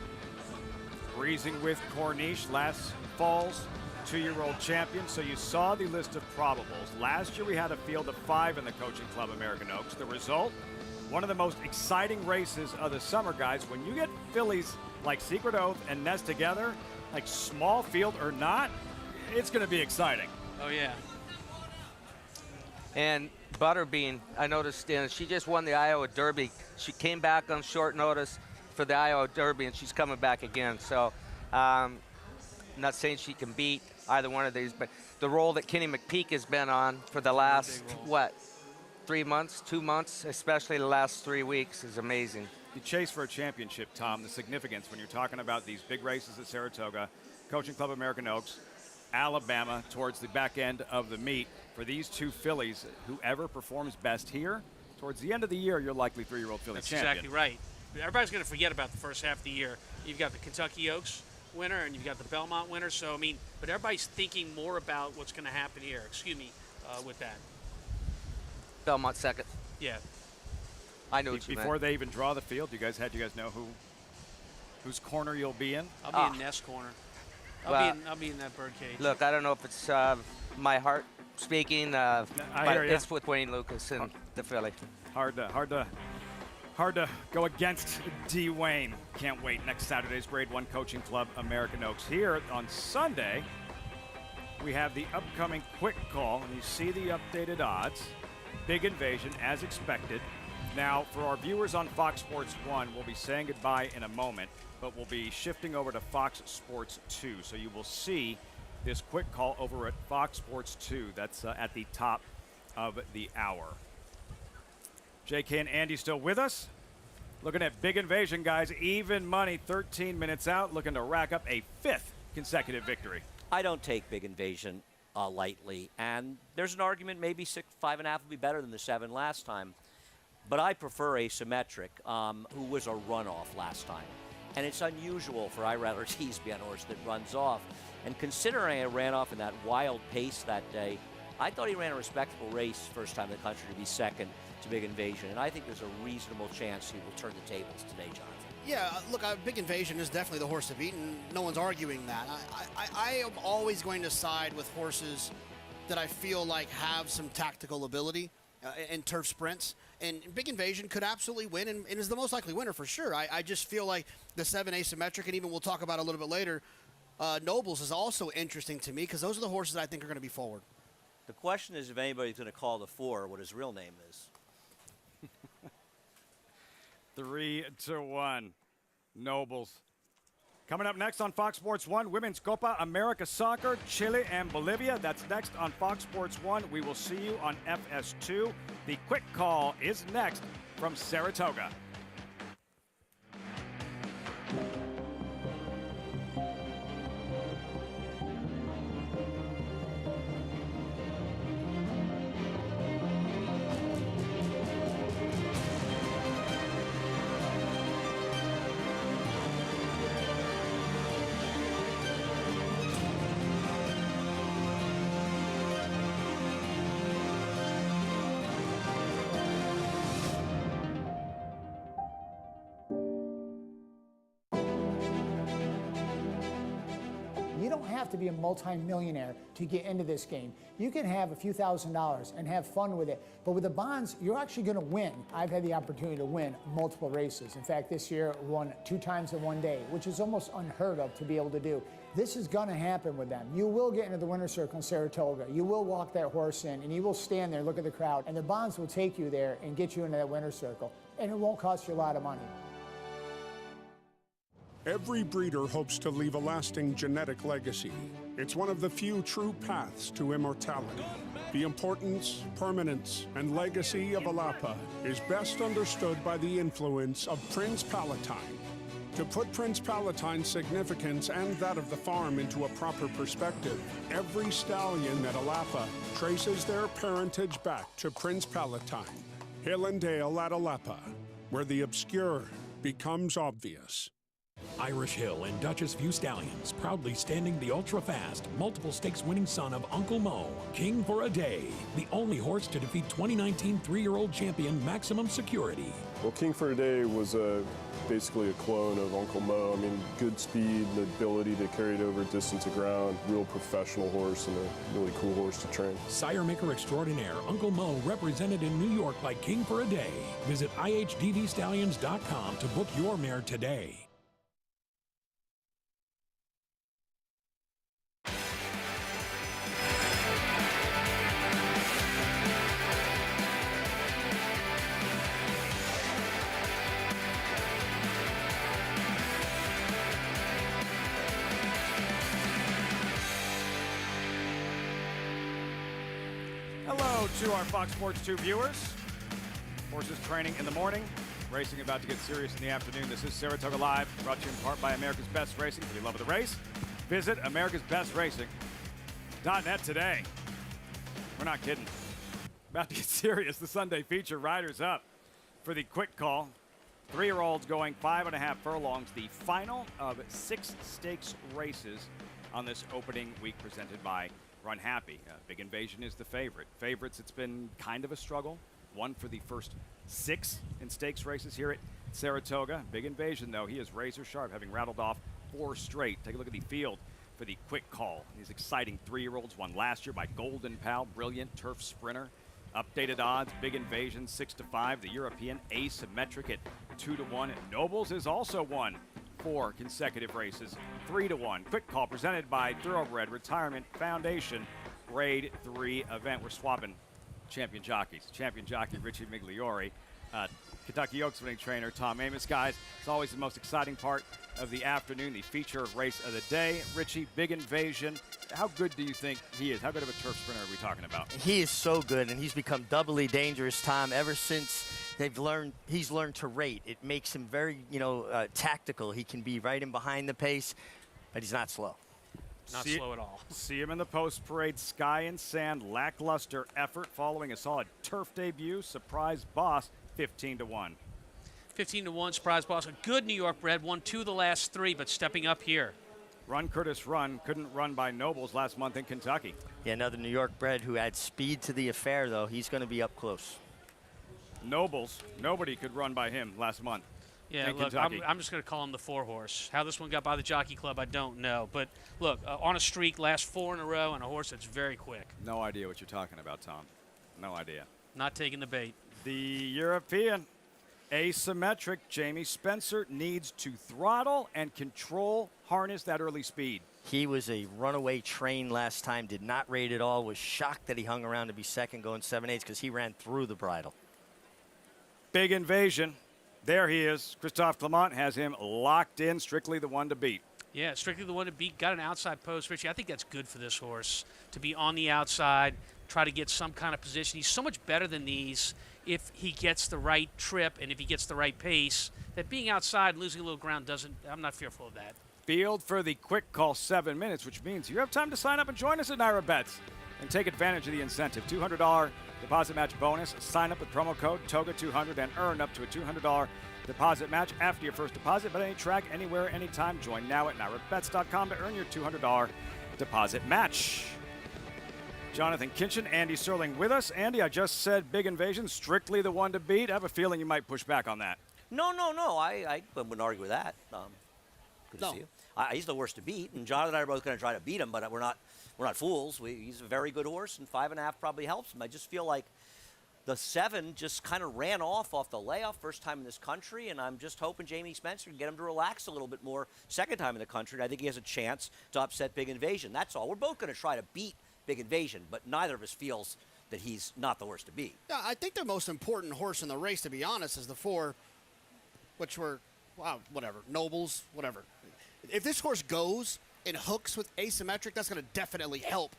Breezing with Corniche, last fall's 2-year-old champion. So you saw the list of probables. Last year we had a field of 5 in the Coaching Club American Oaks. The result, one of the most exciting races of the summer, guys. When you get fillies like Secret Oath and Nest together, like small field or not, it's going to be exciting. Oh, yeah. And Butterbean, I noticed, she just won the Iowa Derby. She came back on short notice for the Iowa Derby, and she's coming back again. So I'm not saying she can beat either one of these, but the role that Kenny McPeak has been on for the last, 3 months, 2 months, especially the last 3 weeks, is amazing. The chase for a championship, Tom, the significance when you're talking about these big races at Saratoga, Coaching Club American Oaks, Alabama towards the back end of the meet. For these two fillies, whoever performs best here, towards the end of the year, you're likely 3-year-old filly champion. That's exactly right. Everybody's going to forget about the first half of the year. You've got the Kentucky Oaks winner, and you've got the Belmont winner. So, I mean, but everybody's thinking more about what's going to happen here. Excuse me, with that. Belmont second. Yeah. I know what you meant. Before they even draw the field, you guys know whose corner you'll be in? I'll be in Nest corner. I'll be in that birdcage. Look, I don't know if it's my heart speaking, but it's with Wayne Lucas and the filly. Hard to go against D. Wayne. Can't wait. Next Saturday's Grade 1 Coaching Club American Oaks. Here on Sunday, we have the upcoming quick call, and you see the updated odds. Big invasion, as expected. Now, for our viewers on Fox Sports 1, we'll be saying goodbye in a moment, but we'll be shifting over to Fox Sports 2. So you will see this quick call over at Fox Sports 2. That's at the top of the hour. JK and Andy still with us. Looking at Big Invasion, guys. Even money, 13 minutes out, looking to rack up a 5th consecutive victory. I don't take Big Invasion lightly, and there's an argument maybe 5.5 will be better than the 7 last time, but I prefer Asymmetric, who was a runoff last time, and it's unusual for I'd rather tease be on a horse that runs off, and considering I ran off in that wild pace that day, I thought he ran a respectable race first time in the country to be second to Big Invasion, and I think there's a reasonable chance he will turn the tables today, Jonathan. Yeah, look, Big Invasion is definitely the horse to beat, and no one's arguing that. I am always going to side with horses that I feel like have some tactical ability in turf sprints, and Big Invasion could absolutely win and is the most likely winner for sure. I just feel like the 7 Asymmetric, and even we'll talk about a little bit later, Nobles is also interesting to me because those are the horses I think are going to be forward. The question is if anybody's going to call the 4 what his real name is. 3-1. Nobles. Coming up next on Fox Sports 1, Women's Copa America Soccer, Chile and Bolivia. That's next on Fox Sports 1. We will see you on FS2. The quick call is next from Saratoga. You don't have to be a multi-millionaire to get into this game. You can have a few $1,000s and have fun with it. But with the bonds, you're actually going to win. I've had the opportunity to win multiple races. In fact, this year I won 2 times in one day, which is almost unheard of to be able to do. This is going to happen with them. You will get into the winner's circle in Saratoga. You will walk that horse in, and you will stand there, look at the crowd, and the bonds will take you there and get you into that winner's circle. And it won't cost you a lot of money. Every breeder hopes to leave a lasting genetic legacy. It's one of the few true paths to immortality. The importance, permanence, and legacy of Alapa is best understood by the influence of Prince Palatine. To put Prince Palatine's significance and that of the farm into a proper perspective, every stallion at Alapa traces their parentage back to Prince Palatine. Hill and Dale at Alapa, where the obscure becomes obvious. Irish Hill and Duchess View Stallions, proudly standing the ultra-fast, multiple stakes winning son of Uncle Mo, King for a Day, the only horse to defeat 2019 3-year-old champion Maximum Security. Well, King for a Day was basically a clone of Uncle Mo. I mean, good speed, the ability to carry it over distance of ground, real professional horse and a really cool horse to train. Sire maker extraordinaire Uncle Mo, represented in New York by King for a Day. Visit IHDVStallions.com to book your mare today. Hello to our Fox Sports 2 viewers. Horses training in the morning, racing about to get serious in the afternoon. This is Saratoga Live, brought to you in part by America's Best Racing. For the love of the race, visit americasbestracing.net today. We're not kidding. About to get serious. The Sunday feature, Riders Up, for the quick call. 3-year-olds going 5.5 furlongs, the final of 6 stakes races on this opening week presented by Run Happy. Big Invasion is the favorite. Favorites, it's been kind of a struggle. Won for the first 6 in stakes races here at Saratoga. Big Invasion, though, he is razor sharp, having rattled off 4 straight. Take a look at the field for the quick call. These exciting 3-year-olds won last year by Golden Pal, brilliant turf sprinter. Updated odds, Big Invasion 6-5. The European Asymmetric at 2-1. Nobles is also won 4 consecutive races, 3-1. Quick call presented by Thoroughbred Retirement Foundation, Grade 3 event. We're swapping champion jockeys. Champion jockey Richie Migliori Kentucky Oaks winning trainer Tom Amos. Guys, it's always the most exciting part of the afternoon, the feature race of the day. Richie, Big Invasion. How good do you think he is? How good of a turf sprinter are we talking about? He is so good, and he's become doubly dangerous, Tom, ever since he's learned to rate. It makes him very, tactical. He can be right in behind the pace, but he's not slow. Not slow at all. See him in the post parade. Sky and Sand, lackluster effort following a solid turf debut. Surprise Boss, 15-1. 15-1, Surprise Boss. A good New York bred. Won 2 of the last 3, but stepping up here. Run Curtis Run couldn't run by Nobles last month in Kentucky. Yeah, another New York bred who adds speed to the affair, though. He's going to be up close. Nobles, nobody could run by him last month. Yeah, look, I'm just going to call him the 4-horse. How this one got by the Jockey Club, I don't know. But, look, on a streak, last 4 in a row, and a horse that's very quick. No idea what you're talking about, Tom. No idea. Not taking the bait. The European asymmetric Jamie Spencer needs to throttle and control, harness that early speed. He was a runaway train last time, did not rate at all, was shocked that he hung around to be second going 7/8 because he ran through the bridle. Big Invasion. There he is. Christophe Clement has him locked in, strictly the one to beat. Yeah, strictly the one to beat. Got an outside post, Richie. I think that's good for this horse to be on the outside, try to get some kind of position. He's so much better than these if he gets the right trip and if he gets the right pace. That being outside and losing a little ground doesn't, I'm not fearful of that. Field for the quick call 7 minutes, which means you have time to sign up and join us at Naira Bets and take advantage of the incentive. $200 deposit match bonus. Sign up with promo code TOGA200 and earn up to a $200 deposit match after your first deposit. But any track, anywhere, anytime. Join now at NairaBets.com to earn your $200 deposit match. Jonathan Kinchin, Andy Serling with us. Andy, I just said Big Invasion, strictly the one to beat. I have a feeling you might push back on that. No. I wouldn't argue with that. Good to see you. He's the worst to beat, and John and I are both going to try to beat him, but we're not fools. He's a very good horse, and 5.5 probably helps him. I just feel like the 7 just kind of ran off the layoff, first time in this country, and I'm just hoping Jamie Spencer can get him to relax a little bit more second time in the country. And I think he has a chance to upset Big Invasion. That's all. We're both going to try to beat Big Invasion, but neither of us feels that he's not the worst to beat. Yeah, I think the most important horse in the race, to be honest, is the 4, which were, whatever, Nobles, whatever. If this horse goes and hooks with asymmetric, that's going to definitely help.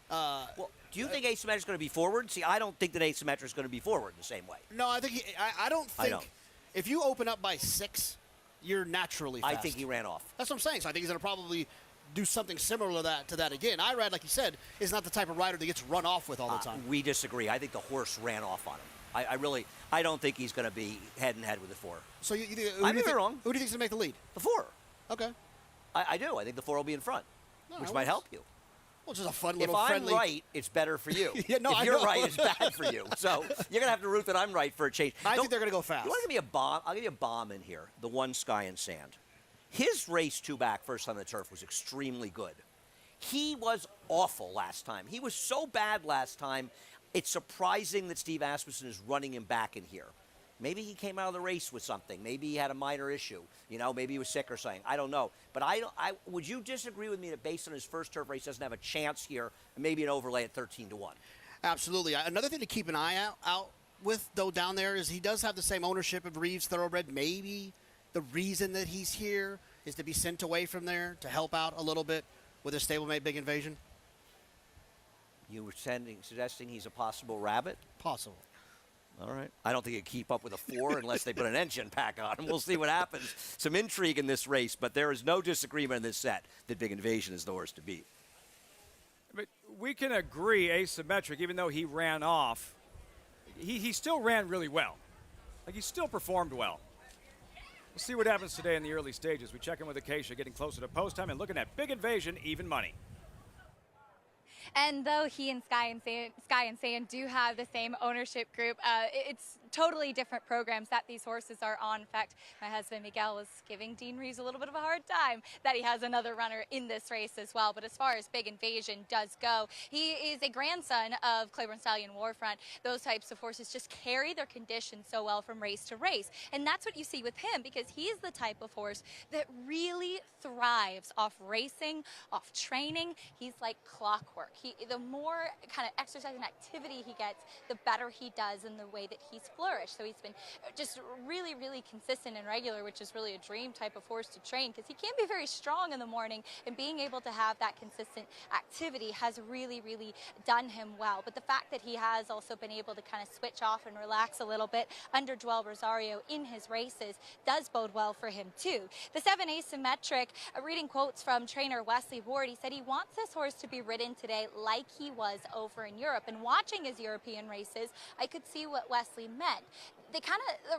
Well, do you think asymmetric is going to be forward? See, I don't think that asymmetric is going to be forward the same way. No, I think I don't think. If you open up by 6, you're naturally fast. I think he ran off. That's what I'm saying. So I think he's going to probably do something similar to that again. Irad, like you said, is not the type of rider that gets run off with all the time. We disagree. I think the horse ran off on him. I don't think he's going to be head and head with the 4. So I may be wrong. Who do you think is going to make the lead? The 4. Okay. I do. I think the 4 will be in front, which might help you. Well, just a fun little friendly. If I'm right, it's better for you. Yeah, no, if you're right, it's bad for you. So you're going to have to root that I'm right for a change. I think they're going to go fast. You want to give me a bomb? I'll give you a bomb in here. The 1 Sky and Sand. His race 2 back, first on the turf, was extremely good. He was awful last time. He was so bad last time, it's surprising that Steve Asmussen is running him back in here. Maybe he came out of the race with something. Maybe he had a minor issue. Maybe he was sick or something. I don't know. But would you disagree with me that based on his first turf race, doesn't have a chance here, and maybe an overlay at 13-1? Absolutely. Another thing to keep an eye out with, though, down there is he does have the same ownership of Reeves Thoroughbred. Maybe the reason that he's here is to be sent away from there to help out a little bit with his stablemate Big Invasion. You were suggesting he's a possible rabbit? Possible. All right. I don't think he'd keep up with a 4 unless they put an engine pack on him. We'll see what happens. Some intrigue in this race, but there is no disagreement in this set that Big Invasion is the horse to beat. But we can agree asymmetric, even though he ran off, he still ran really well. He still performed well. We'll see what happens today in the early stages. We check in with Acacia, getting closer to post time and looking at Big Invasion, even money. And though he and Sky and Sand do have the same ownership group, it's totally different programs that these horses are on. In fact, my husband Miguel was giving Dean Reeves a little bit of a hard time that he has another runner in this race as well. But as far as Big Invasion does go, he is a grandson of Claiborne Stallion Warfront. Those types of horses just carry their condition so well from race to race. And that's what you see with him, because he's the type of horse that really thrives off racing, off training. He's like clockwork. The more kind of exercise and activity he gets, the better he does in the way that he's Flourish. So he's been just really, really consistent and regular, which is really a dream type of horse to train because he can be very strong in the morning, and being able to have that consistent activity has really, really done him well. But the fact that he has also been able to kind of switch off and relax a little bit under Joel Rosario in his races does bode well for him too. The 7 Asymmetric, reading quotes from trainer Wesley Ward, he said he wants this horse to be ridden today like he was over in Europe. And watching his European races, I could see what Wesley meant. The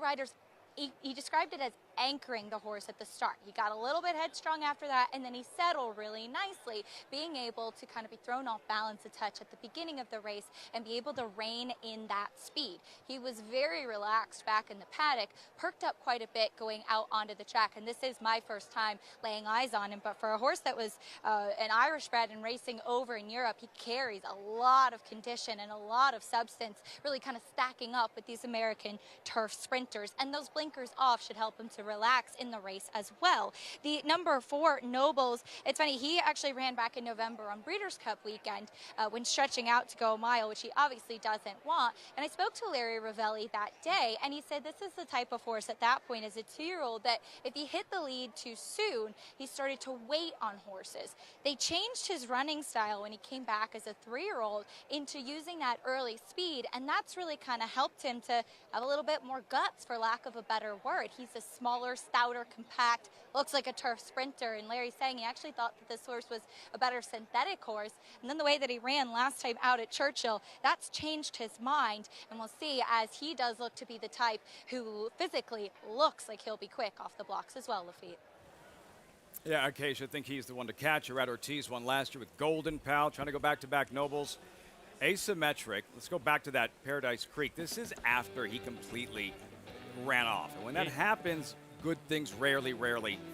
riders, he described it as anchoring the horse at the start. He got a little bit headstrong after that, and then he settled really nicely, being able to kind of be thrown off balance a touch at the beginning of the race and be able to rein in that speed. He was very relaxed back in the paddock, perked up quite a bit going out onto the track, and this is my first time laying eyes on him, but for a horse that was an Irish bred and racing over in Europe, he carries a lot of condition and a lot of substance, really kind of stacking up with these American turf sprinters, and those blinkers off should help him to relax in the race as well. The number 4, Nobles, it's funny, he actually ran back in November on Breeders' Cup weekend when stretching out to go a mile, which he obviously doesn't want. And I spoke to Larry Ravelli that day, and he said this is the type of horse at that point as a 2-year-old that if he hit the lead too soon, he started to wait on horses. They changed his running style when he came back as a 3-year-old into using that early speed, and that's really kind of helped him to have a little bit more guts, for lack of a better word. He's a smaller, stouter, compact, looks like a turf sprinter, and Larry's saying he actually thought that this horse was a better synthetic horse, and then the way that he ran last time out at Churchill, that's changed his mind, and we'll see, as he does look to be the type who physically looks like he'll be quick off the blocks as well, Lafitte. Yeah, Acacia, I think he's the one to catch. Red Ortiz won last year with Golden Pal, trying to go back-to-back Nobles. Asymmetric, let's go back to that Paradise Creek. This is after he completely ran off, and when that happens, good things rarely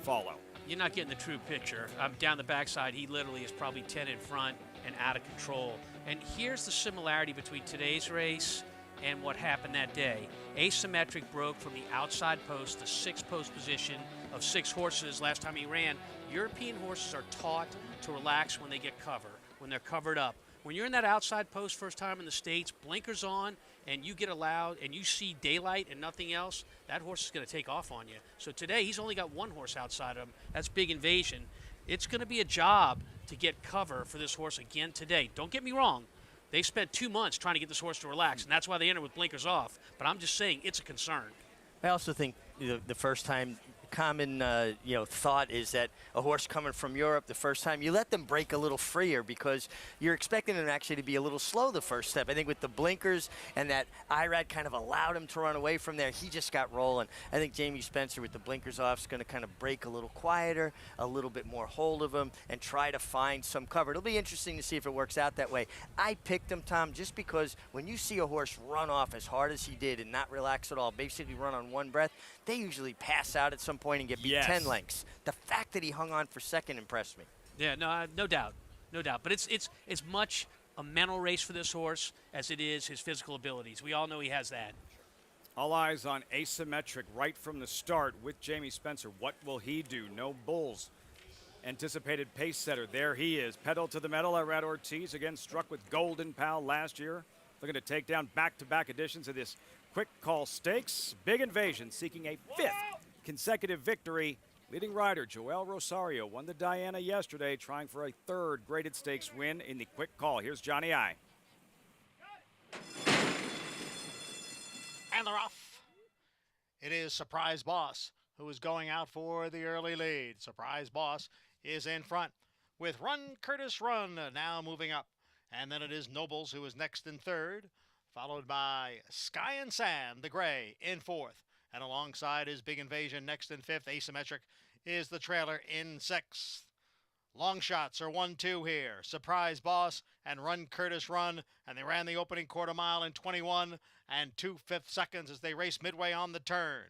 follow. You're not getting the true picture. Down the backside, he literally is probably 10 in front and out of control. And here's the similarity between today's race and what happened that day. Asymmetric broke from the outside post, the 6th post position of 6 horses last time he ran. European horses are taught to relax when they get cover, when they're covered up. When you're in that outside post first time in the States, blinkers on, and you get allowed and you see daylight and nothing else, that horse is going to take off on you. So today he's only got 1 horse outside of him. That's Big Invasion. It's going to be a job to get cover for this horse again today. Don't get me wrong. They spent 2 months trying to get this horse to relax, and that's why they entered with blinkers off. But I'm just saying it's a concern. I also think the first time common thought is that a horse coming from Europe the first time, you let them break a little freer because you're expecting them actually to be a little slow the first step. I think with the blinkers and that IRAD kind of allowed him to run away from there, he just got rolling. I think Jamie Spencer with the blinkers off is going to kind of break a little quieter, a little bit more hold of him, and try to find some cover. It'll be interesting to see if it works out that way. I picked him, Tom, just because when you see a horse run off as hard as he did and not relax at all, basically run on one breath, they usually pass out at some point and get beat 10 lengths. The fact that he hung on for second impressed me. Yeah, no doubt. But it's as much a mental race for this horse as it is his physical abilities. We all know he has that. All eyes on Asymmetric right from the start with Jamie Spencer. What will he do? No bulls. Anticipated pace setter. There he is. Pedal to the metal at Red Ortiz. Again, struck with Golden Pal last year. Looking to take down back-to-back editions of this Quick Call Stakes. Big Invasion seeking a 5th consecutive victory. Leading rider Joel Rosario won the Diana yesterday, trying for a 3rd graded stakes win in the Quick Call. Here's Johnny I. And they're off. It is Surprise Boss who is going out for the early lead. Surprise Boss is in front with Run Curtis Run now moving up. And then it is Nobles who is next in 3rd, followed by Sky and Sand, the gray, in 4th. And alongside is Big Invasion next in 5th. Asymmetric is the trailer in 6th. Long shots are 1-2 here. Surprise Boss and Run Curtis Run. And they ran the opening quarter mile in 21 and 2/5 seconds as they race midway on the turn.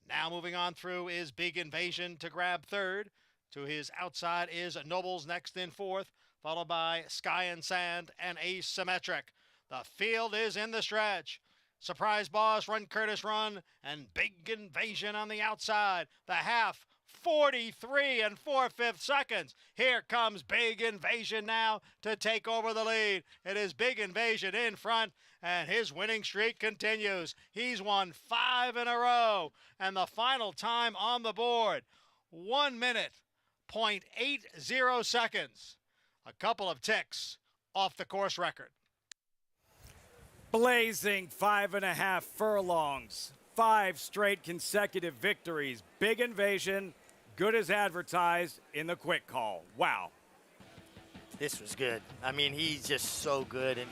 Now moving on through is Big Invasion to grab 3rd. To his outside is Nobles next in 4th, followed by Sky and Sand and Asymmetric. The field is in the stretch. Surprise Boss, Run Curtis Run, and Big Invasion on the outside. The half, 43 and 4/5 seconds. Here comes Big Invasion now to take over the lead. It is Big Invasion in front, and his winning streak continues. He's won 5 in a row, and the final time on the board, 1 minute, 0.80 seconds. A couple of ticks off the course record. Blazing 5.5 furlongs, 5 straight consecutive victories. Big Invasion, good as advertised in the quick call. Wow. This was good. I mean, he's just so good. And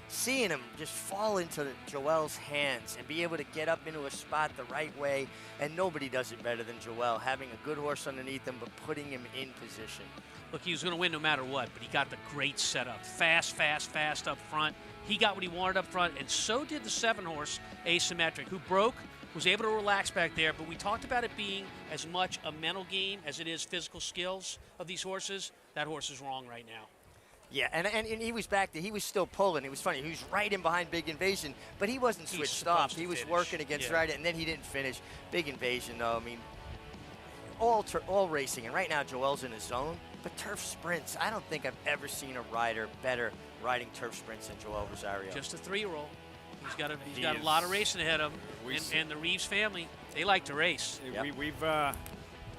seeing him just fall into Joel's hands and be able to get up into a spot the right way, and nobody does it better than Joel, having a good horse underneath him but putting him in position. Look, he was going to win no matter what, but he got the great setup. Fast up front. He got what he wanted up front, and so did the 7-horse Asymmetric, who broke, was able to relax back there, but we talked about it being as much a mental game as it is physical skills of these horses. That horse is wrong right now. Yeah, and he was back there. He was still pulling. It was funny. He was right in behind Big Invasion, but he wasn't switched off. He was working against Ryder, and then he didn't finish. Big Invasion, though, I mean, all racing, and right now Joel's in his zone. But turf sprints, I don't think I've ever seen a rider better riding turf sprints than Joel Rosario. Just a 3-year-old. He's got a lot of racing ahead of him. And the Reeves family, they like to race. Yep. We've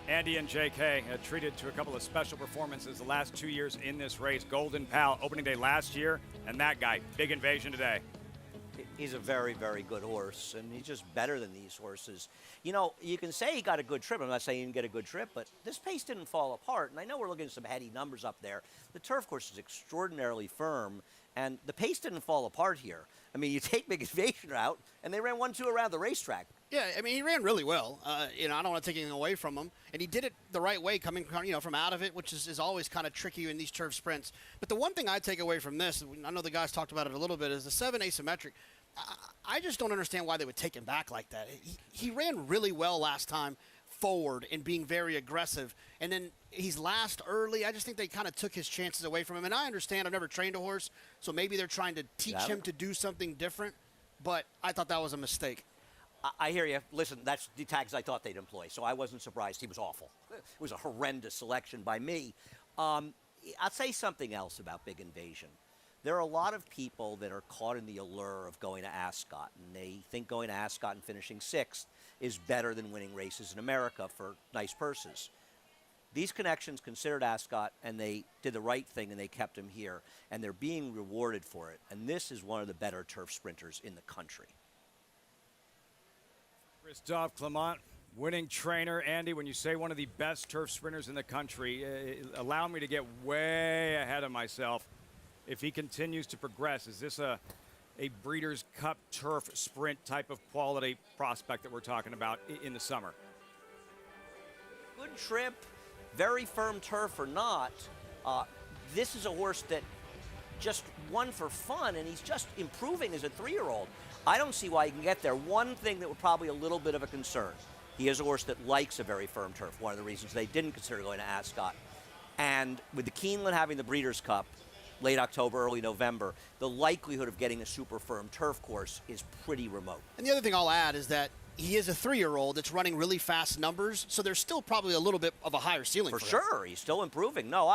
Andy and J.K. treated to a couple of special performances the last 2 years in this race. Golden Pal, opening day last year, and that guy, Big Invasion today. He's a very, very good horse, and he's just better than these horses. You know, you can say he got a good trip. I'm not saying he didn't get a good trip, but this pace didn't fall apart. And I know we're looking at some heady numbers up there. The turf course is extraordinarily firm, and the pace didn't fall apart here. I mean, you take Big Invasion out, and they ran 1-2 around the racetrack. Yeah, I mean, he ran really well. You know, I don't want to take anything away from him. And he did it the right way, coming from out of it, which is always kind of tricky in these turf sprints. But the one thing I take away from this, and I know the guys talked about it a little bit, is the 7 Asymmetric. I just don't understand why they would take him back like that. He ran really well last time forward and being very aggressive. And then he's last early. I just think they kind of took his chances away from him. And I understand I've never trained a horse, so maybe they're trying to teach him to do something different. But I thought that was a mistake. I hear you. Listen, that's the tags I thought they'd employ, so I wasn't surprised. He was awful. It was a horrendous selection by me. I'll say something else about Big Invasion. There are a lot of people that are caught in the allure of going to Ascot, and they think going to Ascot and finishing 6th is better than winning races in America for nice purses. These connections considered Ascot, and they did the right thing, and they kept him here, and they're being rewarded for it. And this is one of the better turf sprinters in the country. Christophe Clement, winning trainer. Andy, when you say one of the best turf sprinters in the country, allow me to get way ahead of myself. If he continues to progress, is this a Breeders' Cup turf sprint type of quality prospect that we're talking about in the summer? Good trip, very firm turf or not. This is a horse that just won for fun, and he's just improving as a 3-year-old. I don't see why he can get there. One thing that would probably a little bit of a concern, he is a horse that likes a very firm turf, one of the reasons they didn't consider going to Ascot. And with the Keeneland having the Breeders' Cup, late October, early November, the likelihood of getting a super firm turf course is pretty remote. And the other thing I'll add is that he is a 3-year-old that's running really fast numbers, so there's still probably a little bit of a higher ceiling for sure. He's still improving. No,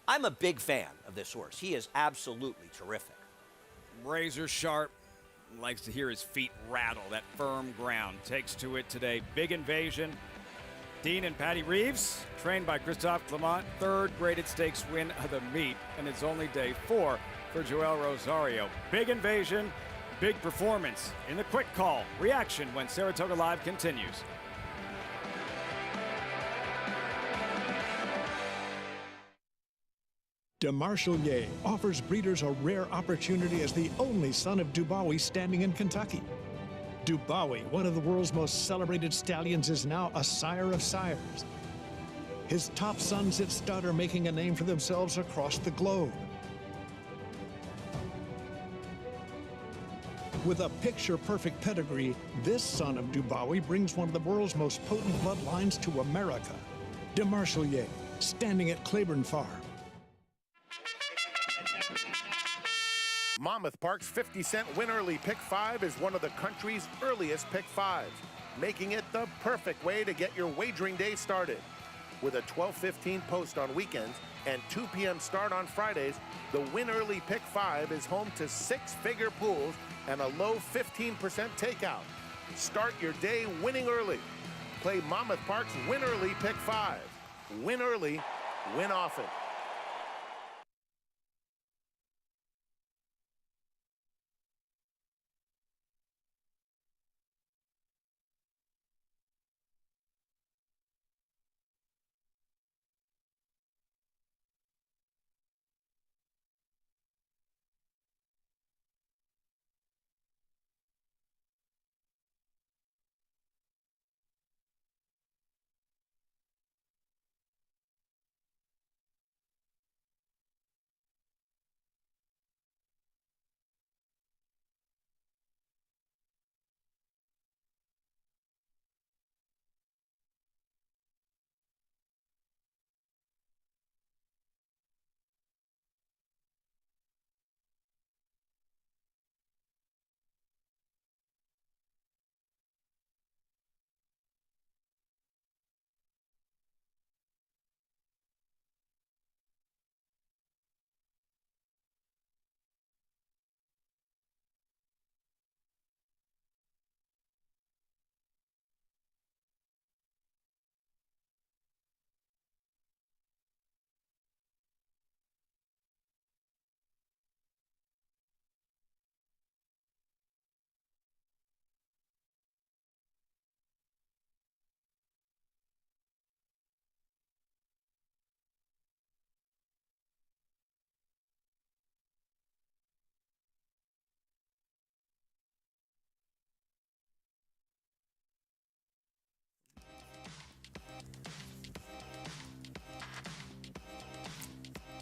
I'm a big fan of this horse. He is absolutely terrific. Razor sharp, likes to hear his feet rattle, that firm ground. Takes to it today. Big Invasion. Dean and Patty Reeves, trained by Christophe Clement, 3rd graded stakes win of the meet, and it's only day 4 for Joel Rosario. Big Invasion, big performance in the quick call. Reaction when Saratoga Live continues. DeMarchelier offers breeders a rare opportunity as the only son of Dubois standing in Kentucky. Dubois, one of the world's most celebrated stallions, is now a sire of sires. His top sons at stud are making a name for themselves across the globe. With a picture-perfect pedigree, this son of Dubois brings one of the world's most potent bloodlines to America. DeMarchelier, standing at Claiborne Farm. Monmouth Park's 50-cent Win Early Pick 5 is one of the country's earliest Pick 5s, making it the perfect way to get your wagering day started. With a 12:15 post on weekends and 2 p.m. start on Fridays, the Win Early Pick 5 is home to 6-figure pools and a low 15% takeout. Start your day winning early. Play Monmouth Park's Win Early Pick 5. Win early, win often.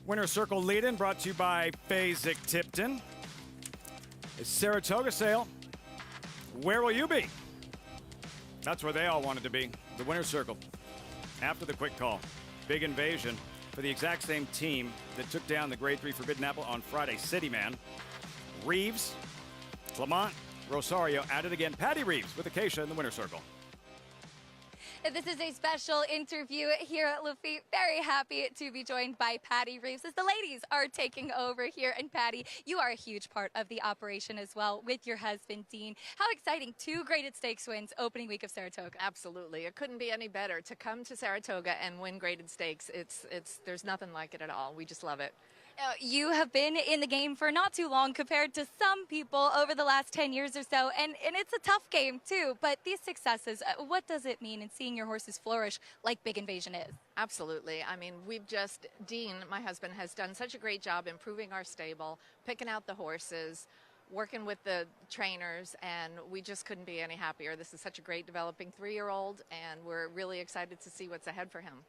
Winner's Circle lead-in brought to you by Fasig-Tipton. A Saratoga sale. Where will you be? That's where they all wanted to be. The Winner's Circle. After the quick call. Big invasion for the exact same team that took down the Grade 3 Forbidden Apple on Friday. City Man. Reeves, Clement, Rosario at it again. Patty Reeves with Acacia in the Winner's Circle. This is a special interview here at Lafitte. Very happy to be joined by Patty Reeves as the ladies are taking over here. And Patty, you are a huge part of the operation as well with your husband, Dean. How exciting, 2 graded stakes wins opening week of Saratoga. Absolutely. It couldn't be any better to come to Saratoga and win graded stakes. There's nothing like it at all. We just love it. You have been in the game for not too long compared to some people over the last 10 years or so, and it's a tough game too, but these successes, what does it mean in seeing your horses flourish like Big Invasion is? Absolutely. I mean, Dean, my husband, has done such a great job improving our stable, picking out the horses, working with the trainers, and we just couldn't be any happier. This is such a great developing 3-year-old, and we're really excited to see what's ahead for him.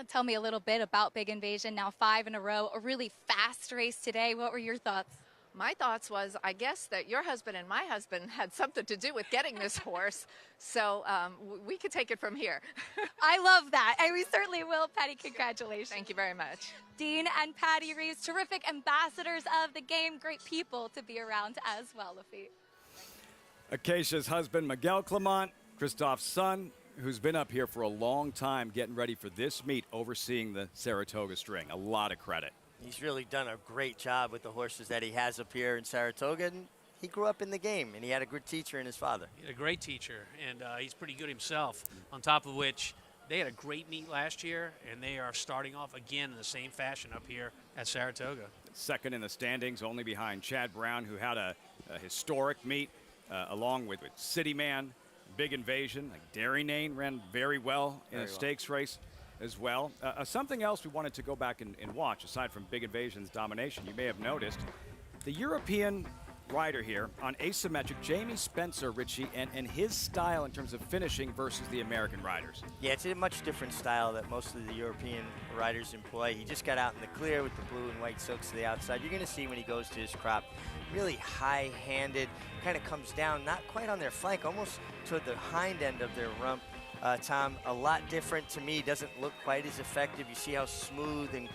Tell me a little bit about Big Invasion. Now 5 in a row, a really fast race today. What were your thoughts? My thoughts was, I guess that your husband and my husband had something to do with getting this horse, so we could take it from here. I love that, and we certainly will. Patty, congratulations. Thank you very much. Dean and Patty Reeves, terrific ambassadors of the game, great people to be around as well, Lafitte. Acacia's husband, Miguel Clement, Christophe's son, who's been up here for a long time getting ready for this meet, overseeing the Saratoga string. A lot of credit. He's really done a great job with the horses that he has up here in Saratoga, and he grew up in the game, and he had a good teacher in his father. He had a great teacher, and he's pretty good himself, on top of which they had a great meet last year, and they are starting off again in the same fashion up here at Saratoga. Second in the standings, only behind Chad Brown, who had a historic meet, along with City Man, Big Invasion. Like Dairy Nane ran very well in a stakes race as well. Something else we wanted to go back and watch, aside from Big Invasion's domination, you may have noticed the European rider here on asymmetric, Jamie Spencer, Richie, and his style in terms of finishing versus the American riders. Yeah, it's a much different style that most of the European riders employ. He just got out in the clear with the blue and white silks to the outside. You're going to see when he goes to his crop, really high-handed, kind of comes down, not quite on their flank, almost toward the hind end of their rump. Tom, a lot different to me, doesn't look quite as effective. You see how smooth and,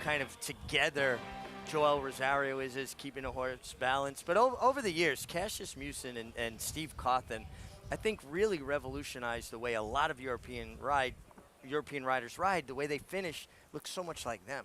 kind of together Joel Rosario is keeping a horse balanced. But over the years, Cassius Musin and Steve Cawthon, I think, really revolutionized the way a lot of European ride European riders ride, the way they finish looks so much like them.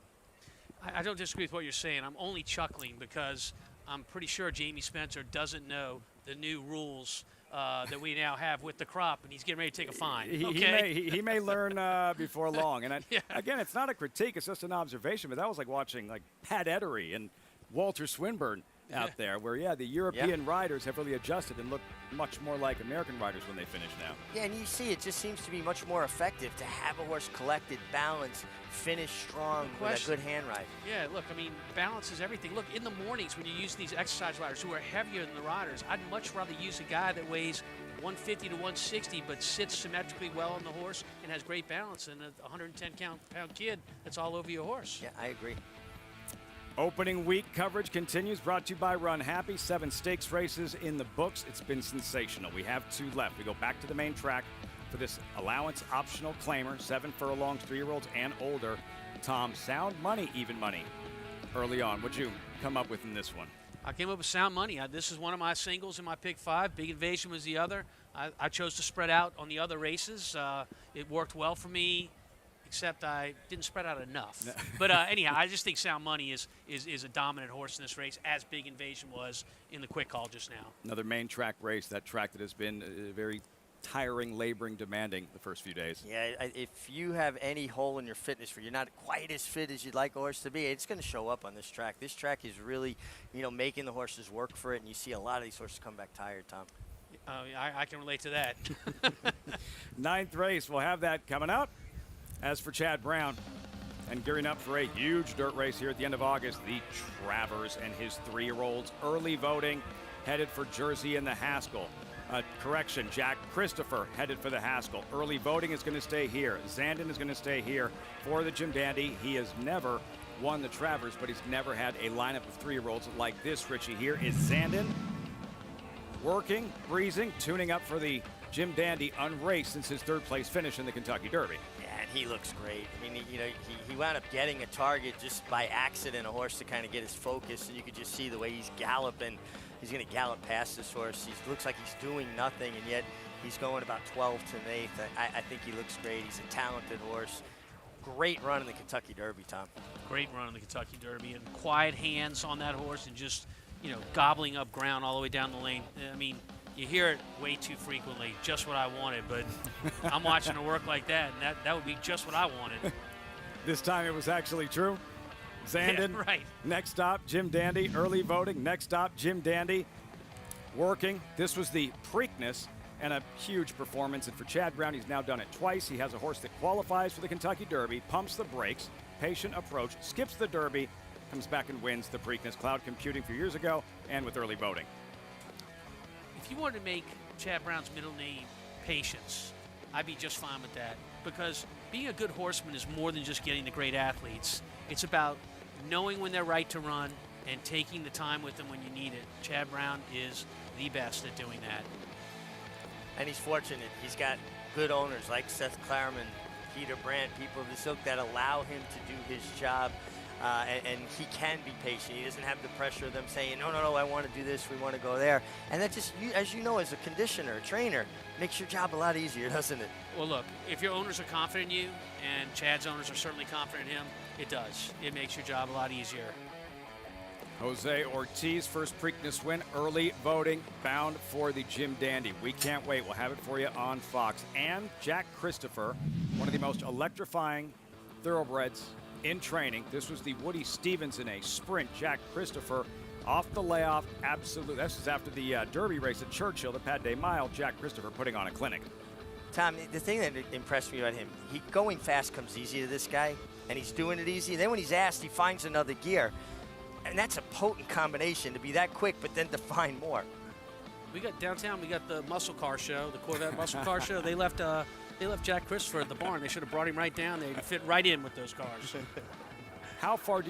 I don't disagree with what you're saying. I'm only chuckling because I'm pretty sure Jamie Spencer doesn't know the new rules that we now have with the crop, and he's getting ready to take a fine. He may learn before long. And again, it's not a critique; it's just an observation. But that was like watching like Pat Ettery and Walter Swinburne out there, where the European riders have really adjusted and look much more like American riders when they finish now. Yeah, and you see it just seems to be much more effective to have a horse collected, balanced, finish strong with a good hand ride. Yeah, look, I mean, balance is everything. Look, in the mornings when you use these exercise riders who are heavier than the riders, I'd much rather use a guy that weighs 150 to 160 but sits symmetrically well on the horse and has great balance than a 110-pound kid that's all over your horse. Yeah, I agree. Opening week coverage continues, brought to you by Run Happy. 7 stakes races in the books. It's been sensational. We have 2 left. We go back to the main track for this allowance optional claimer, 7 furlongs, 3-year-olds and older. Tom, sound money, even money early on. What'd you come up with in this one? I came up with sound money. This is one of my singles in my pick 5. Big Invasion was the other. I chose to spread out on the other races. It worked well for me, except I didn't spread out enough. But anyhow, I just think Sound Money is a dominant horse in this race, as Big Invasion was in the quick call just now. Another main track race, that track that has been very tiring, laboring, demanding the first few days. Yeah, if you have any hole in your fitness where you're not quite as fit as you'd like a horse to be, it's going to show up on this track. This track is really, making the horses work for it, and you see a lot of these horses come back tired, Tom. I can relate to that. 9th race, we'll have that coming up. As for Chad Brown, and gearing up for a huge dirt race here at the end of August, the Travers and his 3-year-olds. Early voting headed for Jersey and the Haskell. Correction, Jack Christopher headed for the Haskell. Early voting is going to stay here. Zandon is going to stay here for the Jim Dandy. He has never won the Travers, but he's never had a lineup of 3-year-olds like this, Richie. Here is Zandon working, breezing, tuning up for the Jim Dandy, unraced since his 3rd place finish in the Kentucky Derby. He looks great. I mean, he wound up getting a target just by accident, a horse to kind of get his focus, and you could just see the way he's galloping. He's going to gallop past this horse. He looks like he's doing nothing, and yet he's going about 12 to an 8th. I think he looks great. He's a talented horse. Great run in the Kentucky Derby, Tom. Great run in the Kentucky Derby, and quiet hands on that horse and just, gobbling up ground all the way down the lane. I mean, you hear it way too frequently, just what I wanted, but I'm watching it work like that, and that would be just what I wanted. This time it was actually true. Zandon, yeah, right. Next stop, Jim Dandy. Early voting, next stop, Jim Dandy. Working. This was the Preakness, and a huge performance. And for Chad Brown, he's now done it twice. He has a horse that qualifies for the Kentucky Derby, pumps the brakes, patient approach, skips the Derby, comes back and wins the Preakness. Cloud computing 4 years ago, and with early voting. If you wanted to make Chad Brown's middle name Patience, I'd be just fine with that. Because being a good horseman is more than just getting the great athletes. It's about knowing when they're right to run and taking the time with them when you need it. Chad Brown is the best at doing that. And he's fortunate. He's got good owners like Seth Klarman, Peter Brandt, people of this ilk that allow him to do his job. And he can be patient. He doesn't have the pressure of them saying, no, I want to do this, we want to go there. And that just, as you know, as a conditioner, a trainer, makes your job a lot easier, doesn't it? Well, look, if your owners are confident in you, and Chad's owners are certainly confident in him, it does. It makes your job a lot easier. Jose Ortiz, first Preakness win, early voting, bound for the Jim Dandy. We can't wait. We'll have it for you on Fox. And Jack Christopher, one of the most electrifying thoroughbreds in training. This was the Woody Stevenson, a sprint. Jack Christopher off the layoff, absolutely. This is after the Derby race at Churchill, the Pat Day Mile. Jack Christopher putting on a clinic. Tom, the thing that impressed me about him, going fast comes easy to this guy, and he's doing it easy. Then when he's asked, he finds another gear. And that's a potent combination to be that quick, but then to find more. We got downtown, we got the muscle car show, the Corvette muscle car show. They left Jack Christopher at the barn. They should have brought him right down there. He'd fit right in with those cars. How far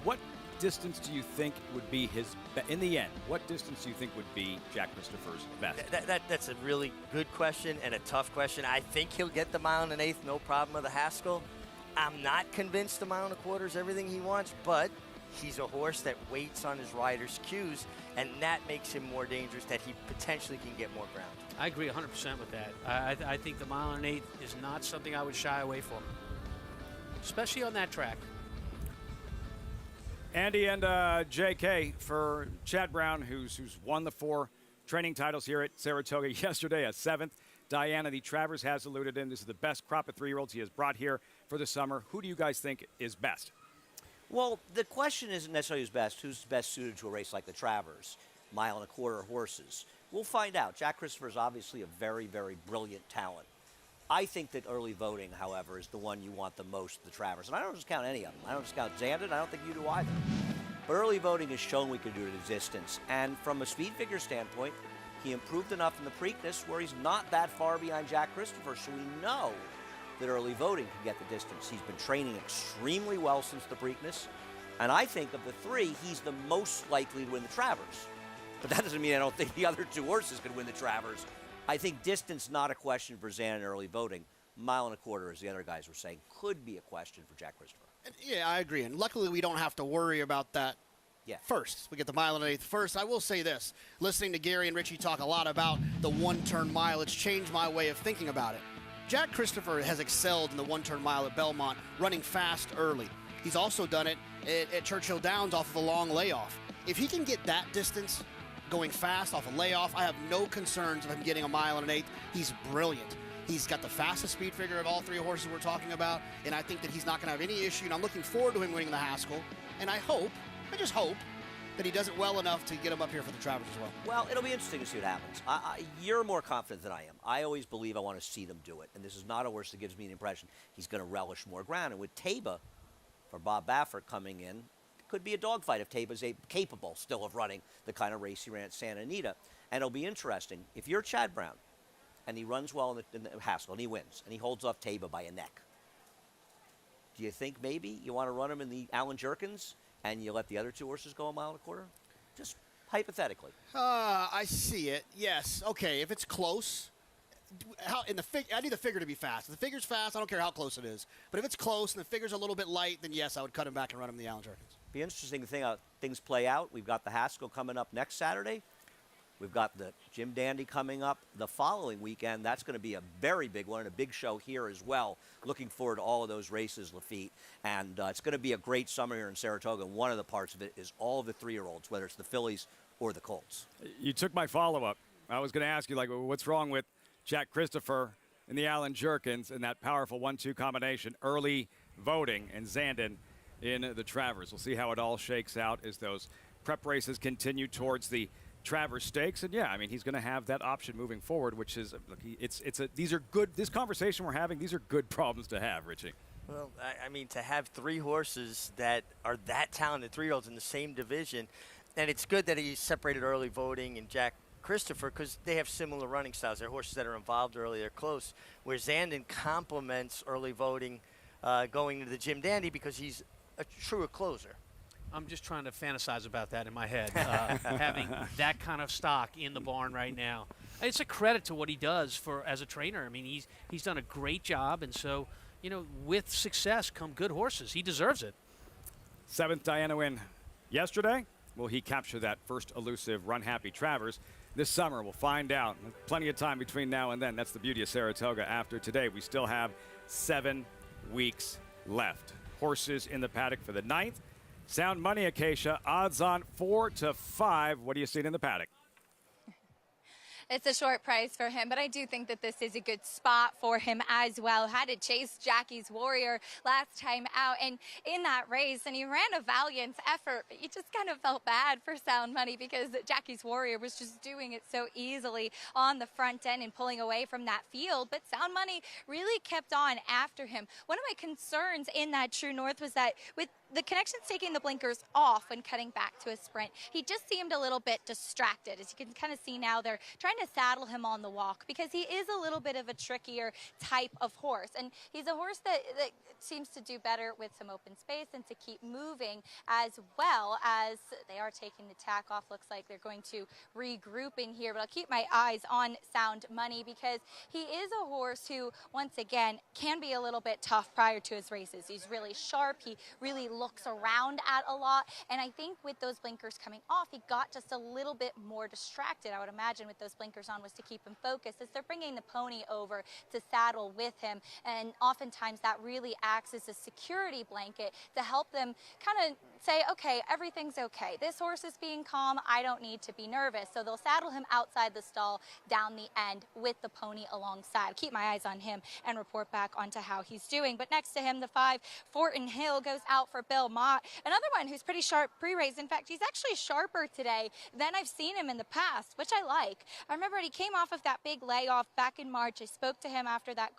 what distance do you think would be his, in the end, what distance do you think would be Jack Christopher's best? That's a really good question and a tough question. I think he'll get the 1 1/8, no problem with the Haskell. I'm not convinced the 1 1/4 is everything he wants, but he's a horse that waits on his rider's cues, and that makes him more dangerous, that he potentially can get more ground. I agree 100% with that. I think the 1 1/8 is not something I would shy away from, especially on that track. Andy and JK for Chad Brown, who's won the 4 training titles here at Saratoga yesterday, a 7th. Diana, the Travers has alluded in. This is the best crop of 3-year-olds he has brought here for the summer. Who do you guys think is best? Well, the question isn't necessarily who's best suited to a race like the Travers, 1.25 mile horses. We'll find out. Jack Christopher is obviously a very, very brilliant talent. I think that early voting, however, is the one you want the most, the Travers. And I don't discount any of them. I don't discount Zandon. I don't think you do either. But early voting has shown we can do it at a distance. And from a speed figure standpoint, he improved enough in the Preakness where he's not that far behind Jack Christopher. So we know that early voting can get the distance. He's been training extremely well since the Preakness. And I think of the 3, he's the most likely to win the Travers. But that doesn't mean I don't think the other 2 horses could win the Travers. I think distance, not a question for Zandon early voting. 1.25 miles, as the other guys were saying, could be a question for Jack Christopher. Yeah, I agree. And luckily, we don't have to worry about that first. We get the 1 1/8 first. I will say this. Listening to Gary and Richie talk a lot about the one-turn mile, it's changed my way of thinking about it. Jack Christopher has excelled in the one-turn mile at Belmont, running fast early. He's also done it at Churchill Downs off of a long layoff. If he can get that distance going fast off a layoff, I have no concerns of him getting a 1 1/8. He's brilliant. He's got the fastest speed figure of all 3 horses we're talking about, and I think that he's not going to have any issue, and I'm looking forward to him winning the Haskell, and I just hope that he does it well enough to get him up here for the Travers as well. Well, it'll be interesting to see what happens. You're more confident than I am. I always believe I want to see them do it, and this is not a horse that gives me an impression he's going to relish more ground. And with Taba, for Bob Baffert coming in, it could be a dogfight if Taba's capable still of running the kind of race he ran at Santa Anita. And it'll be interesting. If you're Chad Brown, and he runs well in the Haskell, and he wins, and he holds off Taba by a neck, do you think maybe you want to run him in the Allen Jerkins and you let the other 2 horses go 1.25 miles? Just hypothetically. I see it. Yes. Okay. If it's close, I need the figure to be fast. If the figure's fast, I don't care how close it is. But if it's close and the figure's a little bit light, then yes, I would cut him back and run him in the Allen Jerkins. Be interesting to think how things play out. We've got the Haskell coming up next Saturday. We've got the Jim Dandy coming up the following weekend. That's going to be a very big one and a big show here as well. Looking forward to all of those races, Lafitte. And it's going to be a great summer here in Saratoga. And one of the parts of it is all of the 3-year-olds, whether it's the fillies or the colts. You took my follow-up. I was going to ask you, what's wrong with Jack Christopher and the Allen Jerkins and that powerful 1-2 combination, early voting, and Zandon in the Travers. We'll see how it all shakes out as those prep races continue towards the Travers Stakes. And yeah, I mean, he's going to have that option moving forward, which is, look, these are good, this conversation we're having, these are good problems to have, Richie. Well, I mean, to have 3 horses that are that talented, 3-year-olds in the same division, and it's good that he separated early voting and Jack Christopher because they have similar running styles. They're horses that are involved early, they're close, where Zandon complements early voting going to the Jim Dandy because he's a truer closer. I'm just trying to fantasize about that in my head, having that kind of stock in the barn right now. It's a credit to what he does as a trainer. I mean, he's done a great job, and so, with success come good horses. He deserves it. 7th Diana win yesterday. Will he capture that first elusive run-happy Travers this summer? We'll find out. Plenty of time between now and then. That's the beauty of Saratoga. After today, we still have 7 weeks left. Horses in the paddock for the 9th. Sound money, Acacia. Odds on 4 to 5. What are you seeing in the paddock? It's a short price for him, but I do think that this is a good spot for him as well. Had to chase Jackie's Warrior last time out, and in that race, and he ran a valiant effort, but you just kind of felt bad for Sound Money because Jackie's Warrior was just doing it so easily on the front end and pulling away from that field, but Sound Money really kept on after him. One of my concerns in that True North was that with the Connections taking the blinkers off when cutting back to a sprint, he just seemed a little bit distracted. As you can kind of see now, they're trying to saddle him on the walk because he is a little bit of a trickier type of horse. And he's a horse that seems to do better with some open space and to keep moving, as well as they are taking the tack off. Looks like they're going to regroup in here, but I'll keep my eyes on Sound Money because he is a horse who, once again, can be a little bit tough prior to his races. He's really sharp. He really looks around at a lot. And I think with those blinkers coming off, he got just a little bit more distracted, I would imagine, with those blinkers on, was to keep him focused as they're bringing the pony over to saddle with him. And oftentimes that really acts as a security blanket to help them kind of say, okay, everything's okay. This horse is being calm. I don't need to be nervous. So they'll saddle him outside the stall down the end with the pony alongside. Keep my eyes on him and report back onto how he's doing. But next to him, the 5, Fortin Hill, goes out for Belmont. Another one who's pretty sharp pre-race. In fact, he's actually sharper today than I've seen him in the past, which I like. I remember he came off of that big layoff back in March. I spoke to him after that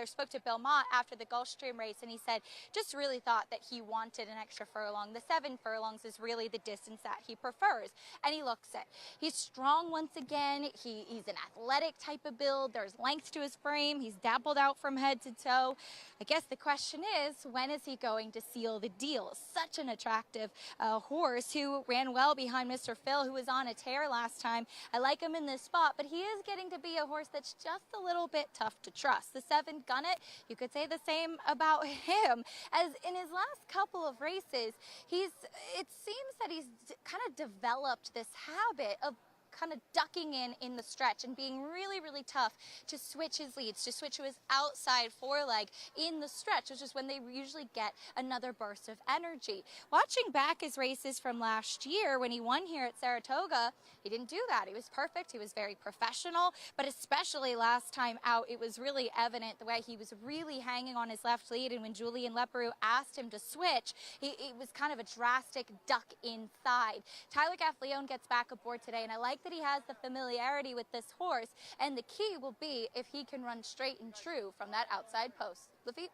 spoke to Belmont after the Gulfstream race, and he said just really thought that he wanted an extra furlong. The 7 furlongs is really the distance that he prefers, and he looks it. He's strong once again. He's an athletic type of build. There's length to his frame. He's dappled out from head to toe. I guess the question is, when is he going to seal the deal? Such an attractive horse who ran well behind Mr. Phil, who was on a tear last time. I like him in this spot, but he is getting to be a horse that's just a little bit tough to trust. The 7 Gunnet, you could say the same about him, as in his last couple of races, it seems that he's kind of developed this habit of kind of ducking in the stretch and being really, really tough to switch his leads, to switch to his outside foreleg in the stretch, which is when they usually get another burst of energy. Watching back his races from last year when he won here at Saratoga, he didn't do that. He was perfect. He was very professional, but especially last time out, it was really evident the way he was really hanging on his left lead, and when Julian Leparoux asked him to switch, it was kind of a drastic duck inside. Tyler Gaffleone gets back aboard today, and I like that he has the familiarity with this horse, and the key will be if he can run straight and true from that outside post. Lafitte?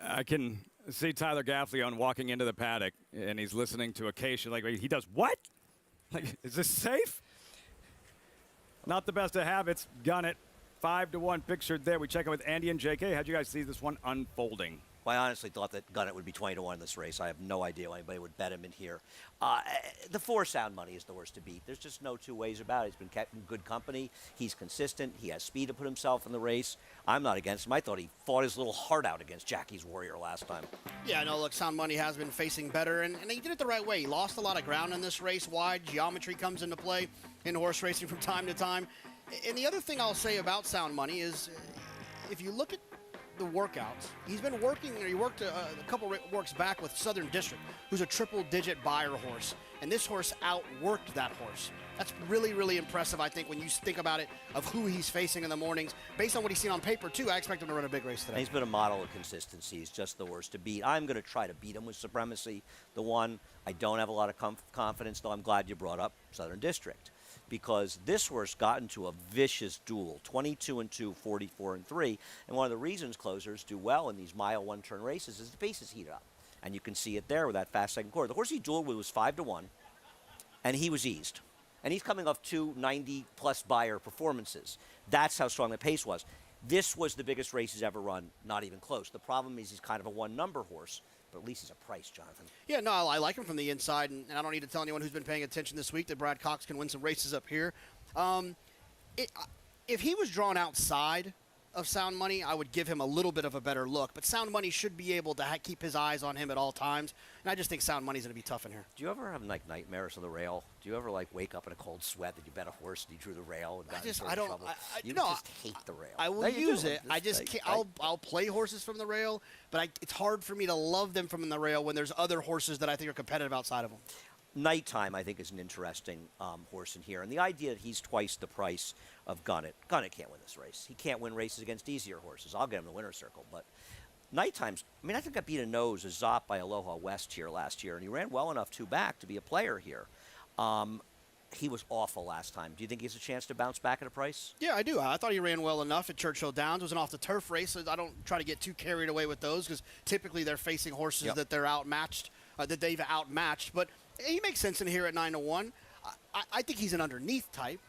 I can see Tyler Gaffleone walking into the paddock, and he's listening to Acacia like, he does what? Like, is this safe? Not the best of habits. Gunnet, 5-1 pictured there. We check in with Andy and JK. How'd you guys see this one unfolding? Well, I honestly thought that Gunnet would be 20-1 in this race. I have no idea why anybody would bet him in here. The 4 Sound Money is the worst to beat. There's just no two ways about it. He's been kept in good company. He's consistent. He has speed to put himself in the race. I'm not against him. I thought he fought his little heart out against Jackie's Warrior last time. Yeah, no, look, Sound Money has been facing better, and he did it the right way. He lost a lot of ground in this race. Wide geometry comes into play in horse racing from time to time. And the other thing I'll say about Sound Money is if you look at the workouts, he's been working, he worked a couple works back with Southern District, who's a triple-digit buyer horse, and this horse outworked that horse. That's really, really impressive, I think, when you think about it, of who he's facing in the mornings. Based on what he's seen on paper, too, I expect him to run a big race today. And he's been a model of consistency. He's just the worst to beat. I'm going to try to beat him with Supremacy, the one. I don't have a lot of confidence, though. I'm glad you brought up Southern District, because this horse got into a vicious duel, 22-2, 44-3. And one of the reasons closers do well in these mile one-turn races is the pace is heated up. And you can see it there with that fast second quarter. The horse he dueled with was 5-1, and he was eased. And he's coming off 2 90-plus buyer performances. That's how strong the pace was. This was the biggest race he's ever run, not even close. The problem is he's kind of a one-number horse, but at least he's a price, Jonathan. Yeah, no, I like him from the inside, and I don't need to tell anyone who's been paying attention this week that Brad Cox can win some races up here. If he was drawn outside of Sound Money, I would give him a little bit of a better look, but Sound Money should be able to keep his eyes on him at all times, and I just think Sound Money's going to be tough in here. Do you ever have like nightmares on the rail? Do you ever like wake up in a cold sweat that you bet a horse and he drew the rail and got into trouble? You just hate the rail. I will use it. I just can't. I'll play horses from the rail, but it's hard for me to love them from the rail when there's other horses that I think are competitive outside of them. Nighttime, I think, is an interesting horse in here. And the idea that he's twice the price of Gunnet. Gunnet can't win this race. He can't win races against easier horses. I'll get him the winner's circle. But nighttime's, I mean, I think I beat a nose, a Zop by Aloha West here last year. And he ran well enough 2 back to be a player here. He was awful last time. Do you think he has a chance to bounce back at a price? Yeah, I do. I thought he ran well enough at Churchill Downs. It was an off-the-turf race, so I don't try to get too carried away with those because typically they're facing horses that they're outmatched, that they've outmatched. But he makes sense in here at 9-1. I think he's an underneath type.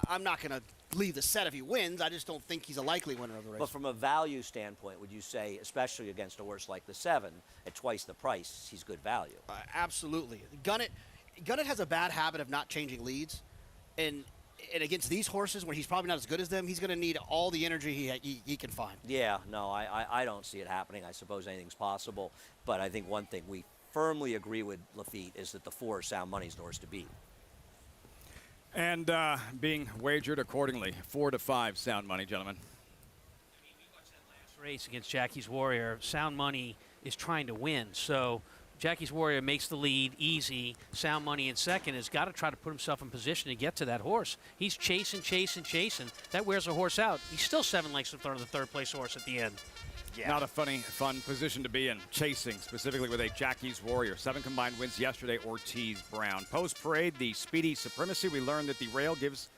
I'm not going to leave the set if he wins. I just don't think he's a likely winner of the race. But from a value standpoint, would you say, especially against a horse like the 7, at twice the price, he's good value? Absolutely. Gunnet has a bad habit of not changing leads, and And against these horses, when he's probably not as good as them, he's going to need all the energy he can find. Yeah, no, I don't see it happening. I suppose anything's possible. But I think one thing we firmly agree with Lafitte is that the 4 Sound Money's the horse to beat. And being wagered accordingly, 4 to 5 Sound Money, gentlemen. Race against Jackie's Warrior, Sound Money is trying to win. So Jackie's Warrior makes the lead easy. Sound Money in second has got to try to put himself in position to get to that horse. He's chasing. That wears a horse out. He's still 7 lengths in front of the third-place horse at the end. Yeah. Not a fun position to be in, chasing, specifically with a Jackie's Warrior. 7 combined wins yesterday, Ortiz Brown. Post-parade, the speedy supremacy. We learned that the rail gives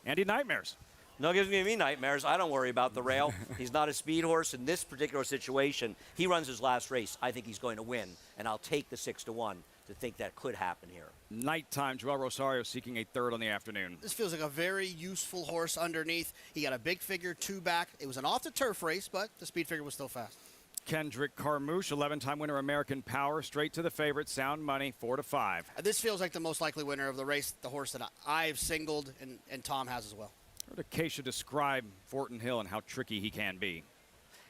Andy nightmares. No, it gives me nightmares. I don't worry about the rail. He's not a speed horse in this particular situation. He runs his last race. I think he's going to win, and I'll take the 6-1 to think that could happen here. Nighttime, Joel Rosario seeking a third on the afternoon. This feels like a very useful horse underneath. He got a big figure, 2 back. It was an off-the-turf race, but the speed figure was still fast. Kendrick Carmouche, 11-time winner, American Power, straight to the favorite, Sound Money, 4 to 5. This feels like the most likely winner of the race, the horse that I've singled and Tom has as well. Heard Acacia describe Fortin Hill and how tricky he can be.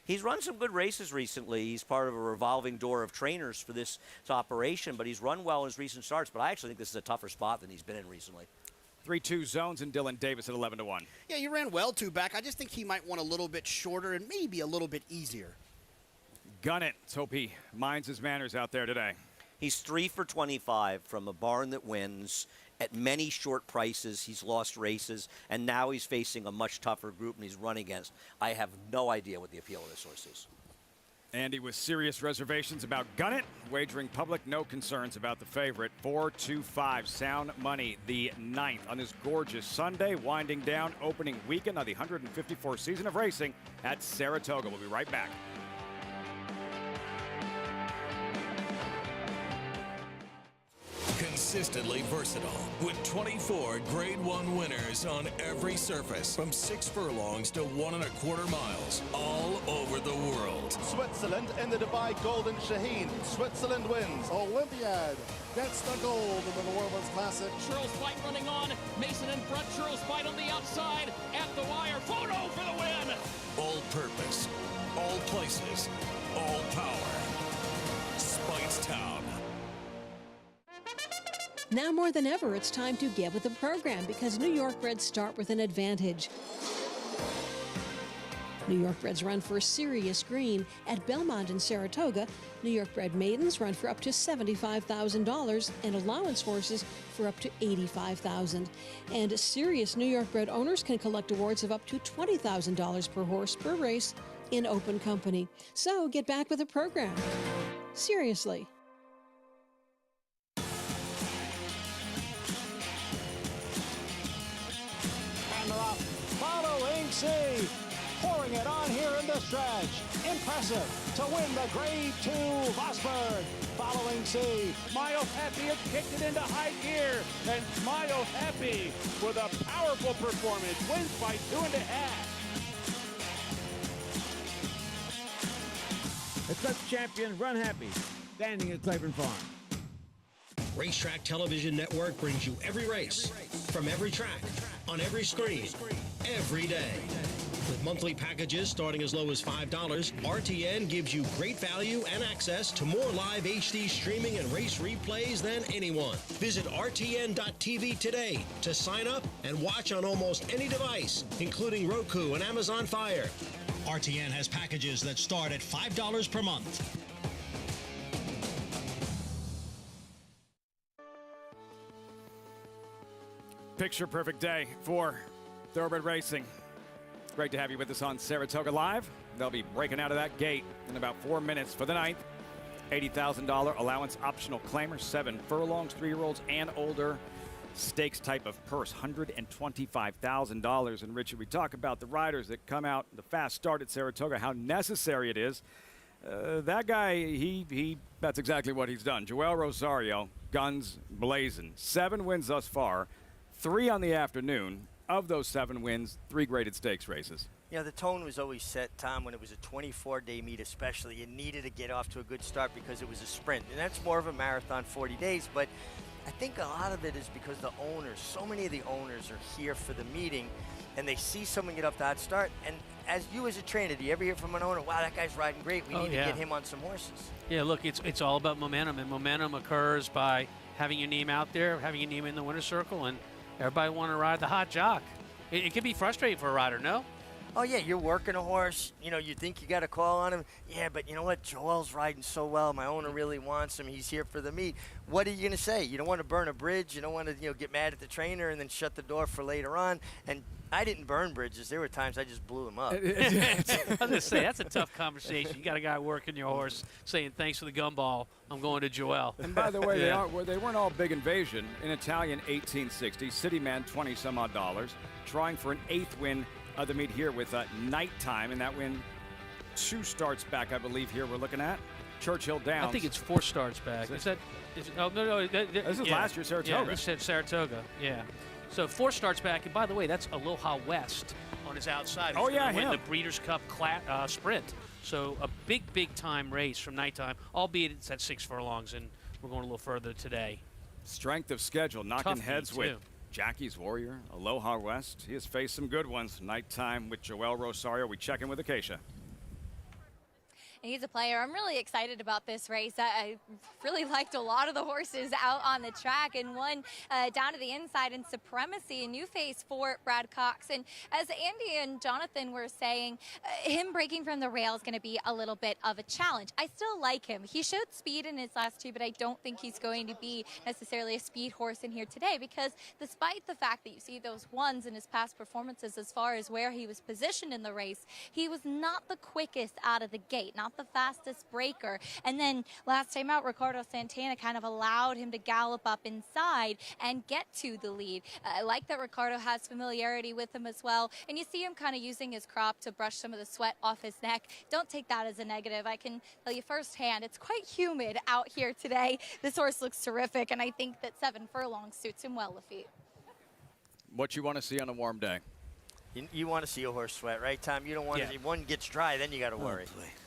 He's run some good races recently. He's part of a revolving door of trainers for this operation, but he's run well in his recent starts. But I actually think this is a tougher spot than he's been in recently. 3-2 zones and Dylan Davis at 11 to 1. Yeah, you ran well 2 back. I just think he might want a little bit shorter and maybe a little bit easier. Gun it. Let's hope he minds his manners out there today. He's 3 for 25 from a barn that wins. At many short prices, he's lost races, and now he's facing a much tougher group and he's run against. I have no idea what the appeal of this horse is. Andy with serious reservations about Gun It. Wagering public, no concerns about the favorite. 4-2-5 Sound Money, the 9th on this gorgeous Sunday, winding down opening weekend of the 154th season of racing at Saratoga. We'll be right back. Consistently versatile with 24 Grade 1 winners on every surface from 6 furlongs to 1 1/4 miles all over the world. Switzerland in the Dubai Golden Shaheen. Switzerland wins. Olympiad gets the gold in the Women's Classic. Churls Fight running on. Mason in front. Churls Fight on the outside. At the wire. Photo for the win. All purpose, all places, all power. Speightstown. Now more than ever, it's time to get with the program because New York Breds start with an advantage. New York Breds run for a serious green at Belmont and Saratoga. New York Bred maidens run for up to $75,000 and allowance horses for up to $85,000. And serious New York Bred owners can collect awards of up to $20,000 per horse per race in open company. So get back with the program. Seriously. Following C, pouring it on here in the stretch. Impressive to win the Grade 2 Vosburg. Following C, Smile Happy has kicked it into high gear, and Smile Happy with a powerful performance wins by 2.5. Eclipse champion Run Happy, standing at Claiborne Farm. Racetrack Television Network brings you every race, from every track, on every screen, every day. With monthly packages starting as low as $5, RTN gives you great value and access to more live HD streaming and race replays than anyone. Visit RTN.tv today to sign up and watch on almost any device, including Roku and Amazon Fire. RTN has packages that start at $5 per month. Picture perfect day for Thoroughbred Racing. Great to have you with us on Saratoga Live. They'll be breaking out of that gate in about 4 minutes for the 9th. $80,000 allowance optional claimer, 7 furlongs, 3-year-olds and older. Stakes type of purse, $125,000. And Richard, we talk about the riders that come out, the fast start at Saratoga, how necessary it is. That guy, that's exactly what he's done. Joel Rosario, guns blazing. 7 wins thus far, 3 on the afternoon. Of those 7 wins, 3 graded stakes races. Yeah, the tone was always set, Tom, when it was a 24-day meet especially. You needed to get off to a good start because it was a sprint. And that's more of a marathon, 40 days. But I think a lot of it is because the owners, so many of the owners are here for the meeting, and they see someone get off the hot start. And as you as a trainer, do you ever hear from an owner, wow, that guy's riding great, we need to get him on some horses? Yeah, look, it's all about momentum, and momentum occurs by having your name out there, having your name in the winner's circle, and everybody want to ride the hot jock. It can be frustrating for a rider, no? Oh, yeah, you're working a horse. You know, you think you got a call on him. Yeah, but you know what? Joel's riding so well. My owner really wants him. He's here for the meet. What are you going to say? You don't want to burn a bridge. You don't want to, get mad at the trainer and then shut the door for later on. And I didn't burn bridges. There were times I just blew them up. I was going to say, that's a tough conversation. You got a guy working your horse saying, thanks for the gumball. I'm going to Joel. And by the way, they weren't all big invasion. In Italian 1860, City Man, 20-some-odd dollars, trying for an 8th win of the meet here with Nighttime, and that win 2 starts back, I believe, here we're looking at. Churchill Downs. I think it's 4 starts back. Is it, oh, no. This is last year, Saratoga. Yeah, this said Saratoga, yeah. So 4 starts back, and by the way, that's Aloha West on his outside. Oh, yeah, win the Breeders' Cup Sprint. So a big time race from Nighttime, albeit it's at 6 furlongs, and we're going a little further today. Strength of schedule, knocking Tough heads meet, with too. Jackie's Warrior, Aloha West. He has faced some good ones. Nighttime with Joel Rosario. We check in with Acacia. And he's a player. I'm really excited about this race. I really liked a lot of the horses out on the track, and one down to the inside in Supremacy, a new face for Brad Cox. And as Andy and Jonathan were saying, him breaking from the rail is going to be a little bit of a challenge. I still like him. He showed speed in his last 2, but I don't think he's going to be necessarily a speed horse in here today, because despite the fact that you see those ones in his past performances as far as where he was positioned in the race, he was not the quickest out of the gate, not the fastest breaker. And then last time out, Ricardo Santana kind of allowed him to gallop up inside and get to the lead. I like that Ricardo has familiarity with him as well, and you see him kind of using his crop to brush some of the sweat off his neck. Don't take that as a negative. I can tell you firsthand, it's quite humid out here today. This horse looks terrific, and I think that 7 furlongs suits him well, Lafitte. What you want to see on a warm day? You want to see a horse sweat, right, Tom? You don't want to. If one gets dry, then you got to worry.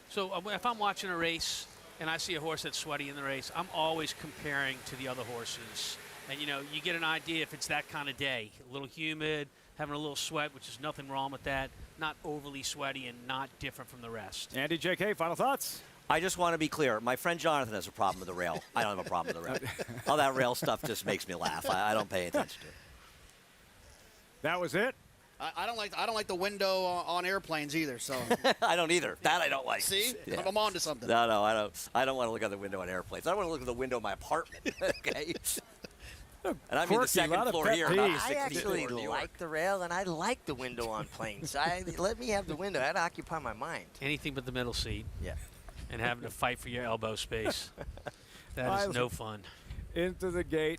So if I'm watching a race and I see a horse that's sweaty in the race, I'm always comparing to the other horses. And, you get an idea if it's that kind of day, a little humid, having a little sweat, which is nothing wrong with that, not overly sweaty and not different from the rest. Andy, JK, final thoughts? I just want to be clear. My friend Jonathan has a problem with the rail. I don't have a problem with the rail. All that rail stuff just makes me laugh. I don't pay attention to it. That was it? I don't like the window on airplanes either. So I don't either. That I don't like. See, yeah. I'm on to something. No, I don't. I don't want to look out the window on airplanes. I don't want to look at the window of my apartment. Okay. And I'm in the second floor here. I actually like the rail, and I like the window on planes. Let me have the window. That'd occupy my mind. Anything but the middle seat. Yeah. And having to fight for your elbow space. That is no fun. Into the gate.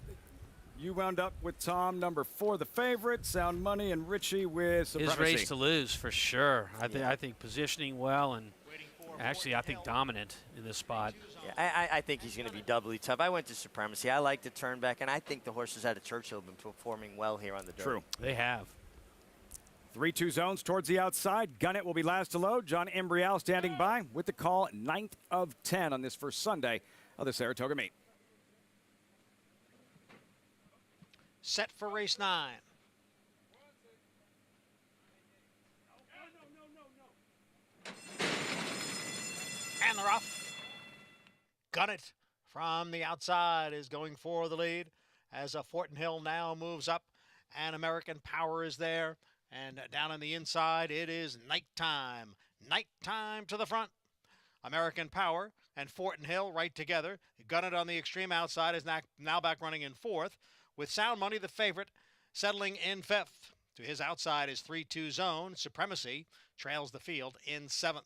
You wound up with Tom, number 4, the favorite, Sound Money, and Richie with Supremacy. His race to lose, for sure. I think positioning well, and actually I think dominant in this spot. Yeah, I think he's going to be doubly tough. I went to Supremacy. I like the turn back, and I think the horses out of Churchill have been performing well here on the dirt. True. They have. 3-2 zones towards the outside. Gunnett will be last to load. John Embrial standing by with the call, 9th of 10 on this first Sunday of the Saratoga meet. Set for race 9. And they're off. Gunnett from the outside is going for the lead as Fortin Hill now moves up, and American Power is there. And down on the inside, it is Nighttime. Nighttime to the front. American Power and Fortin Hill right together. Gunnett on the extreme outside is now back running in 4th, with Sound Money, the favorite, settling in 5th. To his outside is 3-2 zone. Supremacy trails the field in 7th.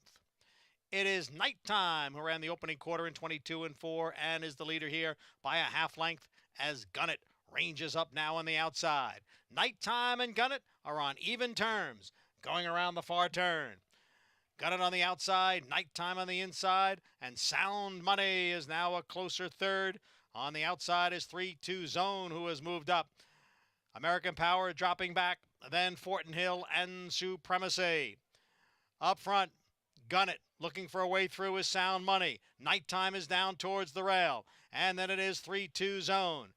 It is Nighttime, who ran the opening quarter in 22-4 and is the leader here by a half length as Gunnett ranges up now on the outside. Nighttime and Gunnett are on even terms, going around the far turn. Gunnett on the outside, Nighttime on the inside, and Sound Money is now a closer third. On the outside is 3-2 Zone, who has moved up. American Power dropping back, then Fortin Hill and Supremacy. Up front, Gunnett looking for a way through is Sound Money. Nighttime is down towards the rail, and then it is 3-2 Zone.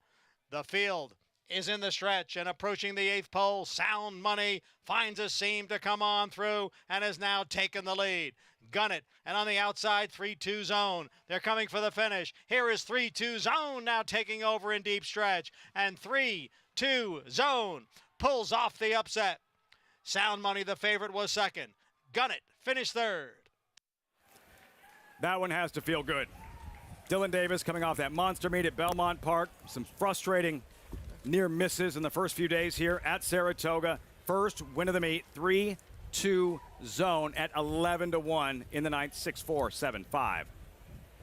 The field is in the stretch and approaching the 8th pole. Sound Money finds a seam to come on through and has now taken the lead. Gun It, and on the outside, 3-2 Zone. They're coming for the finish. Here is 3-2 Zone now taking over in deep stretch, and 3-2 Zone pulls off the upset. Sound Money, the favorite, was second. Gun It finished third. That one has to feel good. Dylan Davis coming off that monster meet at Belmont Park. Some frustrating near misses in the first few days here at Saratoga. First win of the meet, 3-2 Zone at 11-1 in the ninth, 6-4, 7-5.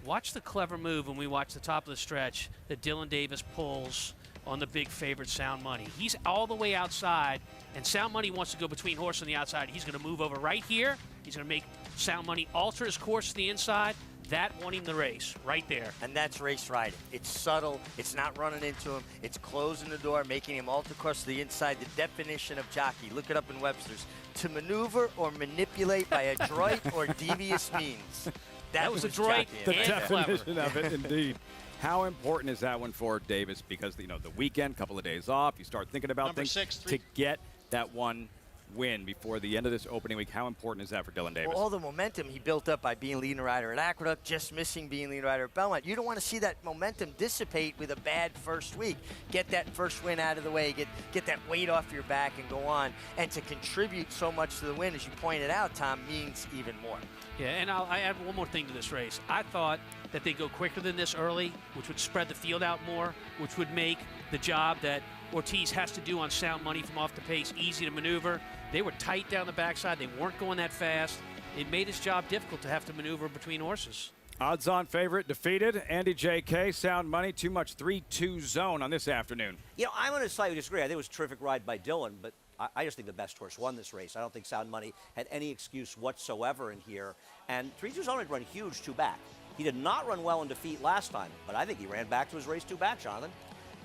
Watch the clever move when we watch the top of the stretch that Dylan Davis pulls on the big favorite Sound Money. He's all the way outside, and Sound Money wants to go between horse on the outside. He's going to move over right here. He's going to make Sound Money alter his course to the inside. That won him the race right there. And that's race riding. It's subtle. It's not running into him. It's closing the door, making him alter course to the inside. The definition of jockey, look it up in Webster's, to maneuver or manipulate by adroit or devious means. That was adroit. The definition of it, indeed. How important is that one for Davis? Because, you know, the weekend, couple of days off, you start thinking about Number things. 6, to get that one win before the end of this opening week. How important is that for Dylan Davis? Well, all the momentum he built up by being leading rider at Aqueduct, just missing being leading rider at Belmont. You don't want to see that momentum dissipate with a bad first week. Get that first win out of the way, get that weight off your back and go on. And to contribute so much to the win, as you pointed out, Tom, means even more. Yeah, and I add one more thing to this race. I thought that they'd go quicker than this early, which would spread the field out more, which would make the job that Ortiz has to do on Sound Money from off the pace easy to maneuver. They were tight down the backside. They weren't going that fast. It made his job difficult to have to maneuver between horses. Odds-on favorite defeated. Andy J.K., Sound Money, too much 3-2 Zone on this afternoon. You know, I'm going to slightly disagree. I think it was a terrific ride by Dylan, but I just think the best horse won this race. I don't think Sound Money had any excuse whatsoever in here. And 3-2 Zone had run huge 2 back. He did not run well in defeat last time, but I think he ran back to his race 2 back, Jonathan.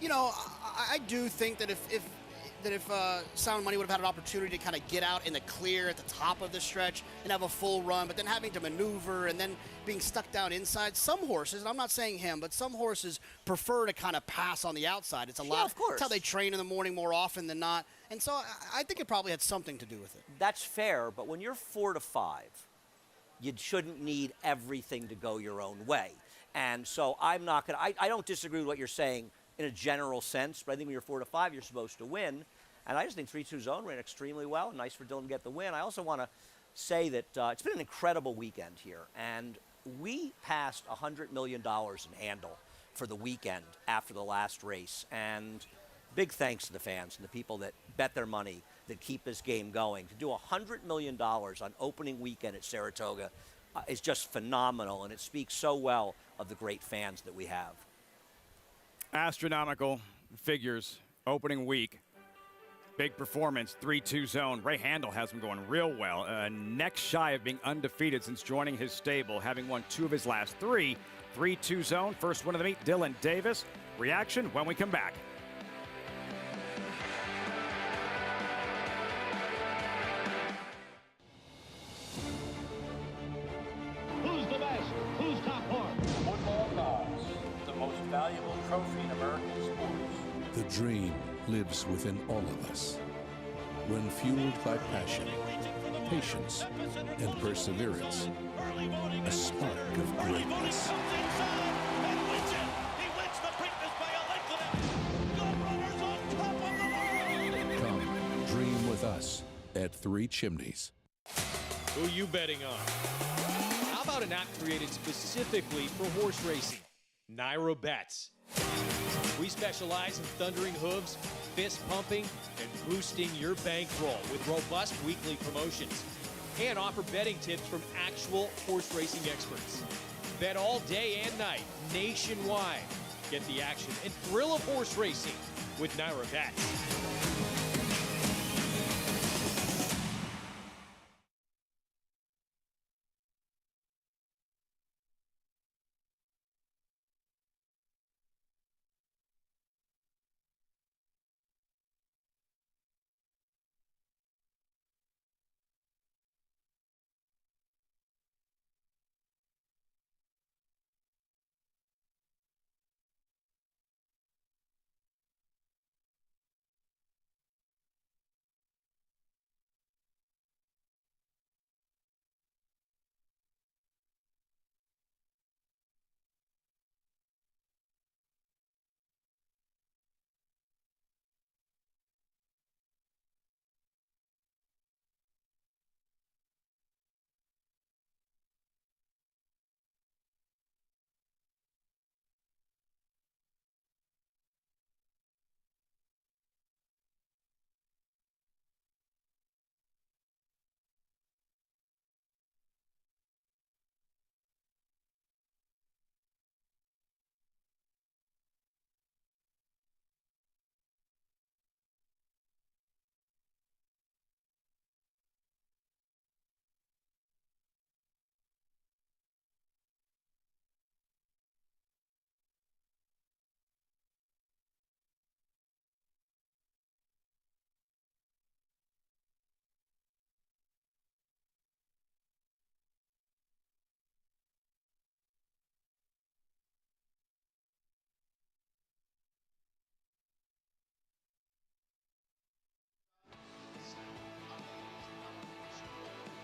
You know, I do think that if Sound Money would have had an opportunity to kind of get out in the clear at the top of the stretch and have a full run, but then having to maneuver and then being stuck down inside, some horses, and I'm not saying him, but some horses prefer to kind of pass on the outside. It's a lot. Of course. It's how they train in the morning more often than not. And so I think it probably had something to do with it. That's fair, but when you're 4-5, you shouldn't need everything to go your own way. And so I'm not going to, I don't disagree with what you're saying in a general sense, but I think when you're 4-5, you're supposed to win. And I just think 3-2 Zone ran extremely well. Nice for Dylan to get the win. I also want to say that it's been an incredible weekend here. And we passed $100 million in handle for the weekend after the last race. And big thanks to the fans and the people that bet their money, that keep this game going. To do $100 million on opening weekend at Saratoga is just phenomenal. And it speaks so well of the great fans that we have. Astronomical figures opening week. Big performance, 3-2 Zone. Ray Handel has him going real well. Next shy of being undefeated since joining his stable, having won 2 of his last 3. 3-2 Zone, first win of the meet, Dylan Davis. Reaction when we come back. Who's the best? Who's top horse? Football gods, the most valuable trophy in American sports. The dream lives within all of us. When fueled by passion, patience, and perseverance, a spark of greatness. Come, dream with us at Three Chimneys. Who you betting on? How about an app created specifically for horse racing? Naira Bets. We specialize in thundering hooves, fist pumping, and boosting your bankroll with robust weekly promotions. And offer betting tips from actual horse racing experts. Bet all day and night, nationwide. Get the action and thrill of horse racing with Naira Bets.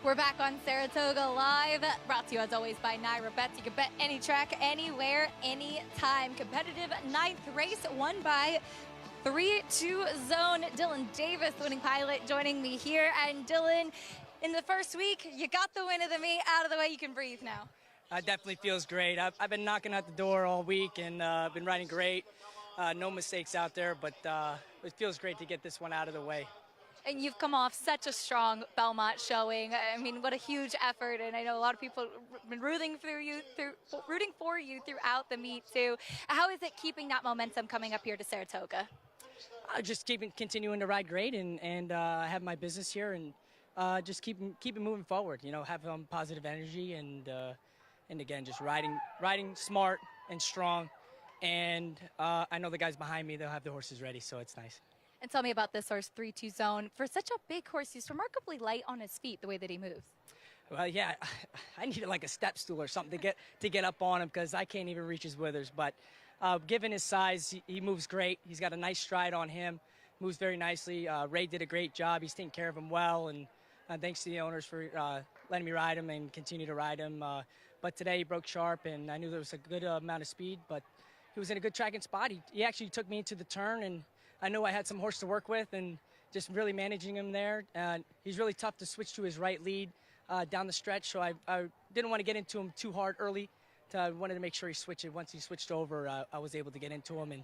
We're back on Saratoga Live, brought to you as always by Naira Bets. You can bet any track, anywhere, anytime. Competitive 9th race won by 3-2 zone. Dylan Davis, the winning pilot, joining me here. And Dylan, in the first week, you got the win of the meet out of the way. You can breathe now. It definitely feels great. I've been knocking at the door all week and been riding great. No mistakes out there, but it feels great to get this one out of the way. And you've come off such a strong Belmont showing. I mean, what a huge effort, and I know a lot of people have been rooting for you throughout the meet too. How is it keeping that momentum coming up here to Saratoga? Just continuing to ride great and have my business here and just keep it moving forward. You know, have positive energy and again, just riding smart and strong. And I know the guys behind me, they'll have the horses ready, so it's nice. And tell me about this horse, 3-2 zone. For such a big horse, he's remarkably light on his feet, the way that he moves. Well, yeah, I needed like a step stool or something to get up on him because I can't even reach his withers. But given his size, he moves great. He's got a nice stride on him, moves very nicely. Ray did a great job. He's taking care of him well, and thanks to the owners for letting me ride him and continue to ride him. But today he broke sharp, and I knew there was a good amount of speed, but he was in a good tracking spot. He actually took me into the turn, and I knew I had some horse to work with, and just really managing him there. He's really tough to switch to his right lead down the stretch, so I didn't want to get into him too hard early. I wanted to make sure he switched it. Once he switched over, I was able to get into him. And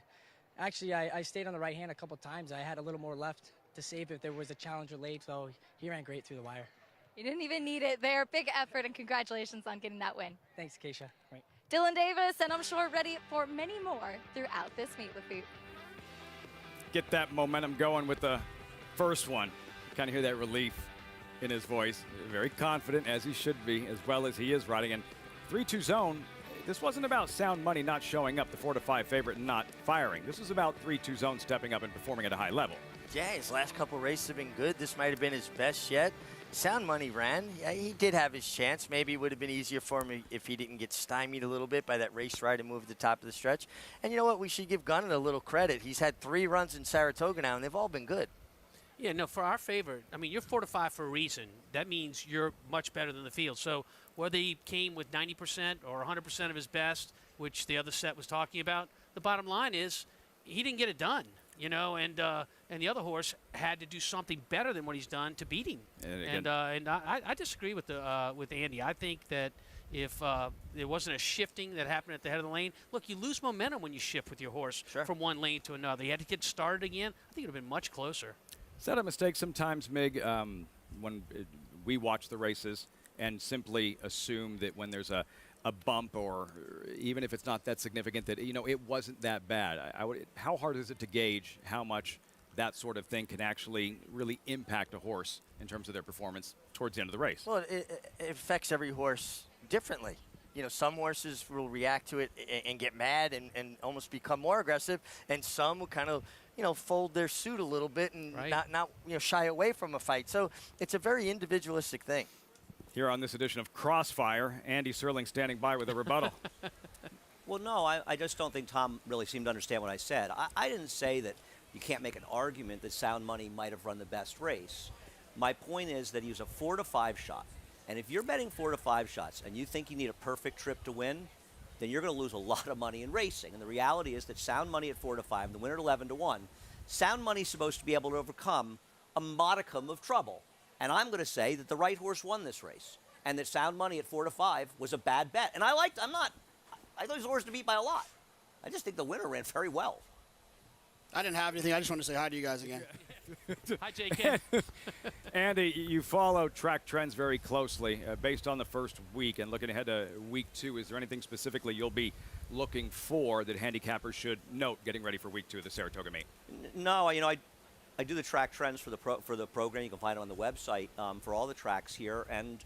actually, I stayed on the right hand a couple times. I had a little more left to save if there was a challenger late, so he ran great through the wire. You didn't even need it there. Big effort, and congratulations on getting that win. Thanks, Keisha. Right. Dylan Davis, and I'm sure ready for many more throughout this meet, Lafitte. Get that momentum going with the first one. Kind of hear that relief in his voice. Very confident, as he should be, as well as he is riding. And 3-2 zone, this wasn't about Sound Money not showing up, the 4-5 favorite, and not firing. This was about 3-2 zone stepping up and performing at a high level. Yeah, his last couple races have been good. This might have been his best yet. Sound Money ran. Yeah, he did have his chance. Maybe it would have been easier for him if he didn't get stymied a little bit by that race ride and move at the top of the stretch. And you know what? We should give Gunnan a little credit. He's had 3 runs in Saratoga now, and they've all been good. Yeah, no, for our favorite, I mean, you're 4-5 for a reason. That means you're much better than the field. So whether he came with 90% or 100% of his best, which the other set was talking about, the bottom line is he didn't get it done. You know, and the other horse had to do something better than what he's done to beat him. And I disagree with Andy. I think that if there wasn't a shifting that happened at the head of the lane, look, you lose momentum when you shift with your horse from one lane to another. You had to get started again. I think it would have been much closer. Is that a mistake sometimes, Mig, when we watch the races and simply assume that when there's a bump, or even if it's not that significant, that, you know, it wasn't that bad? How hard is it to gauge how much that sort of thing can actually really impact a horse in terms of their performance towards the end of the race? Well, it affects every horse differently. You know, some horses will react to it and get mad and almost become more aggressive, and some will kind of, you know, fold their suit a little bit and not shy away from a fight. So it's a very individualistic thing. Here on this edition of Crossfire, Andy Serling standing by with a rebuttal. Well, no, I just don't think Tom really seemed to understand what I said. I didn't say that you can't make an argument that Sound Money might have run the best race. My point is that he was a 4-5 shot. And if you're betting 4-5 shots and you think you need a perfect trip to win, then you're going to lose a lot of money in racing. And the reality is that Sound Money at 4-5, the winner at 11-1, Sound Money is supposed to be able to overcome a modicum of trouble. And I'm going to say that the right horse won this race, and that Sound Money at 4-5 was a bad bet. And I thought he was a horse to beat by a lot. I just think the winner ran very well. I didn't have anything. I just wanted to say hi to you guys again. Hi, JK. Andy, you follow track trends very closely. Based on the first week and looking ahead to week 2, is there anything specifically you'll be looking for that handicappers should note getting ready for week 2 of the Saratoga meet? No, you know, I do the track trends for the program. You can find it on the website for all the tracks here. And,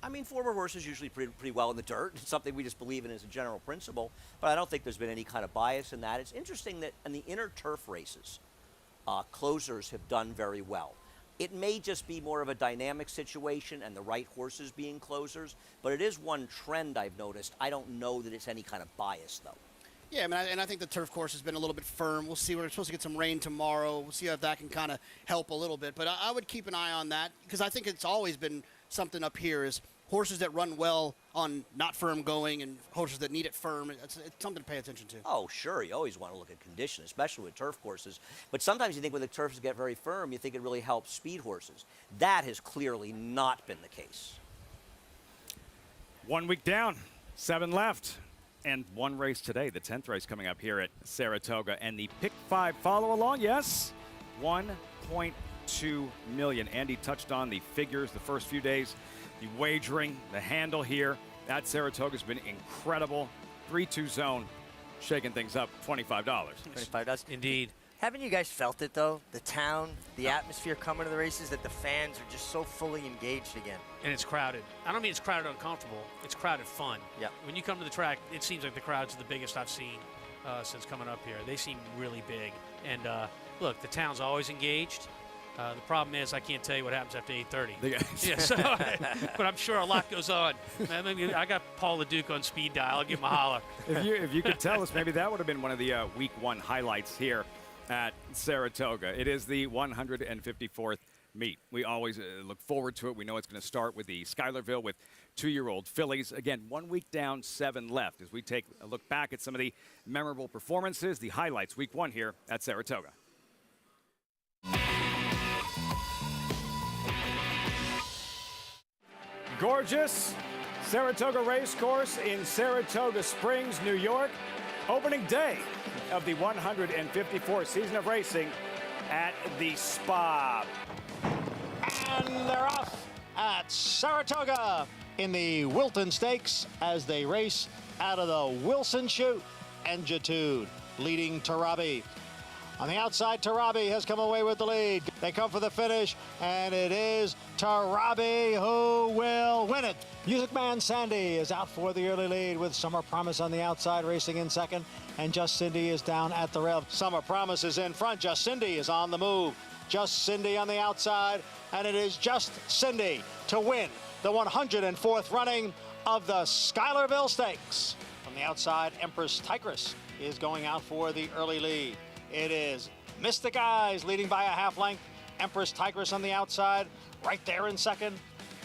I mean, former horses usually pretty well in the dirt. It's something we just believe in as a general principle. But I don't think there's been any kind of bias in that. It's interesting that in the inner turf races, closers have done very well. It may just be more of a dynamic situation and the right horses being closers. But it is one trend I've noticed. I don't know that it's any kind of bias, though. Yeah, I think the turf course has been a little bit firm. We'll see. We're supposed to get some rain tomorrow. We'll see if that can kind of help a little bit. But I would keep an eye on that because I think it's always been something up here is horses that run well on not firm going and horses that need it firm. It's something to pay attention to. Oh, sure. You always want to look at condition, especially with turf courses. But sometimes you think when the turfs get very firm, you think it really helps speed horses. That has clearly not been the case. 1 week down, 7 left. And one race today, the 10th race coming up here at Saratoga. And the Pick 5 follow along, yes, 1.2 million. Andy touched on the figures the first few days. The wagering, the handle here at Saratoga has been incredible. 3-2 zone, shaking things up, $25. $25. Indeed. Haven't you guys felt it, though? The town, the atmosphere coming to the races, that the fans are just so fully engaged again. And it's crowded. I don't mean it's crowded uncomfortable. It's crowded fun. Yeah. When you come to the track, it seems like the crowds are the biggest I've seen since coming up here. They seem really big. And look, the town's always engaged. The problem is I can't tell you what happens after 8:30. Yeah, so, but I'm sure a lot goes on. I got Paul LeDuc on speed dial. I'll give him a holler. If you could tell us, maybe that would have been one of the week 1 highlights here at Saratoga. It is the 154th meet. We always look forward to it. We know it's going to start with the Schuylerville with 2-year-old fillies. Again, 1 week down, 7 left as we take a look back at some of the memorable performances, the highlights, week 1 here at Saratoga. Gorgeous Saratoga Racecourse in Saratoga Springs, New York. Opening day of the 154th season of racing at the Spa. And they're off at Saratoga in the Wilton Stakes as they race out of the Wilson Chute. Engitude leading Tarabi. On the outside, Tarabi has come away with the lead. They come for the finish, and it is Tarabi who will win it. Music Man Sandy is out for the early lead with Summer Promise on the outside, racing in second, and Just Cindy is down at the rail. Summer Promise is in front. Just Cindy is on the move. Just Cindy on the outside, and it is Just Cindy to win the 104th running of the Schuylerville Stakes. From the outside, Empress Tigress is going out for the early lead. It is Mystic Eyes leading by a half length. Empress Tigress on the outside, right there in second.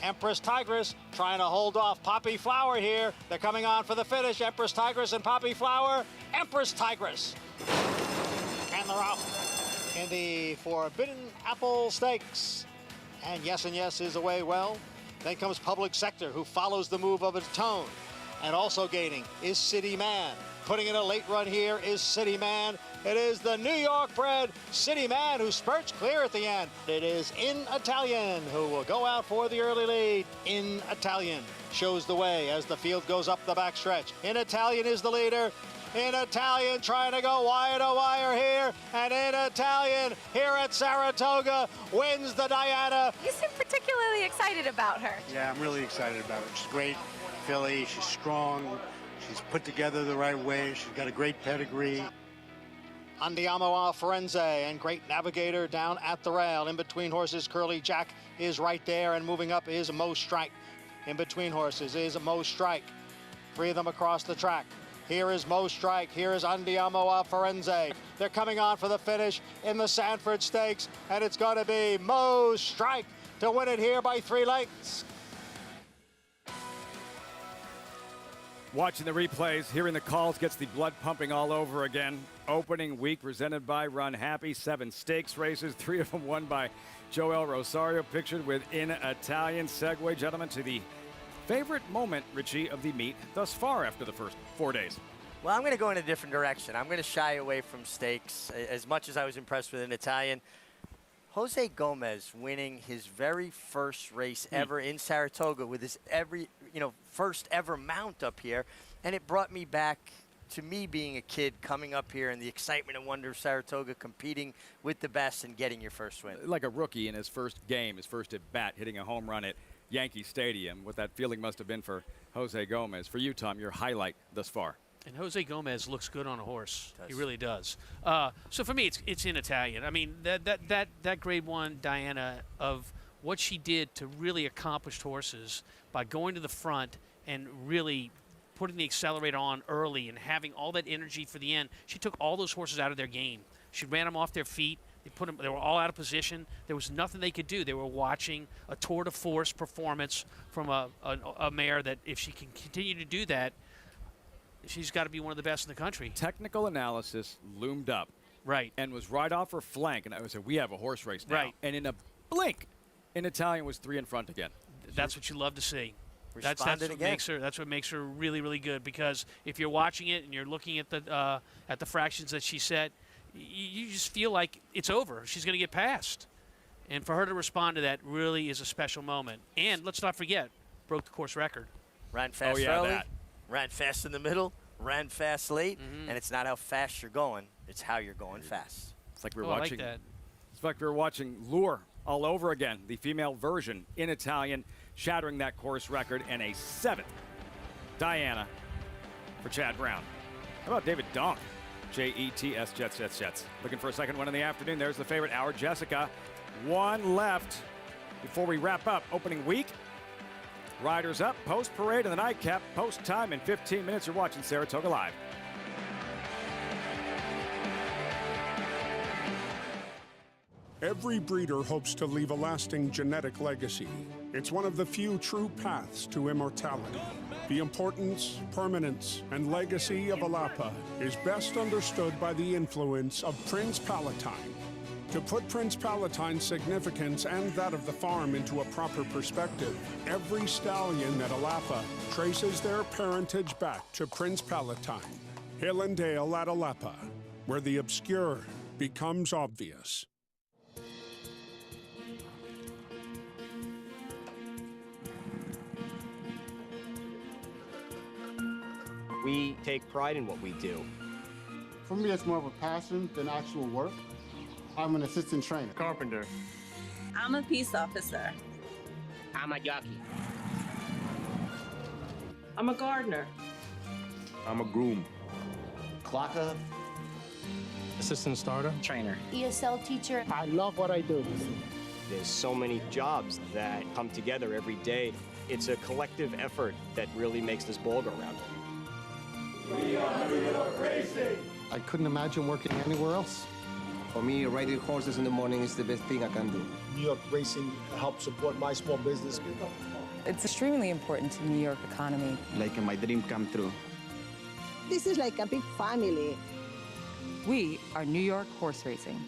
Empress Tigress trying to hold off Poppy Flower here. They're coming on for the finish. Empress Tigress and Poppy Flower. Empress Tigress. And they're off in the Forbidden Apple Stakes. And Yes is away well. Then comes Public Sector, who follows the move of its tone. And also gaining is City Man. Putting in a late run here is City Man. It is the New York bred City Man who spurts clear at the end. It is In Italian who will go out for the early lead. In Italian shows the way as the field goes up the backstretch. In Italian is the leader. In Italian trying to go wire to wire here. And In Italian here at Saratoga wins the Diana. You seem particularly excited about her. Yeah, I'm really excited about her. She's great filly. She's strong. She's put together the right way. She's got a great pedigree. Andiamo a Firenze and Great Navigator down at the rail. In between horses, Curly Jack is right there, and moving up is Mo Strike. In between horses is Mo Strike. 3 of them across the track. Here is Mo Strike. Here is Andiamo a Firenze. They're coming on for the finish in the Sanford Stakes, and it's going to be Mo Strike to win it here by 3 lengths. Watching the replays, hearing the calls gets the blood pumping all over again. Opening week presented by Run Happy. 7 stakes races, 3 of them won by Joel Rosario, pictured with In Italian. Segue, gentlemen, to the favorite moment, Richie, of the meet thus far after the first 4 days. Well, I'm going to go in a different direction. I'm going to shy away from stakes. As much as I was impressed with In Italian, Jose Gomez winning his very first race ever in Saratoga with his first ever mount up here, and it brought me back to me being a kid coming up here and the excitement and wonder of Saratoga, competing with the best and getting your first win. Like a rookie in his first game, his first at bat, hitting a home run at Yankee Stadium. What that feeling must have been for Jose Gomez. For you, Tom, your highlight thus far. And Jose Gomez looks good on a horse. He really does. So for me, it's In Italian. I mean, that Grade 1 Diana, of what she did to really accomplished horses by going to the front and really putting the accelerator on early and having all that energy for the end. She took all those horses out of their game. She ran them off their feet. They were all out of position. There was nothing they could do. They were watching a tour de force performance from a mare that, if she can continue to do that, she's got to be one of the best in the country. Technical analysis loomed up. Right. And was right off her flank. And I said, we have a horse race now. Right. And in a blink, an Italian was 3 in front again. That's what you love to see. That's what makes her really, really good, because if you're watching it and you're looking at the fractions that she set, you just feel like it's over. She's going to get past. And for her to respond to that really is a special moment. And let's not forget, broke the course record. Ran fast early, ran fast in the middle, ran fast late, and it's not how fast you're going, it's how you're going fast. It's like we're watching. It's like we were watching Lure all over again, the female version in Italian, shattering that course record, and a 7th Diana for Chad Brown. How about David Donk? Jets, Jets. Looking for a second one in the afternoon. There's the favorite, Our Jessica. 1 left before we wrap up opening week. Riders up, post parade and the nightcap, post time in 15 minutes. You're watching Saratoga Live. Every breeder hopes to leave a lasting genetic legacy. It's one of the few true paths to immortality. The importance, permanence, and legacy of Alapa is best understood by the influence of Prince Palatine. To put Prince Palatine's significance and that of the farm into a proper perspective, every stallion at Alapa traces their parentage back to Prince Palatine. Hill and Dale at Alapa, where the obscure becomes obvious. We take pride in what we do. For me, it's more of a passion than actual work. I'm an assistant trainer. Carpenter. I'm a peace officer. I'm a jockey. I'm a gardener. I'm a groom. Clocker. Assistant starter. Trainer. ESL teacher. I love what I do. There's so many jobs that come together every day. It's a collective effort that really makes this ball go round. We are New York Racing. I couldn't imagine working anywhere else. For me, riding horses in the morning is the best thing I can do. New York Racing helps support my small business. It's extremely important to the New York economy. Like my dream come true. This is like a big family. We are New York Horse Racing.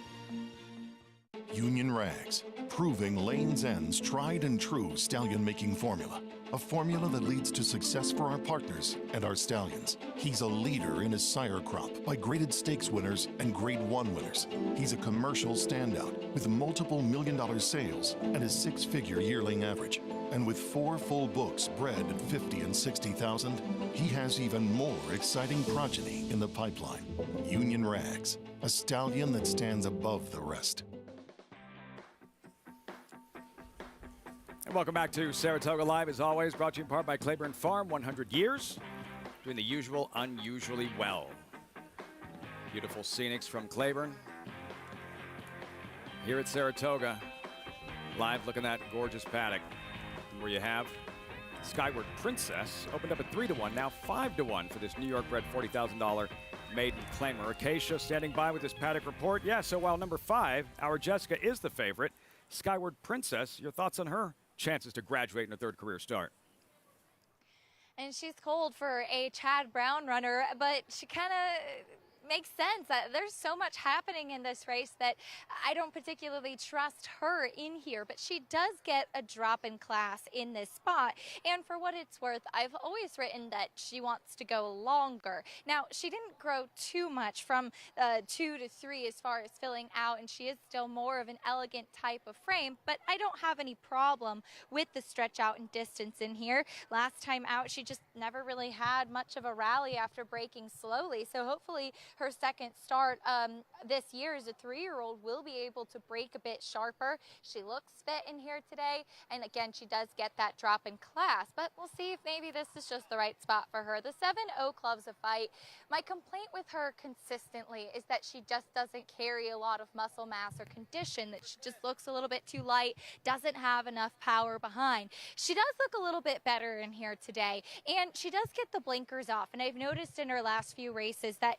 Union Rags, proving Lane's End's tried and true stallion-making formula. A formula that leads to success for our partners and our stallions. He's a leader in his sire crop by graded stakes winners and Grade 1 winners. He's a commercial standout with multiple million-dollar sales and a 6-figure yearling average. And with 4 full books bred at 50 and 60,000, he has even more exciting progeny in the pipeline. Union Rags, a stallion that stands above the rest. And welcome back to Saratoga Live, as always, brought to you in part by Claiborne Farm, 100 years, doing the usual unusually well. Beautiful scenics from Claiborne. Here at Saratoga, live looking at gorgeous paddock, where you have Skyward Princess, opened up at 3-1, now 5-1 for this New York bred $40,000 maiden claimer. Acacia standing by with this paddock report. Yeah, so while number 5, Our Jessica, is the favorite, Skyward Princess, your thoughts on her chances to graduate in a 3rd career start? And she's cold for a Chad Brown runner, but she kind of makes sense. There's so much happening in this race that I don't particularly trust her in here, but she does get a drop in class in this spot. And for what it's worth, I've always written that she wants to go longer. Now, she didn't grow too much from 2 to 3 as far as filling out, and she is still more of an elegant type of frame, but I don't have any problem with the stretch out and distance in here. Last time out, she just never really had much of a rally after breaking slowly, so hopefully her second start this year as a 3-year-old will be able to break a bit sharper. She looks fit in here today, and again, she does get that drop in class, but we'll see if maybe this is just the right spot for her. The 7-0 Club's a fight. My complaint with her consistently is that she just doesn't carry a lot of muscle mass or condition, that she just looks a little bit too light, doesn't have enough power behind. She does look a little bit better in here today, and she does get the blinkers off, and I've noticed in her last few races that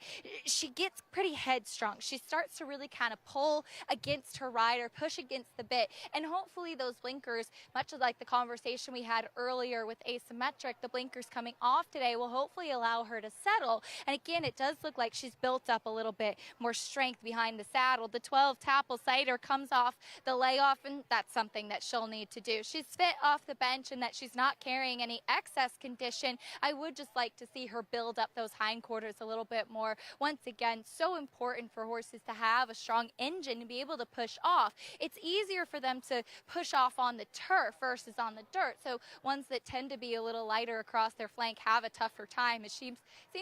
she gets pretty headstrong. She starts to really kind of pull against her rider, push against the bit, and hopefully those blinkers, much like the conversation we had earlier with asymmetric, the blinkers coming off today will hopefully allow her to settle. And again, it does look like she's built up a little bit more strength behind the saddle. The 12 Tapple Cider comes off the layoff, and that's something that she'll need to do. She's fit off the bench and that she's not carrying any excess condition. I would just like to see her build up those hindquarters a little bit more. Once again, so important for horses to have a strong engine to be able to push off. It's easier for them to push off on the turf versus on the dirt. So ones that tend to be a little lighter across their flank have a tougher time. It seems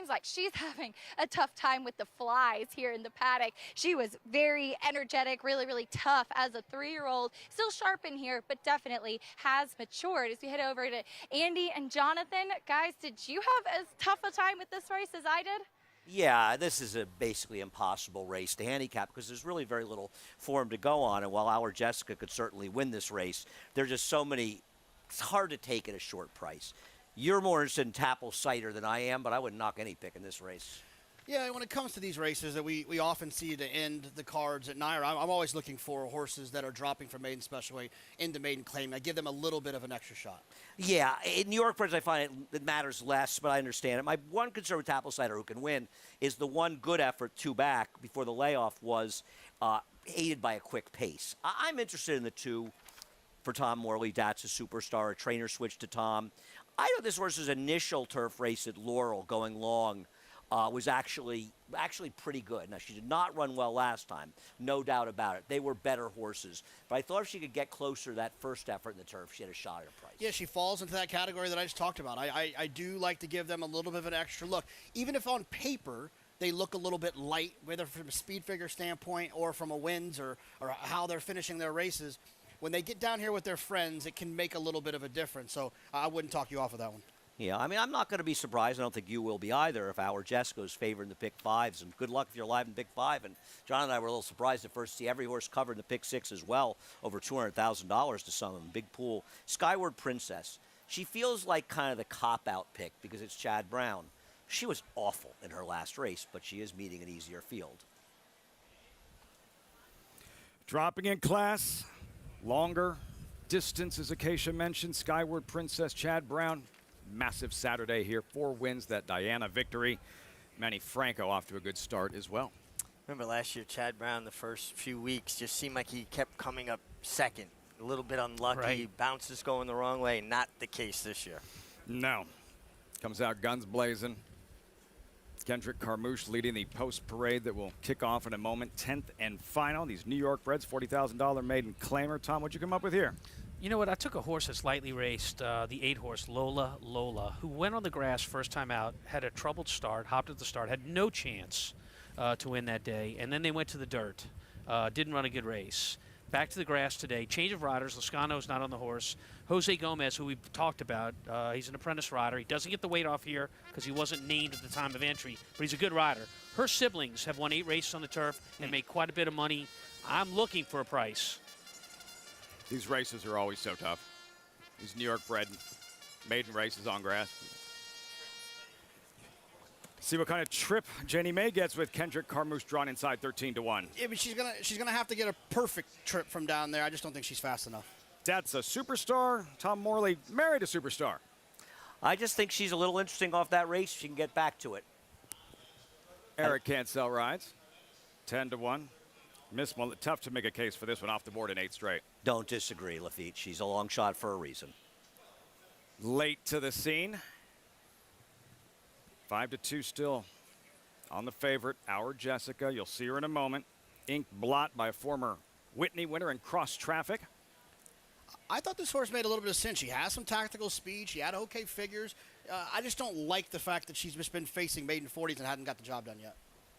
like she's having a tough time with the flies here in the paddock. She was very energetic, really tough as a 3-year-old. Still sharp in here, but definitely has matured. As we head over to Andy and Jonathan, guys, did you have as tough a time with this race as I did? Yeah, this is a basically impossible race to handicap because there's really very little form to go on. And while our Jessica could certainly win this race, there's just so many, it's hard to take at a short price. You're more interested in Tapple Cider than I am, but I wouldn't knock any pick in this race. Yeah, when it comes to these races that we often see to end the cards at NYRA, I'm always looking for horses that are dropping from maiden special weight into maiden claim. I give them a little bit of an extra shot. Yeah, in New York Breds, I find it matters less, but I understand it. My one concern with Tapple Cider, who can win, is the one good effort 2 back before the layoff was aided by a quick pace. I'm interested in the 2 for Tom Morley. That's a superstar. A trainer switch to Tom. I know this horse's initial turf race at Laurel going long was actually pretty good. Now, she did not run well last time, no doubt about it. They were better horses. But I thought if she could get closer to that first effort in the turf, she had a shot at a price. Yeah, she falls into that category that I just talked about. I do like to give them a little bit of an extra look. Even if on paper they look a little bit light, whether from a speed figure standpoint or from a wins or how they're finishing their races, when they get down here with their friends, it can make a little bit of a difference. So I wouldn't talk you off of that one. Yeah, I mean, I'm not going to be surprised. I don't think you will be either if our Jessica's favoring the pick 5s. And good luck if you're alive in pick 5. And John and I were a little surprised at first to see every horse covered in the pick 6 as well. Over $200,000 to some of them. Big pool. Skyward Princess. She feels like kind of the cop-out pick because it's Chad Brown. She was awful in her last race, but she is meeting an easier field. Dropping in class, longer distance, as Acacia mentioned. Skyward Princess, Chad Brown. Massive Saturday here. 4 wins, that Diana victory. Manny Franco off to a good start as well. Remember last year, Chad Brown, the first few weeks, just seemed like he kept coming up second. A little bit unlucky, right. Bounces going the wrong way. Not the case this year. No. Comes out guns blazing. Kendrick Carmouche leading the post parade that will kick off in a moment. 10th and final. These New York Breds, $40,000 maiden claimer. Tom, what'd you come up with here? You know what? I took a horse that's lightly raced, the 8-horse Lola, who went on the grass first time out, had a troubled start, hopped at the start, had no chance to win that day, and then they went to the dirt. Didn't run a good race. Back to the grass today. Change of riders. Lascano's not on the horse. Jose Gomez, who we talked about, he's an apprentice rider. He doesn't get the weight off here because he wasn't named at the time of entry, but he's a good rider. Her siblings have won 8 races on the turf and made quite a bit of money. I'm looking for a price. These races are always so tough. These New York bred maiden races on grass. See what kind of trip Jenny May gets with Kendrick Carmouche drawn inside 13-1. Yeah, but she's gonna have to get a perfect trip from down there. I just don't think she's fast enough. That's a superstar. Tom Morley married a superstar. I just think she's a little interesting off that race. She can get back to it. Eric can't sell rides. 10-1. Miss one. Tough to make a case for this one off the board in 8 straight. Don't disagree, Lafitte. She's a long shot for a reason. Late to the scene. 5-2 still on the favorite, Our Jessica. You'll see her in a moment. Ink blot by a former Whitney winner in cross traffic. I thought this horse made a little bit of sense. She has some tactical speed. She had okay figures. I just don't like the fact that she's just been facing maiden 40s and hadn't got the job done yet.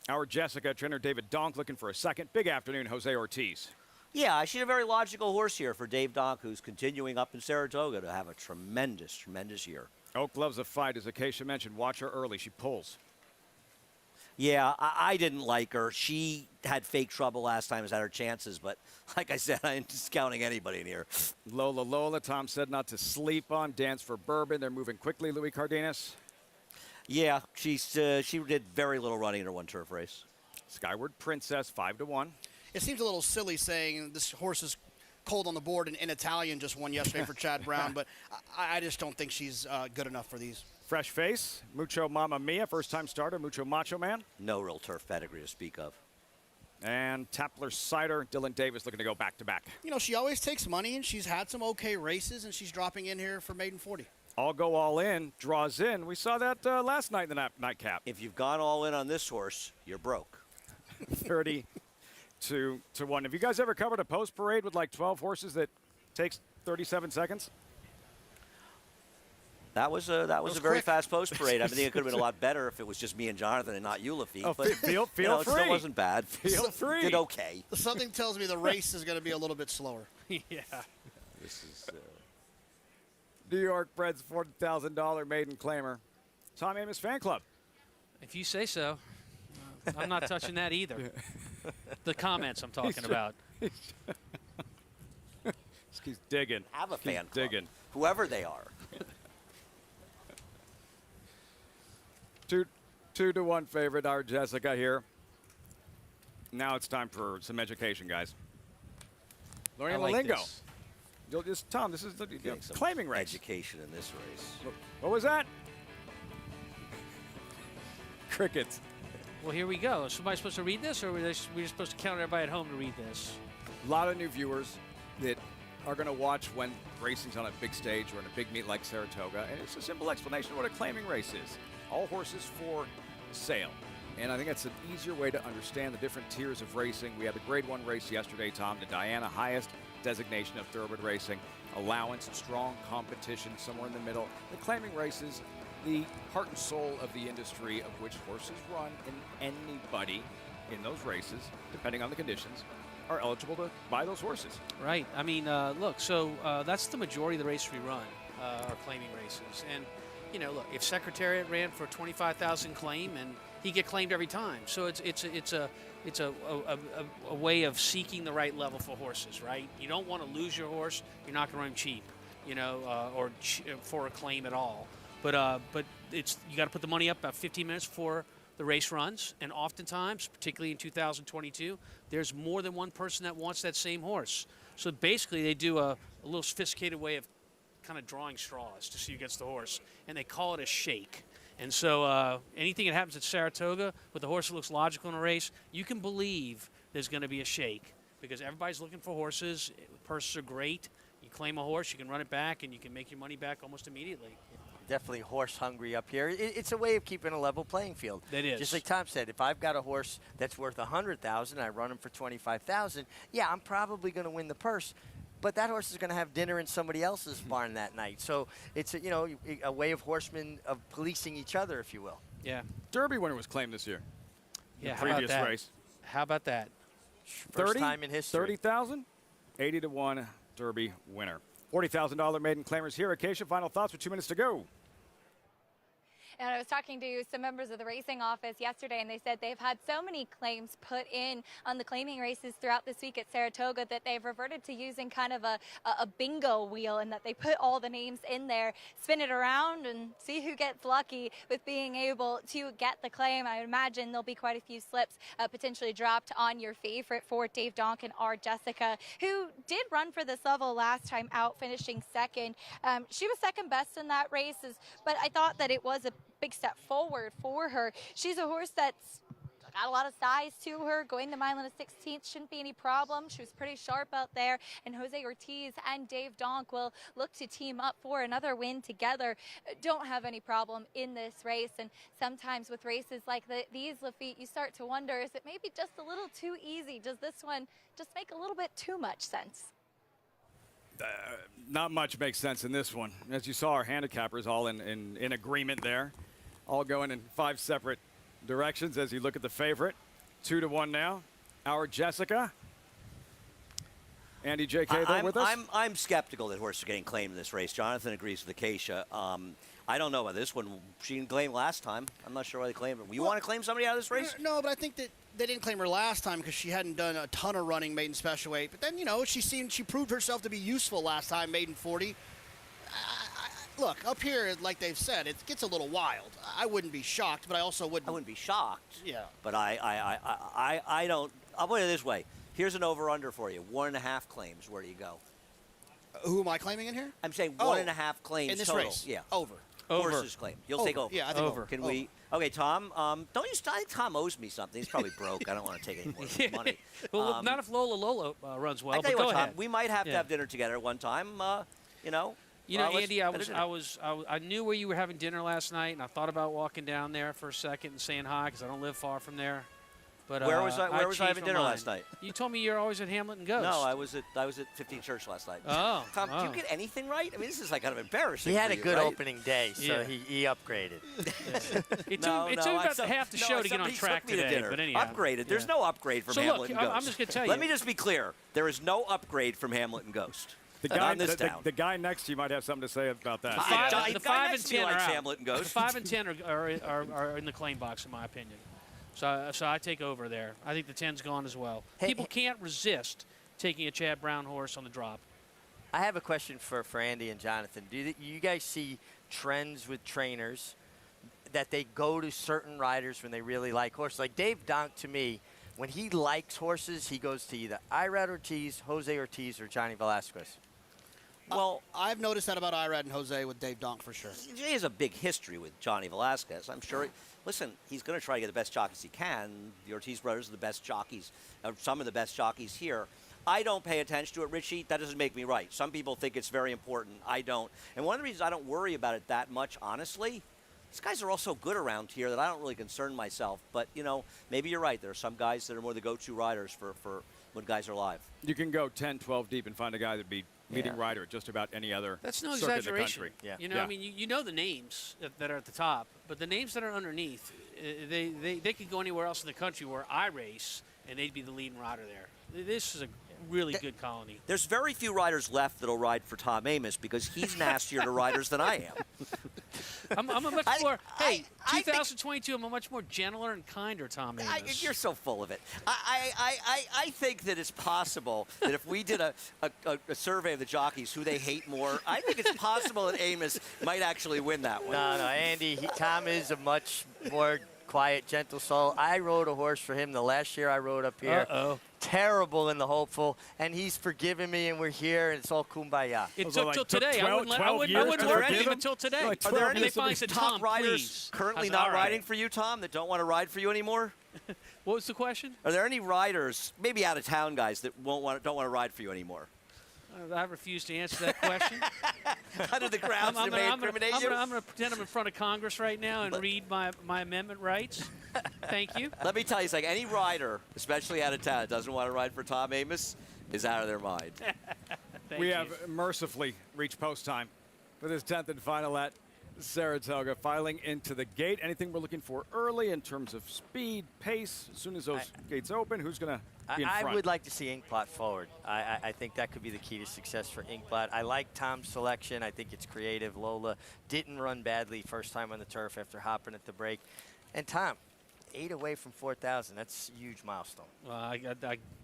Our Jessica, trainer David Donk looking for a second. Big afternoon, Jose Ortiz. Yeah, she's a very logical horse here for Dave Donk, who's continuing up in Saratoga to have a tremendous, tremendous year. Oak loves a fight, as Acacia mentioned. Watch her early. She pulls. Yeah, I didn't like her. She had fake trouble last time, has had her chances, but like I said, I ain't discounting anybody in here. Lola, Tom said not to sleep on. Dance for Bourbon. They're moving quickly, Louis Cardenas. Yeah, she did very little running in her 1 turf race. Skyward Princess 5-1. It seems a little silly saying this horse is cold on the board and in Italian just won yesterday for Chad Brown, but I just don't think she's good enough for these. Fresh face, Mucho Mamma Mia, first-time starter, Mucho Macho Man. No real turf pedigree to speak of. And Tapler Cider, Dylan Davis looking to go back-to-back. You know, she always takes money, and she's had some okay races, and she's dropping in here for maiden 40. All go all in, draws in. We saw that last night in the nightcap. If you've gone all in on this horse, you're broke. 30 to 1. Have you guys ever covered a post parade with like 12 horses that takes 37 seconds? That was a very fast post parade. I think it could have been a lot better if it was just me and Jonathan and not you, Lafitte. Oh, but feel free. It still wasn't bad. Feel free. Did okay. Something tells me the race is going to be a little bit slower. Yeah. This is New York Bred's $40,000 maiden claimer. Tom Amis Fan Club. If you say so. I'm not touching that either. The comments I'm talking about. He's digging. Have a fan club. Digging. Whoever they are. 2-1 favorite, our Jessica here. Now it's time for some education, guys. Learning the lingo. You'll just, Tom, this is the claiming race. Education in this race. What was that? Crickets. Well, here we go. Is somebody supposed to read this, or are we supposed to count everybody at home to read this? A lot of new viewers that are going to watch when racing's on a big stage or in a big meet like Saratoga, and it's a simple explanation of what a claiming race is. All horses for sale. And I think that's an easier way to understand the different tiers of racing. We had the Grade 1 race yesterday, Tom, the Diana, highest designation of thoroughbred racing, allowance, strong competition somewhere in the middle. The claiming races, the heart and soul of the industry of which horses run, and anybody in those races, depending on the conditions, are eligible to buy those horses. Right. I mean, look, so that's the majority of the races we run, are claiming races. And, you know, look, if Secretariat ran for 25,000 claim, and he get claimed every time. So it's a way of seeking the right level for horses, right? You don't want to lose your horse. You're not going to run him cheap, you know, or for a claim at all. But it's you got to put the money up about 15 minutes before the race runs, and oftentimes, particularly in 2022, there's more than one person that wants that same horse. So basically, they do a little sophisticated way of kind of drawing straws to see who gets the horse, and they call it a shake. And so anything that happens at Saratoga with a horse that looks logical in a race, you can believe there's going to be a shake because everybody's looking for horses. Purses are great. You claim a horse, you can run it back, and you can make your money back almost immediately. Definitely horse hungry up here. It's a way of keeping a level playing field. It is. Just like Tom said, if I've got a horse that's worth $100,000, I run him for $25,000. Yeah, I'm probably going to win the purse, but that horse is going to have dinner in somebody else's barn that night. So it's a way of horsemen of policing each other, if you will. Yeah. Derby winner was claimed this year. Yeah. The previous race. How about that? First time in history. 30,000, 80-1 Derby winner. $40,000 maiden claimers here. Acacia, final thoughts with 2 minutes to go. And I was talking to some members of the racing office yesterday, and they said they've had so many claims put in on the claiming races throughout this week at Saratoga that they've reverted to using kind of a bingo wheel, and that they put all the names in there, spin it around, and see who gets lucky with being able to get the claim. I imagine there'll be quite a few slips potentially dropped on your favorite for Dave Donk and our Jessica, who did run for this level last time out, finishing second. She was second best in that race, but I thought that it was a big step forward for her. She's a horse that's got a lot of size to her. Going the mile and a 16th shouldn't be any problem. She was pretty sharp out there, and Jose Ortiz and Dave Donk will look to team up for another win together. Don't have any problem in this race, and sometimes with races like these, Lafitte, you start to wonder, is it maybe just a little too easy? Does this one just make a little bit too much sense? Not much makes sense in this one. As you saw, our handicappers all in agreement there, all going in 5 separate directions as you look at the favorite. 2-1 now. Our Jessica. Andy J.K. there with us? I'm skeptical that horses are getting claimed in this race. Jonathan agrees with Acacia. I don't know about this one. She didn't claim last time. I'm not sure why they claimed her. You want to claim somebody out of this race? No, but I think that they didn't claim her last time because she hadn't done a ton of running maiden special weight. But then, you know, she proved herself to be useful last time, maiden 40. look, up here, like they've said, it gets a little wild. I wouldn't be shocked, but I also wouldn't. I wouldn't be shocked. Yeah. But I don't. I'll put it this way. Here's an over/under for you. 1.5 claims. Where do you go? Who am I claiming in here? I'm saying 1.5 claims in this total. race. Yeah. Over. Horses claim. You'll take over. Yeah, I think over. Can we? Okay, Tom. Don't you? I think Tom owes me something. He's probably broke. I don't want to take any more of his money. Well, not if Lola runs well. I tell you but what, go Tom. ahead. We might have to have dinner together one time. You know. Andy, I knew where you were having dinner last night, and I thought about walking down there for a second and saying hi because I don't live far from there. But where was I changed having my dinner mind. last night? You told me you're always at Hamlet and Ghost. No, I was at 15 Church last night. Oh, Tom, do you get anything right? I mean, this is like kind of embarrassing. He had for a you, good right? opening day, so he upgraded. It took about half the show to get on track today. But anyhow, upgraded. There's no upgrade from Hamlet and Ghost. I'm just going to tell you. Let me just be clear. There is no upgrade from Hamlet and Ghost. The guy next to you might have something to say about that. The 5 and 10 are out. Hamlet and Ghost. The 5 and 10 are in the claim box, in my opinion. So I take over there. I think the 10's gone as well. People can't resist taking a Chad Brown horse on the drop. I have a question for Andy and Jonathan. Do you guys see trends with trainers that they go to certain riders when they really like horses? Like Dave Donk, to me, when he likes horses, he goes to either Irad Ortiz, Jose Ortiz, or Johnny Velasquez. Well, I've noticed that about Irad and Jose with Dave Donk for sure. He has a big history with Johnny Velasquez. I'm sure. Listen, he's going to try to get the best jockeys he can. The Ortiz brothers are the best jockeys, some of the best jockeys here. I don't pay attention to it, Richie. That doesn't make me right. Some people think it's very important. I don't. And one of the reasons I don't worry about it that much, honestly, these guys are all so good around here that I don't really concern myself. But, maybe you're right. There are some guys that are more the go-to riders for when guys are live. You can go 10, 12 deep and find a guy that'd be leading rider at just about any other That's no circuit exaggeration. in the country. I mean, you know the names that are at the top, but the names that are underneath, they could go anywhere else in the country where I race, and they'd be the leading rider there. This is a really good colony. There's very few riders left that'll ride for Tom Amos because he's nastier to riders than I am. I'm a much more, 2022, I'm a much more gentler and kinder Tom Amos. You're so full of it. I think that it's possible that if we did a survey of the jockeys who they hate more, I think it's possible that Amos might actually win that one. No, Andy, Tom is a much more quiet, gentle soul. I rode a horse for him the last year I rode up here. Uh-oh. Terrible in the hopeful, and he's forgiven me, and we're here, and it's all kumbaya. It took till today. I wouldn't work with him until today. Are there any top Tom riders please. currently not riding for you, Tom, that don't want to ride for you anymore? What was the question? Are there any riders, maybe out-of-town guys, that don't want to ride for you anymore? I refuse to answer that question. Under the grounds that may incriminate you? I'm going to pretend I'm in front of Congress right now and read my amendment rights. Thank you. Let me tell you something. Any rider, especially out of town, that doesn't want to ride for Tom Amos is out of their mind. We have mercifully reached post time for this 10th and final at Saratoga. Filing into the gate. Anything we're looking for early in terms of speed, pace? As soon as those gates open, who's going to be in front? I would like to see Inkblot forward. I think that could be the key to success for Inkblot. I like Tom's selection. I think it's creative. Lola didn't run badly first time on the turf after hopping at the break. And Tom, 8 away from 4,000. That's a huge milestone. Well,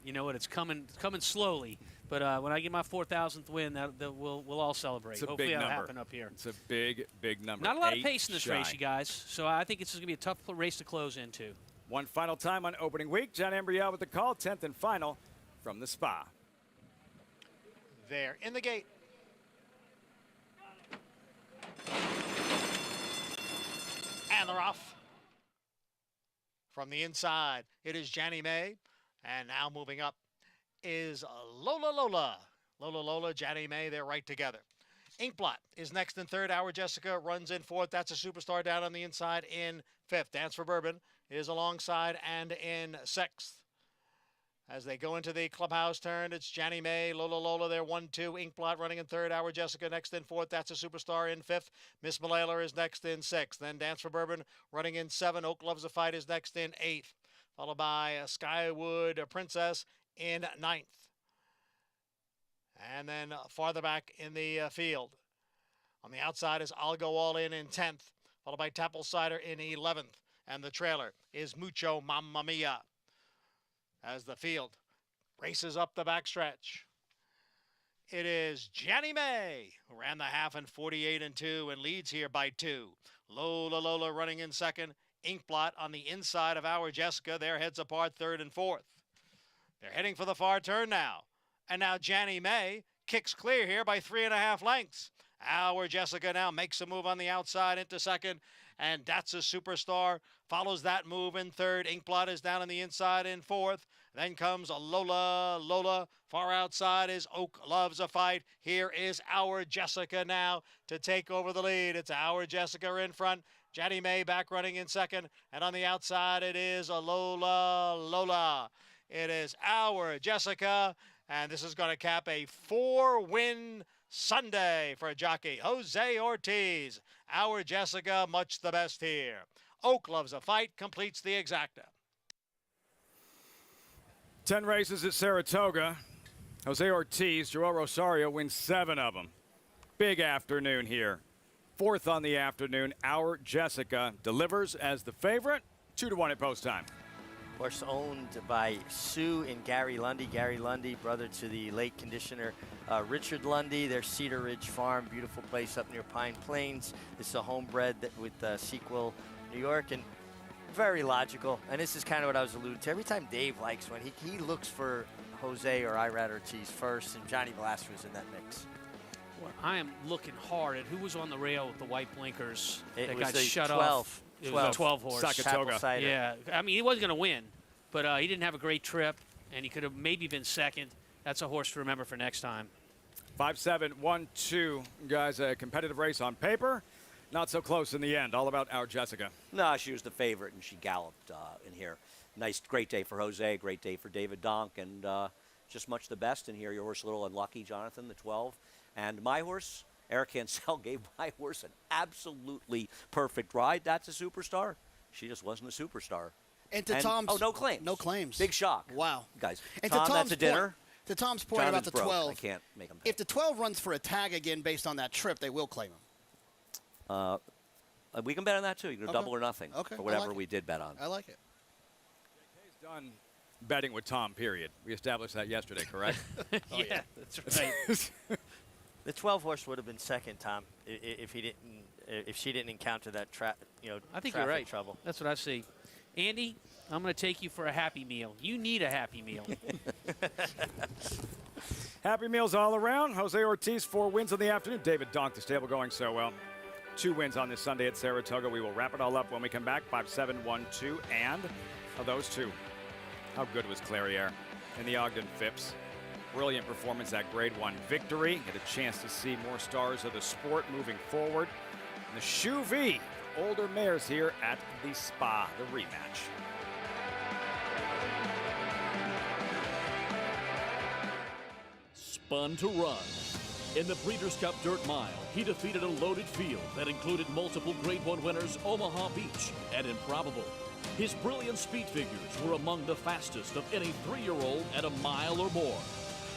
you know what? It's coming slowly. But when I get my 4,000th win, we'll all celebrate. It's a Hopefully big that'll number. happen up here. It's a big, big number. Not a lot of 8 pace in this shy. race, you guys. So I think this is going to be a tough race to close into. One final time on opening week. John Ambriel with the call. 10th and final from the Spa. There in the gate. And they're off. From the inside, it is Janny May. And now moving up is Lola. Lola, Janny May, they're right together. Inkblot is next in third. Our Jessica runs in fourth. That's a superstar down on the inside in fifth. Dance for Bourbon is alongside and in sixth. As they go into the clubhouse turn, it's Janny May, Lola, they're 1-2. Inkblot running in third. Our Jessica next in fourth. That's a superstar in fifth. Miss Malala is next in sixth. Then Dance for Bourbon running in seven. Oak Loves a Fight is next in eighth. Followed by Skywood Princess in ninth. And then farther back in the field, on the outside is I'll Go All In 10th, followed by Tapple Cider in 11th. And the trailer is Mucho Mamma Mia. As the field races up the backstretch, it is Jenny May, who ran the half in 48-2 and leads here by 2. Lola running in second. Inkblot on the inside of Our Jessica. Their heads apart, third and fourth. They're heading for the far turn now. And now Jenny May kicks clear here by 3.5 lengths. Our Jessica now makes a move on the outside into second, and that's a superstar. Follows that move in third. Inkblot is down on the inside in fourth. Then comes Lola. Far outside is Oak Loves a Fight. Here is Our Jessica now to take over the lead. It's Our Jessica in front. Jenny May back running in second. And on the outside it is a Lola. It is Our Jessica. And this is going to cap a 4-win Sunday for jockey Jose Ortiz. Our Jessica, much the best here. Oak Loves a Fight completes the exacta. 10 races at Saratoga. Jose Ortiz, Joel Rosario wins 7 of them. Big afternoon here. 4th on the afternoon, Our Jessica delivers as the favorite. 2-1 at post time. Horse owned by Sue and Gary Lundy. Gary Lundy, brother to the late conditioner Richard Lundy. Their Cedar Ridge Farm, beautiful place up near Pine Plains. This is a homebred with Sequel, New York, and very logical. And this is kind of what I was alluding to. Every time Dave likes one, he looks for Jose or Irad Ortiz first, and Johnny Velasquez was in that mix. Well, I am looking hard at who was on the rail with the white blinkers that was got the shut 12. off. It was a 12 horse. Saratoga. Yeah, I mean, he wasn't going to win, but he didn't have a great trip, and he could have maybe been second. That's a horse to remember for next time. 5-7-1-2, guys, a competitive race on paper. Not so close in the end. All about Our Jessica. No, she was the favorite, and she galloped in here. Nice, great day for Jose, great day for David Donk, and just much the best in here. Your horse a little unlucky, Jonathan, the 12. And my horse, Eric Hansel, gave my horse an absolutely perfect ride. That's a superstar. She just wasn't a superstar. And to Tom's... Oh, no claims. No claims. Big shock. Wow. Guys, and Tom, to Tom's that's a dinner. Point, to Tom's point Jonathan's about the broke. 12. I can't make him pay. If the 12 runs for a tag again based on that trip, they will claim him. We can bet on that, too. You can do double or nothing. Okay. For whatever we did bet on. I like it. JK's done betting with Tom, period. We established that yesterday, correct? Yeah, that's right. The 12 horse would have been second, Tom, if she didn't encounter that I think traffic you're right. trouble. That's what I see. Andy, I'm going to take you for a Happy Meal. You need a Happy Meal. Happy Meals all around. Jose Ortiz, 4 wins in the afternoon. David Donk, the stable going so well. 2 wins on this Sunday at Saratoga. We will wrap it all up when we come back. 5-7-1-2, and of those 2, how good was Clairiere in the Ogden Phipps? Brilliant performance at Grade 1 victory. Get a chance to see more stars of the sport moving forward. And the Shoe V, older mares here at the Spa, the rematch. Spun to Run. In the Breeders' Cup Dirt Mile, he defeated a loaded field that included multiple Grade 1 winners Omaha Beach and Improbable. His brilliant speed figures were among the fastest of any 3-year-old at a mile or more.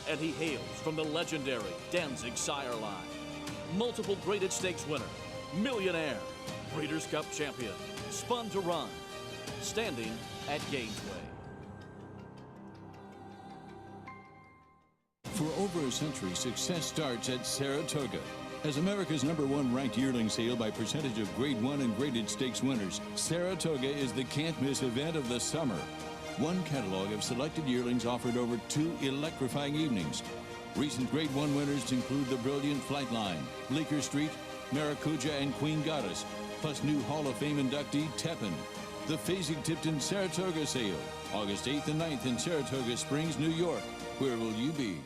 And he hails from the legendary Danzig sire line. Multiple graded stakes winner, millionaire, Breeders' Cup champion, Spun to Run, standing at Gainesway. For over a century, success starts at Saratoga. As America's #1 ranked yearling sale by percentage of Grade 1 and graded stakes winners, Saratoga is the can't-miss event of the summer. One catalog of selected yearlings offered over 2 electrifying evenings. Recent Grade 1 winners include the brilliant Flightline, Bleecker Street, Maracuja, and Queen Goddess, plus new Hall of Fame inductee Tepin. The Fasig-Tipton Saratoga sale, August 8th and 9th in Saratoga Springs, New York. Where will you be?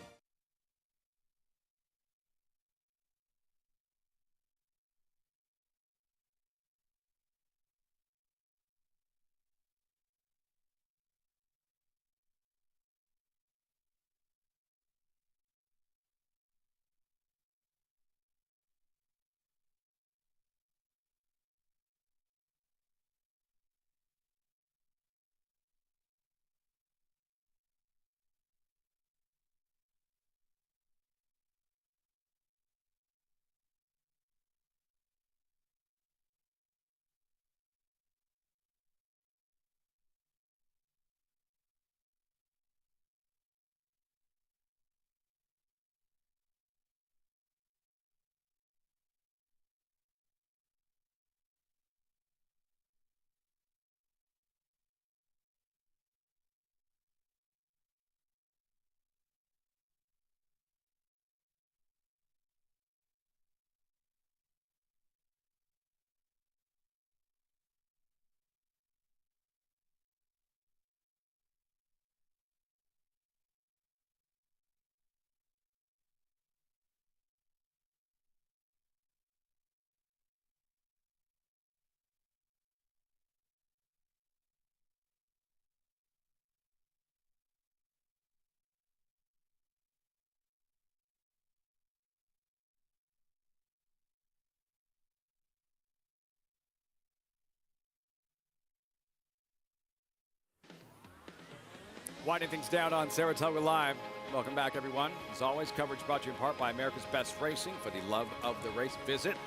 Winding things down on Saratoga Live. Welcome back, everyone. As always, coverage brought to you in part by America's Best Racing. For the love of the race, visit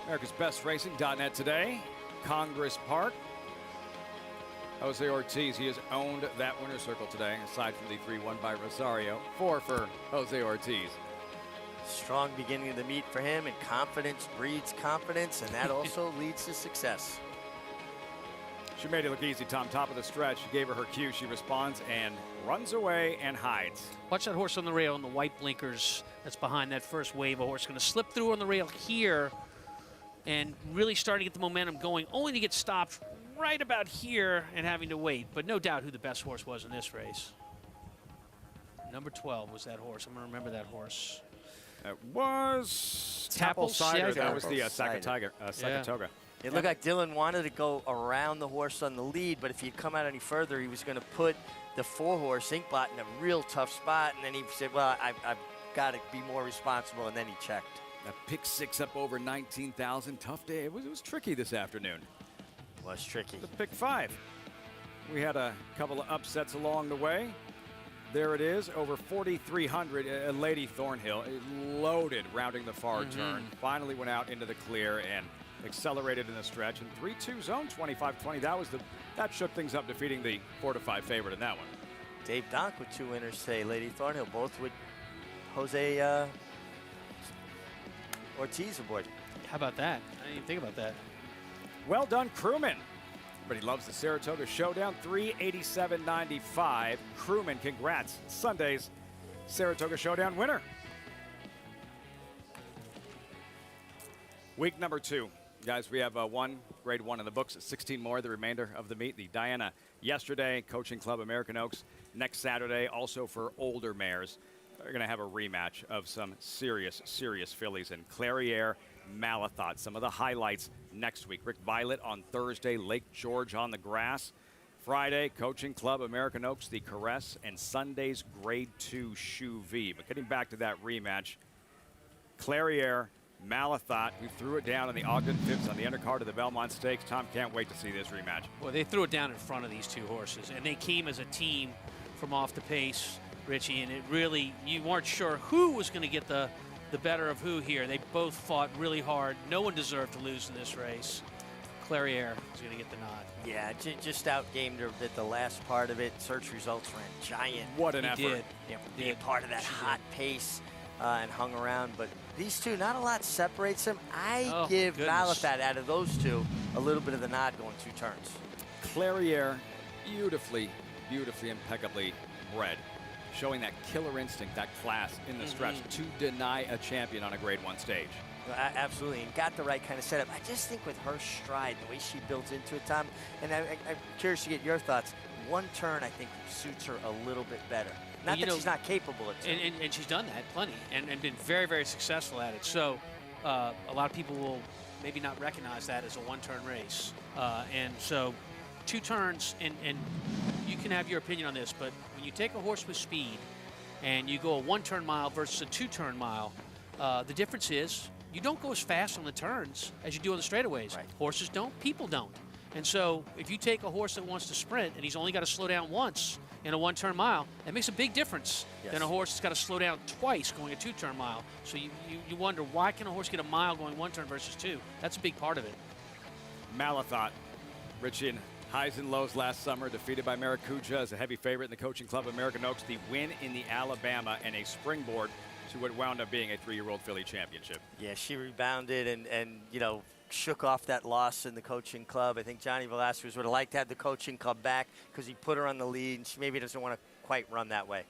americasbestracing.net today. Congress Park. Jose Ortiz, he has owned that winner's circle today, aside from the 3-1 by Rosario. 4 for Jose Ortiz. Strong beginning of the meet for him, and confidence breeds confidence, and that also leads to success. She made it look easy, Tom. Top of the stretch. She gave her cue. She responds and runs away and hides. Watch that horse on the rail in the white blinkers that's behind that first wave. A horse going to slip through on the rail here and really starting to get the momentum going, only to get stopped right about here and having to wait. But no doubt who the best horse was in this race. Number 12 was that horse. I'm going to remember that horse. It was Tapple Cider. That was the Saratoga. It looked like Dylan wanted to go around the horse on the lead, but if he'd come out any further, he was going to put the 4-horse Inkbot in a real tough spot, and then he said, well, I've got to be more responsible, and then he checked. That pick 6 up over 19,000. Tough day. It was tricky this afternoon. It was tricky. The pick 5. We had a couple of upsets along the way. There it is, over 4,300. Lady Thornhill, loaded, rounding the far turn. Finally went out into the clear and accelerated in the stretch. And 3-2 zone, 25-20. That shook things up, defeating the 4-5 favorite in that one. Dave Donk with 2 winners today. Lady Thornhill, both with Jose Ortiz aboard. How about that? I didn't even think about that. Well done, crewman. But he loves the Saratoga Showdown, 387.95. Crewman, congrats. Sunday's Saratoga Showdown winner. Week number 2. Guys, we have one grade 1 in the books, 16 more, the remainder of the meet. The Diana yesterday, Coaching Club American Oaks next Saturday, also for older mares. They're going to have a rematch of some serious fillies in Clairiere, Malathot. Some of the highlights next week. Rick Violet on Thursday, Lake George on the grass. Friday, Coaching Club American Oaks, the Caress, and Sunday's Grade 2 Shoe V. But getting back to that rematch, Clairiere, Malathot, who threw it down in the Ogden Phipps on the undercard of the Belmont Stakes. Tom can't wait to see this rematch. Well, they threw it down in front of these 2 horses, and they came as a team from off the pace, Richie, and it really, you weren't sure who was going to get the better of who here. They both fought really hard. No one deserved to lose in this race. Clairiere is going to get the nod. Yeah, just outgamed her at the last part of it. Search results ran giant. What an effort. Did. Yeah, being part of that hot pace and hung around. But these 2, not a lot separates them. I give Malathot out of those 2 a little bit of the nod going 2 turns. Clairiere, beautifully, impeccably bred. Showing that killer instinct, that class in the stretch to deny a champion on a grade 1 stage. Absolutely, and got the right kind of setup. I just think with her stride, the way she builds into it, Tom, and I'm curious to get your thoughts. 1 turn, I think, suits her a little bit better. Not that she's not capable of it. And she's done that plenty and been very, very successful at it. So a lot of people will maybe not recognize that as a 1-turn race. And so 2 turns, and you can have your opinion on this, but when you take a horse with speed and you go a 1-turn mile versus a 2-turn mile, the difference is you don't go as fast on the turns as you do on the straightaways. Right. Horses don't, people don't. And so if you take a horse that wants to sprint and he's only got to slow down once in a 1-turn mile, that makes a big difference than a horse that's got to slow down twice going a 2-turn mile. So you wonder, why can a horse get a mile going 1 turn versus 2? That's a big part of it. Malathot, Richie, in highs and lows last summer, defeated by Maracuja as a heavy favorite in the Coaching Club American Oaks. The win in the Alabama and a springboard to what wound up being a 3-year-old filly championship. Yeah, she rebounded and shook off that loss in the Coaching Club. I think Johnny Velasquez would have liked to have the Coaching Club back because he put her on the lead, and she maybe doesn't want to quite run that way.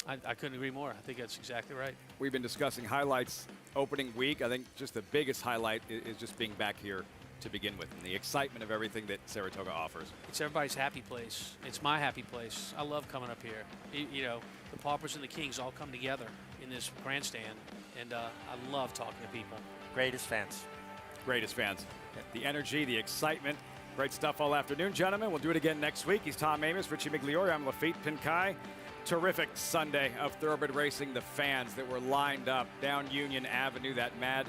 I couldn't agree more. I think that's exactly right. We've been discussing highlights opening week. I think just the biggest highlight is just being back here to begin with, and the excitement of everything that Saratoga offers. It's everybody's happy place. It's my happy place. I love coming up here. The Paupers and the Kings all come together in this grandstand, and I love talking to people. Greatest fans. Greatest fans. The energy, the excitement. Great stuff all afternoon, gentlemen. We'll do it again next week. He's Tom Amos, Richie Migliore. I'm Lafitte Pinkai. Terrific Sunday of thoroughbred racing. The fans that were lined up down Union Avenue, that mad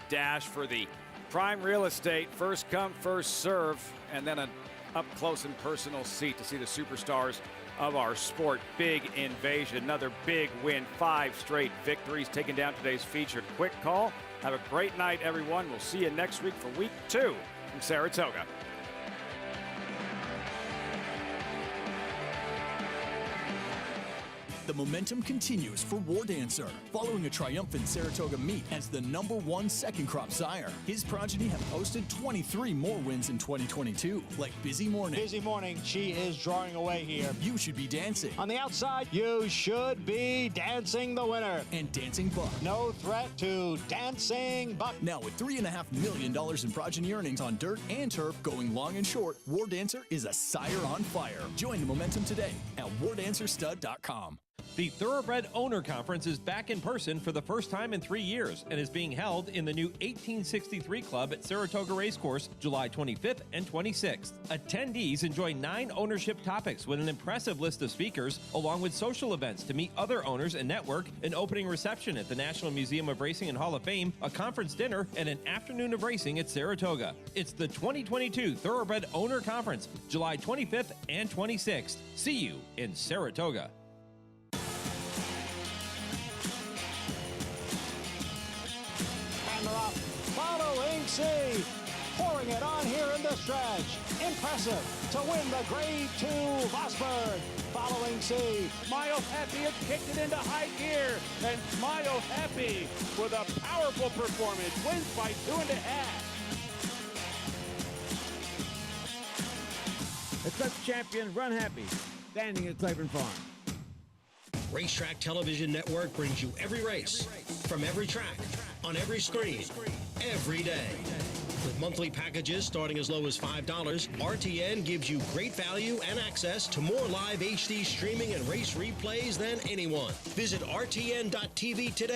dash for the prime real estate. First come, first serve, and then a up close and personal seat to see the superstars of our sport. Big invasion, another big win, 5 straight victories, taking down today's featured quick call. Have a great night, everyone. We'll see you next week for week 2 from Saratoga. The momentum continues for War Dancer, following a triumphant Saratoga meet as the #1 second crop sire. His progeny have posted 23 more wins in 2022, like Busy Morning. Busy Morning, she is drawing away here. You Should Be Dancing. On the outside, You Should Be Dancing, the winner. And Dancing Buck. No threat to Dancing Buck. Now with $3.5 million in progeny earnings on dirt and turf going long and short, War Dancer is a sire on fire. Join the momentum today at wardancerstud.com. The Thoroughbred Owner Conference is back in person for the first time in 3 years and is being held in the new 1863 Club at Saratoga Racecourse, July 25th and 26th. Attendees enjoy 9 ownership topics with an impressive list of speakers, along with social events to meet other owners and network, an opening reception at the National Museum of Racing and Hall of Fame, a conference dinner, and an afternoon of racing at Saratoga. It's the 2022 Thoroughbred Owner Conference, July 25th and 26th. See you in Saratoga. Following C, pouring it on here in the stretch. Impressive to win the Grade 2 Vosburg. Following C. Smile Happy has kicked it into high gear, and Smile Happy with a powerful performance wins by 2.5. The Club champion Run Happy, standing at Claiborne Farm. Racetrack Television Network brings you every race, from every track, on every screen, every day. With monthly packages starting as low as $5, RTN gives you great value and access to more live HD streaming and race replays than anyone. Visit RTN.TV today.